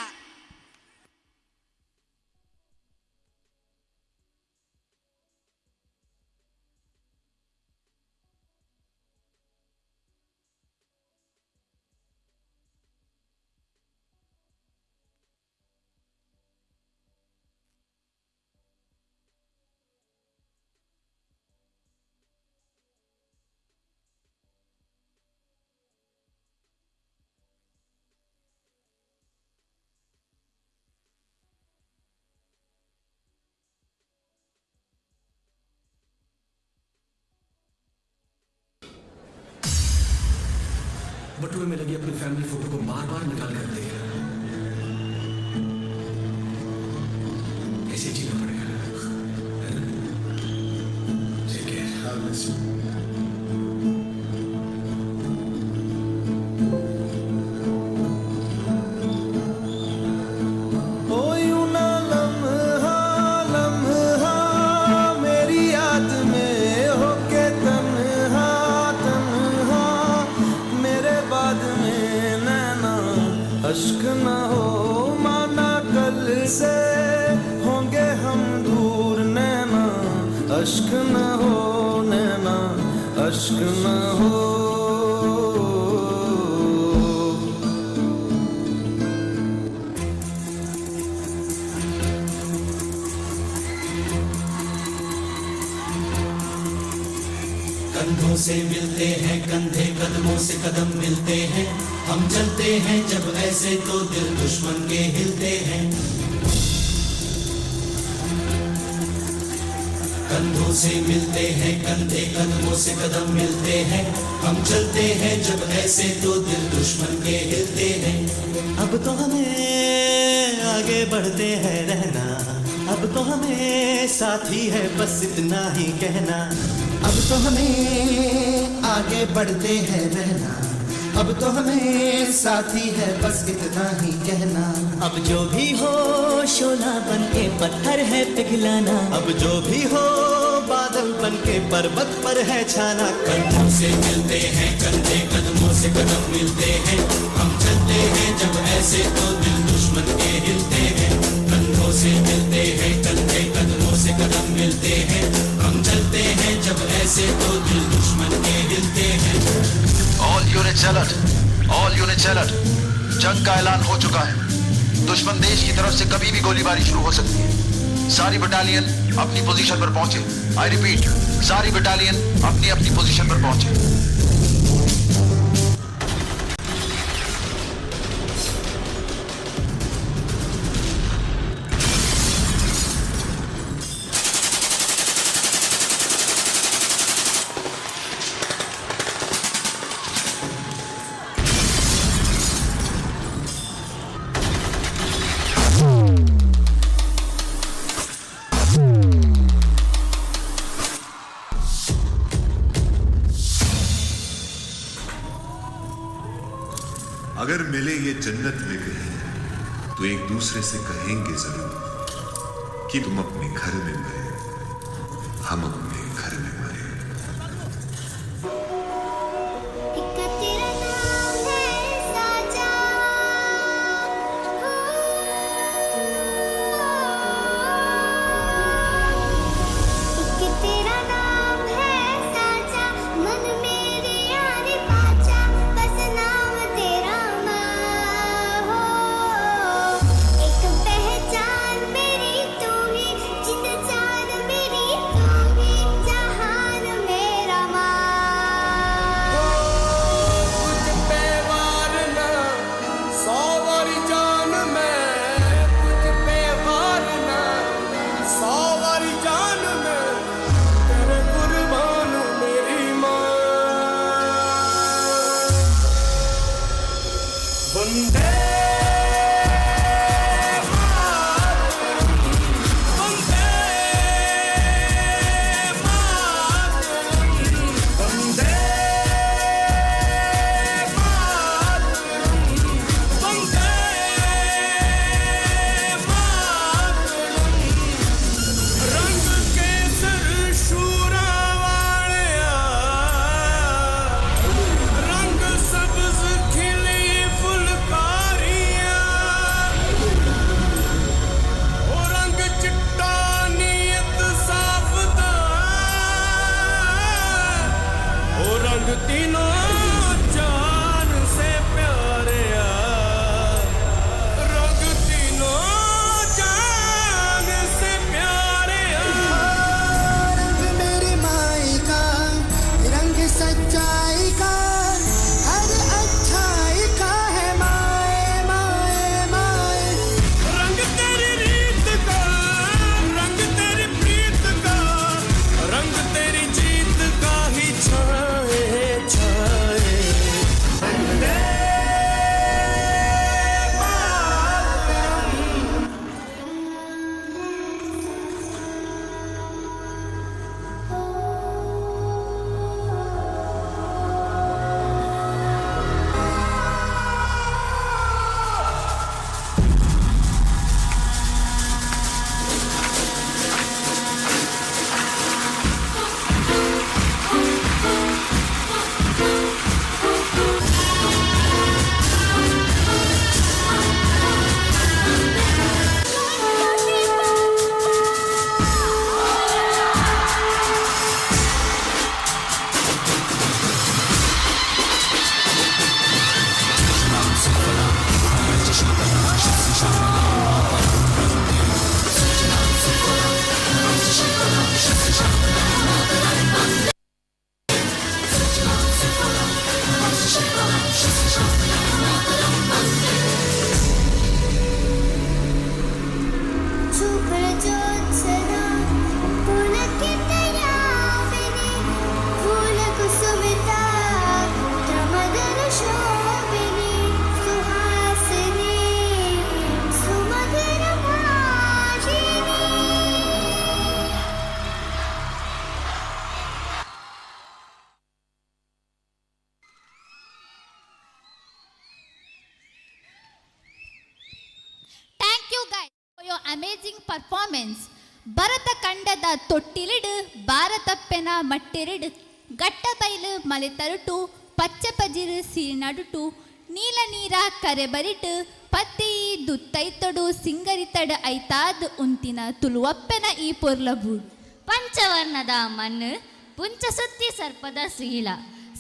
बटुए में लगी अपनी फैमिली फोटो को बार बार निकाल कर देगा। ऐसे जीना पड़ेगा। ठीक है, मेरी याद में होके तन्हा तन्हा मेरे बाद में नैना अश्क न हो माना कल से होंगे हम दूर नैना अश्क न हो नैना अश्क न हो कंधों से मिलते हैं कंधे कदमों से कदम मिलते हैं हम चलते हैं जब ऐसे तो दिल दुश्मन के हिलते हैं कंधों से मिलते हैं कंधे कदमों से कदम मिलते हैं हम चलते हैं जब ऐसे तो दिल दुश्मन के हिलते हैं अब तो हमें आगे बढ़ते हैं रहना अब तो हमें साथी है बस इतना ही कहना अब तो हमें आगे बढ़ते हैं रहना अब तो हमें साथी है बस इतना ही कहना अब जो भी हो शोला बन के पत्थर है पिघलाना अब जो भी हो बादल बन के पर्वत पर है छाना कंधों से मिलते हैं कंधे कदमों से कदम मिलते हैं हम चलते हैं जब ऐसे तो दिल दुश्मन के हिलते हैं कंधों से मिलते हैं कंधे कदमों से कदम मिलते हैं हम चलते हैं जब ऐसे तो दिल दुश्मन के हिलते हैं all units alert all units alert जंग का ऐलान हो चुका है दुश्मन देश की तरफ से कभी भी गोलीबारी शुरू हो सकती है सारी बटालियन अपनी पोजीशन पर पहुंचे आई रिपीट सारी बटालियन अपनी अपनी पोजीशन पर पहुंचे जन्नत में गए तो एक दूसरे से कहेंगे जरूर कि तुम अपने घर में मरे, हम अपने घर में मरे। Amazing performance. ಭರತ ಕಂಡದ ತೊಟ್ಟಿಲಿಡು ಭಾರತಪ್ಪೆನ ಮಟ್ಟೆರಡು ಗಟ್ಟ ಬೈಲು ಮಲೆ ತರುಟು ಪಚ್ಚ ಪಜಿರು ಸಿರಿ ನಡುಟು ನೀಲ ನೀರ ಕರೆ ಬರಿಟು ಪತ್ತಿ ದುತ್ತೈತಡು ಸಿಂಗರಿತಡ ಐತಾದ್ ಉಂತಿನ ತುಳುವಪ್ಪೆನ ಈ ಪೊರ್ಲಬೂಡು ಪಂಚವರ್ಣದ ಮಣ್ಣು ಪುಂಚ ಸುತ್ತಿ ಸರ್ಪದ ಶ್ರೀಲ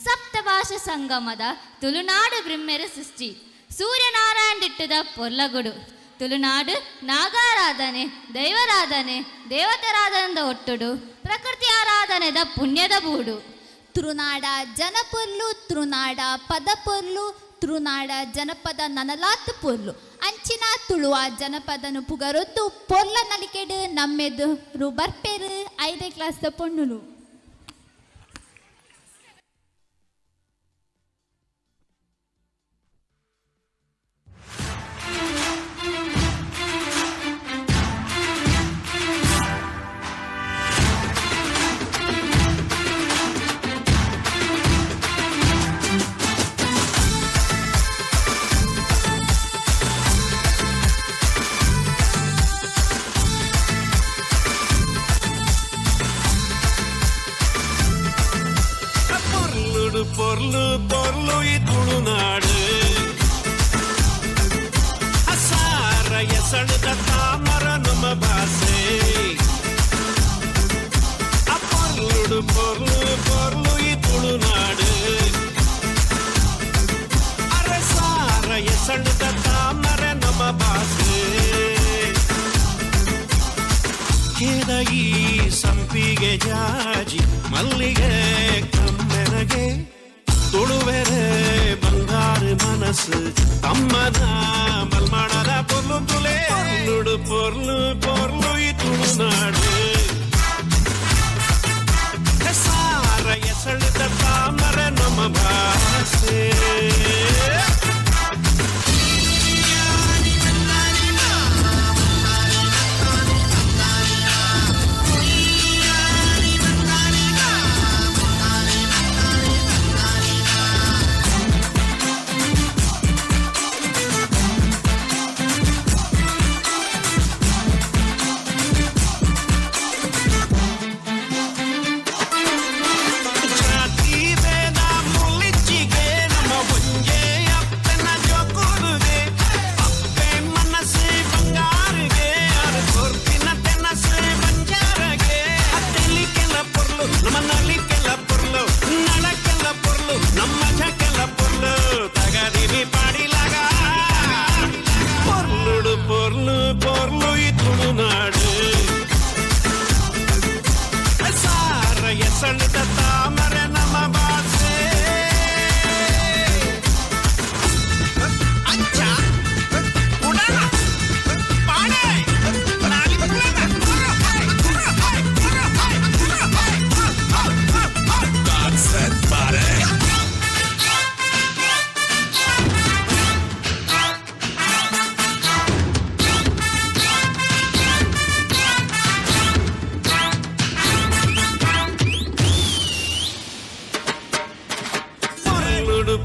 ಸಪ್ತಭಾಷ ಸಂಗಮದ ತುಳುನಾಡು ಬ್ರಹ್ಮೆರ ಸೃಷ್ಟಿ ಸೂರ್ಯನಾರಾಯಣ ಪೊರ್ಲಗುಡು ತುಳುನಾಡು ನಾಗಾರಾಧನೆ ದೈವರಾಧನೆ ದೇವತರಾಧನದ ಒಟ್ಟುಡು ಪ್ರಕೃತಿ ಆರಾಧನೆದ ಪುಣ್ಯದ ಬೂಡು ತುಳುನಾಡ ಜನಪೊರ್ಲು ತುಳುನಾಡ ಪದ ಪೊರ್ಲು ತುಳುನಾಡ ಜನಪದ ನನಲಾತ್ ಪೊರ್ಲು ಅಂಚಿನ ತುಳುವ ಜನಪದನು ಪುಗರೊತ್ತು ಪೊರ್ಲ ನಲಿಕೆಡು ನಮ್ಮೆದು ಬರ್ಪೇರು 5ನೇ ಕ್ಲಾಸ್ ಪೊಣ್ಣುಲು ಎಸಳದ ತಾಮರ ನಮ್ಮ ಭಾಷೆ ಪೊರ್ಲುಡು ಪೊರ್ಲು ಪೊರ್ಲು ಈ ತುಳುನಾಡು ಅರಸಾರ ಎಸಳದ ತಾಮರ ನಮ್ಮ ಭಾಷೆ ಕೆದಗಿ ಸಂಪಿಗೆ ಜಾಜಿ ಮಲ್ಲಿಗೆ ಕಮ್ಮೆನಗೆ ತುಳುವೆರೆ ಬಂಗಾರು ಮನಸ್ಸು ತಮ್ಮನ ಮಲ್ಮಾಡದ ಪೊರ್ಲು ತುಲೆ ಪೊರ್ಲುಡು ಪೊರ್ಲು ಪೊರ್ಲು ಈ ತುಳುನಾಡು ಸಾರ ಎಸಳದ ತಾಮರ ನಮ್ಮ ಭಾಷೆ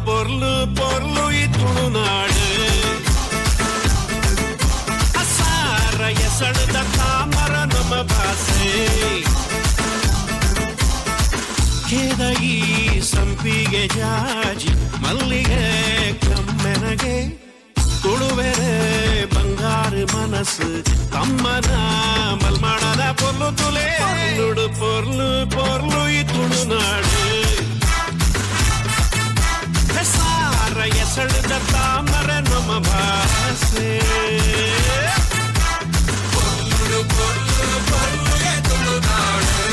ಪೊರ್ಲು ಪೊರ್ಲು ಈ ತುಳುನಾಡು ಅಸಾರ ಎಸಳದ ತಾಮರ ನಮ್ಮ ಭಾಷೆ ಕೆದಗಿ ಸಂಪಿಗೆ ಜಾಜಿ ಮಲ್ಲಿಗೆ ಕಮ್ಮೆನಗೆ ತುಳುವೆರೆ ಬಂಗಾರು ಮನಸ್ಸು ತಮ್ಮನ ಮಲ್ಮಾಡದ ಪೊರ್ಲು ತುಲೆ ಪೊರ್ಲುಡು ಪೊರ್ಲು ಪೊರ್ಲು ಈ ತುಳುನಾಡು ಸಾರ ಎಸಳದ ತಾಮರ ನಮ್ಮ ಭಾಷೆ ಪೊರ್ಲು ಪೊರ್ಲು ಪೊರ್ಲು ಈ ತುಳುನಾಡು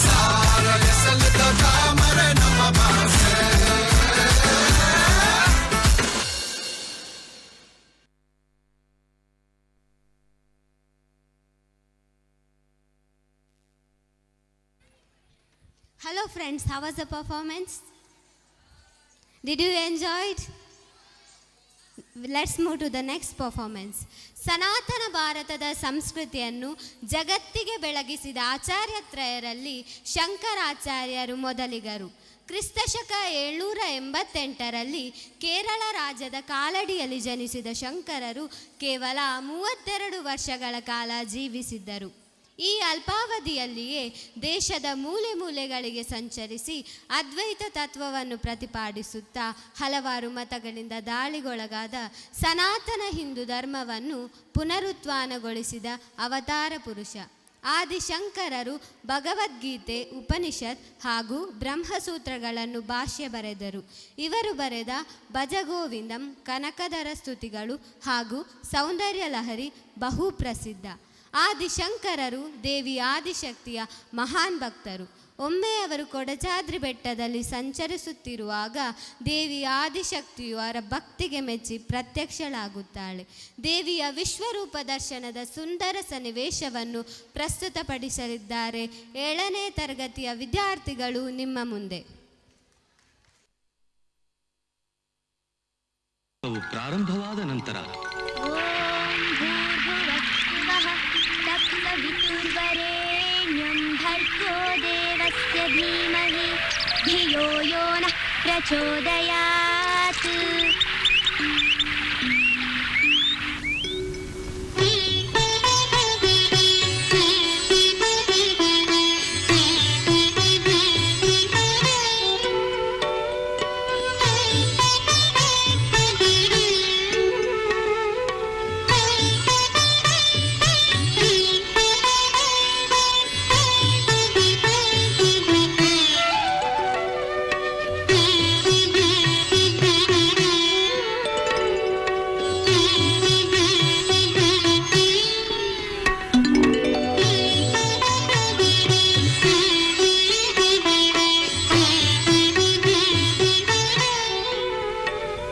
ಸಾರ ಎಸಳದ ತಾಮರ ನಮ್ಮ ಭಾಷೆ Hello friends, how was the performance? Did you enjoy it? Let's move to the next performance. ಸನಾತನ ಭಾರತದ ಸಂಸ್ಕೃತಿಯನ್ನು ಜಗತ್ತಿಗೆ ಬೆಳಗಿಸಿದ ಆಚಾರ್ಯತ್ರಯರಲ್ಲಿ ಶಂಕರಾಚಾರ್ಯರು ಮೊದಲಿಗರು. ಕ್ರಿಸ್ತಶಕ 788ರಲ್ಲಿ ಕೇರಳ ರಾಜ್ಯದ ಕಾಲಡಿಯಲ್ಲಿ ಜನಿಸಿದ ಶಂಕರರು ಕೇವಲ 32 ವರ್ಷಗಳ ಕಾಲ ಜೀವಿಸಿದ್ದರು. ಈ ಅಲ್ಪಾವಧಿಯಲ್ಲಿಯೇ ದೇಶದ ಮೂಲೆ ಮೂಲೆಗಳಿಗೆ ಸಂಚರಿಸಿ ಅದ್ವೈತ ತತ್ವವನ್ನು ಪ್ರತಿಪಾದಿಸುತ್ತಾ ಹಲವಾರು ಮತಗಳಿಂದ ದಾಳಿಗೊಳಗಾದ ಸನಾತನ ಹಿಂದೂ ಧರ್ಮವನ್ನು ಪುನರುತ್ಥಾನಗೊಳಿಸಿದ ಅವತಾರ ಪುರುಷ. ಆದಿಶಂಕರರು ಭಗವದ್ಗೀತೆ, ಉಪನಿಷತ್ ಹಾಗೂ ಬ್ರಹ್ಮಸೂತ್ರಗಳನ್ನು ಭಾಷ್ಯ ಬರೆದರು. ಇವರು ಬರೆದ ಭಜಗೋವಿಂದಂ, ಕನಕದರ ಸ್ತುತಿಗಳು ಹಾಗೂ ಸೌಂದರ್ಯ ಲಹರಿ ಬಹು ಪ್ರಸಿದ್ಧ. ಆದಿಶಂಕರರು ದೇವಿ ಆದಿಶಕ್ತಿಯ ಮಹಾನ್ ಭಕ್ತರು. ಒಮ್ಮೆ ಅವರು ಕೊಡಚಾದ್ರಿ ಬೆಟ್ಟದಲ್ಲಿ ಸಂಚರಿಸುತ್ತಿರುವಾಗ ದೇವಿ ಆದಿಶಕ್ತಿಯು ಅವರ ಭಕ್ತಿಗೆ ಮೆಚ್ಚಿ ಪ್ರತ್ಯಕ್ಷಳಾಗುತ್ತಾಳೆ. ದೇವಿಯ ವಿಶ್ವರೂಪ ದರ್ಶನದ ಸುಂದರ ಸನ್ನಿವೇಶವನ್ನು ಪ್ರಸ್ತುತಪಡಿಸಲಿದ್ದಾರೆ 7ನೇ ತರಗತಿಯ ವಿದ್ಯಾರ್ಥಿಗಳು ನಿಮ್ಮ ಮುಂದೆ. ಪ್ರಾರಂಭವಾದ ನಂತರ देवस्य धीमहि धियो यो नः प्रचोदयात्.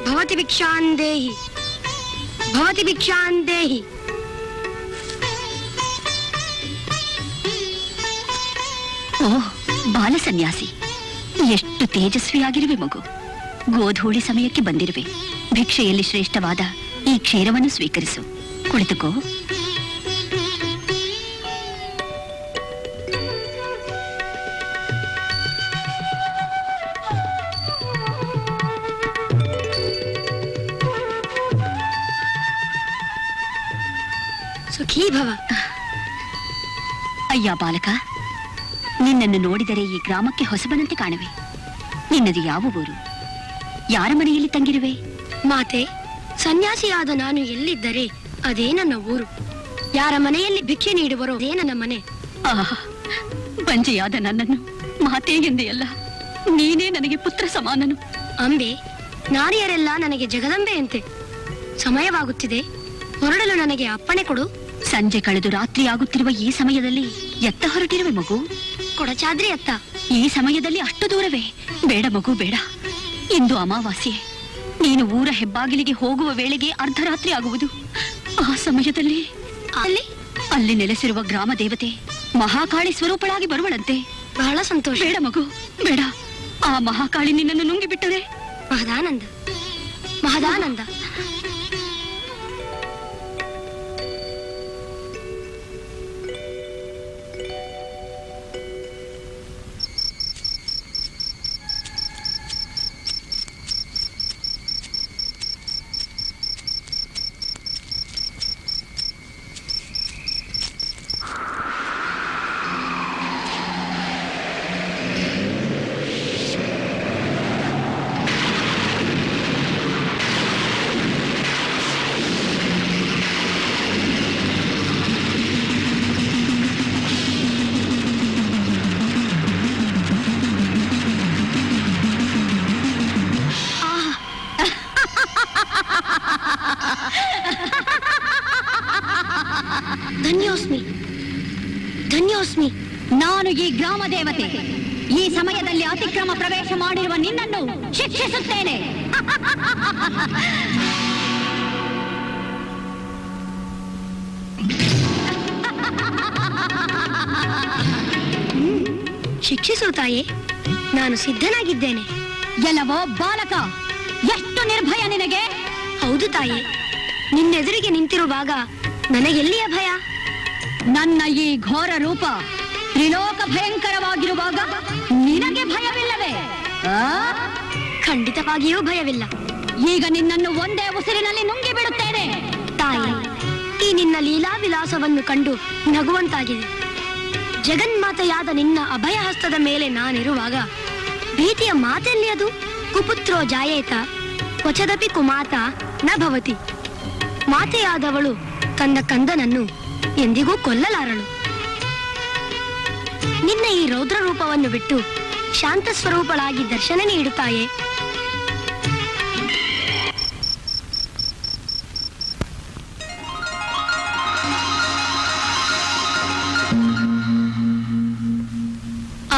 भवति भिक्षां देहि, भवति भिक्षां देहि। ಓಹ್ ಬಾಲ ಸನ್ಯಾಸಿ, ಎಷ್ಟು ತೇಜಸ್ವಿಯಾಗಿರುವೆ ಮಗು. ಗೋಧೂಳಿ ಸಮಯಕ್ಕೆ ಬಂದಿರುವೆ. ಭಿಕ್ಷೆಯಲ್ಲಿ ಶ್ರೇಷ್ಠವಾದ ಈ ಕ್ಷೀರವನ್ನು ಸ್ವೀಕರಿಸು. ಕುಳಿತುಕೋ. ಸುಖೀ ಭವ. ಅಯ್ಯ ಬಾಲಕ, ನಿನ್ನನ್ನು ನೋಡಿದರೆ ಈ ಗ್ರಾಮಕ್ಕೆ ಹೊಸಬನಂತೆ ಕಾಣುವೆ. ನಿನ್ನದು ಯಾವ ಊರು? ಯಾರ ಮನೆಯಲ್ಲಿ ತಂಗಿರುವೆ? ಮಾತೆ, ಸನ್ಯಾಸಿಯಾದ ನಾನು ಎಲ್ಲಿದ್ದರೆ ಅದೇ ನನ್ನ ಊರು. ಯಾರ ಮನೆಯಲ್ಲಿ ಭಿಕ್ಷೆ ನೀಡುವರೋ ಅದೇ ನನ್ನ ಮನೆ. ಆಹಾ, ಬಂಜೆಯಾದ ನನ್ನನ್ನು ಮಾತೆ ಎಂದೆಯಲ್ಲ, ನೀನೇ ನನಗೆ ಪುತ್ರ ಸಮಾನನು. ಅಂಬೆ, ನಾರಿಯರೆಲ್ಲ ನನಗೆ ಜಗದಂಬೆಯಂತೆ. ಸಮಯವಾಗುತ್ತಿದೆ, ಹೊರಡಲು ನನಗೆ ಅಪ್ಪಣೆ ಕೊಡು. ಸಂಜೆ ಕಳೆದು ರಾತ್ರಿಯಾಗುತ್ತಿರುವ ಈ ಸಮಯದಲ್ಲಿ ಎತ್ತ ಹೊರಟಿರುವೆ ಮಗು? ಕೊಡಚಾದ್ರಿ ಅತ್ತ. ಈ ಸಮಯದಲ್ಲಿ ಅಷ್ಟು ದೂರವೇ? ಬೇಡ ಮಗು, ಬೇಡ. ಇಂದು ಅಮಾವಾಸ್ಯೆ. ನೀನು ಊರ ಹೆಬ್ಬಾಗಿಲಿಗೆ ಹೋಗುವ ವೇಳೆಗೆ ಅರ್ಧರಾತ್ರಿ ಆಗುವುದು. ಆ ಸಮಯದಲ್ಲಿ ಅಲ್ಲಿ ನೆಲೆಸಿರುವ ಗ್ರಾಮ ದೇವತೆ ಮಹಾಕಾಳಿ ಸ್ವರೂಪಳಾಗಿ ಬರುವಳಂತೆ. ಬಹಳ ಸಂತೋಷ. ಬೇಡ ಮಗು, ಬೇಡ. ಆ ಮಹಾಕಾಳಿ ನಿನ್ನನ್ನು ನುಂಗಿ ಬಿಟ್ಟರೆ? ಮಹದಾನಂದ, ಮಹದಾನಂದ. ಧನ್ಯೋಸ್ಮಿ, ಧನ್ಯೋಸ್ಮಿ. ನಾನು ಈ ಗ್ರಾಮ ದೇವತೆ. ಈ ಸಮಯದಲ್ಲಿ ಅತಿಕ್ರಮ ಪ್ರವೇಶ ಮಾಡಿರುವ ನಿನ್ನನ್ನು ಶಿಕ್ಷಿಸುತ್ತೇನೆ. ಶಿಕ್ಷಿಸು ತಾಯೇ, ನಾನು ಸಿದ್ಧನಾಗಿದ್ದೇನೆ. ಎಲ್ಲವೋ ಬಾಲಕ, ಎಷ್ಟು ನಿರ್ಭಯ ನಿನಗೆ! ಹೌದು ತಾಯೇ, ನಿನ್ನೆದುರಿಗೆ ನಿಂತಿರುವಾಗ ನನಗೆಲ್ಲಿಯ ಭಯ? ನನ್ನ ಈ ಘೋರ ರೂಪ ತ್ರಿಲೋಕ ಭಯಂಕರವಾಗಿರುವಾಗ ನಿನಗೆ ಭಯವಿಲ್ಲವೇ? ಖಂಡಿತವಾಗಿಯೂ ಭಯವಿಲ್ಲ. ಈಗ ನಿನ್ನನ್ನು ಒಂದೇ ಉಸಿರಿನಲ್ಲಿ ನುಂಗಿ ಬಿಡುತ್ತೇನೆ. ತಾಯಿ, ಈ ನಿನ್ನ ಲೀಲಾ ವಿಲಾಸವನ್ನು ಕಂಡು ನಗುವಂತಾಗಿದೆ. ಜಗನ್ಮಾತೆಯಾದ ನಿನ್ನ ಅಭಯ ಹಸ್ತದ ಮೇಲೆ ನಾನಿರುವಾಗ ಭೀತಿಯ ಮಾತೆಲ್ಲಿ ಅದು? ಕುಪುತ್ರೋ ಜಾಯೇತ ಕ್ವಚದಪಿ ಕುಮಾತ ನ ಭವತಿ. ಮಾತೆಯಾದವಳು ತನ್ನ ಕಂದನನ್ನು ಎಂದಿಗೂ ಕೊಲ್ಲಲಾರಳು. ನಿನ್ನ ಈ ರೌದ್ರ ರೂಪವನ್ನು ಬಿಟ್ಟು ಶಾಂತ ಸ್ವರೂಪಳಾಗಿ ದರ್ಶನ ನೀಡುತ್ತಾಯೇ.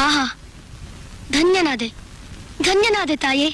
ಆಹಾ, ಧನ್ಯನಾದೆ, ಧನ್ಯನಾದೆ ತಾಯೇ.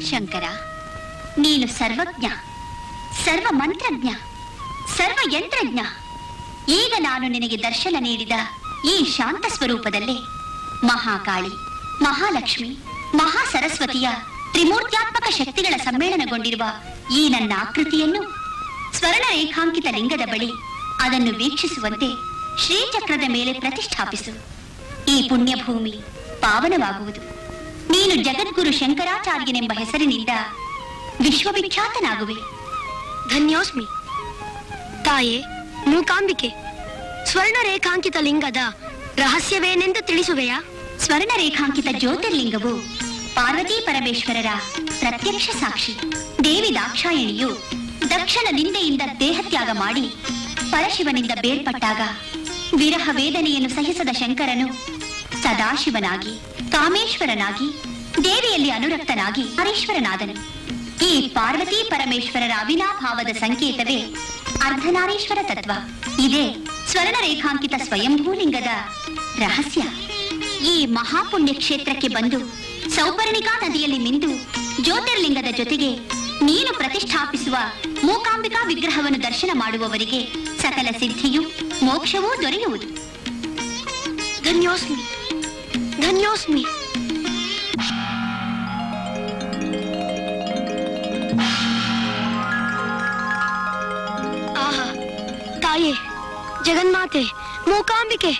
ಶಂಕರ, ನೀನು ಸರ್ವಜ್ಞ, ಸರ್ವ ಮಂತ್ರಜ್ಞ, ಸರ್ವ ಯಂತ್ರಜ್ಞ. ಈಗ ನಾನು ನಿನಗೆ ದರ್ಶನ ನೀಡಿದ ಈ ಶಾಂತ ಸ್ವರೂಪದಲ್ಲೇ ಮಹಾಕಾಳಿ, ಮಹಾಲಕ್ಷ್ಮಿ, ಮಹಾ ಸರಸ್ವತಿಯ ತ್ರಿಮೂರ್ತ್ಯಾತ್ಮಕ ಶಕ್ತಿಗಳ ಸಮ್ಮೇಳನಗೊಂಡಿರುವ ಈ ನನ್ನ ಆಕೃತಿಯನ್ನು ಸ್ವರ್ಣ ರೇಖಾಂಕಿತ ಲಿಂಗದ ಬಳಿ ಅದನ್ನು ವೀಕ್ಷಿಸುವಂತೆ ಶ್ರೀಚಕ್ರದ ಮೇಲೆ ಪ್ರತಿಷ್ಠಾಪಿಸು. ಈ ಪುಣ್ಯಭೂಮಿ ಪಾವನವಾಗುವುದು. ನೀನು ಜಗದ್ಗುರು ಶಂಕರಾಚಾರ್ಯನೆಂಬ ಹೆಸರಿನಿಂದ ವಿಶ್ವವಿಖ್ಯಾತನಾಗುವೆ. ಧನ್ಯೋಸ್ಮಿ. ತಾಯೇ ಮೂಕಾಂಬಿಕೆ, ಸ್ವರ್ಣ ರೇಖಾಂಕಿತ ಲಿಂಗದ ರಹಸ್ಯವೇನೆಂದು ತಿಳಿಸುವೆಯಾ? ಸ್ವರ್ಣ ರೇಖಾಂಕಿತ ಜ್ಯೋತಿರ್ಲಿಂಗವು ಪಾರ್ವತೀ ಪರಮೇಶ್ವರರ ಪ್ರತ್ಯಕ್ಷ ಸಾಕ್ಷಿ. ದೇವಿ ದಾಕ್ಷಾಯಣಿಯು ದಕ್ಷನ ನಿಂದೆಯಿಂದ ದೇಹತ್ಯಾಗ ಮಾಡಿ ಪರಶಿವನಿಂದ ಬೇರ್ಪಟ್ಟಾಗ ವಿರಹ ವೇದನೆಯನ್ನು ಸಹಿಸದ ಶಂಕರನು ಸದಾಶಿವನಾಗಿ, ಕಾಮೇಶ್ವರನಾಗಿ, ದೇವಿಯಲ್ಲಿ ಅನುರಕ್ತನಾಗಿ ಹರೀಶ್ವರನಾದನು. ಈ ಪಾರ್ವತೀ ಪರಮೇಶ್ವರರ ಅವಿನಾಭಾವದ ಸಂಕೇತವೇ ಅರ್ಧನಾರೀಶ್ವರ ತತ್ವ. ಇದೇ ಸ್ವರ್ಣ ರೇಖಾಂಕಿತ ಸ್ವಯಂಭೂಲಿಂಗದ ರಹಸ್ಯ. ಈ ಮಹಾಪುಣ್ಯ ಕ್ಷೇತ್ರಕ್ಕೆ ಬಂದು ಸೌಪರ್ಣಿಕಾ ನದಿಯಲ್ಲಿ ಮಿಂದು ಜ್ಯೋತಿರ್ಲಿಂಗದ ಜೊತೆಗೆ ನೀನು ಪ್ರತಿಷ್ಠಾಪಿಸುವ ಮೂಕಾಂಬಿಕಾ ವಿಗ್ರಹವನ್ನು ದರ್ಶನ ಮಾಡುವವರಿಗೆ ಸಕಲ ಸಿದ್ಧಿಯು ಮೋಕ್ಷವೂ ದೊರೆಯುವುದು. ಧನ್ಯೋಸ್ಮಿ, ಧನ್ಯೋಸ್ಮಿ. ಆಹಾ, ತಾಯೇ ಜಗನ್ಮಾತೆ ಮೂಕಾಂಬಿಕೆ,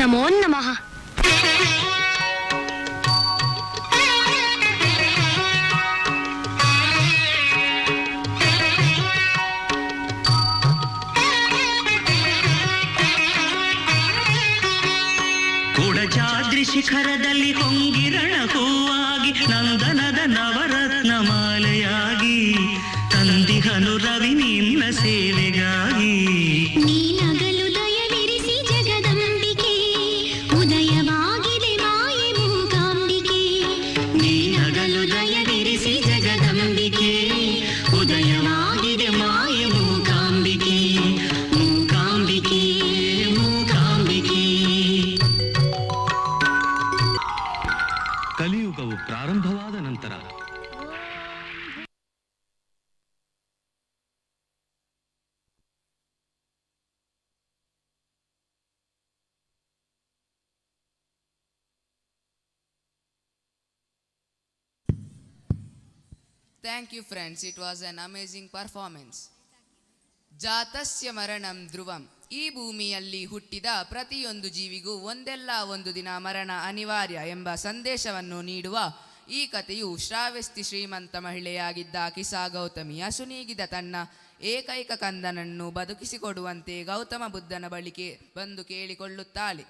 ನಮೋ ನಮಃ. ಕೊಡಚಾದ್ರಿ ಶಿಖರದಲ್ಲಿ ಹೊಂಗಿರಣ ಹೂವಾಗಿ ನಂದನದ ನವರತ್ನ ಮಾಲೆಯಾಗಿ ತಂದಿಹನು ರವಿ ನಿನ್ನ ಸೇವೆಗಾಗಿ. ನೀನಗಲು ದಯವಿರಿಸಿ ಜಗದಂಬಿಕೆ, ಉದಯವಾಗಿದೆ ಮಾಯೆ ಮೂಕಾಂಬಿಕೆ. ನೀನಗಲು ದಯವಿರಿಸಿ ಜಗದಂಬಿಕೆ, ಉದಯವಾಗಿದೆ ಮಾಯೆ ಮೂಕಾಂಬಿಕೆ. ಮೂಕಾಂಬಿಕೆ, ಮೂಕಾಂಬಿಕೆ. ಕಲಿಯುಗವು ಪ್ರಾರಂಭವಾದ ನಂತರ Thank you friends, it was an amazing performance. ಜಾತಸ್ಯ ಮರಣಂ ಧ್ರುವಂ. ಈ ಭೂಮಿಯಲ್ಲಿ ಹುಟ್ಟಿದ ಪ್ರತಿಯೊಂದು ಜೀವಿಗೂ ಒಂದೆಲ್ಲ ಒಂದು ದಿನ ಮರಣ ಅನಿವಾರ್ಯ ಎಂಬ ಸಂದೇಶವನ್ನು ನೀಡುವ ಈ ಕಥೆಯು ಶ್ರಾವ್ಯಸ್ತಿ ಶ್ರೀಮಂತ ಮಹಿಳೆಯಾಗಿದ್ದ ಕಿಸಾ ಗೌತಮಿ ಅಸುನೀಗಿದ ತನ್ನ ಏಕೈಕ ಕಂದನನ್ನು ಬದುಕಿಸಿಕೊಡುವಂತೆ ಗೌತಮ ಬುದ್ಧನ ಬಳಿಗೆ ಬಂದು ಕೇಳಿಕೊಳ್ಳುತ್ತಾಳೆ.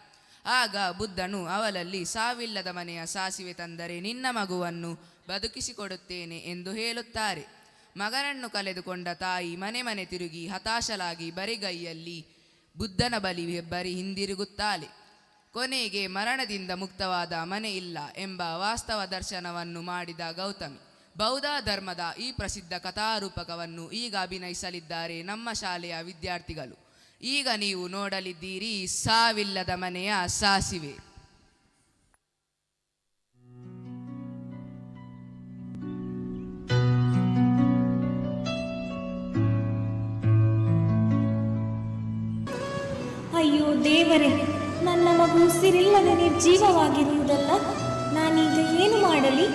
ಆಗ ಬುದ್ಧನು ಅವಳಲ್ಲಿ ಸಾವಿಲ್ಲದ ಮನೆಯ ಸಾಸಿವೆ ತಂದರೆ ನಿನ್ನ ಮಗುವನ್ನು ಬದುಕಿಸಿಕೊಡುತ್ತೇನೆ ಎಂದು ಹೇಳುತ್ತಾರೆ. ಮಗನನ್ನು ಕಳೆದುಕೊಂಡ ತಾಯಿ ಮನೆ ಮನೆ ತಿರುಗಿ ಹತಾಶಲಾಗಿ ಬರಿಗೈಯಲ್ಲಿ ಬುದ್ಧನ ಬಳಿ ಬರಿ ಹಿಂದಿರುಗುತ್ತಾಳೆ. ಕೊನೆಗೆ ಮರಣದಿಂದ ಮುಕ್ತವಾದ ಮನೆ ಇಲ್ಲ ಎಂಬ ವಾಸ್ತವ ದರ್ಶನವನ್ನು ಮಾಡಿದ ಗೌತಮಿ. ಬೌದ್ಧ ಧರ್ಮದ ಈ ಪ್ರಸಿದ್ಧ ಕಥಾರೂಪಕವನ್ನು ಈಗ ಅಭಿನಯಿಸಲಿದ್ದಾರೆ ನಮ್ಮ ಶಾಲೆಯ ವಿದ್ಯಾರ್ಥಿಗಳು. ಈಗ ನೀವು ನೋಡಲಿದ್ದೀರಿ ಸಾವಿಲ್ಲದ ಮನೆಯ ಸಾಸಿವೆ. ಅಯ್ಯೋ ದೇವರೇ, ನನ್ನ ಮಗು ಉಸಿರಿಲ್ಲದೆ ನಿರ್ಜೀವವಾಗಿರುವುದಲ್ಲ. ನಾನೀಗ ಏನು ಮಾಡಲಿ?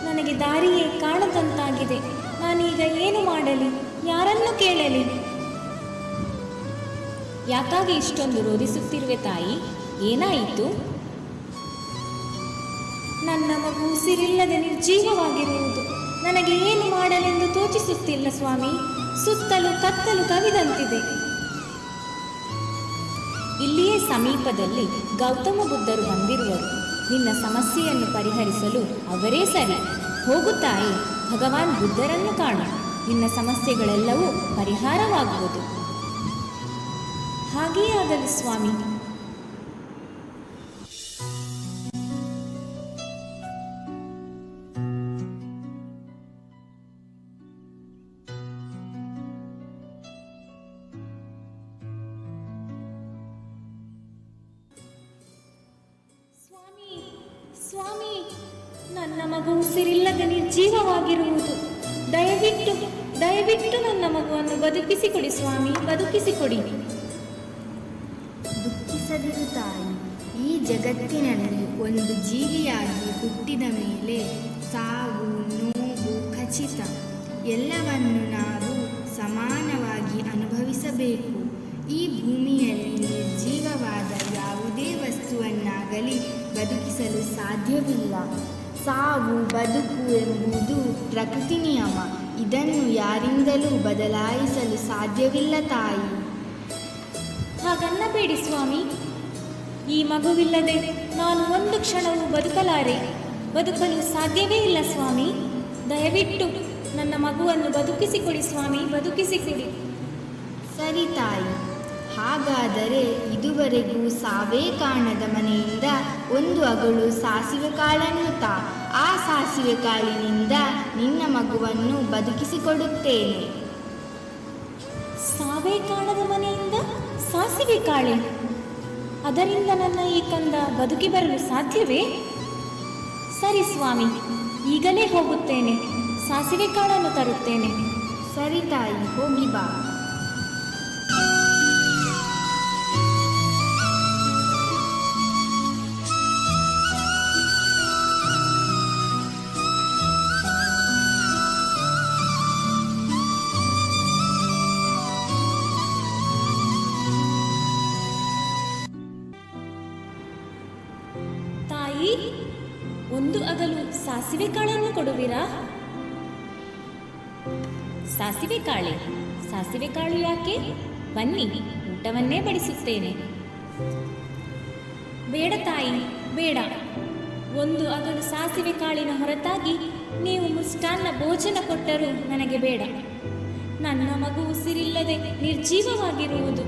ನನಗೆ ದಾರಿಯೇ ಕಾಣದಂತಾಗಿದೆ. ನಾನೀಗ ಏನು ಮಾಡಲಿ? ಯಾರನ್ನು ಕೇಳಲಿ? ಯಾಕಾಗಿ ಇಷ್ಟೊಂದು ರೋಧಿಸುತ್ತಿರುವೆ ತಾಯಿ? ಏನಾಯಿತು? ನನ್ನ ಮಗು ಉಸಿರಿಲ್ಲದೆ ನಿರ್ಜೀವವಾಗಿರುವುದು. ನನಗೆ ಏನು ಮಾಡಲೆಂದು ತೋಚಿಸುತ್ತಿಲ್ಲ ಸ್ವಾಮಿ. ಸುತ್ತಲೂ ಕತ್ತಲು ಕವಿದಂತಿದೆ. ಇಲ್ಲಿಯೇ ಸಮೀಪದಲ್ಲಿ ಗೌತಮ ಬುದ್ಧರು ಬಂದಿರುವರು. ನಿನ್ನ ಸಮಸ್ಯೆಯನ್ನು ಪರಿಹರಿಸಲು ಅವರೇ ಸರಿ. ಹೋಗುತ್ತಾಯಿ, ಭಗವಾನ್ ಬುದ್ಧರನ್ನು ಕಾಣು. ನಿನ್ನ ಸಮಸ್ಯೆಗಳೆಲ್ಲವೂ ಪರಿಹಾರವಾಗುವುದು. ಹಾಗೆಯೇ ಆಗಲಿ ಸ್ವಾಮಿ. ಸ್ವಾಮಿ, ನನ್ನ ಮಗು ಉಸಿರಿಲ್ಲದೆ ನಿರ್ಜೀವವಾಗಿ ನಿರ್ಜೀವವಾಗಿರುವುದು. ದಯವಿಟ್ಟು ದಯವಿಟ್ಟು ನನ್ನ ಮಗುವನ್ನು ಬದುಕಿಸಿಕೊಡಿ ಸ್ವಾಮಿ, ಬದುಕಿಸಿಕೊಡಿ. ದುಃಖಿಸದಿರು ತಾಯಿ. ಈ ಜಗತ್ತಿನಲ್ಲಿ ಒಂದು ಜೀವಿಯಾಗಿ ಹುಟ್ಟಿದ ಮೇಲೆ ಸಾವು ನೋವು ಖಚಿತ. ಎಲ್ಲವನ್ನು ನಾವು ಸಮಾನವಾಗಿ ಅನುಭವಿಸಬೇಕು. ಈ ಭೂಮಿಯಲ್ಲಿ ನಿರ್ಜೀವವಾದ ಯಾವುದೇ ವಸ್ತುವನ್ನಾಗಲಿ ಬದುಕಿಸಲು ಸಾಧ್ಯವಿಲ್ಲ. ಸಾವು ಬದುಕು ಎಂಬುದು ಪ್ರಕೃತಿ ನಿಯಮ. ಇದನ್ನು ಯಾರಿಂದಲೂ ಬದಲಾಯಿಸಲು ಸಾಧ್ಯವಿಲ್ಲ ತಾಯಿ. ಹಾಗನ್ನಬೇಡಿ ಸ್ವಾಮಿ. ಈ ಮಗುವಿಲ್ಲದೆ ನಾನು ಒಂದು ಕ್ಷಣವೂ ಬದುಕಲಾರೆ, ಬದುಕಲು ಸಾಧ್ಯವೇ ಇಲ್ಲ ಸ್ವಾಮಿ. ದಯವಿಟ್ಟು ನನ್ನ ಮಗುವನ್ನು ಬದುಕಿಸಿಕೊಡಿ ಸ್ವಾಮಿ, ಬದುಕಿಸಿಕೊಡಿ. ಸರಿ ತಾಯಿ. ಹಾಗಾದರೆ ಇದುವರೆಗೂ ಸಾವೇ ಕಾಣದ ಮನೆಯಿಂದ ಒಂದು ಅಗಳು ಸಾಸಿವೆ ಕಾಳನ್ನು ತಾ. ಆ ಸಾಸಿವೆ ಕಾಳಿನಿಂದ ನಿನ್ನ ಮಗುವನ್ನು ಬದುಕಿಸಿಕೊಡುತ್ತೇನೆ. ಸಾವೇ ಕಾಣದ ಮನೆಯಿಂದ ಸಾಸಿವೆ ಕಾಳೆ? ಅದರಿಂದ ನನ್ನ ಈ ಕಂದ ಬದುಕಿ ಬರಲು ಸಾಧ್ಯವೇ? ಸರಿ ಸ್ವಾಮಿ, ಈಗಲೇ ಹೋಗುತ್ತೇನೆ, ಸಾಸಿವೆ ಕಾಳನ್ನು ತರುತ್ತೇನೆ. ಸರಿ ತಾಯಿ, ಹೋಗಿ ಬಾ. ತಾಯಿ, ಒಂದು ಅಗಲು ಸಾಸಿವೆ ಕಾಳನ್ನು ಕೊಡುವಿರಾ? ಸಾಸಿವೆ ಕಾಳೆ? ಸಾಸಿವೆ ಕಾಳು ಯಾಕೆ? ಬನ್ನಿ, ಊಟವನ್ನೇ ಬಡಿಸುತ್ತೇನೆ. ಬೇಡ ತಾಯಿ, ಬೇಡ. ಒಂದು ಅಗಲು ಸಾಸಿವೆ ಕಾಳಿನ ಹೊರತಾಗಿ ನೀವು ಮುಷ್ಟಾನ್ನ ಭೋಜನ ಕೊಟ್ಟರೂ ನನಗೆ ಬೇಡ. ನನ್ನ ಮಗು ಉಸಿರಿಲ್ಲದೆ ನಿರ್ಜೀವವಾಗಿರುವುದು.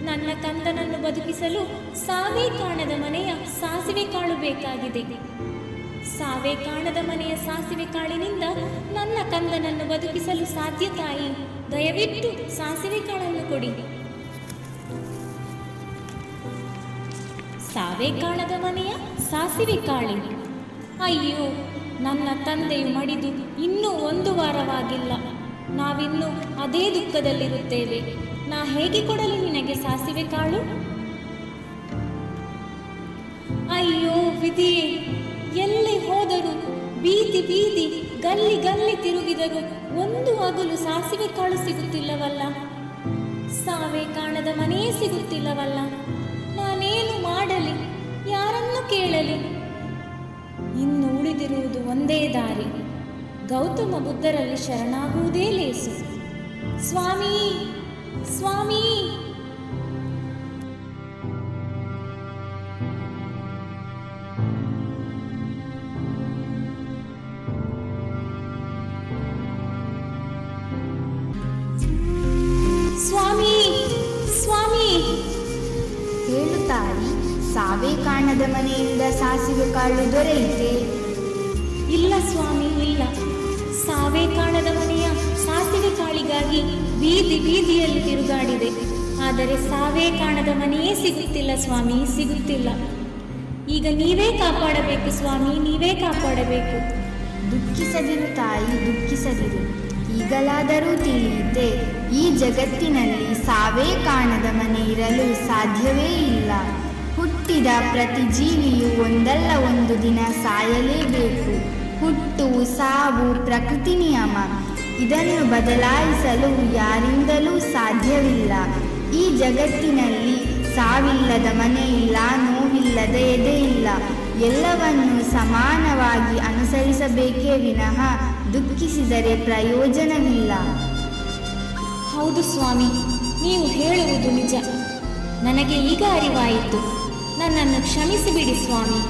ನನ್ನ ಕಂದನನ್ನು ಬದುಕಿಸಲು ಸಾವೇ ಕಾಣದ ಮನೆಯ ಸಾಸಿವೆ ಕಾಳು ಬೇಕಾಗಿದೆ. ಸಾವೇ ಕಾಣದ ಮನೆಯ ಸಾಸಿವೆ ಕಾಳಿನಿಂದ ನನ್ನ ಕಂದನನ್ನು ಬದುಕಿಸಲು ಸಾಧ್ಯ ತಾಯಿ. ದಯವಿಟ್ಟು ಸಾಸಿವೆ ಕಾಳನ್ನು ಕೊಡಿ. ಸಾವೇ ಕಾಣದ ಮನೆಯ ಸಾಸಿವೆ ಕಾಳಿ? ಅಯ್ಯೋ, ನನ್ನ ತಂದೆಯು ಮಡಿದು ಇನ್ನೂ 1 ವಾರವಾಗಿಲ್ಲ. ನಾವಿನ್ನೂ ಅದೇ ದುಃಖದಲ್ಲಿರುತ್ತೇವೆ. ನಾ ಹೇಗೆ ಕೊಡಲಿ ನಿನಗೆ ಸಾಸಿವೆ ಕಾಳು? ಅಯ್ಯೋ ವಿಧಿಯೇ, ಎಲ್ಲಿ ಹೋದರೂ ಬೀದಿ ಬೀದಿ ಗಲ್ಲಿ ಗಲ್ಲಿ ತಿರುಗಿದರೂ ಒಂದು ಅಗಲು ಸಾಸಿವೆ ಕಾಳು ಸಿಗುತ್ತಿಲ್ಲವಲ್ಲ. ಸಾವೇ ಕಾಣದ ಮನೆಯೇ ಸಿಗುತ್ತಿಲ್ಲವಲ್ಲ. ನಾನೇನು ಮಾಡಲಿ? ಯಾರನ್ನು ಕೇಳಲಿ? ಇನ್ನು ಉಳಿದಿರುವುದು ಒಂದೇ ದಾರಿ. ಗೌತಮ ಬುದ್ಧರಲ್ಲಿ ಶರಣಾಗುವುದೇ ಲೇಸು. ಸ್ವಾಮಿ, ಸ್ವಾಮಿ. ಸ್ವಾಮಿ, ಸ್ವಾಮಿ. ಹೇಳು ತಾಯಿ, ಸಾವೇ ಕಾಣದ ಮನೆಯಿಂದ ಸಾಸಿವೆ ಕಾಳು ದೊರೆಯಿತೆ? ಇಲ್ಲ ಸ್ವಾಮಿ, ಇಲ್ಲ. ಸಾವೇ ಕಾಣದ ಮನೆಯ ಸಾಸಿವೆ ಕಾಳಿಗಾಗಿ ಬೀದಿ ಬೀದಿಯಲ್ಲಿ ತಿರುಗಾಡಿದೆ. ಆದರೆ ಸಾವೇ ಕಾಣದ ಮನೆಯೇ ಸಿಗುತ್ತಿಲ್ಲ ಸ್ವಾಮಿ, ಸಿಗುತ್ತಿಲ್ಲ. ಈಗ ನೀವೇ ಕಾಪಾಡಬೇಕು ಸ್ವಾಮಿ, ನೀವೇ ಕಾಪಾಡಬೇಕು. ದುಃಖಿಸದಿರು ತಾಯಿ, ದುಃಖಿಸದಿರು. ಈಗಲಾದರೂ ತಿಳಿಯುತ್ತೆ, ಈ ಜಗತ್ತಿನಲ್ಲಿ ಸಾವೇ ಕಾಣದ ಮನೆ ಇರಲು ಸಾಧ್ಯವೇ ಇಲ್ಲ. ಹುಟ್ಟಿದ ಪ್ರತಿ ಜೀವಿಯು ಒಂದಲ್ಲ ಒಂದು ದಿನ ಸಾಯಲೇಬೇಕು. ಹುಟ್ಟು ಸಾವು ಪ್ರಕೃತಿ ನಿಯಮ. ಇದನ್ನು ಬದಲಾಯಿಸಲು ಯಾರಿಂದಲೂ ಸಾಧ್ಯವಿಲ್ಲ. ಈ ಜಗತ್ತಿನಲ್ಲಿ ಸಾವಿಲ್ಲದ ಮನೆ ಇಲ್ಲ, ನೋವಿಲ್ಲದ ಎದೆ ಇಲ್ಲ. ಎಲ್ಲವನ್ನೂ ಸಮಾನವಾಗಿ ಅನುಸರಿಸಬೇಕೇ ವಿನಃ ದುಃಖಿಸಿದರೆ ಪ್ರಯೋಜನವಿಲ್ಲ. ಹೌದು ಸ್ವಾಮಿ, ನೀವು ಹೇಳುವುದು ನಿಜ. ನನಗೆ ಈಗ ಅರಿವಾಯಿತು. ನನ್ನನ್ನು ಕ್ಷಮಿಸಿಬಿಡಿ ಸ್ವಾಮಿ.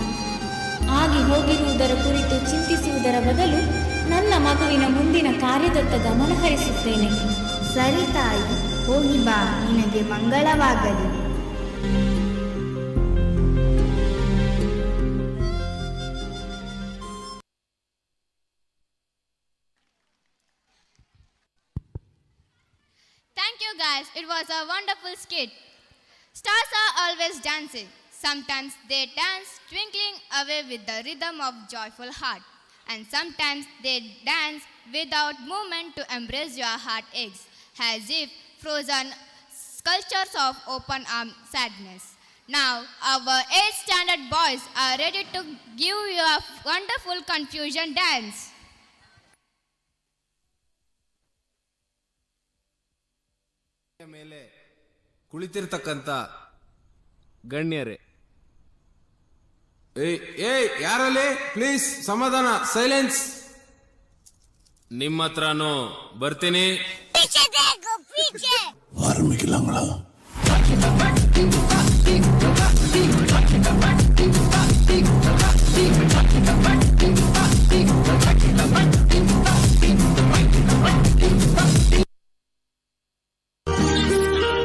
ಆಗಿ ಹೋಗಿರುವುದರ ಕುರಿತು ಚಿಂತಿಸುವುದರ ಬದಲು ನನ್ನ ಮಗುವಿನ ಮುಂದಿನ ಕಾರ್ಯದತ್ತ ಗಮನ ಹರಿಸುತ್ತೇನೆ. ಸರಿ ತಾಯಿ, ಹೋಗಿ ಬಾ, ನಿನಗೆ ಮಂಗಳವಾಗಲಿ. Thank you guys, it was a wonderful skit. Stars are always dancing. Sometimes they dance twinkling away with the rhythm of joyful heart. and sometimes they dance without movement to embrace your heartaches, as if frozen sculptures of open arm sadness. Now, our 8th standard boys are ready to give you a wonderful confusion dance. ಮೇಲೆ ಕುಳಿತಿರ್ತಕ್ಕಂಥ ಗಣ್ಯರೇ, ಏಯ್ ಯಾರಲ್ಲಿ please ಸಮಾಧಾನ, silence. ನಿಮ್ಮ ಹತ್ರನೂ ಬರ್ತೀನಿ. ஆரம்பிக்கலாங்களா?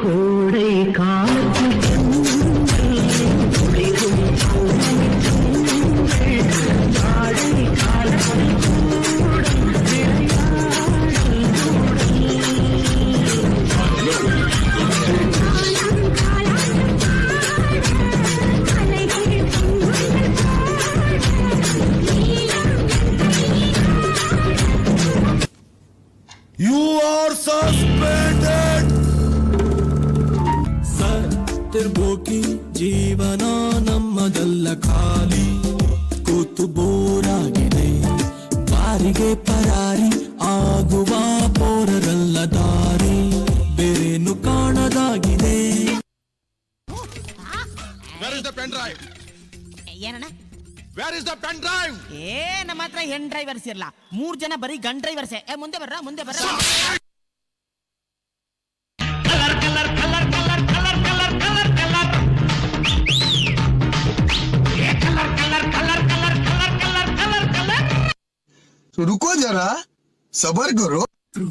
கோடை காலத்தில் குளிரும் ஆடை காலத்தில் You are suspended. ಸತ್ತಿರ್ಬೋಕಿ ಜೀವನ ನಮ್ಮದಲ್ಲ, ಖಾಲಿ ಕೂತು ಬೋರಾಗಿದೆ, ಬಾರಿಗೆ ಪರಾರಿ ಆಗುವ ಪೋರರಲ್ಲ, ದಾರಿ ಬೇರೇನು ಕಾಣದಾಗಿದೆ. Where is the pen drive? ಏನಣ್ಣ? Where is the pen drive? ನಮ್ಮ ಹತ್ರ ಹೆಣ್ ಡ್ರೈವರ್ಸ್ ಇರಲ್ಲ, 3 ಜನ ಬರೀ ಗನ್ ಡ್ರೈವರ್ಸೇ. ಮುಂದೆ ಬರ್ರ, ಮುಂದೆ ಬರ್ರ. Colour colour colour colour colour colour colour colour colour colour colour colour colour colour colour colour. रुको जरा, सबर करो.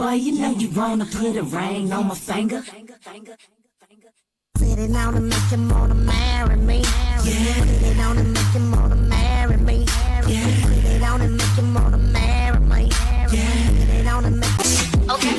Boy, you know you wanna put a ring on my finger. Put it on and make him wanna marry me. Put it on and make him wanna marry me. Put it on and make him wanna marry me. Put it on and make. Okay.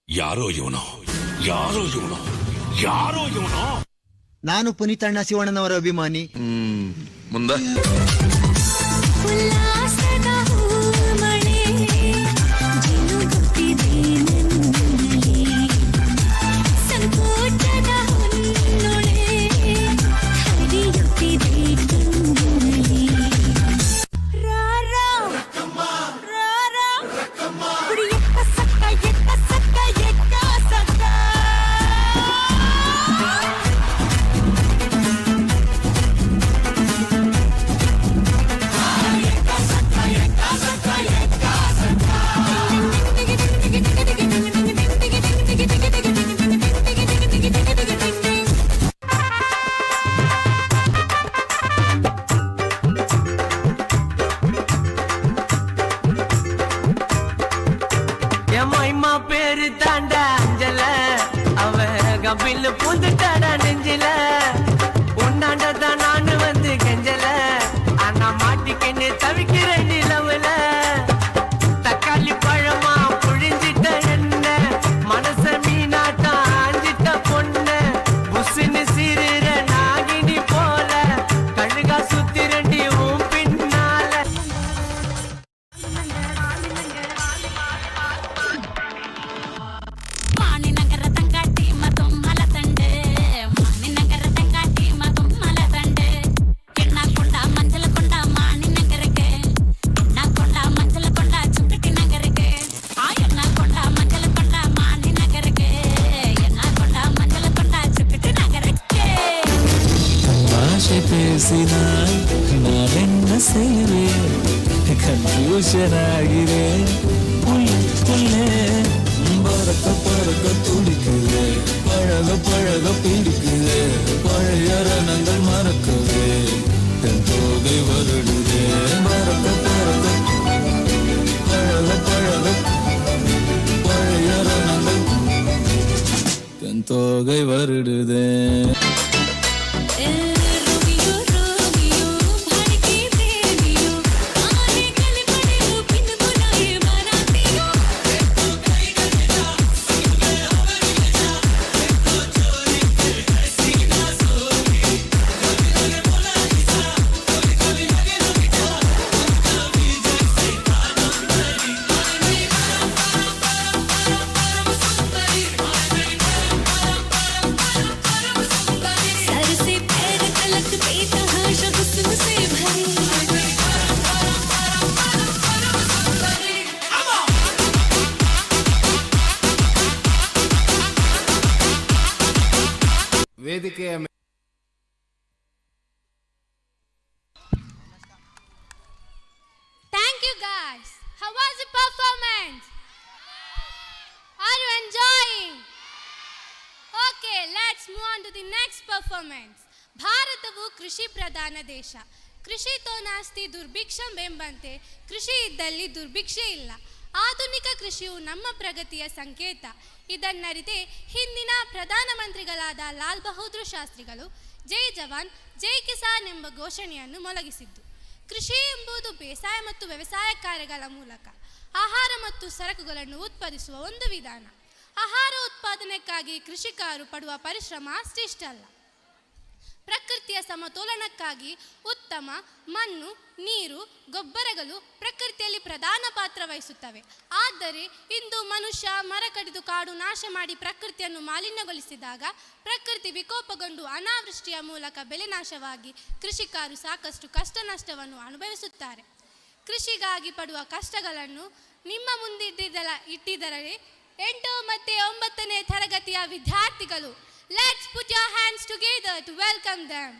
ಯಾರೋ ಇವನು, ಯಾರೋ ಇವನು, ಯಾರೋ ಇವನು. ನಾನು ಪುನೀತಣ್ಣ ಶಿವಣ್ಣನವರ ಅಭಿಮಾನಿ. ಮುಂದೆ கபில் பூந்துட்டாடா நெஞ்சில, உன்னாண்டதான் நானு வந்து கெஞ்சல, ஆனா மாட்டிக்கின்னு தவிக்கிற நிலவுல, தக்காளி பழமா புழிஞ்சிட்ட என்ன, மனச மீனாட்டா ஆஞ்சிட்ட பொண்ணு, புசுன்னு சிறுற நாகினி போல, கழுகா சுத்திரண்டி உன் பின்னால. பேசினாய் நான் என்ன செய்வேன், கன்ஃபியூஷன் ஆகிறேன், புள்ளே பறக்க பறக்க துடிக்குது, பழக பழக பிடிக்குது, பழைய ரணங்கள் மறக்கவே என் தோகை வருடுதே, பறக்க பறக்க பழக பழக பழைய ரணங்கள் தோகை வருடுதே ವೇದಿಕೆಯ Thank you guys. How was the performance? Are you enjoying? Okay, let's move on to the next performance. ಭಾರತವು ಕೃಷಿ ಪ್ರಧಾನ ದೇಶ. ಕೃಷಿತೋ ನಾಸ್ತಿ ದುರ್ಭಿಕ್ಷಂ ಎಂಬಂತೆ ಕೃಷಿ ಇದ್ದಲ್ಲಿ ದುರ್ಭಿಕ್ಷೆ ಇಲ್ಲ. ಆಧುನಿಕ ಕೃಷಿಯು ನಮ್ಮ ಪ್ರಗತಿಯ ಸಂಕೇತ. ಇದನ್ನರಿತೆ ಹಿಂದಿನ ಪ್ರಧಾನಮಂತ್ರಿಗಳಾದ ಲಾಲ್ ಬಹದ್ದೂರ್ ಶಾಸ್ತ್ರಿಗಳು ಜೈ ಜವಾನ್ ಜೈ ಕಿಸಾನ್ ಎಂಬ ಘೋಷಣೆಯನ್ನು ಮೊಳಗಿಸಿದ್ದು. ಕೃಷಿ ಎಂಬುದು ಬೇಸಾಯ ಮತ್ತು ವ್ಯವಸಾಯ ಕಾರ್ಯಗಳ ಮೂಲಕ ಆಹಾರ ಮತ್ತು ಸರಕುಗಳನ್ನು ಉತ್ಪಾದಿಸುವ ಒಂದು ವಿಧಾನ. ಆಹಾರ ಉತ್ಪಾದನೆಗಾಗಿ ಕೃಷಿಕರು ಪಡುವ ಪರಿಶ್ರಮ ಅಷ್ಟಿಷ್ಟಲ್ಲ. ಪ್ರಕೃತಿಯ ಸಮತೋಲನಕ್ಕಾಗಿ ಉತ್ತಮ ಮಣ್ಣು, ನೀರು, ಗೊಬ್ಬರಗಳು ಪ್ರಕೃತಿಯಲ್ಲಿ ಪ್ರಧಾನ ಪಾತ್ರ ವಹಿಸುತ್ತವೆ. ಆದರೆ ಇಂದು ಮನುಷ್ಯ ಮರ ಕಡಿದು ಕಾಡು ನಾಶ ಮಾಡಿ ಪ್ರಕೃತಿಯನ್ನು ಮಾಲಿನ್ಯಗೊಳಿಸಿದಾಗ ಪ್ರಕೃತಿ ವಿಕೋಪಗೊಂಡು ಅನಾವೃಷ್ಟಿಯ ಮೂಲಕ ಬೆಳೆ ನಾಶವಾಗಿ ಕೃಷಿಕರು ಸಾಕಷ್ಟು ಕಷ್ಟ ನಷ್ಟವನ್ನು ಅನುಭವಿಸುತ್ತಾರೆ. ಕೃಷಿಗಾಗಿ ಪಡುವ ಕಷ್ಟಗಳನ್ನು ನಿಮ್ಮ ಇಟ್ಟಿದ್ದರೆ 8 ಮತ್ತು 9ನೇ ತರಗತಿಯ ವಿದ್ಯಾರ್ಥಿಗಳು. Let's put your hands together to welcome them.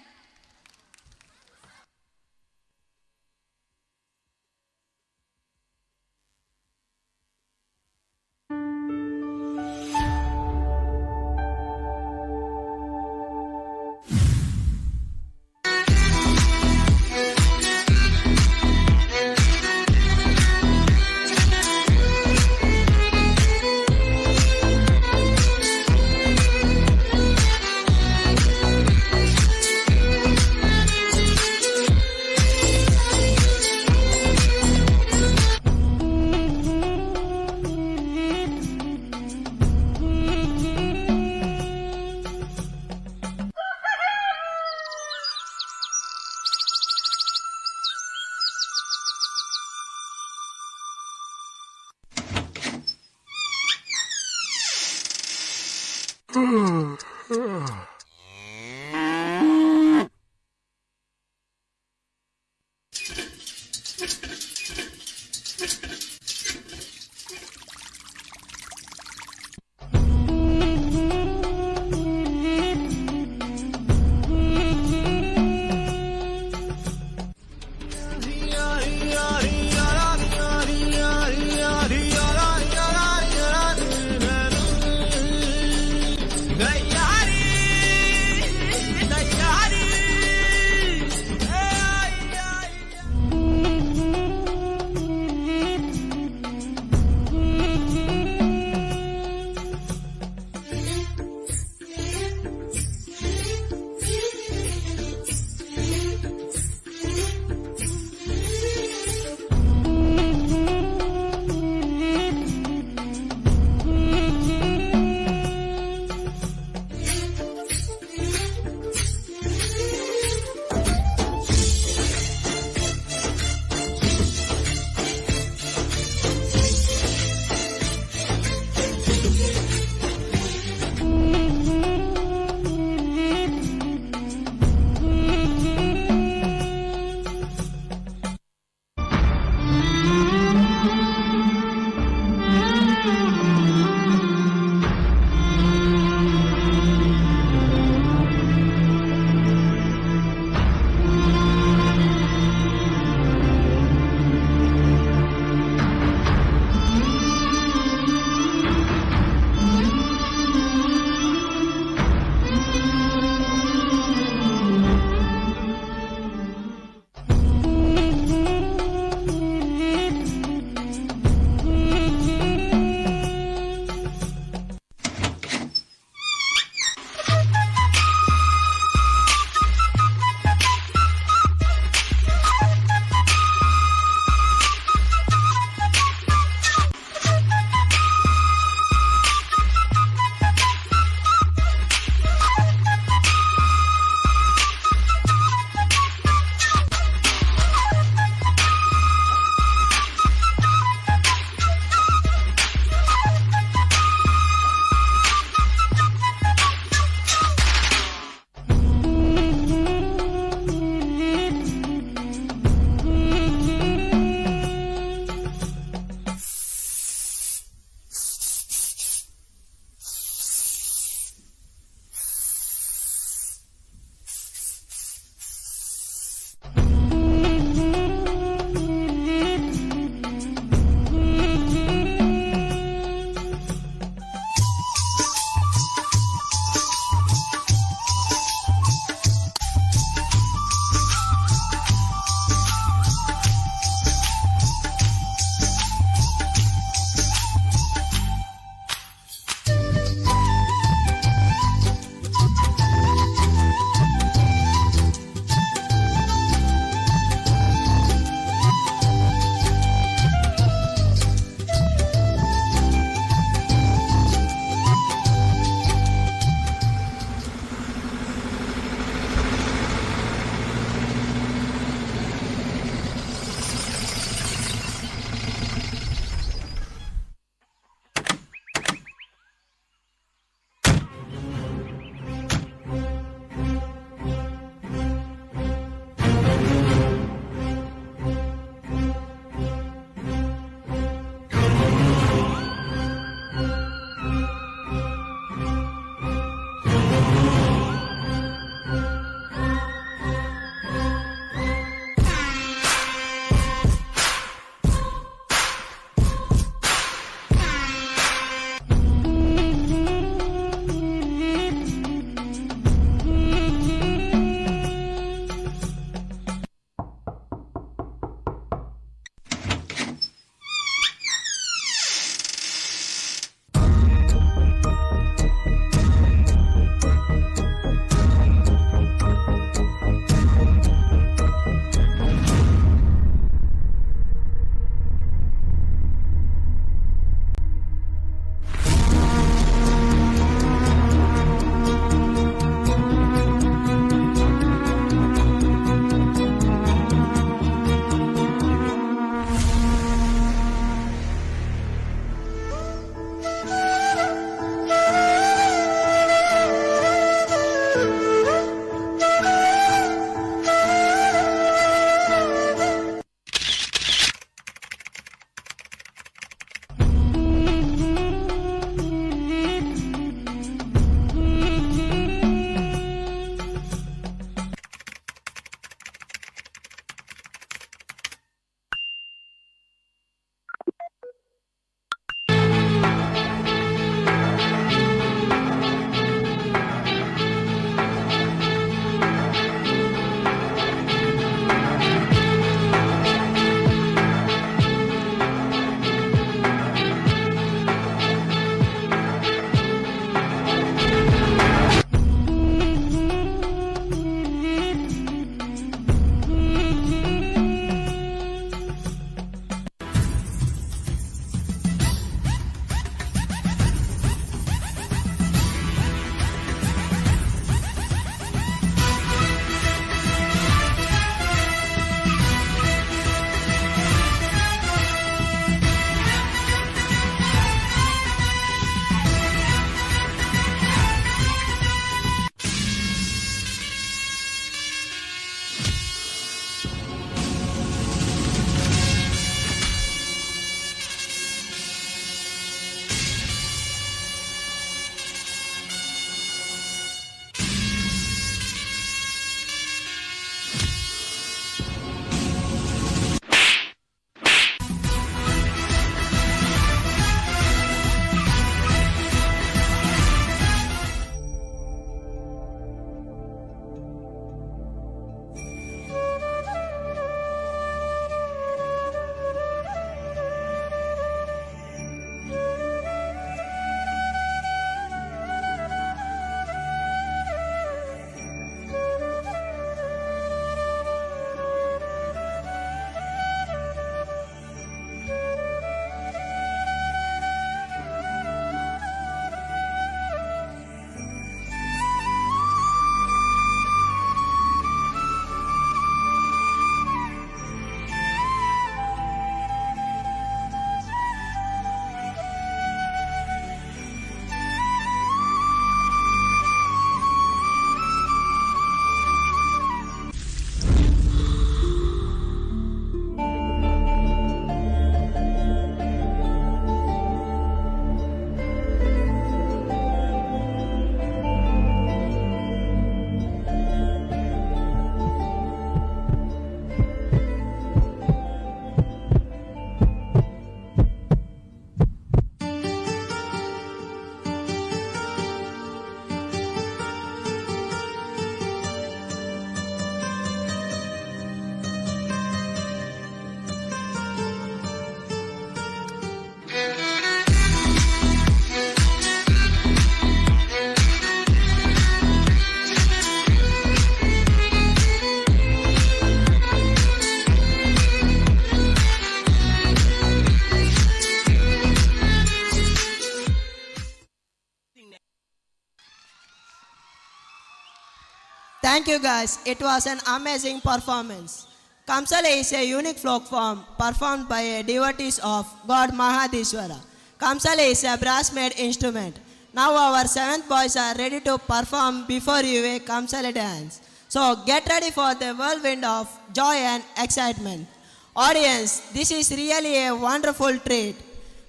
Thank you guys. It was an amazing performance. Kamsala is a unique folk form performed by devotees of God Mahadishwara. Kamsala is a brass-made instrument. Now our 7th boys are ready to perform before you a Kamsala dance. So get ready for the whirlwind of joy and excitement. Audience, this is really a wonderful treat.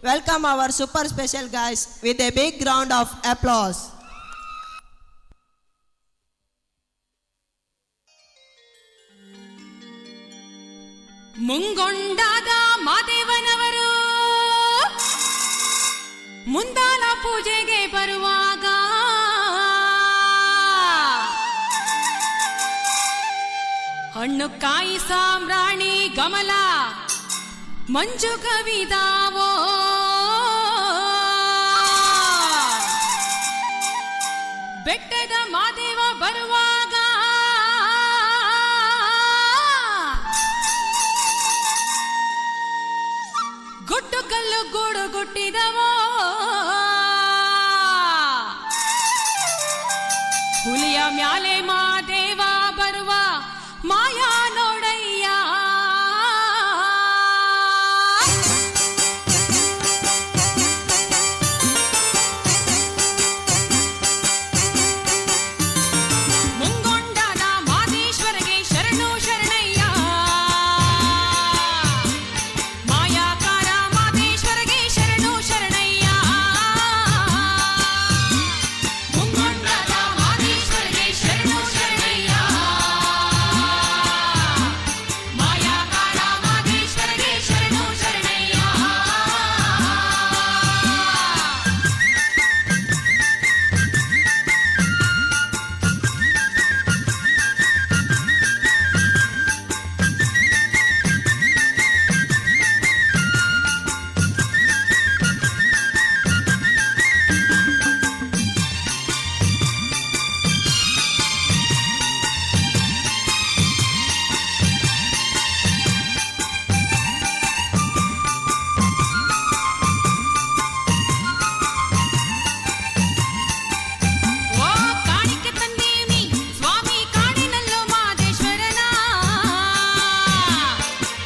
Welcome our super special guys with a big round of applause. ಮುಂಗೊಂಡಾದ ಮಾದೇವನವರು ಮುಂದಾಲ ಪೂಜೆಗೆ ಬರುವಾಗ ಹಣ್ಣು ಕಾಯಿ ಸಾಮ್ರಾಣಿ ಗಮಲ ಮಂಜು ಕವಿದಾವೋ ಬೆಟ್ಟದ ಮಾದೇವ ಬರುವಾಗ ಗುಟ್ಟು ಕಲ್ಲು ಗೂಡು ಗುಟ್ಟಿದವೋ ಹುಲಿಯ ಮ್ಯಾಲೆ ಮಾದೇವ ಬರುವ ಮಾಯಾ ನೋಡಯ್ಯ ಮುಂಗೊಂಡಾದ ಮಾದೇಶ್ವರಗೆ ಶರಣು ಶರಣಯ್ಯ ಮಾಯಾಕಾರ ಮಾದೇಶ್ವರಗೆ ಶರಣು ಶರಣಯ್ಯ ಮುಂಗೊಂಡಾದ ಮಾದೇಶ್ವರಗೆ ಶರಣು ಶರಣಯ್ಯ ಮಾಯಾಕಾರ ಮಾದೇಶ್ವರಗೆ ಶರಣು ಶರಣಯ್ಯ ಓ ಕಾಣಿಕೆ ತಂದೀವ್ನಿ ಸ್ವಾಮಿ ಕಾಣಿನಲ್ಲೋ ಮಾದೇಶ್ವರನ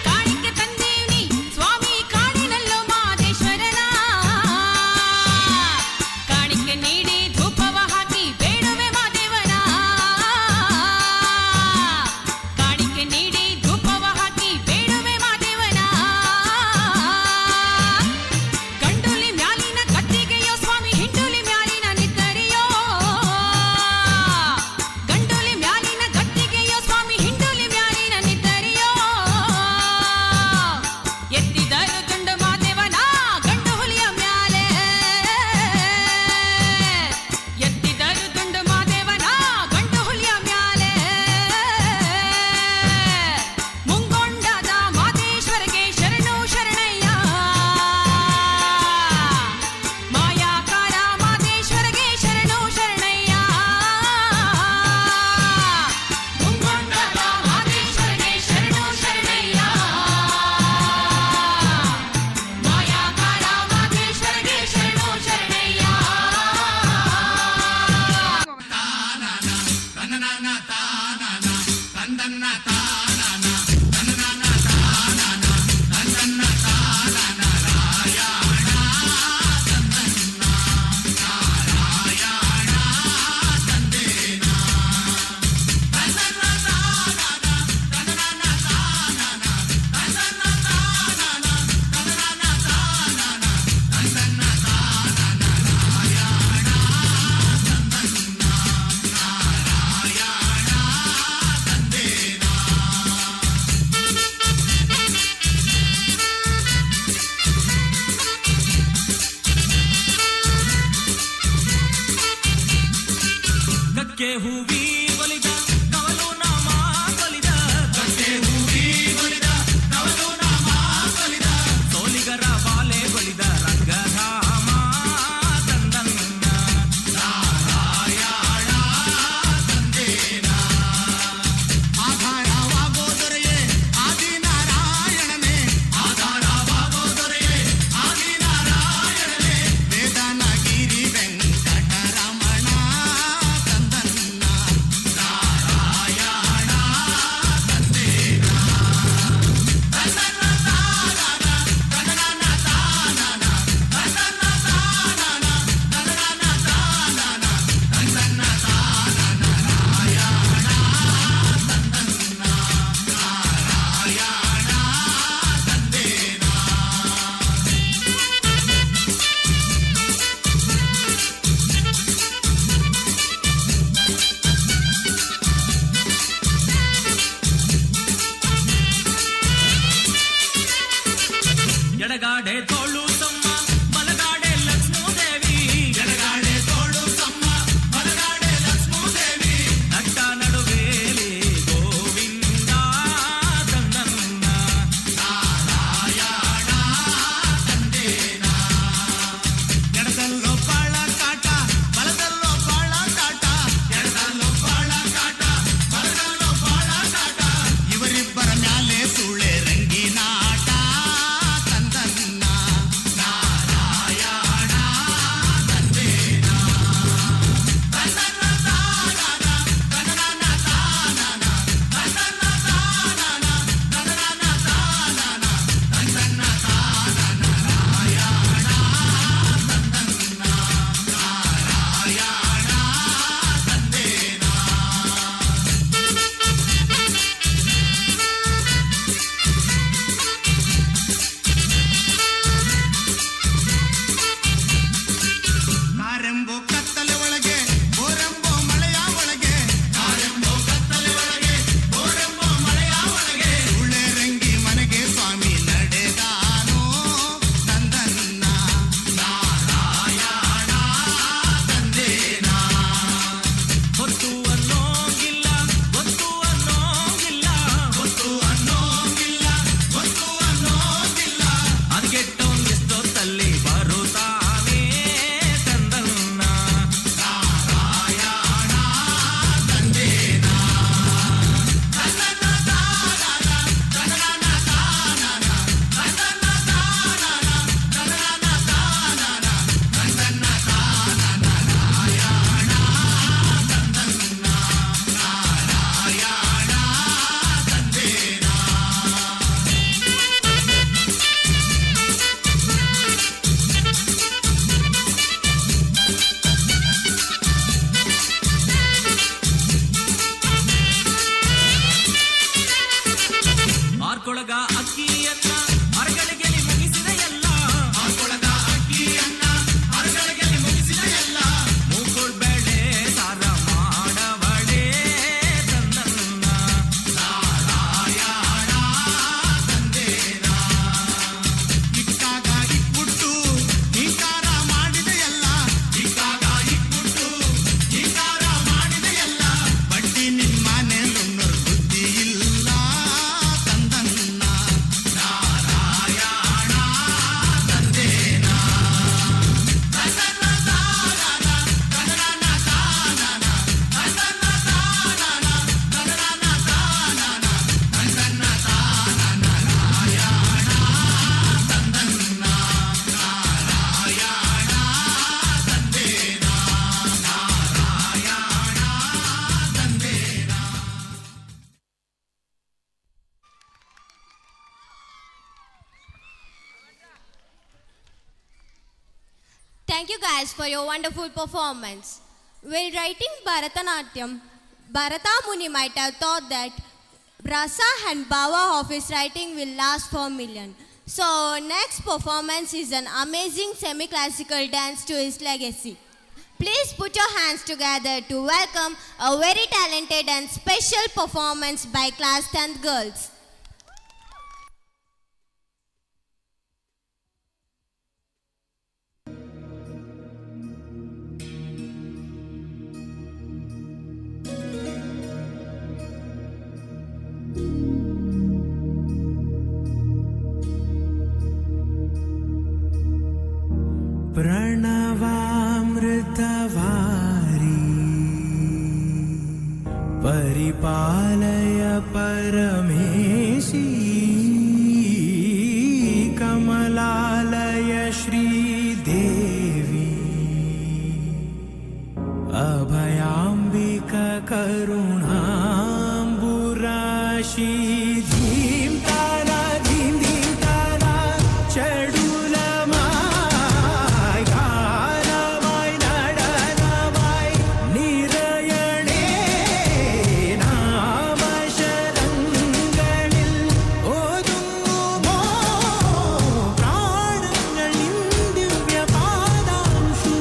ಕಾಣಿಕೆ ತಂದೀವ್ನಿ ಸ್ವಾಮಿ ಕಾಣಿನಲ್ಲೋ ಮಾದೇಶ್ವರನ ಕಾಣಿಕೆ ನೀಡಿ ಧೂಪವ ಹಾಕಿ ಬೇಡುವೆ ಮಾದೇವನ ಕಾಣಿಕೆ ನೀಡಿ ಧೂಪವ ಹಾಕಿ ಬೇಡುವೆ ಮಾದೇವನ ಗಂಡುಲಿ ಮ್ಯಾಲಿನ ಕತ್ತಿಗೆಯೋ ಸ್ವಾಮಿ ಹಿಂಡುಲಿ ಮ್ಯಾಲಿನ ನಿದ್ದರಿಯೋ ಗಂಡುಲಿ ಮ್ಯಾಲಿನ ಗತ್ತಿಗೆಯೋ ಸ್ವಾಮಿ ಹಿಂಡುಲಿ ಮ್ಯಾಲಿನ ನಿದ್ದರಿಯೋ ಎತ್ತಿದರು ದುಂಡು ಮಾದೇವನ ಗಂಡು ಹುಲಿಯ ಮ್ಯಾಲೆ ಎತ್ತಿದರು ದುಂಡು ಮಾದೇವನ ಗಂಡು ಹುಲಿಯ ಮ್ಯಾಲೆ ಮುಂಗೊಂಡಾದ ಮಾದೇಶ್ವರಗೆ ಶರಣು ಶರಣಯ್ಯ ಮಾಯಾಕಾರ ಮಾದೇಶ್ವರಗೆ ಶರಣು ಶರಣಯ್ಯ ಮುಂಗೊಂಡಾದ ಮಾದೇಶ್ವರಗೆ ಶರಣು ಶರಣಯ್ಯ ಮಾಯಾಕಾರ ಮಾದೇಶ್ವರಗೆ ಶರಣು ಶರಣಯ್ಯ ಗಕ್ಕೆ ಹೂವಿ ಒಲಿದ ಕವಲು ನಾಮ ಕೊಲಿದ ಗಕ್ಕೆ ಹೂವಿ ಒಲಿದ ಕವಲು ನಾಮ ಕೊಲಿದ ಸೋಲಿಗರ ಬಾಲೆ ಒಲಿದ ರಂಗಧಾಮ ತಂದನ್ನ ನಾರಾಯಣ ತಂದೇನ ಆಧಾರವಾಗೋ ದೊರೆಯೇ ಆದಿನಾರಾಯಣನೇ ಆಧಾರವಾಗೋ ದೊರೆಯೇ ಆದಿನಾರಾಯಣನೇ ವೇದನಗಿರಿ ವೆಂಕಟರಮಣ ತಂದನ್ನ Thank you guys for your wonderful performance. While writing Bharatanatyam, Bharata Muni might have thought that Rasa and Bhava of his writing will last for a million. So next performance is an amazing semi-classical dance to his legacy. Please put your hands together to welcome a very talented and special performance by class 10th girls. प्रणवामृतवारी परिपालय परमेशी Kamalalaya Sridevi अभयाम्बिका करुणाम्बुराशी धीं तारा धीं धीं तारा चडुलमाय गानमाय नडनमाय निरयणे നാമശരങ്ങളിൽ ഒതുങ്ങുമോ പ്രാണങ്ങളിൽ ദിവ്യപാദാംശു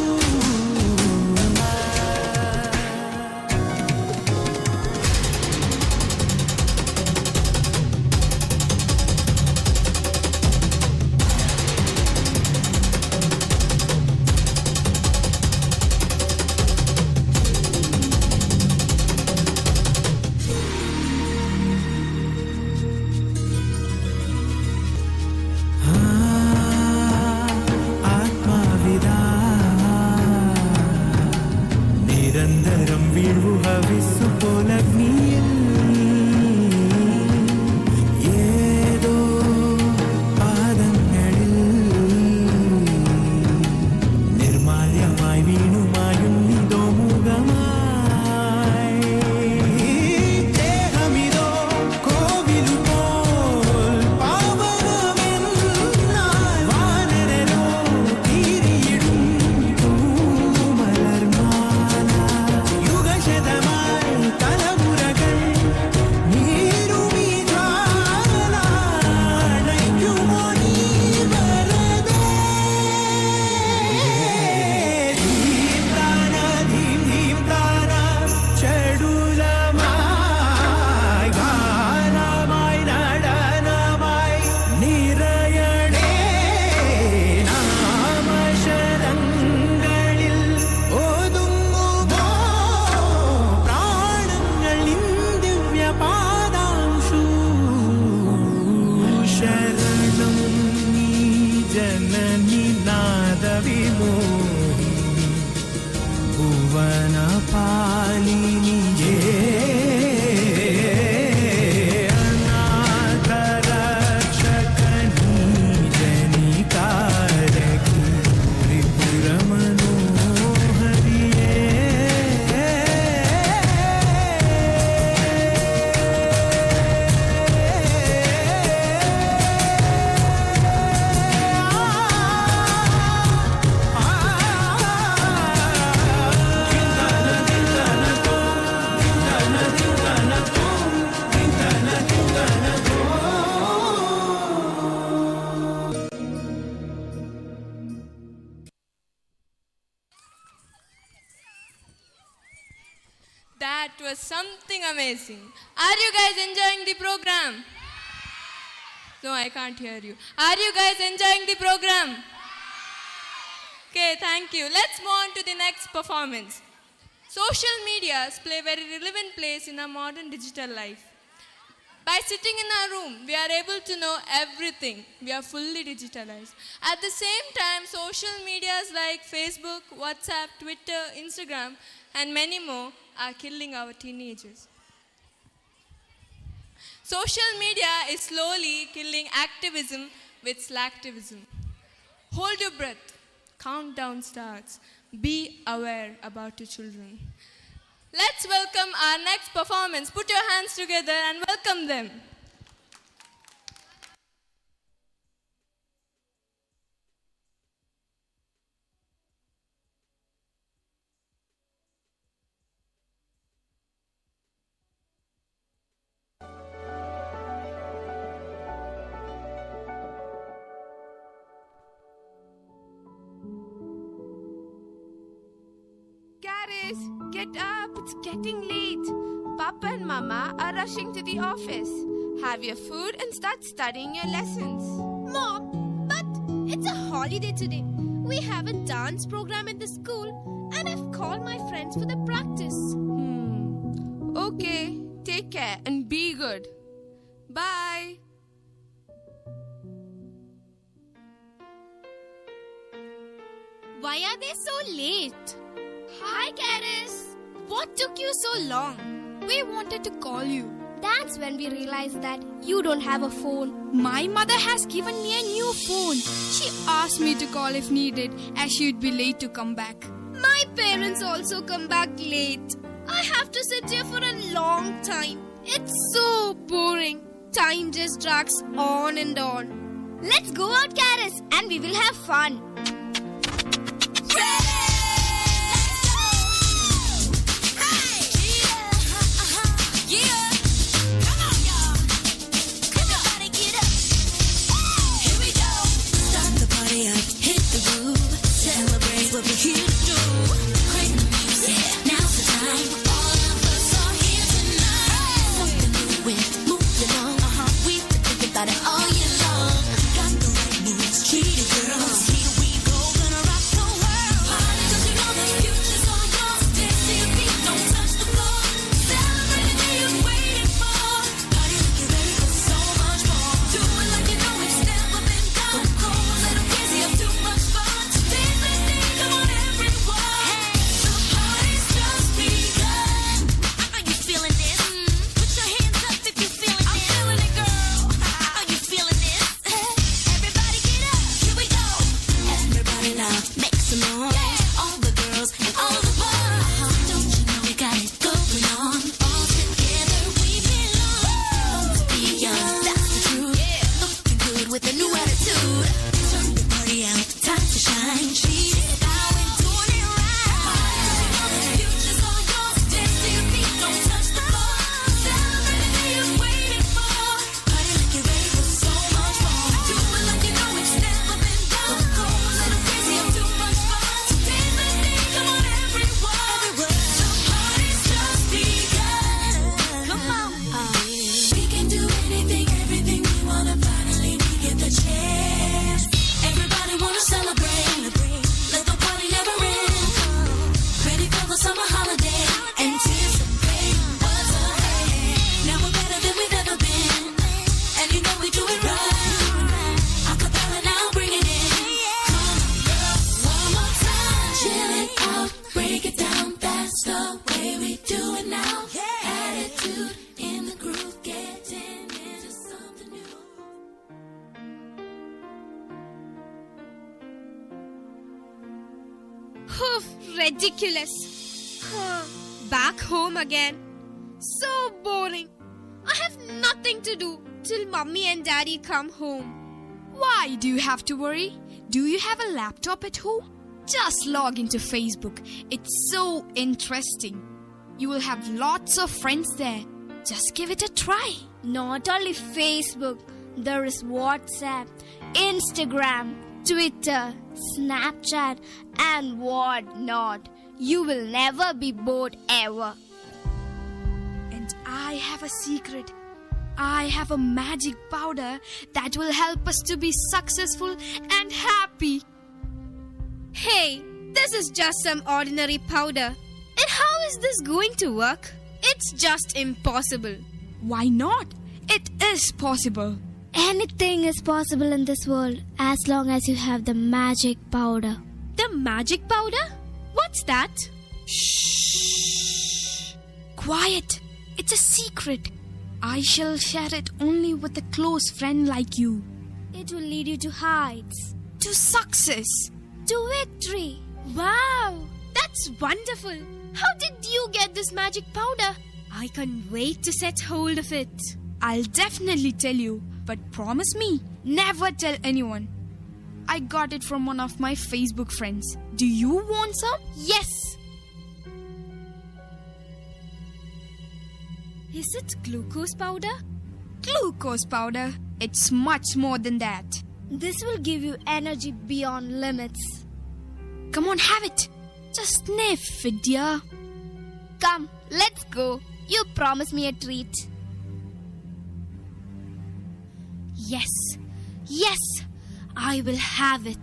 ആത്മാവിതാ നിരന്തരം വീഴുഹവിസ്സു പോലഗ്നിയിൽ ഏതോ പാദങ്ങളിൽ നിർമാല്യമായി വീണുമായും ഇതോ മുഖമായി ദേഹമിതോ കോവിലു പോൽ പാവനമെന്നാൽ വാനരരോ തീരിയിടും പൂമലർമാല യുഗശതമായി തലമുറകൾ നീരുമീ ജ്വാലണയ്ക്കുമോ നീർവരതേ ധീം താന ധീം ധീം താന ചടുലമായി ഗാനമായി നടനമായി നിറയണേ നാമശരങ്ങളിൽ ഒതുങ്ങുമോ പ്രാണങ്ങളിൽ ദിവ്യപാദാംശു ശരണം നീ ജനനി നാദവിമോഹിനി Bhuvana പാലിനിയേ അനാഥരക്ഷകനീ ജനികാരകി ത്രിപുരമനോഹരിയേ That was something amazing. Are you guys enjoying the program? No, I can't hear you. Are you guys enjoying the program? Okay, thank you. Let's move on to the next performance. Social medias play a very relevant place in our modern digital life. By sitting in our room, we are able to know everything. We are fully digitalized. At the same time, social medias like Facebook, WhatsApp, Twitter, Instagram, and many more are killing our teenagers. Social media is slowly killing activism with slacktivism. Hold your breath. Countdown starts. Be aware about your children. Let's welcome our next performance. Put your hands together and welcome them. boys, get up. It's getting late. Papa and Mama are rushing to the office. Have your food and start studying your lessons. Mom, but it's a holiday today. We have a dance program at the school and I've called my friends for the practice. Okay, take care and be good. Bye. Why are they so late? Hi, Karis. What took you so long? We wanted to call you. That's when we realized that you don't have a phone. My mother has given me a new phone. She asked me to call if needed, as she'd be late to come back. My parents also come back late. I have to sit here for a long time. It's so boring. Time just drags on and on. Let's go out, Karis, and we will have fun. What we're here to do. Crank the music, now's the time. All of us are here tonight. Something new, we're moving on. We've been thinking about it all year long. Got the right moves, treated girls. Here we go, gonna rock the world. Party, 'cause you know the future's all yours. Dance to your feet, don't touch the floor. Celebrate the day you're waiting for. Party like you're ready for so much more. Do it like you know it's never been done. Go a little crazy, have too much fun. Today's the day. Come on, everyone. The party's just begun. Are you feeling this? Put your hands up if you're feeling this. I'm feeling it, girl. Are you feeling this? Everybody get up. Here we go. Everybody now, make some noise. All the girls and all the boys. Don't you know we got it going on? All together we belong. Don't be young, that's the truth. Looking good with a new attitude. Turn the party out, time to shine. Treat it how we're doing it right. You know the future's all yours. Dance to your feet, don't touch the floor. Celebrate the day you're waiting for. Party like you're ready for so much more. Do it like you know it's never been done. Go a little crazy, have too much fun. Today's the day, come on everyone. The party's just begun. Come on. We can do anything, everything we wanna. Finally we get the chance. Everybody wanna celebrate. Let the party never end. Ready for the summer holiday. Anticipate what's ahead. Now we're better than we've ever been. And you know we do it right. Acapella now, bring it in. Come on, girls, one more time. Chill it out, break it down. That's the way we do it now. Attitude in the groove, getting into something new. Ridiculous. Back home again. So boring. I have nothing to do till Mummy and Daddy come home. Why do you have to worry? Do you have a laptop at home? Just log into Facebook. It's so interesting. You will have lots of friends there. Just give it a try. Not only Facebook, there is WhatsApp, Instagram, Twitter, Snapchat, and what not. You will never be bored ever. And I have a secret. I have a magic powder that will help us to be successful and happy. Hey, this is just some ordinary powder. And how is this going to work? It's just impossible. Why not? It is possible. Anything is possible in this world as long as you have the magic powder. The magic powder? What's that? Shh. Quiet. It's a secret. I shall share it only with a close friend like you. It will lead you to heights. To success. To victory. Wow, that's wonderful. How did you get this magic powder? I can't wait to set hold of it. I'll definitely tell you, but promise me, never tell anyone. I got it from one of my Facebook friends. Do you want some? Yes. Is it glucose powder? Glucose powder. It's much more than that. This will give you energy beyond limits. Come on, have it. Just sniff it, dear. Come, let's go. You promised me a treat. Yes, yes, I will have it.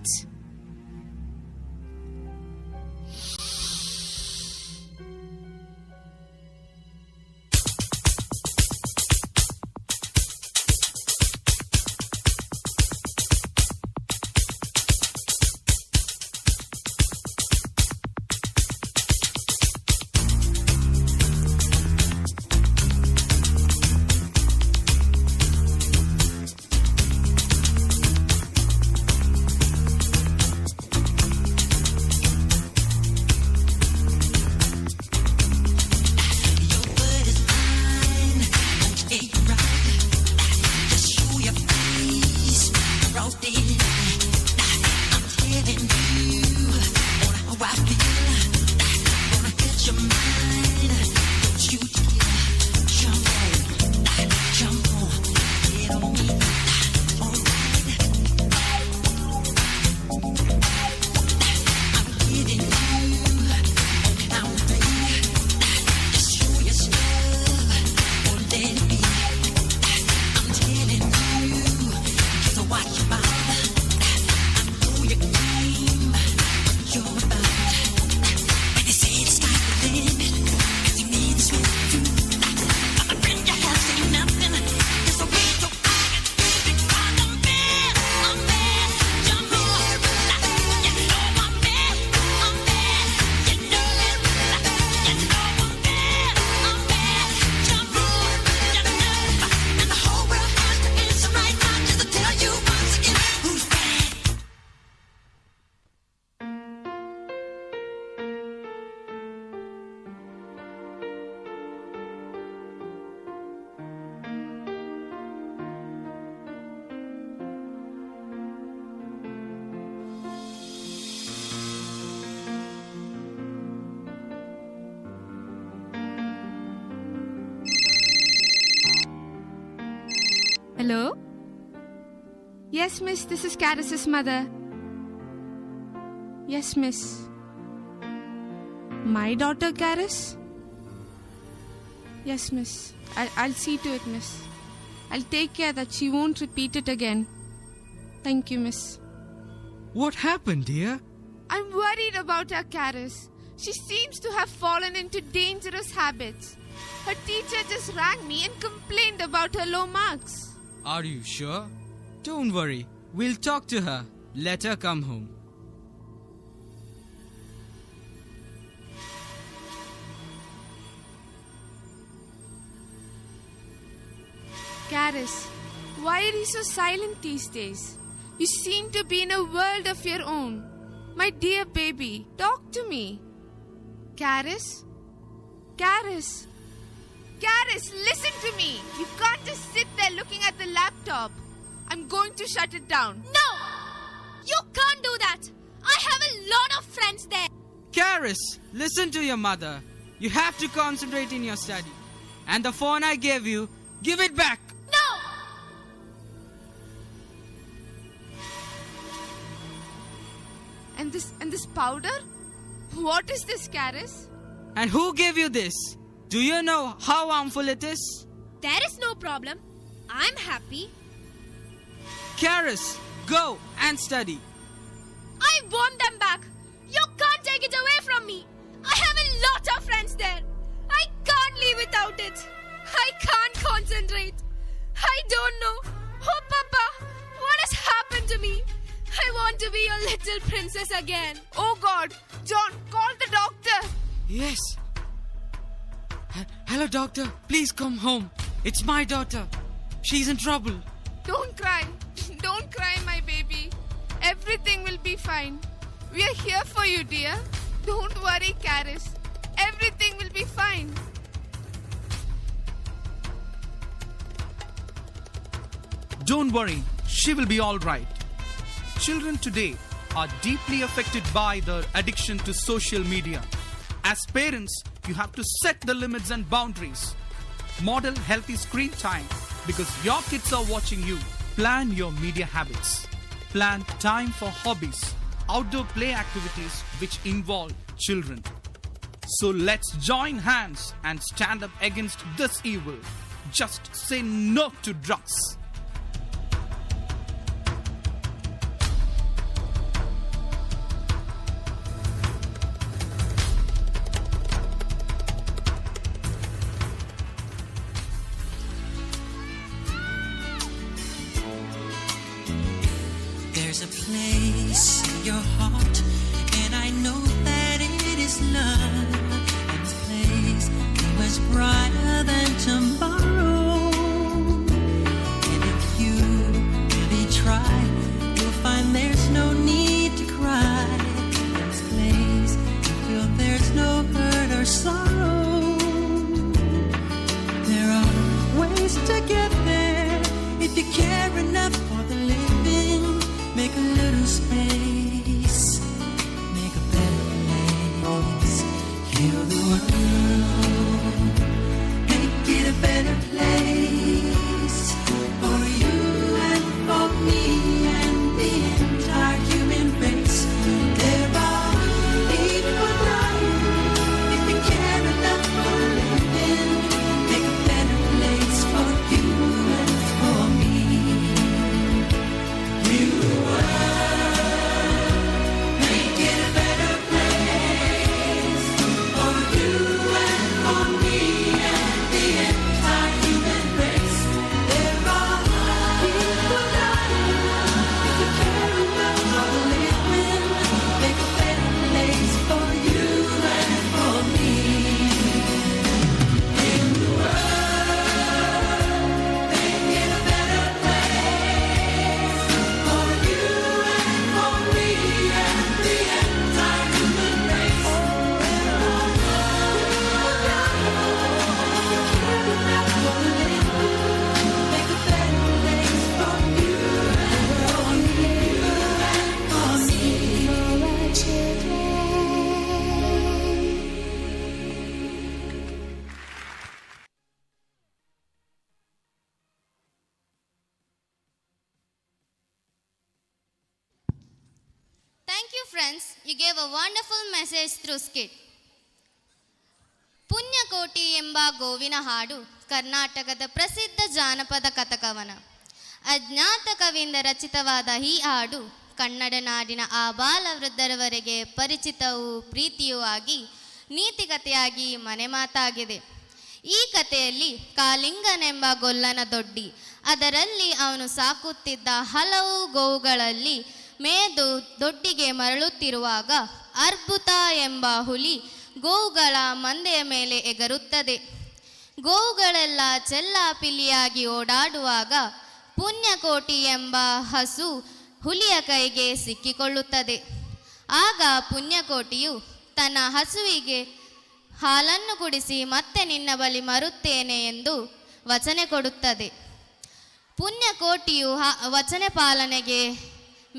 Hello? Yes, miss, this is Caris's mother. Yes, miss. My daughter, Caris? Yes, miss. I'll see to it, miss. I'll take care that she won't repeat it again. Thank you, miss. What happened, dear? I'm worried about her, Caris. She seems to have fallen into dangerous habits. Her teacher just rang me and complained about her low marks. Are you sure? Don't worry. We'll talk to her. Let her come home. Caris, why are you so silent these days? You seem to be in a world of your own. My dear baby, talk to me. Caris? Caris? Caris, listen to me. You can't just sit there looking at the laptop. I'm going to shut it down. No! You can't do that. I have a lot of friends there. Caris, listen to your mother. You have to concentrate in your study. And the phone I gave you, give it back. No! And this powder? What is this, Caris? And who gave you this? Do you know how harmful it is? There is no problem. I'm happy. Caris, go and study. I want them back. You can't take it away from me. I have a lot of friends there. I can't live without it. I can't concentrate. I don't know. Oh, Papa, what has happened to me? I want to be your little princess again. Oh, God. John, call the doctor. Yes. Hello, doctor. Please come home. It's my daughter. She's in trouble. Don't cry. Don't cry, my baby. Everything will be fine. We are here for you, dear. Don't worry, Caris. Everything will be fine. Don't worry. She will be all right. Children today are deeply affected by their addiction to social media. As parents, you have to set the limits and boundaries. Model healthy screen time because your kids are watching you. Plan your media habits. Plan time for hobbies, outdoor play activities which involve children. So let's join hands and stand up against this evil. Just say no to drugs. There's a place in your heart, and I know that it is love. And this place is much brighter than tomorrow. And if you really try, you'll find there's no need to cry. In this place, you feel there's no hurt or sorrow. There are ways to get there if you care enough for the living. Make a little space, make a better place. Heal the world, make it a better place for you and for me and the entire human race. There are people dying. If you care enough for living, make a better place for you and for me. Heal the world. Thank you, friends. You gave a wonderful message through skit. Punyakoti ಎಂಬ ಗೋವಿನ ಹಾಡು ಕರ್ನಾಟಕದ ಪ್ರಸಿದ್ಧ ಜಾನಪದ ಕಥಕವನ. ಅಜ್ಞಾತ ಕವಿಯಿಂದ ರಚಿತವಾದ ಈ ಹಾಡು ಕನ್ನಡ ನಾಡಿನ ಆಬಾಲ ವೃದ್ಧರವರೆಗೆ ಪರಿಚಿತವೂ ಪ್ರೀತಿಯೂ ಆಗಿ ನೀತಿಕತೆಯಾಗಿ ಮನೆಮಾತಾಗಿದೆ. ಈ ಕಥೆಯಲ್ಲಿ ಕಾಲಿಂಗನೆಂಬ ಗೊಲ್ಲನ ದೊಡ್ಡಿ, ಅದರಲ್ಲಿ ಅವನು ಸಾಕುತ್ತಿದ್ದ ಹಲವು ಗೋವುಗಳಲ್ಲಿ ಮೇದು ದೊಡ್ಡಿಗೆ ಮರಳುತ್ತಿರುವಾಗ ಅರ್ಬುತ ಎಂಬ ಹುಲಿ ಗೋವುಗಳ ಮಂದೆಯ ಮೇಲೆ ಎಗರುತ್ತದೆ. ಗೋವುಗಳೆಲ್ಲ ಚೆಲ್ಲಾಪಿಲ್ಲಿಯಾಗಿ ಓಡಾಡುವಾಗ ಪುಣ್ಯಕೋಟಿ ಎಂಬ ಹಸು ಹುಲಿಯ ಕೈಗೆ ಸಿಕ್ಕಿಕೊಳ್ಳುತ್ತದೆ. ಆಗ ಪುಣ್ಯಕೋಟಿಯು ತನ್ನ ಹಸುವಿಗೆ ಹಾಲನ್ನು ಕುಡಿಸಿ ಮತ್ತೆ ನಿನ್ನ ಬಳಿ ಮರುತ್ತೇನೆ ಎಂದು ವಚನೆ ಕೊಡುತ್ತದೆ. ಪುಣ್ಯಕೋಟಿಯು ವಚನ ಪಾಲನೆಗೆ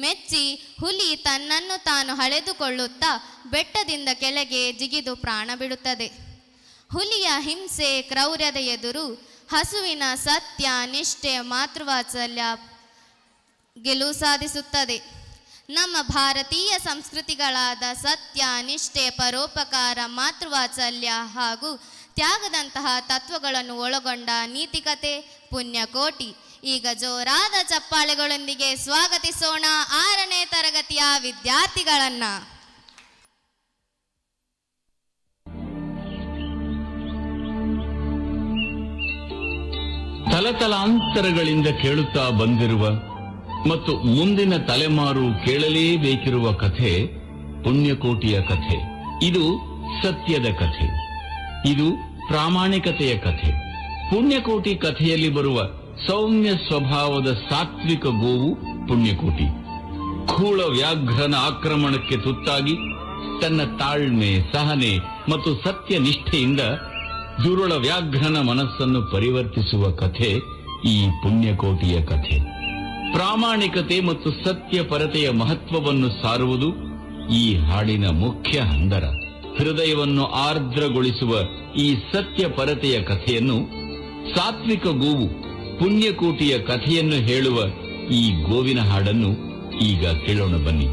ಮೆಚ್ಚಿ ಹುಲಿ ತನ್ನನ್ನು ತಾನು ಹಳೆದುಕೊಳ್ಳುತ್ತಾ ಬೆಟ್ಟದಿಂದ ಕೆಳಗೆ ಜಿಗಿದು ಪ್ರಾಣ ಬಿಡುತ್ತದೆ. ಹುಲಿಯ ಹಿಂಸೆ ಕ್ರೌರ್ಯದ ಎದುರು ಹಸುವಿನ ಸತ್ಯ, ನಿಷ್ಠೆ, ಮಾತೃವಾತ್ಸಲ್ಯ ಗೆಲುವು ಸಾಧಿಸುತ್ತದೆ. ನಮ್ಮ ಭಾರತೀಯ ಸಂಸ್ಕೃತಿಗಳಾದ ಸತ್ಯ, ನಿಷ್ಠೆ, ಪರೋಪಕಾರ, ಮಾತೃವಾತ್ಸಲ್ಯ ಹಾಗೂ ತ್ಯಾಗದಂತಹ ತತ್ವಗಳನ್ನು ಒಳಗೊಂಡ ನೀತಿಕತೆ ಪುಣ್ಯಕೋಟಿ. ಈಗ ಜೋರಾದ ಚಪ್ಪಾಳೆಗಳೊಂದಿಗೆ ಸ್ವಾಗತಿಸೋಣ 6ನೇ ತರಗತಿಯ ವಿದ್ಯಾರ್ಥಿಗಳನ್ನ. ತಲತಲಾಂತರಗಳಿಂದ ಕೇಳುತ್ತಾ ಬಂದಿರುವ ಮತ್ತು ಮುಂದಿನ ತಲೆಮಾರು ಕೇಳಲೇಬೇಕಿರುವ ಕಥೆ ಪುಣ್ಯಕೋಟಿಯ ಕಥೆ. ಇದು ಸತ್ಯದ ಕಥೆ, ಇದು ಪ್ರಾಮಾಣಿಕತೆಯ ಕಥೆ. ಪುಣ್ಯಕೋಟಿ ಕಥೆಯಲ್ಲಿ ಬರುವ ಸೌಮ್ಯ ಸ್ವಭಾವದ ಸಾತ್ವಿಕ ಗೋವು ಪುಣ್ಯಕೋಟಿ. ಖೂಳ ವ್ಯಾಘ್ರನ ಆಕ್ರಮಣಕ್ಕೆ ತುತ್ತಾಗಿ ತನ್ನ ತಾಳ್ಮೆ, ಸಹನೆ ಮತ್ತು ಸತ್ಯ ನಿಷ್ಠೆಯಿಂದ ದುರುಳ ವ್ಯಾಘ್ರನ ಮನಸ್ಸನ್ನು ಪರಿವರ್ತಿಸುವ ಕಥೆ ಈ ಪುಣ್ಯಕೋಟಿಯ ಕಥೆ. ಪ್ರಾಮಾಣಿಕತೆ ಮತ್ತು ಸತ್ಯ ಪರತೆಯ ಮಹತ್ವವನ್ನು ಸಾರುವುದು ಈ ಹಾಡಿನ ಮುಖ್ಯ ಹಂದರ. ಹೃದಯವನ್ನು ಆರ್ದ್ರಗೊಳಿಸುವ ಈ ಸತ್ಯ ಪರತೆಯ ಕಥೆಯನ್ನು, ಸಾತ್ವಿಕ ಗೋವು ಪುಣ್ಯಕೋಟಿಯ ಕಥೆಯನ್ನು ಹೇಳುವ ಈ ಗೋವಿನ ಹಾಡನ್ನು ಈಗ ಕೇಳೋಣ ಬನ್ನಿ.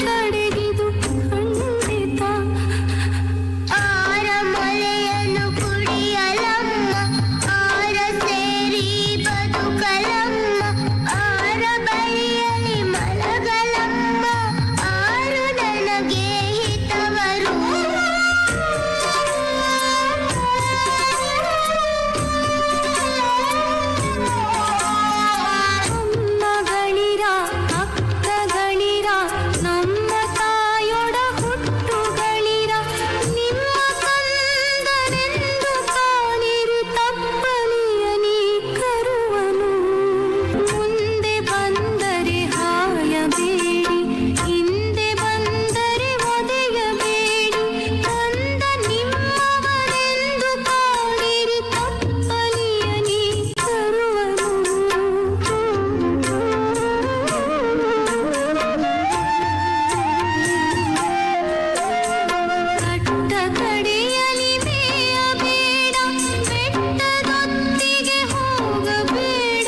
ಕಡೆಗಿದು ಖಂಡಿತ ಆರ ಮೊಲೆಯನ್ನು ಕುಡಿಯಲಮ್ಮ ಆರ ಸೇರಿ ಬದುಕಲಮ್ಮ ಆರ ಬಳಿಯಲ್ಲಿ ಮಲಗಲಮ್ಮ ಆರು ನನಗೆ ಹಿತವರು ಅಮ್ಮ ಗಣಿರ ಅಕ್ಕ ಗಣಿರ ನಮ್ಮ ತಾಯೊಡ ಹುಟ್ಟು ಗಣಿರ ನಿಮ್ಮ ಕಂದನೆಂದು ಕಾಣಿರಿ ತಪ್ಪಲಿಯ ನೀ ಕರುವನು ಮುಂದೆ ಬಂದರೆ ಹಾಯಬೇಡಿ ಹಿಂದೆ ಬಂದರೆ ಒದೆಯಬೇಡಿ ಕಂದ ನಿಮ್ಮವರೆಂದು ಕಾಣಿರಿ ತಪ್ಪಲಿಯ ನೀ ಕರುವನು ಕಟ್ಟ ಕಡೆಯಲಿ ಮೇಯಬೇಡ ಬೆಟ್ಟದೊತ್ತಿಗೆ ಹೋಗಬೇಡ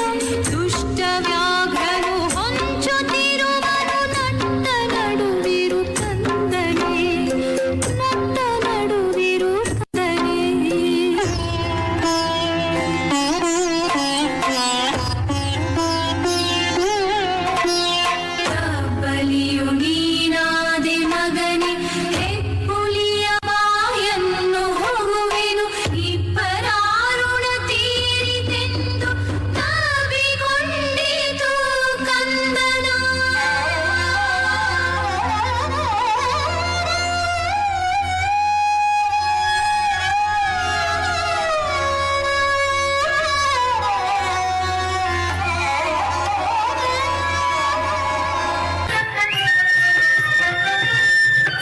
ದುಷ್ಟ ವ್ಯಾಘ್ರನು ಹೊಂಚುತ್ತಿರುವನು ನಟ್ಟ ನಡುವಿರು ಕಂದನೇ ನಟ್ಟ ನಡುವಿರು ಬಲಿಯು ನೀನಾದೆ ಮಗನೇ ಹೆಪ್ಪುಲಿಯ ಬಾಯನ್ನು ಹೋಗುವೆನು ಇಬ್ಬರಾರುಣ ತೀರಿತೆಂದು ತಾವಿಗೊಂಡಿತು ಕಂದನ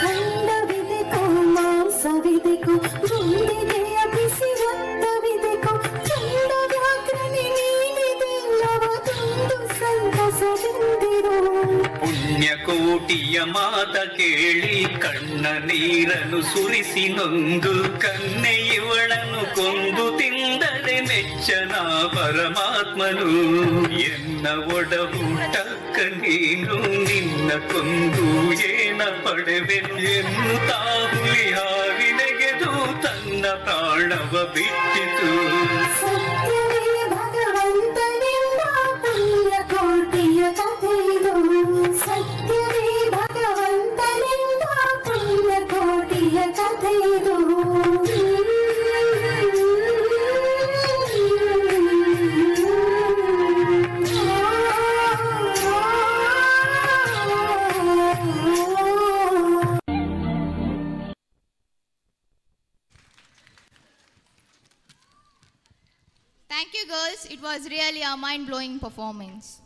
ಖಂಡವಿದೆಕೋ ಮಾಂಸವಿದೆಕೋ ಗುಂಡಿಗೆಯ ಬಿಸಿ ರಕ್ತವಿದೆಕೋ ಖಂಡ ವ್ಯಾಘ್ರನೆ ನೀನಿದೆಲ್ಲವ ತಂದು ಸಂತಸದಿಂದಿರು ಪುಣ್ಯಕೋಟಿಯ ಮಾತ ಕೇಳಿ ಕಣ್ಣ ನೀರನ್ನು ಸುರಿಸಿ ನೊಂದು ಕನ್ನೆ ಇವಳನ್ನು ಕೊಂದು ತಿಂದರೆ ಮೆಚ್ಚನ ಪರಮಾತ್ಮನು ಎನ್ನ ಒಡಹುಟ್ಟಕ್ಕ ನೀನು ನಿನ್ನ ಕೊಂದು ಏನ ಪಡೆವೆನು ಎನ್ನುತ್ತಾ ಹುಲಿ ಹಾವಿನೆಗೆದು ತನ್ನ ಪ್ರಾಣವ ಬಿಟ್ಟಿತು ಸತ್ಯವೇ ಭಗವಂತನೆಂಬ ಪುಣ್ಯಕೋಟಿಯ ಕಥೆಯಿದು ಸತ್ಯವೇ ಭಗವಂತನೆಂಬ ಪುಣ್ಯಕೋಟಿಯ ಕಥೆಯಿದು Thank you, girls. It was really a mind-blowing performance.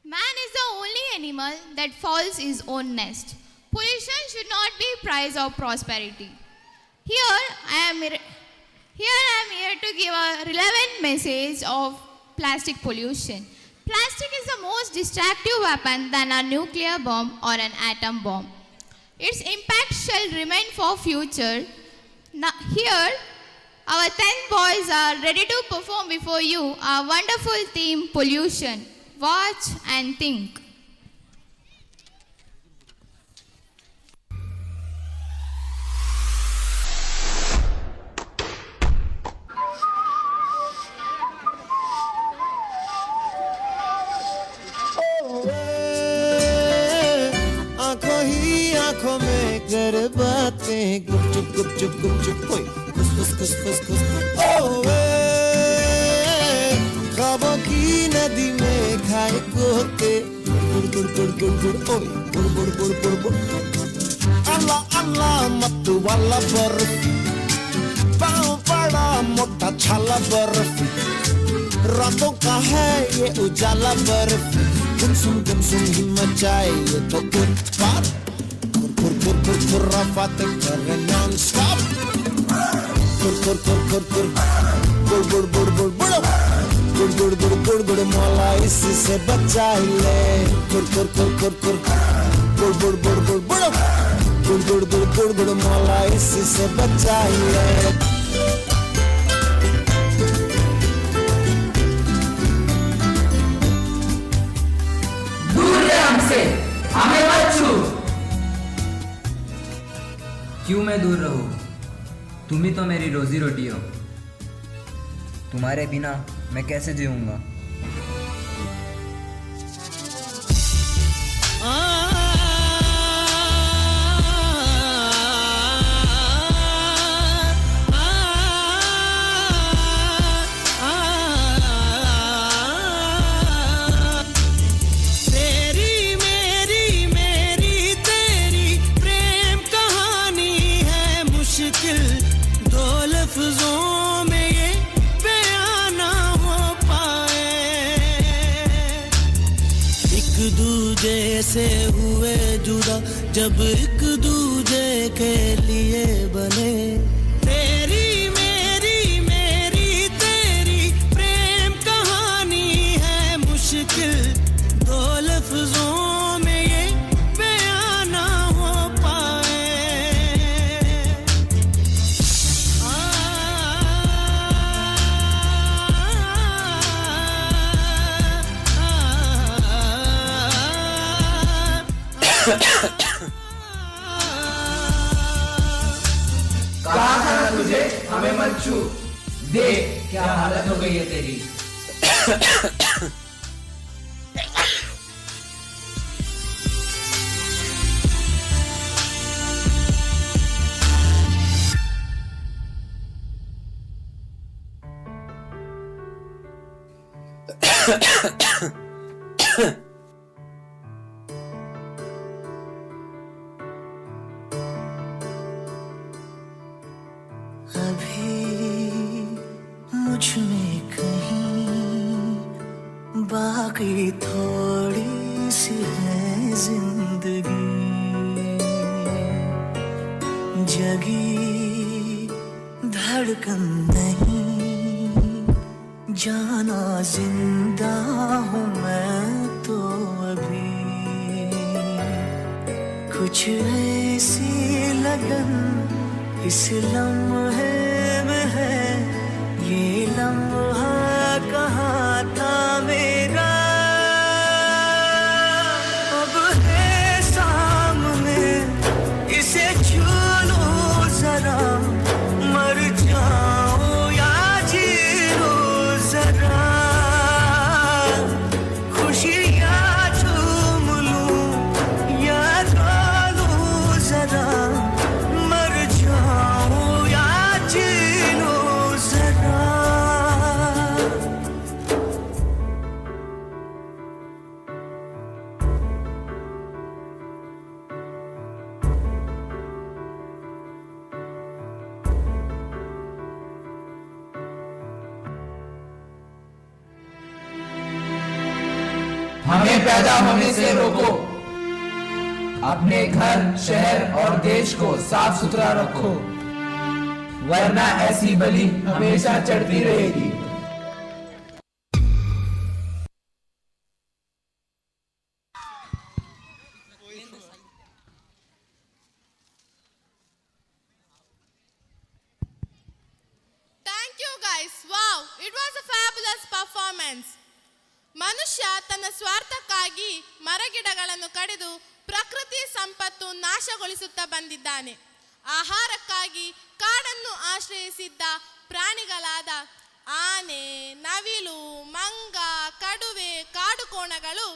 Man is the only animal that follows his own nest. Pollution should not be price of prosperity. Here I am here to give a relevant message of plastic pollution. Plastic is the most destructive weapon than a nuclear bomb or an atom bomb. Its impact shall remain for future. Now, here, our 10 boys are ready to perform before you our wonderful theme, pollution. Watch and think. आंखों ही आंखों में कर बातें गुपचुप गुपचुप गुपचुप ओए खुस खुस खुस खुस खुस ओए ख्वाबों की नदी में खाए गोते गुड़ गुड़ गुड़ गुड़ गुड़ ओए गुड़ गुड़ गुड़ गुड़ गुड़ अल्लाह अल्लाह मत्तू वाला बर्फी पाँव बड़ा मोटा छाला बर्फी रातों का है ये उजाला बर्फी गुमसुम ही मचाए ये तो उत्पात खुर्राफाते करे नॉन स्टॉप गुड़ गुड़ गुड़ गुड़ गुड़ गुड़ गुड़ गुड़ गुड़ गुड़ मौला इसी से बचा ले गुड़ गुड़ गुड़ गुड़ गुड़ गुड़ गुड़ गुड़ गुड़ गुड़ गुड़ गुड़ गुड़ गुड़ गुड़ मौला इसी से बचा ले हमसे हमें मत छू क्यों मैं दूर रहूं? तुम ही तो मेरी रोजी रोटी हो। तुम्हारे बिना मैं कैसे जीऊंगा? से हुए जुदा जब एक दूजे के लिए बने। तेरी मेरी तेरी प्रेम कहानी है मुश्किल, दो लफ्जों में ये बयां ना हो पाए। कहा था ना तुझे हमें मत छू, देख क्या हालत हो गई है तेरी। मुझ में कहीं बाकी थोड़ी सी है जिंदगी, जगी धड़कन नहीं, जाना जिंदा हूँ मैं तो अभी। कुछ ऐसी लगन इस लम्हे में है, ये लम्हा कहाँ था मेरा, अब है सामने इसे छू लो जरा, मर जाओ या जी लो जरा, खुशियाँ झूम लूं या रो लूं जरा, मर जाओ या जी लो जरा। हमें पैदा होने से रोको, अपने घर शहर और देश को साफ सुथरा रखो, वरना ऐसी बलि हमेशा चढ़ती रहेगी। Thank you guys. Wow, it was a fabulous performance. ಮನುಷ್ಯ ತನ್ನ ಸ್ವಾರ್ಥಕ್ಕಾಗಿ ಮರಗಿಡಗಳನ್ನು ಕಡಿದು ಪ್ರಕೃತಿ ಸಂಪತ್ತು ನಾಶಗೊಳಿಸುತ್ತಾ ಬಂದಿದ್ದಾನೆ. ಆಹಾರಕ್ಕಾಗಿ ಕಾಡನ್ನು ಆಶ್ರಯಿಸಿದ್ದ ಪ್ರಾಣಿಗಳಾದ ಆನೆ, ನವಿಲು, ಮಂಗ, ಕಡುವೆ, ಕಾಡುಕೋಣಗಳು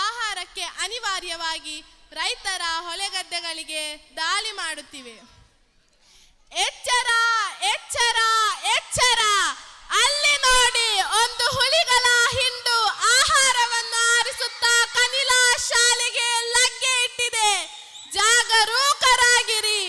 ಆಹಾರಕ್ಕೆ ಅನಿವಾರ್ಯವಾಗಿ ರೈತರ ಹೊಲಗದ್ದೆಗಳಿಗೆ ದಾಳಿ ಮಾಡುತ್ತಿವೆ. ಎಚ್ಚರ ಎಚ್ಚರ ಎಚ್ಚರ, ಅಲ್ಲಿ ನೋಡಿ ಒಂದು ಹುಲಿಗಳ ಹಿಂಡು ಆಹಾರವನ್ನು ಆರಿಸುತ್ತಾ ಕನಿಲಾ ಶಾಲೆಗೆ ಲಗ್ಗೆ ಇಟ್ಟಿದೆ. ಜಾಗರೂಕರಾಗಿರಿ.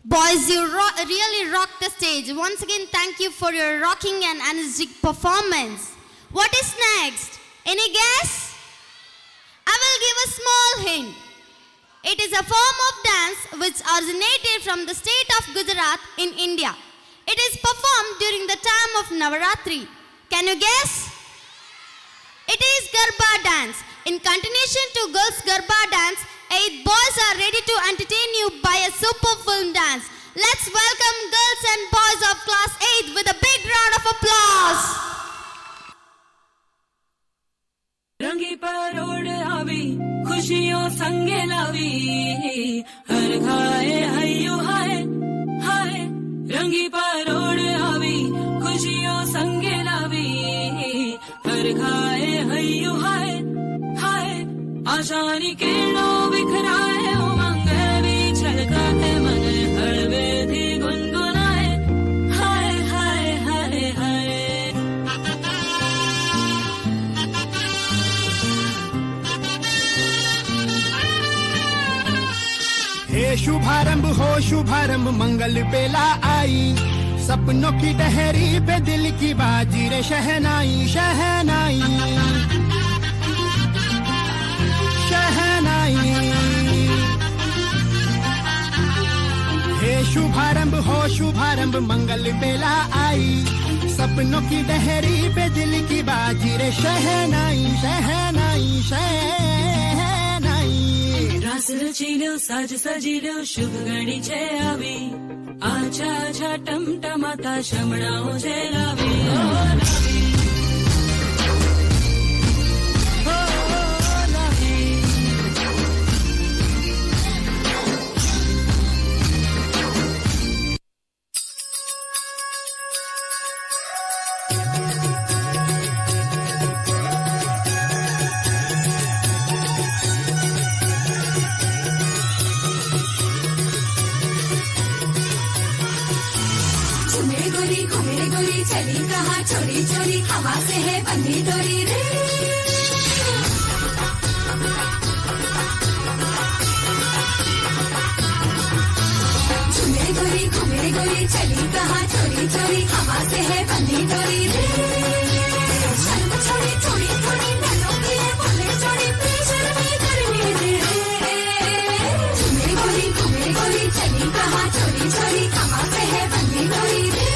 Boys, you really rocked the stage. Once again, thank you for your rocking and energetic performance. What is next? Any guess? I will give a small hint. It is a form of dance which originated from the state of Gujarat in India. It is performed during the time of Navaratri. Can you guess? It is Garba dance. In continuation to girls' Garba dance, 8 boys are ready to entertain you by a super film dance. Let's welcome girls and boys of class 8 with a big round of applause. रंगी परोड़ आवी खुशियों संगे लावी हर खाए हयो हाय हाय रंगी परोड़ आवी खुशियों संगे लावी हर खाए हयो हाय हाय आशानी केड़ों बिखराए उमंग भी छलकाते मन हड़वे थी गुनगुनाए हाय हाय हाय हाय हे शुभारंभ मंगल बेला आई सपनों की डहरी पे दिल की बाजी रे शहनाई शहनाई शहनाई हे शुभारंभ मंगल बेला आई सपनों की डहरी पे दिल की बाजी रे शहनाई शहनाई शहनाई रास रचीलो साज सजीलो शुभ घड़ी छे आवी आछा आछा टमटमाता शमणाओ छे लावी ओ लावी चली कहाँ चोरी चोरी हवा से है बंदी डोरी रे झूमे गोरी घूमे गोरी चली कहाँ चोरी चोरी हवा से है बंदी डोरी रे शर्म छोड़ी थोड़ी थोड़ी नैनों की है बोले छोड़ी बेशर्मी करनी रे झूमे गोरी घूमे गोरी चली कहाँ चोरी चोरी हवा से है बंदी डोरी रे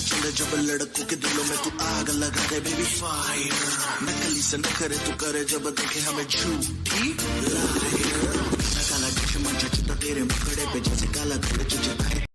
चले जब लड़कों के दिलों में तू आग लगा दे बेबी फायर नकली से नखरे तू करे जब देखे हमें झूठी काला चश्मा जचता तेरे मुखड़े पे जैसे काला घोड़े चुचता है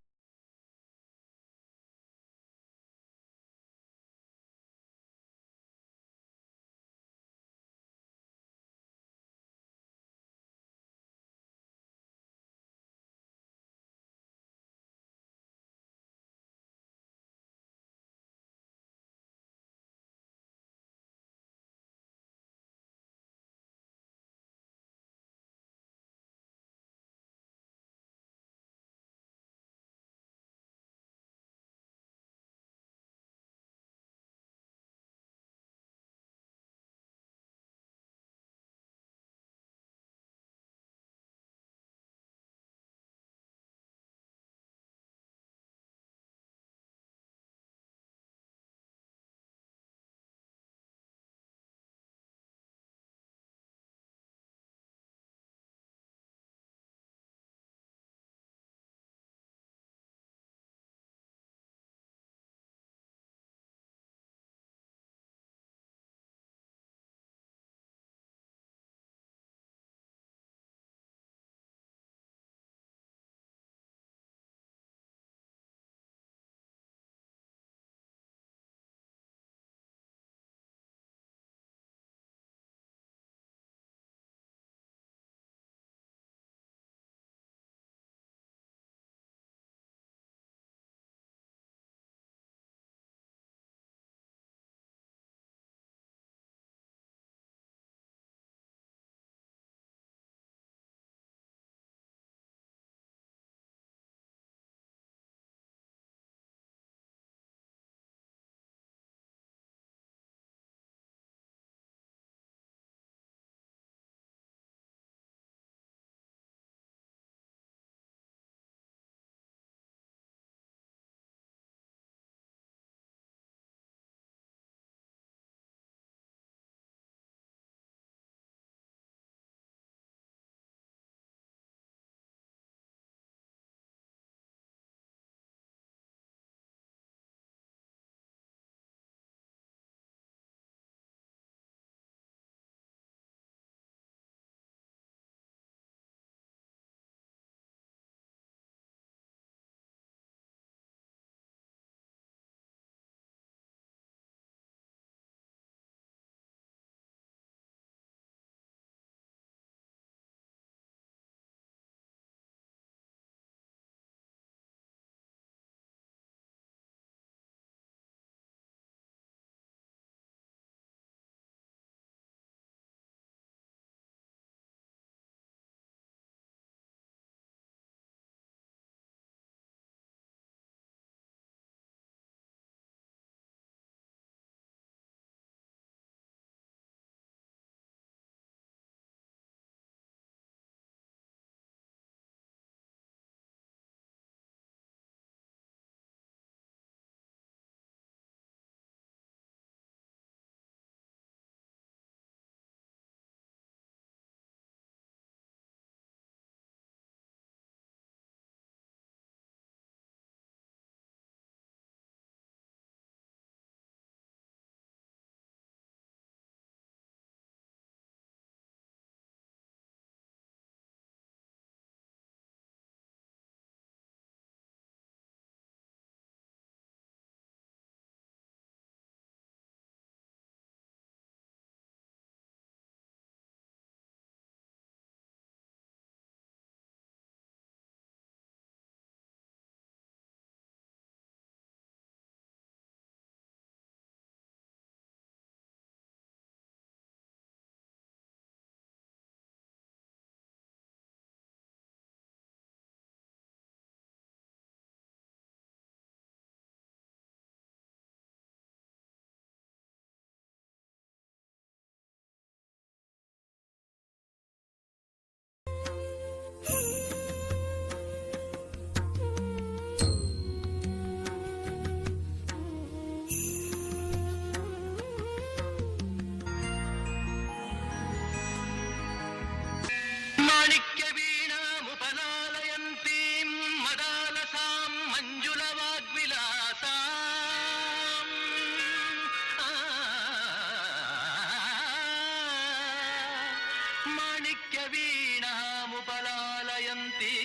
वीणामुपलालयन्ती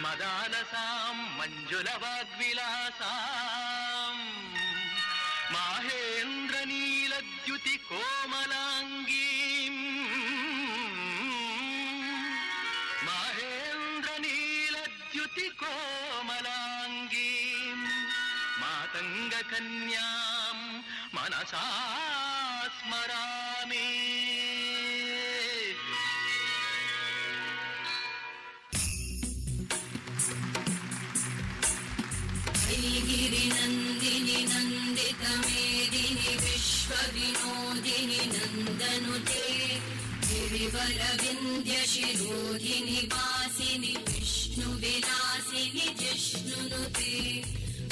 मदालसां मञ्जुलवाग्विलासाम् माहेन्द्रनीलद्युतिकोमलाङ्गीम् माहेन्द्रनीलद्युतिकोमलाङ्गीम् मातङ्गकन्यां मनसा स्मरामि गिरिनन्दिनि नन्दितमेदिनि विश्वविनोदिनि नन्दनुते गिरिवरविन्द्यशिरोधिनि वासिनि विष्णुविलासिनि जिष्णुनुते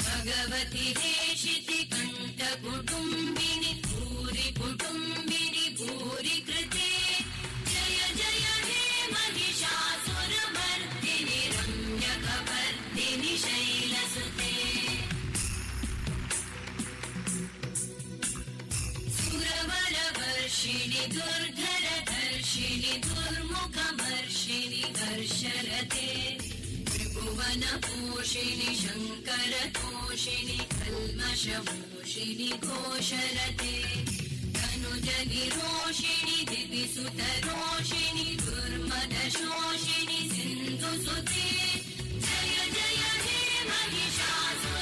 भगवति हेशिति कण्ठकुटुम्बिनि भूरि कुटुम्बिनि भूरि कृते जय जय हे महिषासुरमर्दिनि रम्यकवर्दिनि शैलसुते सुरवरवर्षिणि दुर्धरधर्षिणि दुर्मुखमर्षिणि हर्षरते त्रिभुवनपोषिणि शङ्करतोषिणि कल्मषमोषिणि घोषरते तनुजनिरोषिणि दिविसुतरोषिणि दुर्मदशोषिणि सिन्धुसुते जय जय हे महिषासुरमर्दिनि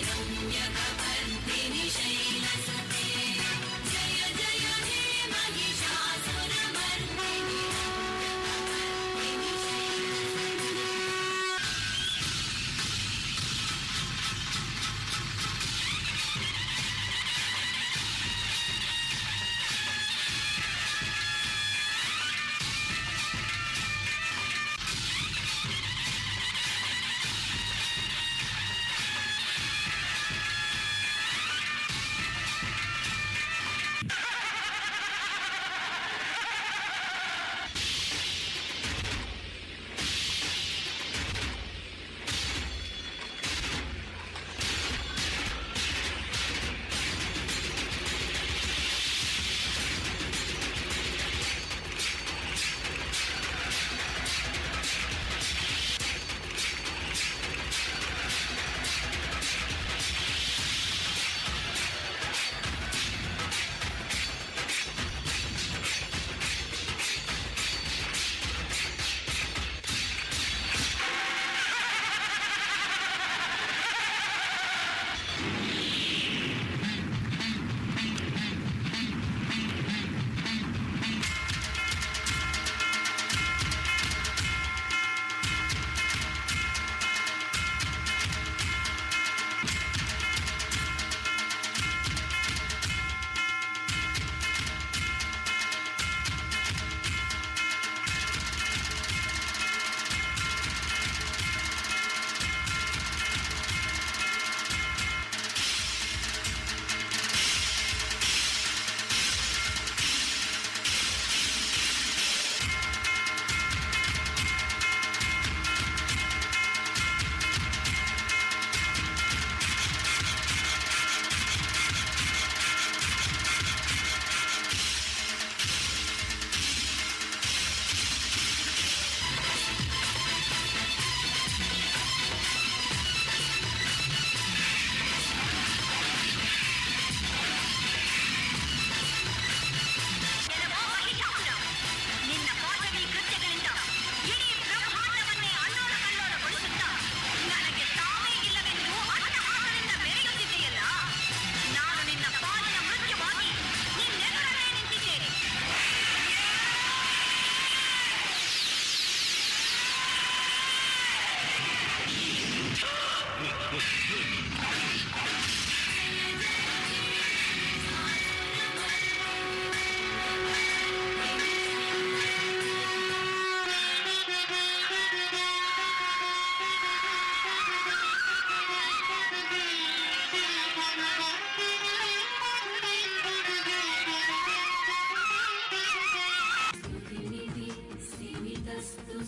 रम्यकवर्दिनि शैलसुते जय जय हे महिषासुरमर्दिनि रम्यकवर्दिनि शैलसुते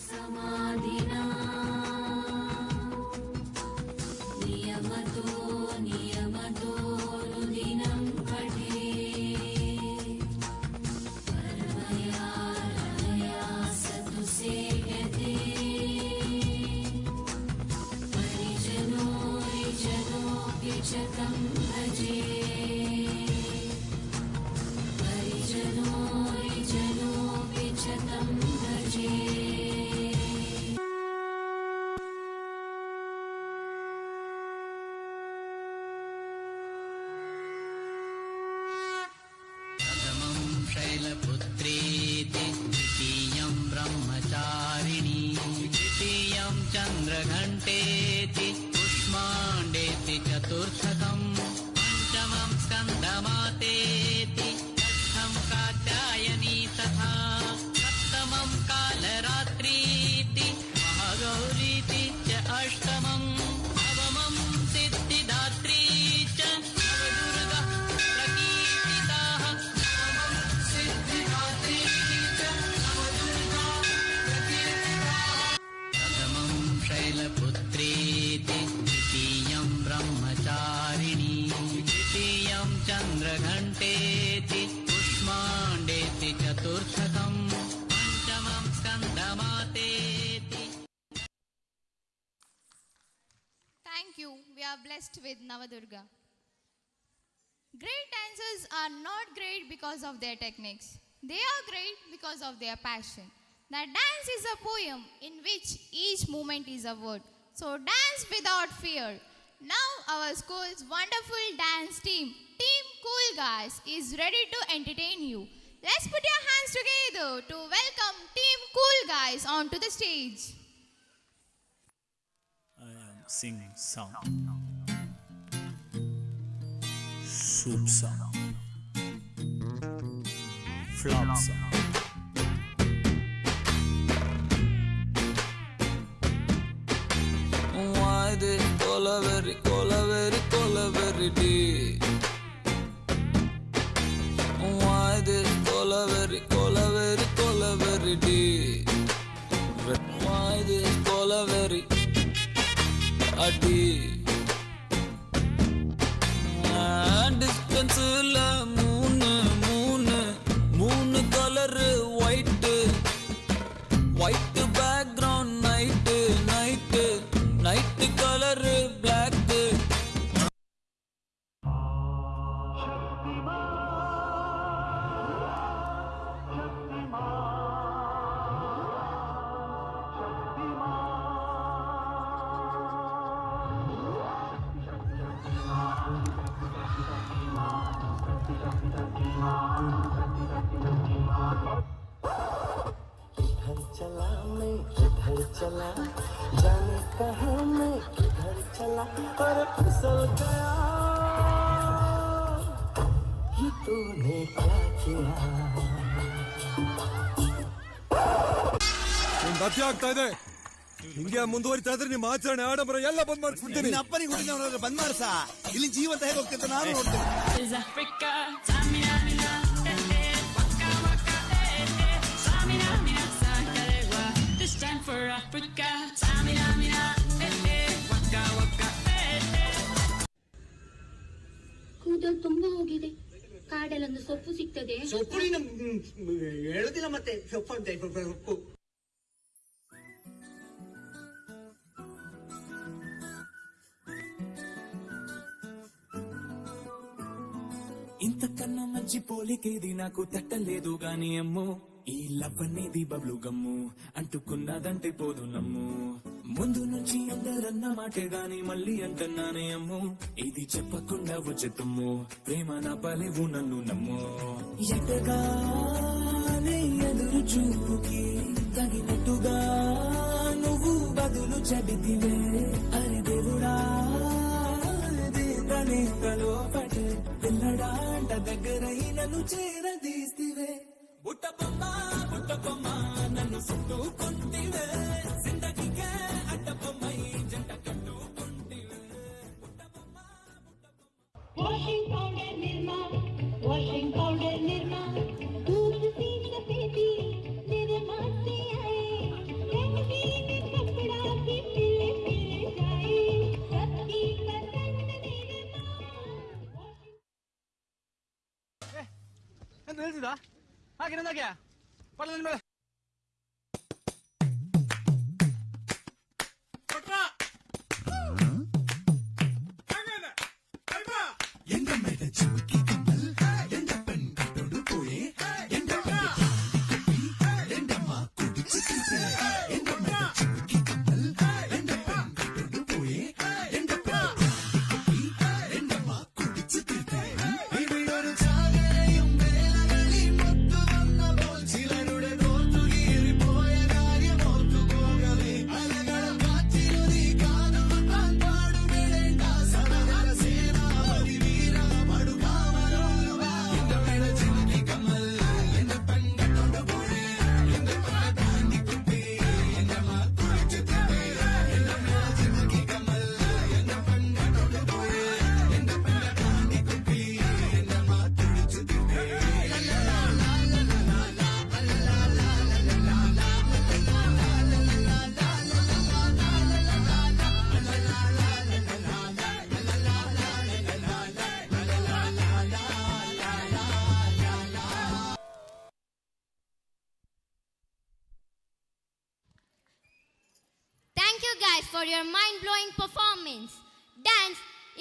समाधिना नियम thank you, we are blessed with Navadurga. Great dancers are not great because of their techniques. They are great because of their passion. The dance is a poem in which each movement is a word. So dance without fear. Now our school's wonderful dance team, Team Cool Guys, is ready to entertain you. Let's put your hands together to welcome Team Cool Guys onto the stage. I am singing song. Soup song. Flop song. Why this colaveri, colaveri, colaveri day? Why this colaveri, colaveri, colaveri day? Why this colaveri a day? Distance la moon, moon, moon color white, white background night, night, night color black. चला जाने कहाँ मैं किधर चला और फिसल गया ये तूने क्या किया ಅತಿ ಆಗ್ತಾ ಇದೆ ಹಿಂಗೆ ಮುಂದುವರಿತಾ ಇದ್ರೆ ನಿಮ್ಮ ಆಚರಣೆ ಆಡಂಬರ ಎಲ್ಲ ಬಂದ್ ಮಾಡಿಸ್ಬಿಡ್ತೀನಿ ನಿನ್ನ ಅಪ್ಪನಿಗೆ ಹುಟ್ಟಿದವನಾದ್ರೆ ಬಂದ್ ಮಾಡ್ಸ ಇಲ್ಲಿ ಜೀವಂತ ಹೇಗೆ ಹೋಗ್ತಿದ್ದ ನಾನು ನೋಡ್ತೇನೆ Time for Africa. Samina, mina, waka waka. ಕೂದಲು ತುಂಬಾ ಹೋಗಿದೆ ಕಾಡಲ್ಲೊಂದು ಸೊಪ್ಪು ಸಿಗ್ತದೆ ಸೊಪ್ಪು ಹೇಳುದಿಲ್ಲ ಮತ್ತೆ ಸೊಪ್ಪು ಅಂತ ಸೊಪ್ಪು ఇంతకన్నా మంచి పోలికేది నాకు తట్టలేదు గాని అమ్మో ఈ లవ్ అనేది బబ్లు గమ్ము అంటుకున్నదంటే పోదు నమ్ము ముందు నుంచి అందరన్న మాటే గాని మళ్ళీ అంటున్నానే అమ్ము ఇది చెప్పకుండా వచ్చేతుమ్ము ప్రేమ నా పలేవు నన్ను నమ్ము ఎటగానే ఎదురు చూపుకి తగినట్టుగా నువ్వు బదులు చెబితివే అరే దేవుడా దేవనేకలో పడే పిల్లడాంట దగ్గరై నన్ను చేరదీస్తివే బుట్టబొమ్మ నన్ను చుట్టుకుంటివే జిందగీకే అడ్డబొమ్మై జంట కట్టుకుంటివే వాషింగ్ పౌడర్ నిర్మా వాషింగ్ పౌడర్ నిర్మా दूध से सफेदी निर्मा से आए रंगी में कपड़ा भी पिले पिले जाए सबकी पसंद निर्मा ಎಂತ ಹೇಳ್ತಿದ್ದ ಹಾಗೆ ನಂದಾಗ್ಯಾ ಪಡಲ ಮೇಲೆ எங்க மேல சிமுக்கி கம்பல் எந்த பெண் கட்டோடு போயே எந்த எந்தம்மா குடிச்சு எங்க மேல சிமுக்கி கம்பல் எந்த பெண் கட்டோடு போயே எந்த எந்தம்மா குடிச்சு இவளொரு சாகரையும் வேலகளி மொத்து வந்த போல் சிலருடைய தோற்றுகீறி போய காரியம் ஓர்த்து போகவே அலகளம் காற்றிருதி காணும் தான் பாடுவேண்டா சமகர சேனாபதி வீரா படுகாமலோவா எந்த மேல சிமுக்கி கம்மல் எந்த பெண் கட்டோடு போயே எந்த பெண்ணை தாண்டி குப்பி எந்தம்மா குடிச்சு எந்த மேல சிமுக்கி கம்மல் எந்த பெண் கட்டோடு போயே எந்த பெண்ணை தாண்டி குப்பி எந்தம்மா குடிச்சு Thank you guys for your mind-blowing performance.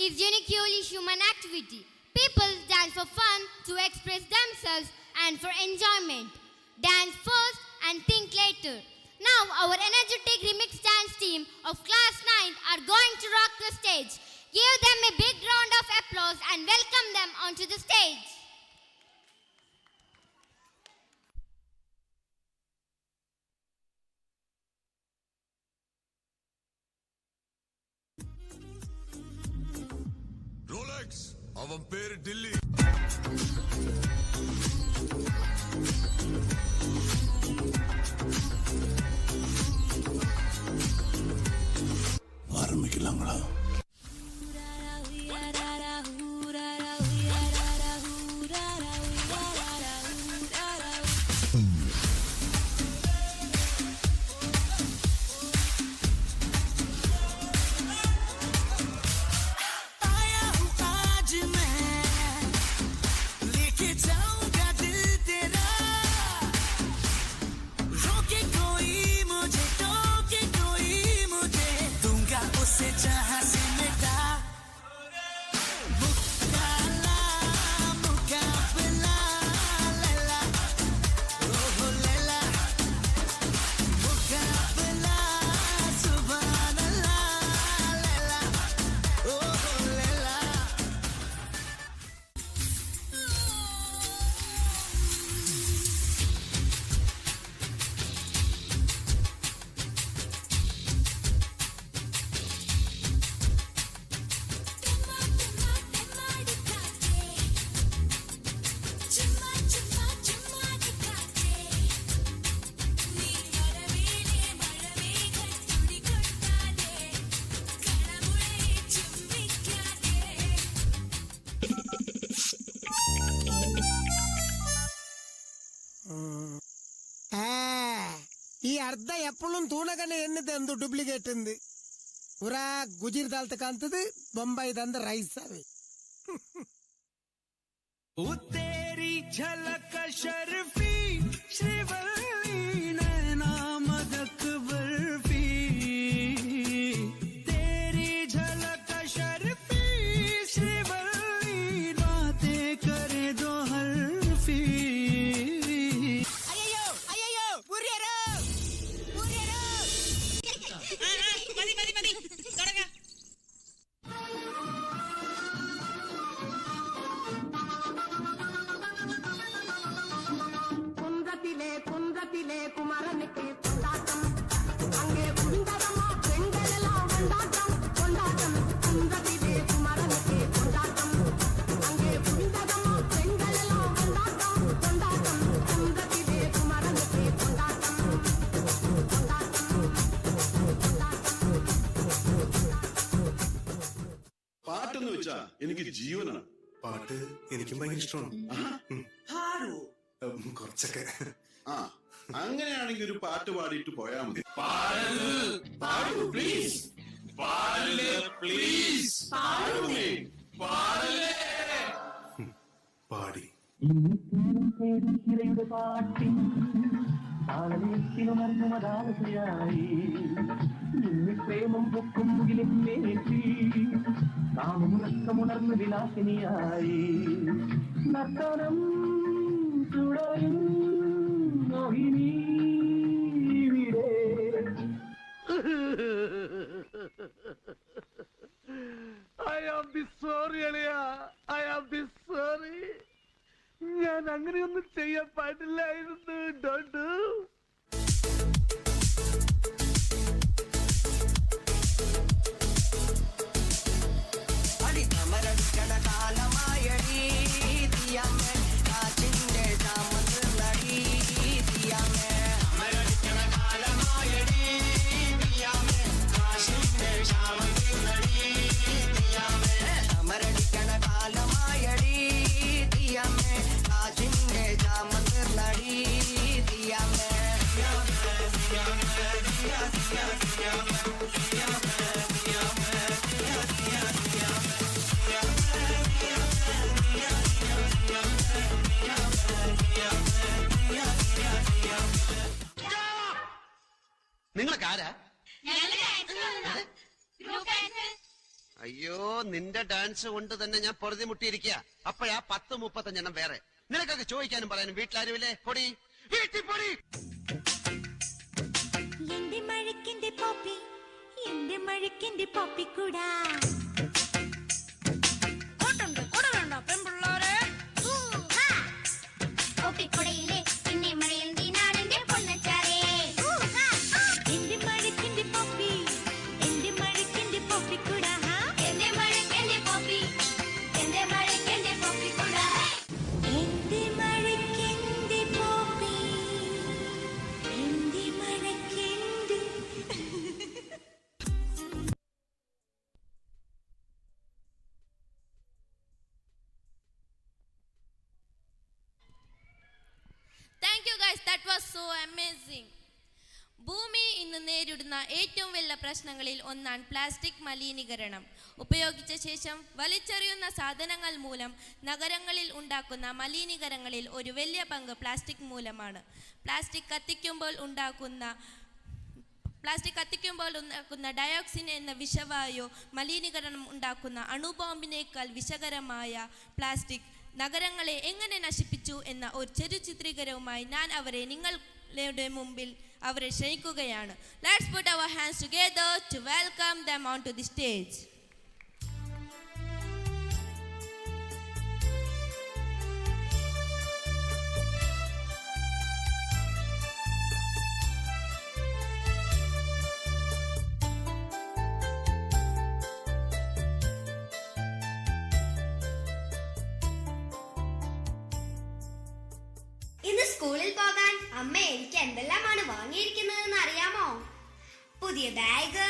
is uniquely human activity. People dance for fun, to express themselves, and for enjoyment. Dance first and think later. Now our energetic remix dance team of class 9 are going to rock the stage. Give them a big round of applause and welcome them onto the stage. Rolex அவன் பேரு டில்லி ஆரம்பிக்கலாங்களா? ಈ ಅರ್ಧ ಎಪ್ಪಳು ತೂನಗನೆ ಎನ್ನದೆ ಒಂದು duplicate ఉంది ಪೂರಾ ಗುಜಿರ್ ದಾಲ್ ತಕಂತದು ಬೊಂಬೈದಂದ rice ಅವೆ तेरी झलक शर्फी श्रीवल्ली नैना मदक बर्फी तेरी झलक शर्फी श्रीवल्ली बातें करे दो हल्फी ಅಯ್ಯೋ ಅಯ್ಯೋ ಪುರಿಯರೋ ಪುರಿಯರೋ ಮದಿ ಮದಿ ಮದಿ ಕಡಗ குன்றத்திலே குமரனுக்கு கொண்டாட்டம் அங்கே குவிந்ததமா பெண்களெல்லாம் கொண்டாட்டம் கொண்டாட்டம் குன்றத்திலே குமரனுக்கு கொண்டாட்டம் அங்கே குவிந்ததமா பெண்களெல்லாம் கொண்டாட்டம் கொண்டாட்டம் குன்றத்திலே குமரனுக்கு கொண்டாட்டம் പാട്ടെന്ന് വെച്ചാ എനിക്ക് ജീവനാണ്. പാട്ട് എനിക്ക് ഭയങ്കര ഇഷ്ടമാണ്. കുറച്ചൊക്കെ. ആ അങ്ങനെയാണെങ്കിൽ ഒരു പാട്ട് പാടിയിട്ട് പോയാ മതി. പാടി പാട്ടിൻ ആലയത്തിലുണർന്നുമതായി പ്രേമം പൊക്കും മുകിലേറ്റി കാമുറക്കമുണർന്ന് വിലാസിനിയായി നർത്തനം തുടരും മോഹിനി I am be sorry അളിയ I am be sorry ഞാൻ അങ്ങനെയൊന്നും ചെയ്യാൻ പാടില്ലായിരുന്നു ഡോണ്ട് അടിക്കണ കാലമായടി തീയാമേ കാറ്റിന്റെ ചാമത്ത് നടി തീയാമേ അമരടിക്കണ കാലമായടി തീയാമേ കാറ്റിന്റെ ചാമത്ത് നടി തീയാമേ അമരടിക്കണ കാലമായടി തീയാമേ കാറ്റിന്റെ ചാമത്ത് നടി തീയാമേ അയ്യോ, നിന്റെ ഡാൻസ് കൊണ്ട് തന്നെ ഞാൻ പൊറുതി മുട്ടിയിരിക്കുക. അപ്പോഴാ 10-35 വേറെ. നിനക്കൊക്കെ ചോദിക്കാനും പറയാനും വീട്ടിലാരുമില്ലേ? പൊടി, വീട്ടിൽ പൊടി. എന്റെ മഴക്കിന്റെ പോപ്പി, എന്റെ മഴക്കിന്റെ പോപ്പി കൂടാ പെൺപിള്ളാരെ പോപ്പിക്കുടയിലെ പിന്നെ മഴയിൽ നീനാടിന്റെ പൊന്നച്ചാരേ. എന്റെ മഴക്കിന്റെ പോപ്പി, എന്റെ മഴക്കിന്റെ പോപ്പി കൂടാ എന്റെ മഴക്കെന്റെ പോപ്പി, എന്റെ മഴക്കെന്റെ പോപ്പി കൂടാ. എന്റെ മഴക്കിന്റെ പോപ്പി, എന്റെ മഴക്കിന്റെ. Thank you guys, that was so amazing. ഭൂമി ഇന്ന് നേരിടുന്ന ഏറ്റവും വലിയ പ്രശ്നങ്ങളിൽ ഒന്നാണ് പ്ലാസ്റ്റിക് മലിനീകരണം. ഉപയോഗിച്ച ശേഷം വലിച്ചെറിയുന്ന സാധനങ്ങൾ മൂലം നഗരങ്ങളിൽ ഉണ്ടാക്കുന്ന മലിനീകരണങ്ങളിൽ ഒരു വലിയ പങ്ക് പ്ലാസ്റ്റിക് മൂലമാണ്. പ്ലാസ്റ്റിക് കത്തിക്കുമ്പോൾ ഉണ്ടാക്കുന്ന ഡയോക്സിൻ എന്ന വിഷവായു മലിനീകരണം ഉണ്ടാക്കുന്ന അണുബോംബിനേക്കാൾ വിഷകരമായ പ്ലാസ്റ്റിക് നഗരങ്ങളെ എങ്ങനെ നശിപ്പിച്ചു എന്ന ഒരു ചെറു ചിത്രീകരണവുമായി ഞാൻ അവരെ നിങ്ങളുടെ മുമ്പിൽ അവരെ ക്ഷണിക്കുകയാണ്. Let's put our hands together to welcome them onto the stage. ഇന്ന് സ്കൂളിൽ പോകാൻ അമ്മ എനിക്ക് എന്തെല്ലാമാണ് വാങ്ങിയിരിക്കുന്നതെന്ന് അറിയാമോ? പുതിയ ബാഗ്,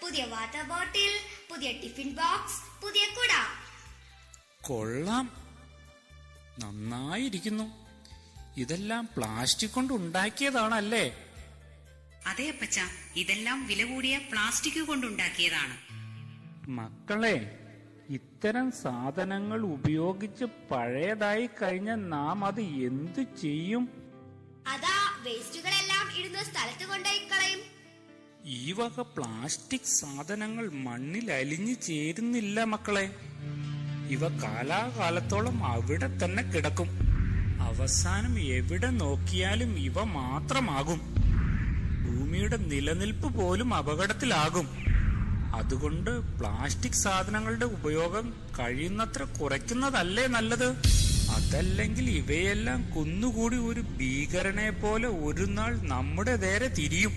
പുതിയ വാട്ടർ ബോട്ടിൽ, പുതിയ ടിഫിൻ ബോക്സ്, പുതിയ കുട. കൊള്ളാം, നന്നായിരിക്കുന്നു. ഇതെല്ലാം പ്ലാസ്റ്റിക് കൊണ്ട് ഉണ്ടാക്കിയതാണല്ലേ? അതെ അപ്പച്ച, ഇതെല്ലാം വില കൂടിയ പ്ലാസ്റ്റിക് കൊണ്ടുണ്ടാക്കിയതാണ്. മക്കളെ, ഇത്തരം സാധനങ്ങൾ ഉപയോഗിച്ച് പഴയതായി കഴിഞ്ഞാൽ നാം അത് എന്തു ചെയ്യും? അതാ വേസ്റ്റുകളെല്ലാം ഇടുന്ന സ്ഥലത്ത് കൊണ്ടുപോയി കളയും. ഈ വക പ്ലാസ്റ്റിക് സാധനങ്ങൾ മണ്ണിൽ അലിഞ്ഞു ചേരുന്നില്ല മക്കളെ. ഇവ കാലാകാലത്തോളം അവിടെ തന്നെ കിടക്കും. അവസാനം എവിടെ നോക്കിയാലും ഇവ മാത്രമാകും. ഭൂമിയുടെ നിലനിൽപ്പ് പോലും അപകടത്തിലാകും. അതുകൊണ്ട് പ്ലാസ്റ്റിക് സാധനങ്ങളുടെ ഉപയോഗം കഴിയുന്നത്ര കുറയ്ക്കുന്നതല്ലേ നല്ലത്? അതല്ലെങ്കിൽ ഇവയെല്ലാം കുന്നുകൂടി ഒരു ഭീകരനെ പോലെ ഒരു നാൾ നമ്മുടെ നേരെ തിരിയും.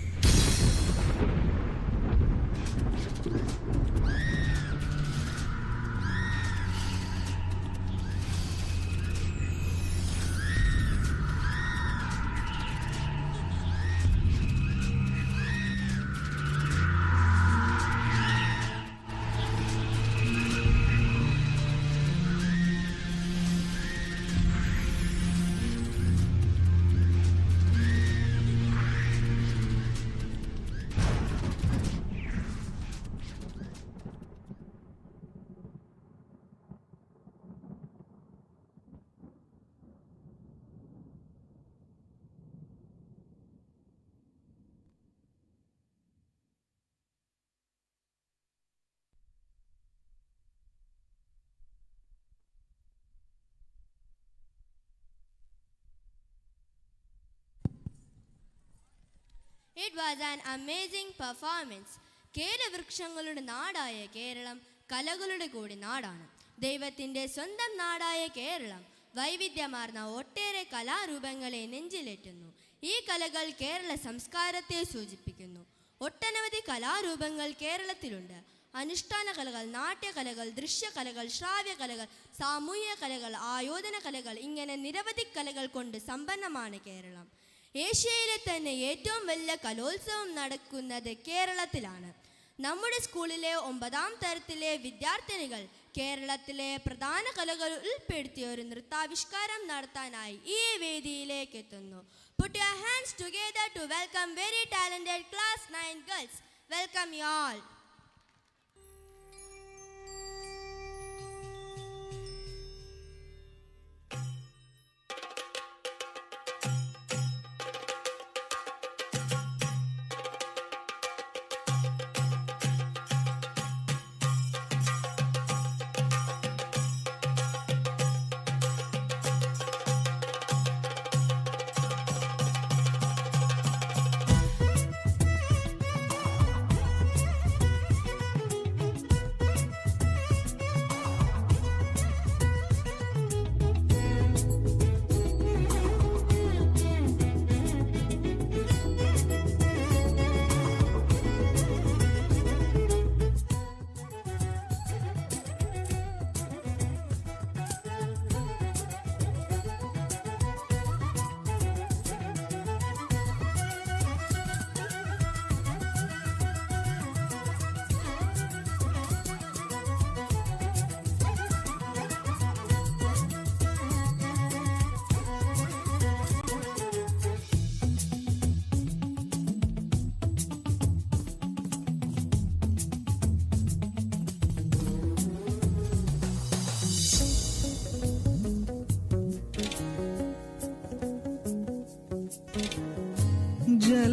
It was an amazing performance. കേരവൃക്ഷങ്ങളുടെ നാടായ കേരളം കലകളുടെ കൂടി നാടാണ്. ദൈവത്തിൻ്റെ സ്വന്തം നാടായ കേരളം വൈവിധ്യമാർന്ന ഒട്ടേറെ കലാരൂപങ്ങളെ നെഞ്ചിലേറ്റുന്നു. ഈ കലകൾ കേരള സംസ്കാരത്തെ സൂചിപ്പിക്കുന്നു. ഒട്ടനവധി കലാരൂപങ്ങൾ കേരളത്തിലുണ്ട്. അനുഷ്ഠാന കലകൾ, നാട്യകലകൾ, ദൃശ്യകലകൾ, ശ്രാവ്യകലകൾ, സാമൂഹ്യ കലകൾ, ആയോധന കലകൾ, ഇങ്ങനെ നിരവധി കലകൾ കൊണ്ട് സമ്പന്നമാണ് കേരളം. ഏഷ്യയിലെ തന്നെ ഏറ്റവും വലിയ കലോത്സവം നടക്കുന്നത് കേരളത്തിലാണ്. നമ്മുടെ സ്കൂളിലെ 9ാം തരത്തിലെ വിദ്യാർത്ഥിനികൾ കേരളത്തിലെ പ്രധാന കലകൾ ഉൾപ്പെടുത്തിയ ഒരു നൃത്താവിഷ്കാരം നടത്താനായി ഈ വേദിയിലേക്ക് എത്തുന്നു. Put your hands together to welcome very talented class 9 girls. Welcome you all.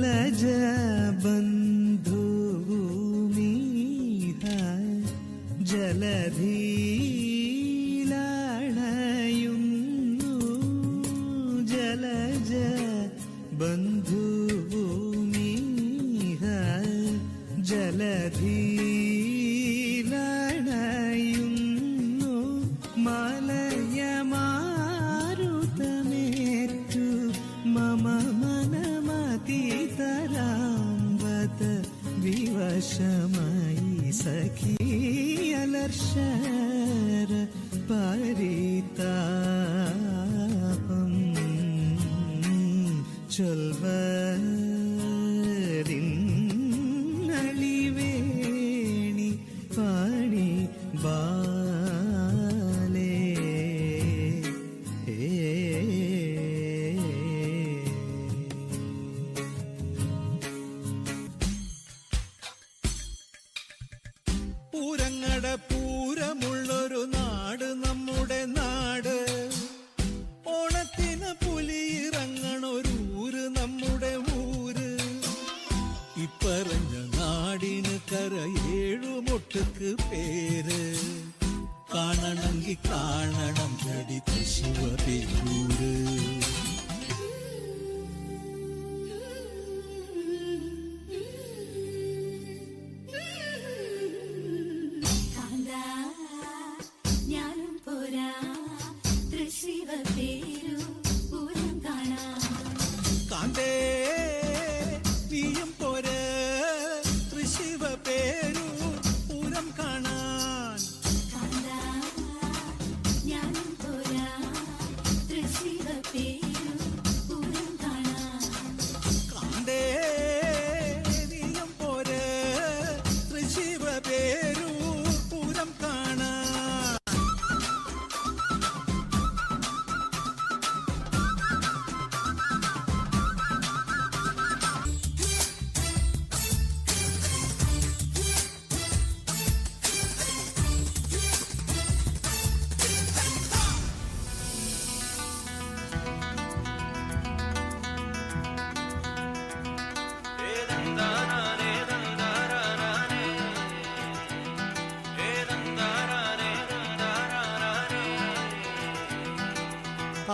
Jalaja ബന്ധുഭൂമി ജലധീലണയുന്നു Jalaja ബന്ധുഭൂമി ജലധീലണയുന്നു മലയമാരുതമേറ്റു മമ മനമതിതരാംബത വിവശമായി സഖിയലർഷര പരിതാപം ചൊൽവരിന്നളിവേണി പാണി ബാലേ പൂരങ്ങട പൂരമുള്ളൊരു നാട് നമ്മുടെ നാട് ഓണത്തിന് പുലിയിറങ്ങണൊരൂര് നമ്മുടെ ഊര് ഇപ്പറഞ്ഞ നാടിന് കരയേഴുമൊട്ടുക്ക് പേര് കാണണമെങ്കിൽ കാണണം ജടി ശിവപേരൂര് ഞാനും പോരാ തൃശ്ശിവ പേരു പൂരം കാണാം കാന്തേ നീയും പോര് തൃശ്ശിവ പേരു പൂരം കാണാൻ ഞാനും പോരാ തൃശ്ശിവ പേരു പൂരം കാണാം കാന്തേ നീയും പോര് തൃശ്ശിവ പേരു പൂരം കാണാൻ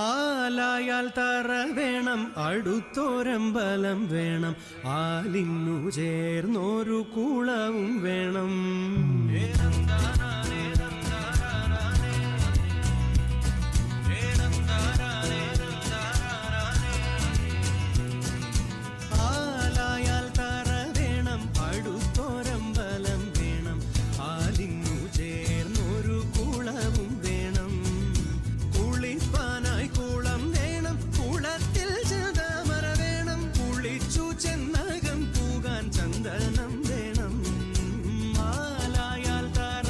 ആലായാൽ തറ വേണം അടുത്തോരമ്പലം വേണം ആലിന്നു ചേർന്നൊരു കുളവും വേണം ആലായാൽ തറ വേണം അടുത്തോരമ്പലം വേണം ആലിന്നു ചേർന്നൊരു കുളവും വേണം കുളിപ്പാനായി കുളം വേണം കുളത്തിൽ ചതാമര വേണം കുളിച്ചു ചെന്നകം പൂകാൻ ചന്ദനം വേണം ആലായാൽ തറ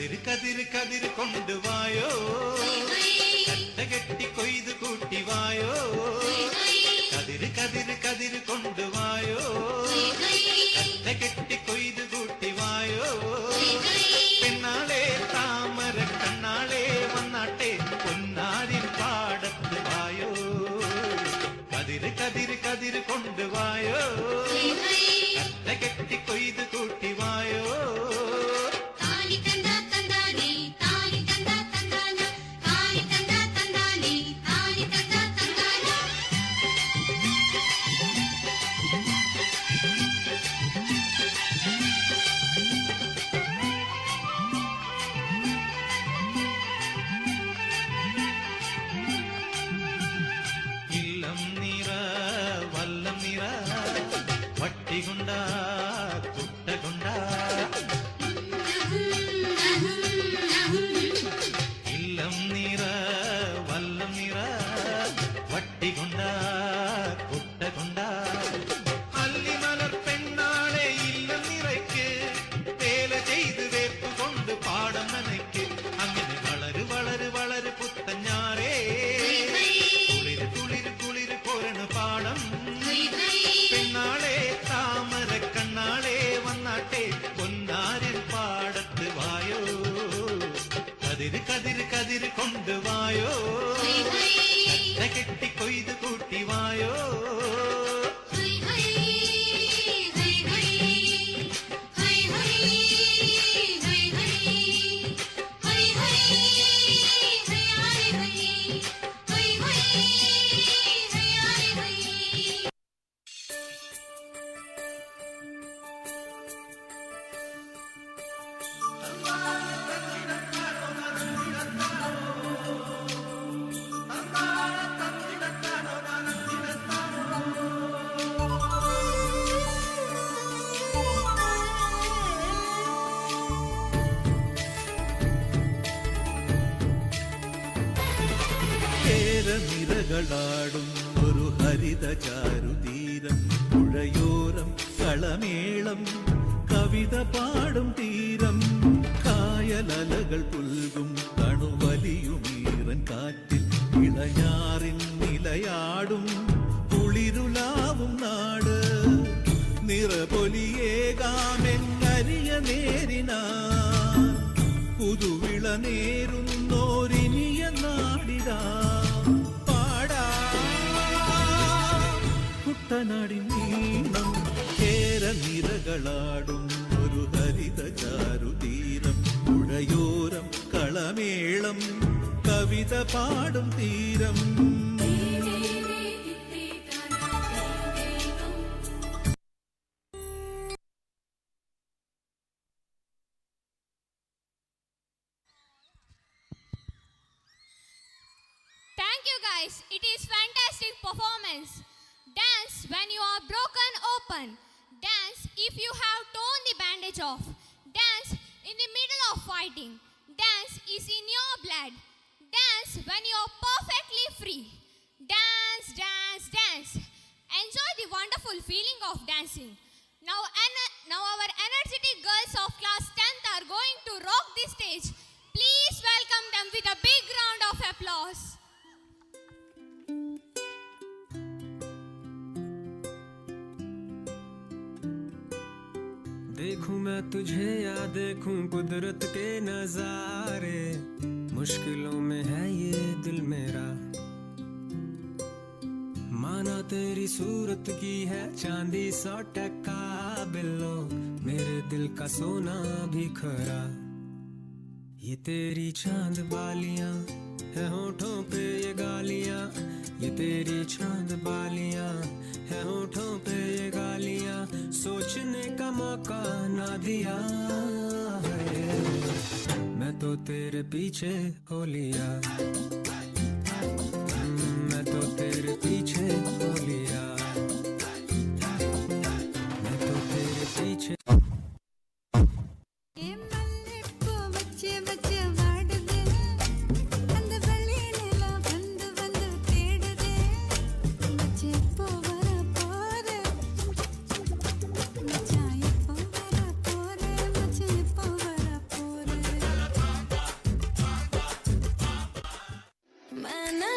കതിര് കതിര് കതിര് കൊണ്ടുവായോ, കെട്ടി കൊയ്ത് കൂട്ടിവായോ. കതിര് കതിര് കതിര് കൊണ്ടുവായോ, കെട്ടി കൊയ്ത് കൂട്ടിവായോ. പെണ്ണാളെ താമര കണ്ണാളെ വന്നാട്ടെ പൊന്നാരിൻ പാടത്ത് വായോ. കതിര് കതിര് കതിര് കൊണ്ടുവായോ, കെട്ടി കൊയ്ത് കൂട്ടിവായോ. വട്ടികൊണ്ട കുട്ടകൊണ്ട ഇല്ലം നിറ വല്ലം നിറ വട്ടികൊണ്ട കുട്ടകൊണ്ട. അല്ലിമലർ പെണ്ണാളെ ഇല്ലം നിറയ്ക്ക് വേല ചെയ്ത് വേപ്പ് കൊണ്ട് പാടം നനയ്ക്ക്. അങ്ങനെ വളര് വളര് വളര് പുത്തഞ്ഞാറേ കുളിര് കുളിര് കുളിര് പോരണ പാടം. പെണ്ണാളെ താമര കണ്ണാളെ വന്നാട്ടെ പൊന്നാരിൻ പാടത്ത് വായോ. കതിര് കതിര് കതിര് കൊണ്ടുവായോ, കെട്ടി കൊയ്ത് കൂട്ടിവായോ. നിരകളാടും ഒരു ഹരിത ചാരുതീരം, പുഴയോരം കളമേളം കവിത പാടും തീരം. കായലലകൾ പുൽകും കണുവലിയുമീറൻ കാറ്റിൽ ഇളഞ്ഞാറിൻ നിലയാടും കുളിരുലാവും നാട്. നിറപൊലിയേകാമെന്നരിയ നേരിനാ പുതുവിള നേരുന്നോരിനിയ നാടിതാ. കുട്ടനാടിൻ നീണം കേരനിരകളാടും ഒരു ഹരിത ചാരുതീരം, പുഴയോരം കളമേളം കവിത പാടും തീരം. Thank you guys. It is fantastic performance. Dance when you are broken open. Dance if you have torn the bandage off. Dance in the middle of fighting. Dance is in your blood. Dance when you are perfectly free. Dance, dance, dance. Enjoy the wonderful feeling of dancing. Now our energetic girls of class 10th are going to rock the stage. Please welcome them with a big round of applause. देखूं मैं तुझे या देखूं कुदरत के नजारे, मुश्किलों में है ये दिल मेरा। माना तेरी सूरत की है चांदी 100% बिल्लो, मेरे दिल का सोना भी खरा। ये तेरी चांद बालियां है होठों पे ये गालियां, ये तेरी चांद बालियां है होठों पे ये गालियां, सोचने का मौका ना दिया है। मैं तो तेरे पीछे हो लिया, मैं तो तेरे पीछे हो लिया, मैं तो तेरे पीछे।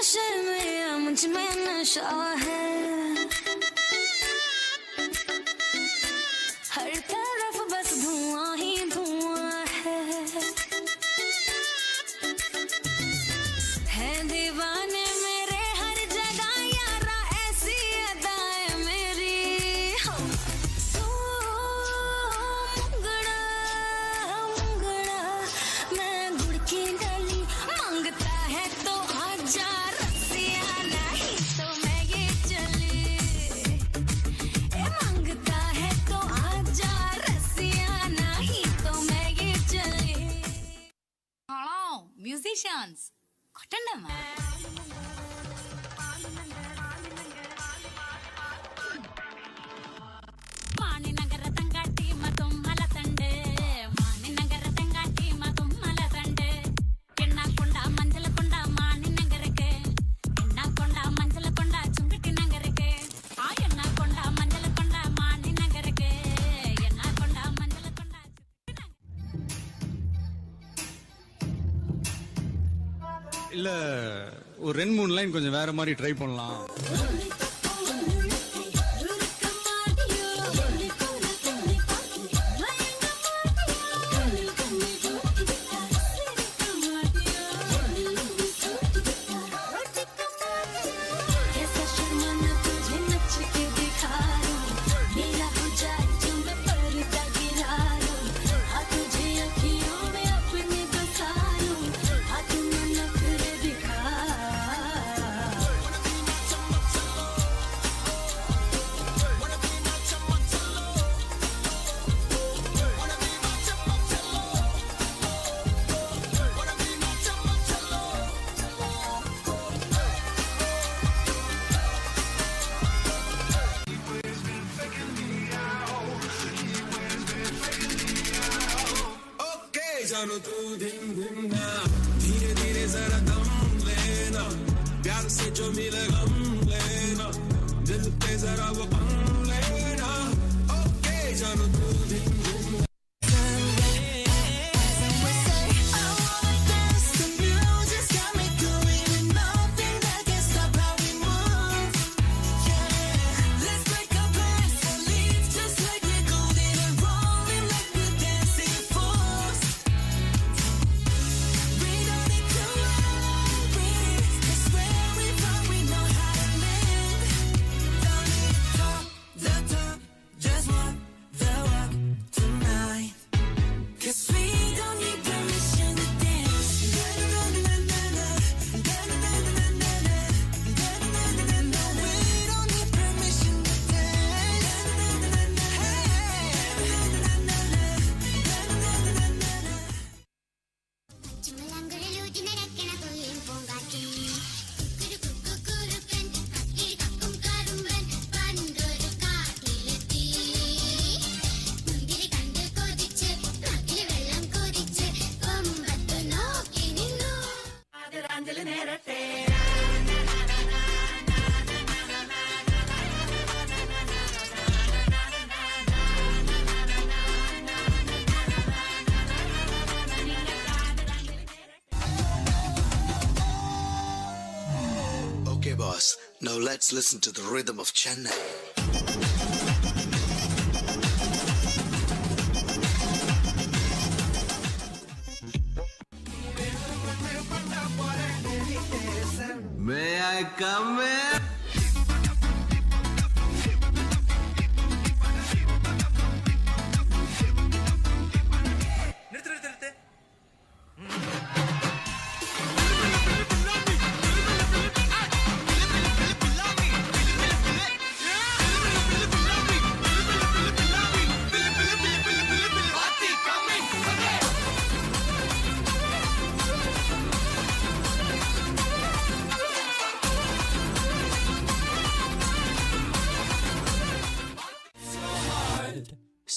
नशे में या मुझ में नशा है, हर तरफ बस धुआं ही धुआं है दीवाने मेरे हर जगह यारा ऐसी अदाएं मेरी। हो मुंगड़ा मुंगड़ा मैं गुड़ की डाली, मांगता है तो आजा रसिया, नहीं तो मैं ये चली। मांगता है तो आजा रसिया, नहीं तो मैं ये चली। Hello musicians కొట్టండమ్మా. మాణినగర తంగాటి మతుమ్మల తండే, మాణినగర తంగాటి మతుమ్మల తండే, ఎన్నాకొండ మంజల కొండ మాణినగరకే, ఎన్నాకొండ మంజల కొండ చుంగటి నగరకే, ఆ ఎన్నాకొండ మంజల కొండ మాణినగరకే, ఎన్నాకొండ మంజల కొండ. இல்ல ஒரு 2-3 லைன் கொஞ்சம் வேற மாதிரி ட்ரை பண்ணலாம். जानो तू धिम धिम ना, धीरे धीरे जरा दम लेना, प्यार से जो मिले गम लेना, दिल पे जरा वो गम लेना। ओके जानो तू धिम धिम ना। Okay, boss. Now let's listen to the rhythm of Chennai. May I come in?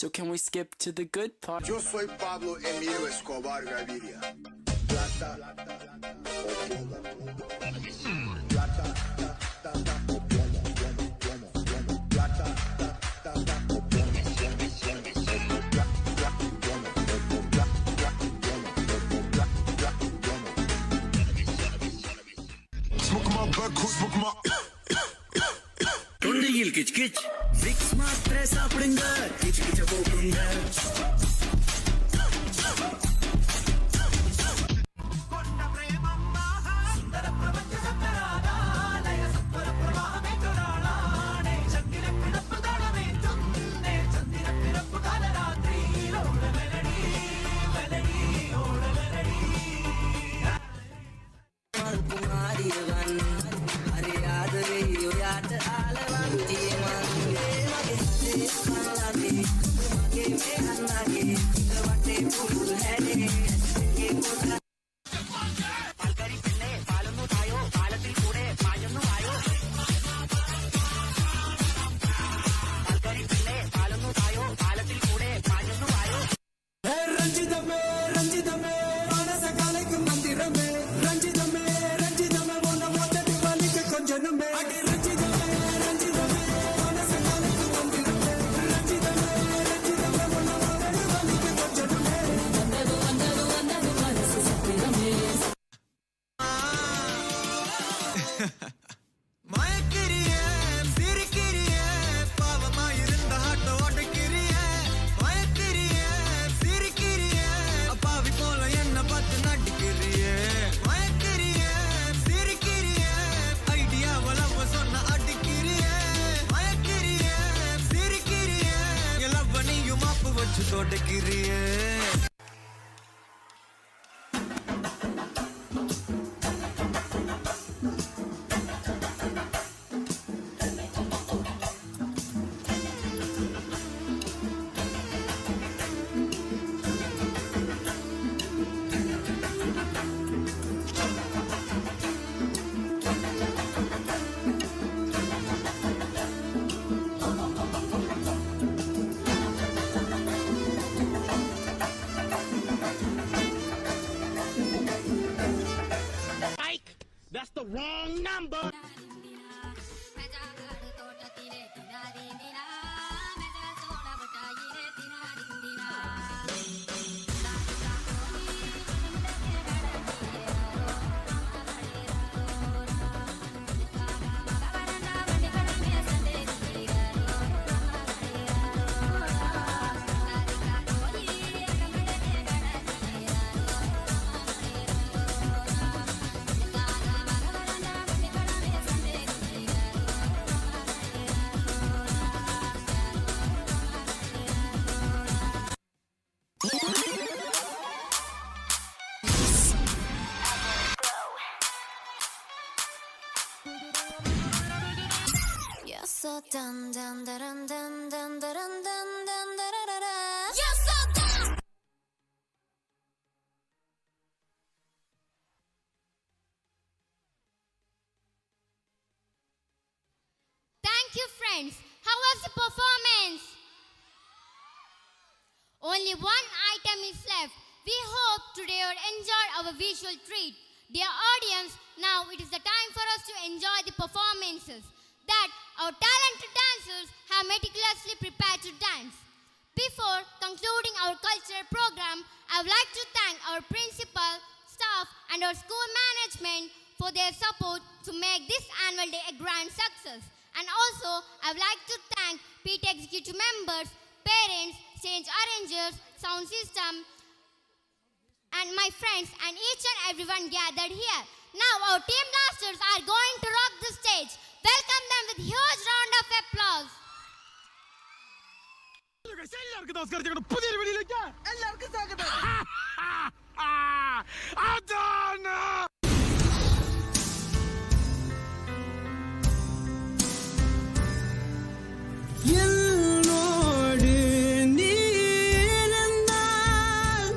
So can we skip to the good part? Yo soy Pablo Emilio Escobar Gaviria. Plata, Smoke 'em up தொண்டையில் கிச் கிச் Vicks மாத்திரை சாப்பிடுங்க கிச் கிச்ச போக்குங்க That's the wrong number. So dun dun dun dun dun dun dun dun dun dun. You're so done. Thank you, friends. How was the performance? Only one item is left. We hope today you enjoyed our visual treat. Dear audience, now it is the time for us to enjoy the performances that our talented dancers have meticulously prepared to dance. Before concluding our cultural program, I would like to thank our principal, staff and our school management for their support to make this annual day a grand success. And also, I would like to thank PT executive members, parents, stage arrangers, sound system, and my friends and each and everyone gathered here. Now our team blasters are going to rock the stage. Welcome them with huge round of applause. എല്ലാവർക്കും നമസ്കാരം ഞങ്ങളുടെ പുതിയൊരു വീഡിയോയിലേക്ക് എല്ലാവർക്കും സ്വാഗതം അതാണ് என்னோடு நீ இருந்தால்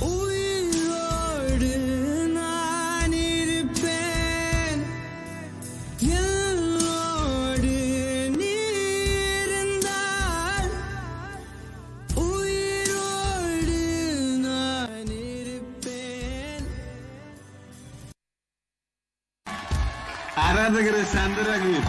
உயிரோடு நான் இருப்பேன் என்னோடு நீ இருந்தால் உயிரோடு நான் இருப்பேன் ആരാധകരെ ശാന്തരാകുകയും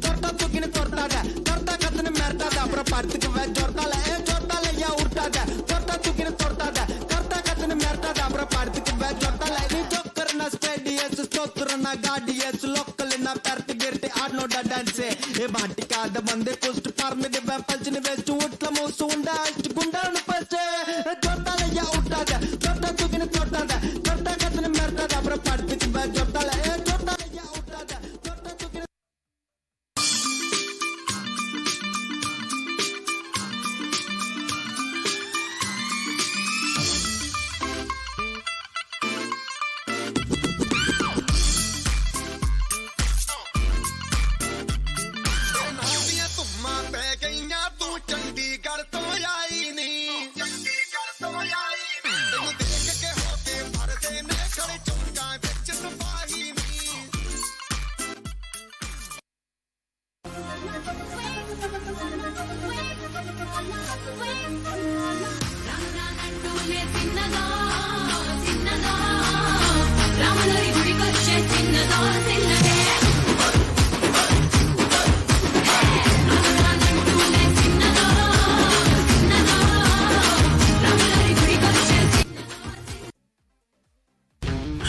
தொட்டா தூக்கின்னு தொட்டாத தொட்டா கத்துன்னு மிரட்டாத அப்புறம் படுத்துக்குவேன் ஜொர்த்தால उठाता तोड़ता चुकी तोड़ता करता कतने मरता अப்புறம் படுத்துக்கு பேக் ஜொட்டா லைனி ஜோக்கர் ना स्टेडियस स्तोत्र ना गाडियस लोकल ना पैरटी गिरते आडनोडा डांस ए बाटिकाद बंदे कुस्ट फार्म दे पंचने वेस्ट उठला मोसु उंडा गुंडान फस्ट जॉटा या उठाता तोड़ता चुकी तोड़ता करता कतने मरता अப்புறம் படுத்துக்கு பேக் ஜொட்டா லைனி ஜொட்டா या उठाता तोड़ता चुकी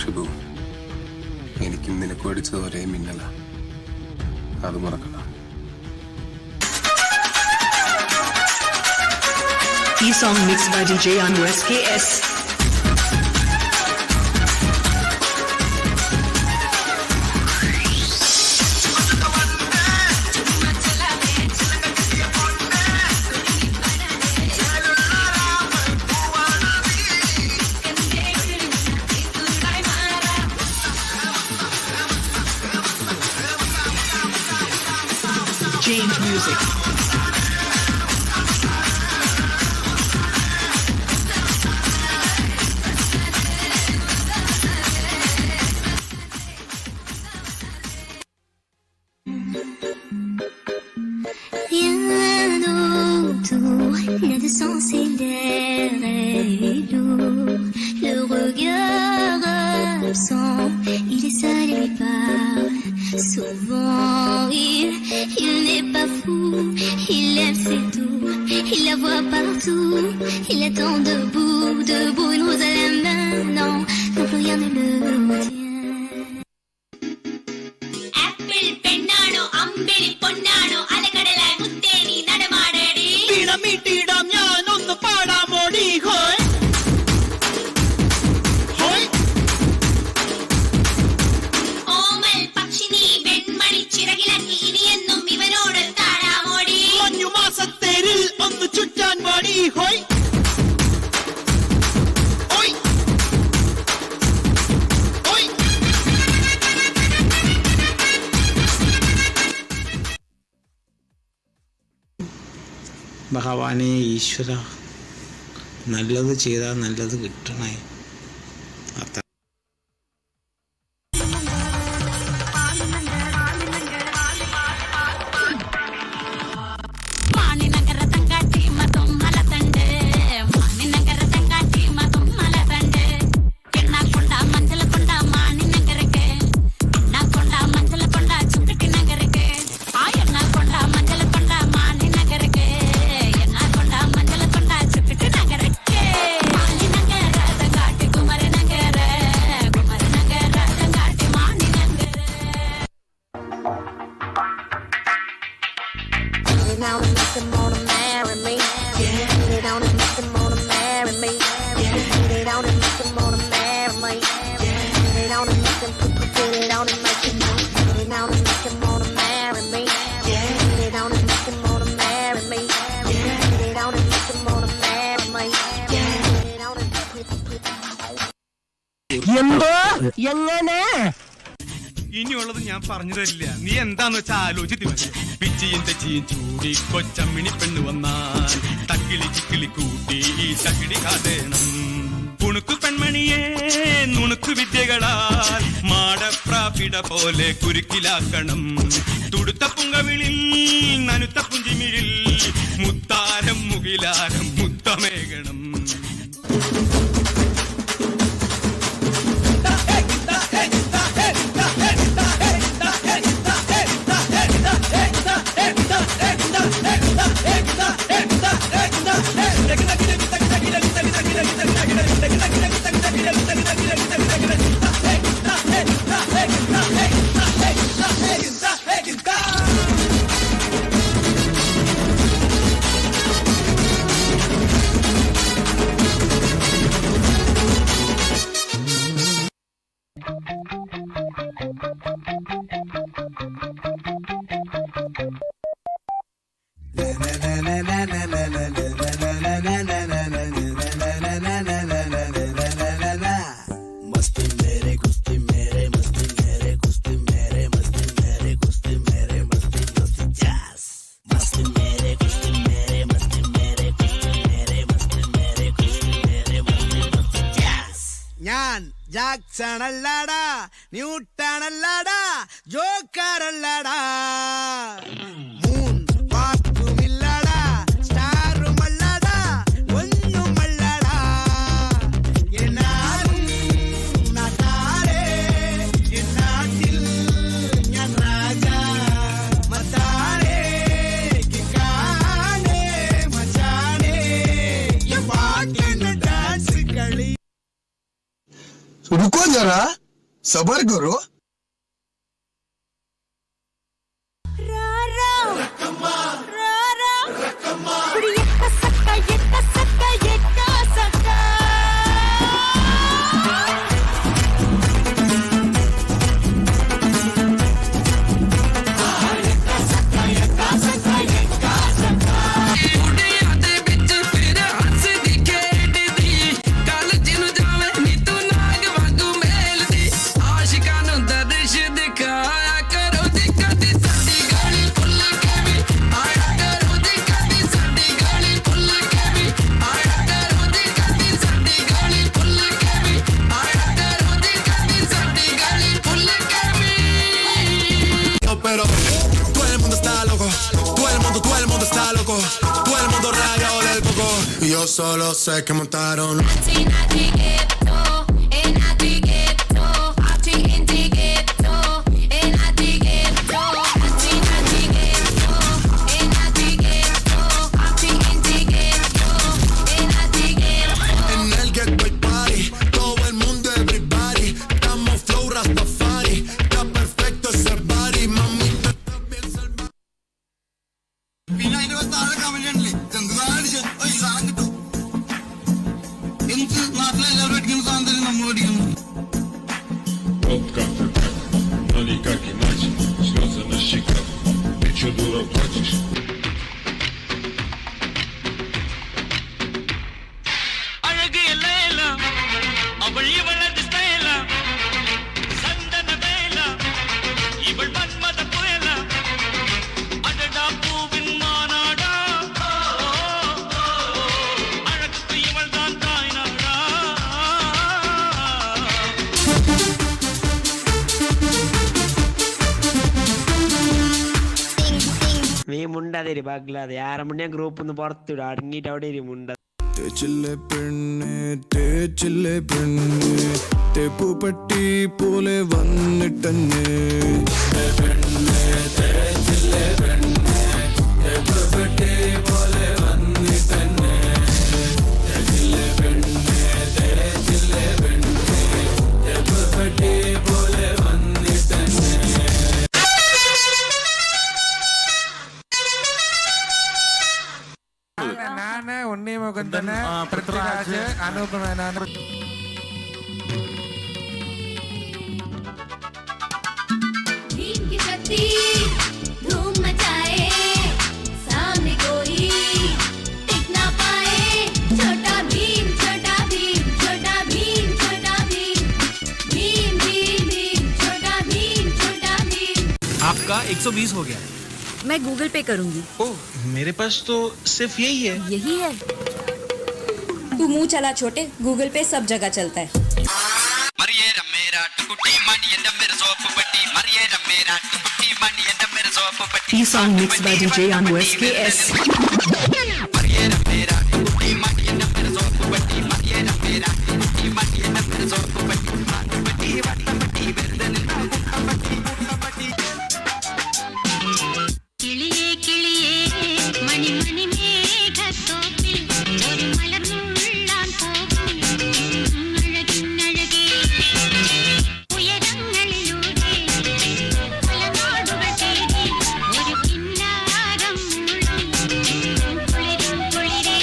ഷിബു, എനിക്കും നിനക്കും അടിച്ചത് ഒരേ മിന്നല, അത് മറക്കണ്ട. ഈ song mix by DJ Anu SKS. Change music. Rien autour n'a de sens et l'air est lourd. Le regard absent, il est seul et lui parle. Souvent il n'est pas fou, il aime c'est tout, il la voit partout, il attend debout, debout, une rose à la main, non, non plus rien ne le retient. Apple പെണ്ണാണോ അമ്പിളി പൊന്നാണോ അലകടലായി മുത്തേനി നടമാടടി വീണമീട്ടിടാം ഞാൻ ഒന്ന് പാടാമോടി ഹോയ് ഹോയ് ഓമൽ പക്ഷിനി വെൺമണി ചിറകിലക്കി ഇനിയെന്നും ഇവനോട് താഴാമോടി മഞ്ഞു മാസത്തേരിൽ ഒന്ന് ചുറ്റാൻ വാടി ഹോയ് ഹോയ് ഹോയ് ഭഗവാനെ ഈശ്വര, നല്ലത് ചെയ്താൽ നല്ലത് കിട്ടണേ. അത്ര മാണിനഗര തങ്കാട്ടി മതും മലതണ്ട് മാണിനഗര തങ്കാട്ടി മതും മലതണ്ട് എണ്ണാക്കൊണ്ട മഞ്ചലക്കൊണ്ട മാണിനഗരക്ക് എണ്ണാക്കൊണ്ട മഞ്ചലക്കൊണ്ട ചുക്കട്ടി നഗരക്ക് ആ എണ്ണാക്കൊണ്ട മഞ്ചലക്കൊണ്ട മാണിനഗരക്ക് എണ്ണാക്കൊണ്ട മഞ്ചലക്കൊണ്ട ചുക്കട്ടി നഗരക്ക് മാണിനഗര തങ്കാട്ടി കുമരനഗര കുമരനഗര തങ്കാട്ടി മാണിനഗര. Now to make them wanna marry me. Get it on and make them wanna marry me. Get it on and make them wanna marry me. Get it on and make them get it on and make them get it on and make them wanna marry me. Get it on and make them wanna marry me. Get it on and make them wanna marry me. Get it on and എന്തോ എങ്ങനെ ഇനിയുള്ളത് ഞാൻ പറഞ്ഞു തരില്ല, നീ എന്താന്ന് വെച്ചാ ആലോചിച്ച് മതി. പിച്ചിയും തെച്ചിയും ചൂടി കൊച്ചമ്മിണി പെണ്ണ് വന്നാൽ തക്കിളി ചിക്കിളി കൂട്ടി തകിടി കാതേണം. കുണുക്കു പെൺമണിയെ നുണുക്കു വിദ്യകളാൽ മാടപ്രാപിട പോലെ കുരുക്കിലാക്കണം. തുടുത്ത പുങ്കവിളിൽ നനുത്ത പുഞ്ചിമിഴിൽ മുത്താരം മുകിലാരം മുത്തമേകണം. Take it मस्ती मेरे कुश्ती मेरे मस्ती मेरे कुश्ती मेरे मस्ती मेरे कुश्ती मेरे मस्ती मस्ती जैस मस्ती मेरे कुश्ती मेरे मस्ती मेरे कुश्ती मेरे मस्ती मेरे कुश्ती मेरे मस्ती मस्ती जैस ഞാൻ ജാക്സൺ അല്ലടാ ന്യൂട്ടൺ അല്ലടാ ജോക്കർ അല്ലടാ മൂൺ വാക്കുമില്ലടാ സ്റ്റാറും അല്ലടാ ഒന്നും അല്ലടാ എന്നാലും നാട്ടാരെ എന്നാട്ടിൽ ഞാൻ രാജാ മത്താരെ കിക്കാനെ മച്ചാനെ ഈ പാട്ടിന് ഡാൻസ് കളി रुको जरा सबर करो Pero todo el mundo está loco, todo el mundo está loco, todo el mundo rayado del coco. Yo solo sé que montaron. En el Getaway Party, todo el mundo, everybody, estamos flow Rastafari, está perfecto ese body, mami. പിന്നെ അതിന്റെ താഴെ comment ഉണ്ടല്ലേ ഈ സാധനം കിട്ടും എനിക്ക് നാട്ടിലെ എല്ലാവരും അടിക്കുന്ന സാധനം തന്നെ നമ്മൾ അടിക്കുന്നു Но никак иначе, слезы на щеках, ты чё, дура, плачешь? அழகு எல்லாம் அவள் இவளது ஸ்டைலா சந்தன வேலா இவள் மன்மத புயலா அடடா பூவின் மாநாடா அழகுக்கு இவள் தான் தாய்நாடா നീ മുണ്ടാതിരി ബാക്കില്ലാതെ ആരെ മുന്നേ ഗ്രൂപ്പ് ഒന്ന് പുറത്തിടും അടങ്ങിയിട്ട് അവിടെ ഇരി മുണ്ട തേച്ചില്ലേ പെണ്ണ് തെപ്പുപട്ടി പോലെ വന്നിട്ടെന്നെ നാന് ഉണ്ണി മുകുന്ദന് പൃഥ്വിരാജ് അനൂപ് മേനോൻ भीम की शक्ति धूम मचाए सामने कोई टिक ना पाए छोटा भीम छोटा भीम छोटा भीम छोटा भीम भीम भीम भीम छोटा भीम छोटा भीम। आपका 120 हो गया। मैं गूगल पे करूंगी। ओह, मेरे पास तो सिर्फ यही है। यही है? तू मुंह चला छोटे, गूगल पे सब जगह चलता है। E song mixed by DJ Anu SKS. കിളിയേ കിളിയേ മണി മണി മേഘത്തോപ്പിൽ ഒരു മലർ മുള്ളാൻ പോകും അഴകിന്നഴകേ ഉയരങ്ങളിലൂടെ പല നാടുകൾ തേടി ഒരു കിന്നാരം മൂളും കുളിരും കുളിരേ.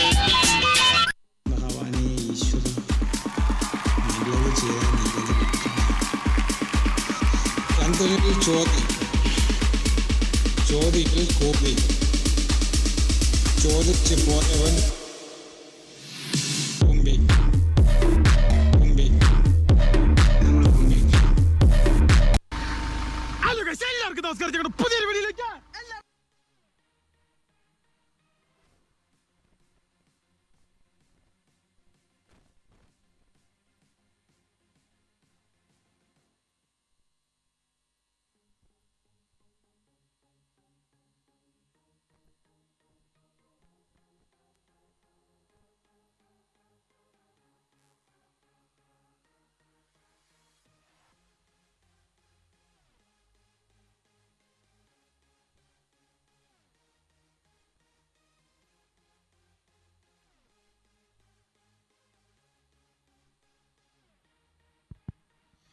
ഭഗവാനെ ഈശ്വര നല്ലത് ചെയ്താൽ നല്ലത് കിട്ടണം. എന്തൊരു ചോദ്യം ചോദ്യത്തിൽ കോപി ചോദിച്ചു പോയവൻ ബോംബെ ബോംബെ ഞങ്ങൾ ബോംബെ. എല്ലാവർക്കും നമസ്കാരം. പുതിയൊരു വീഡിയോയിലേക്ക്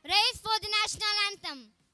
Raise for the national anthem.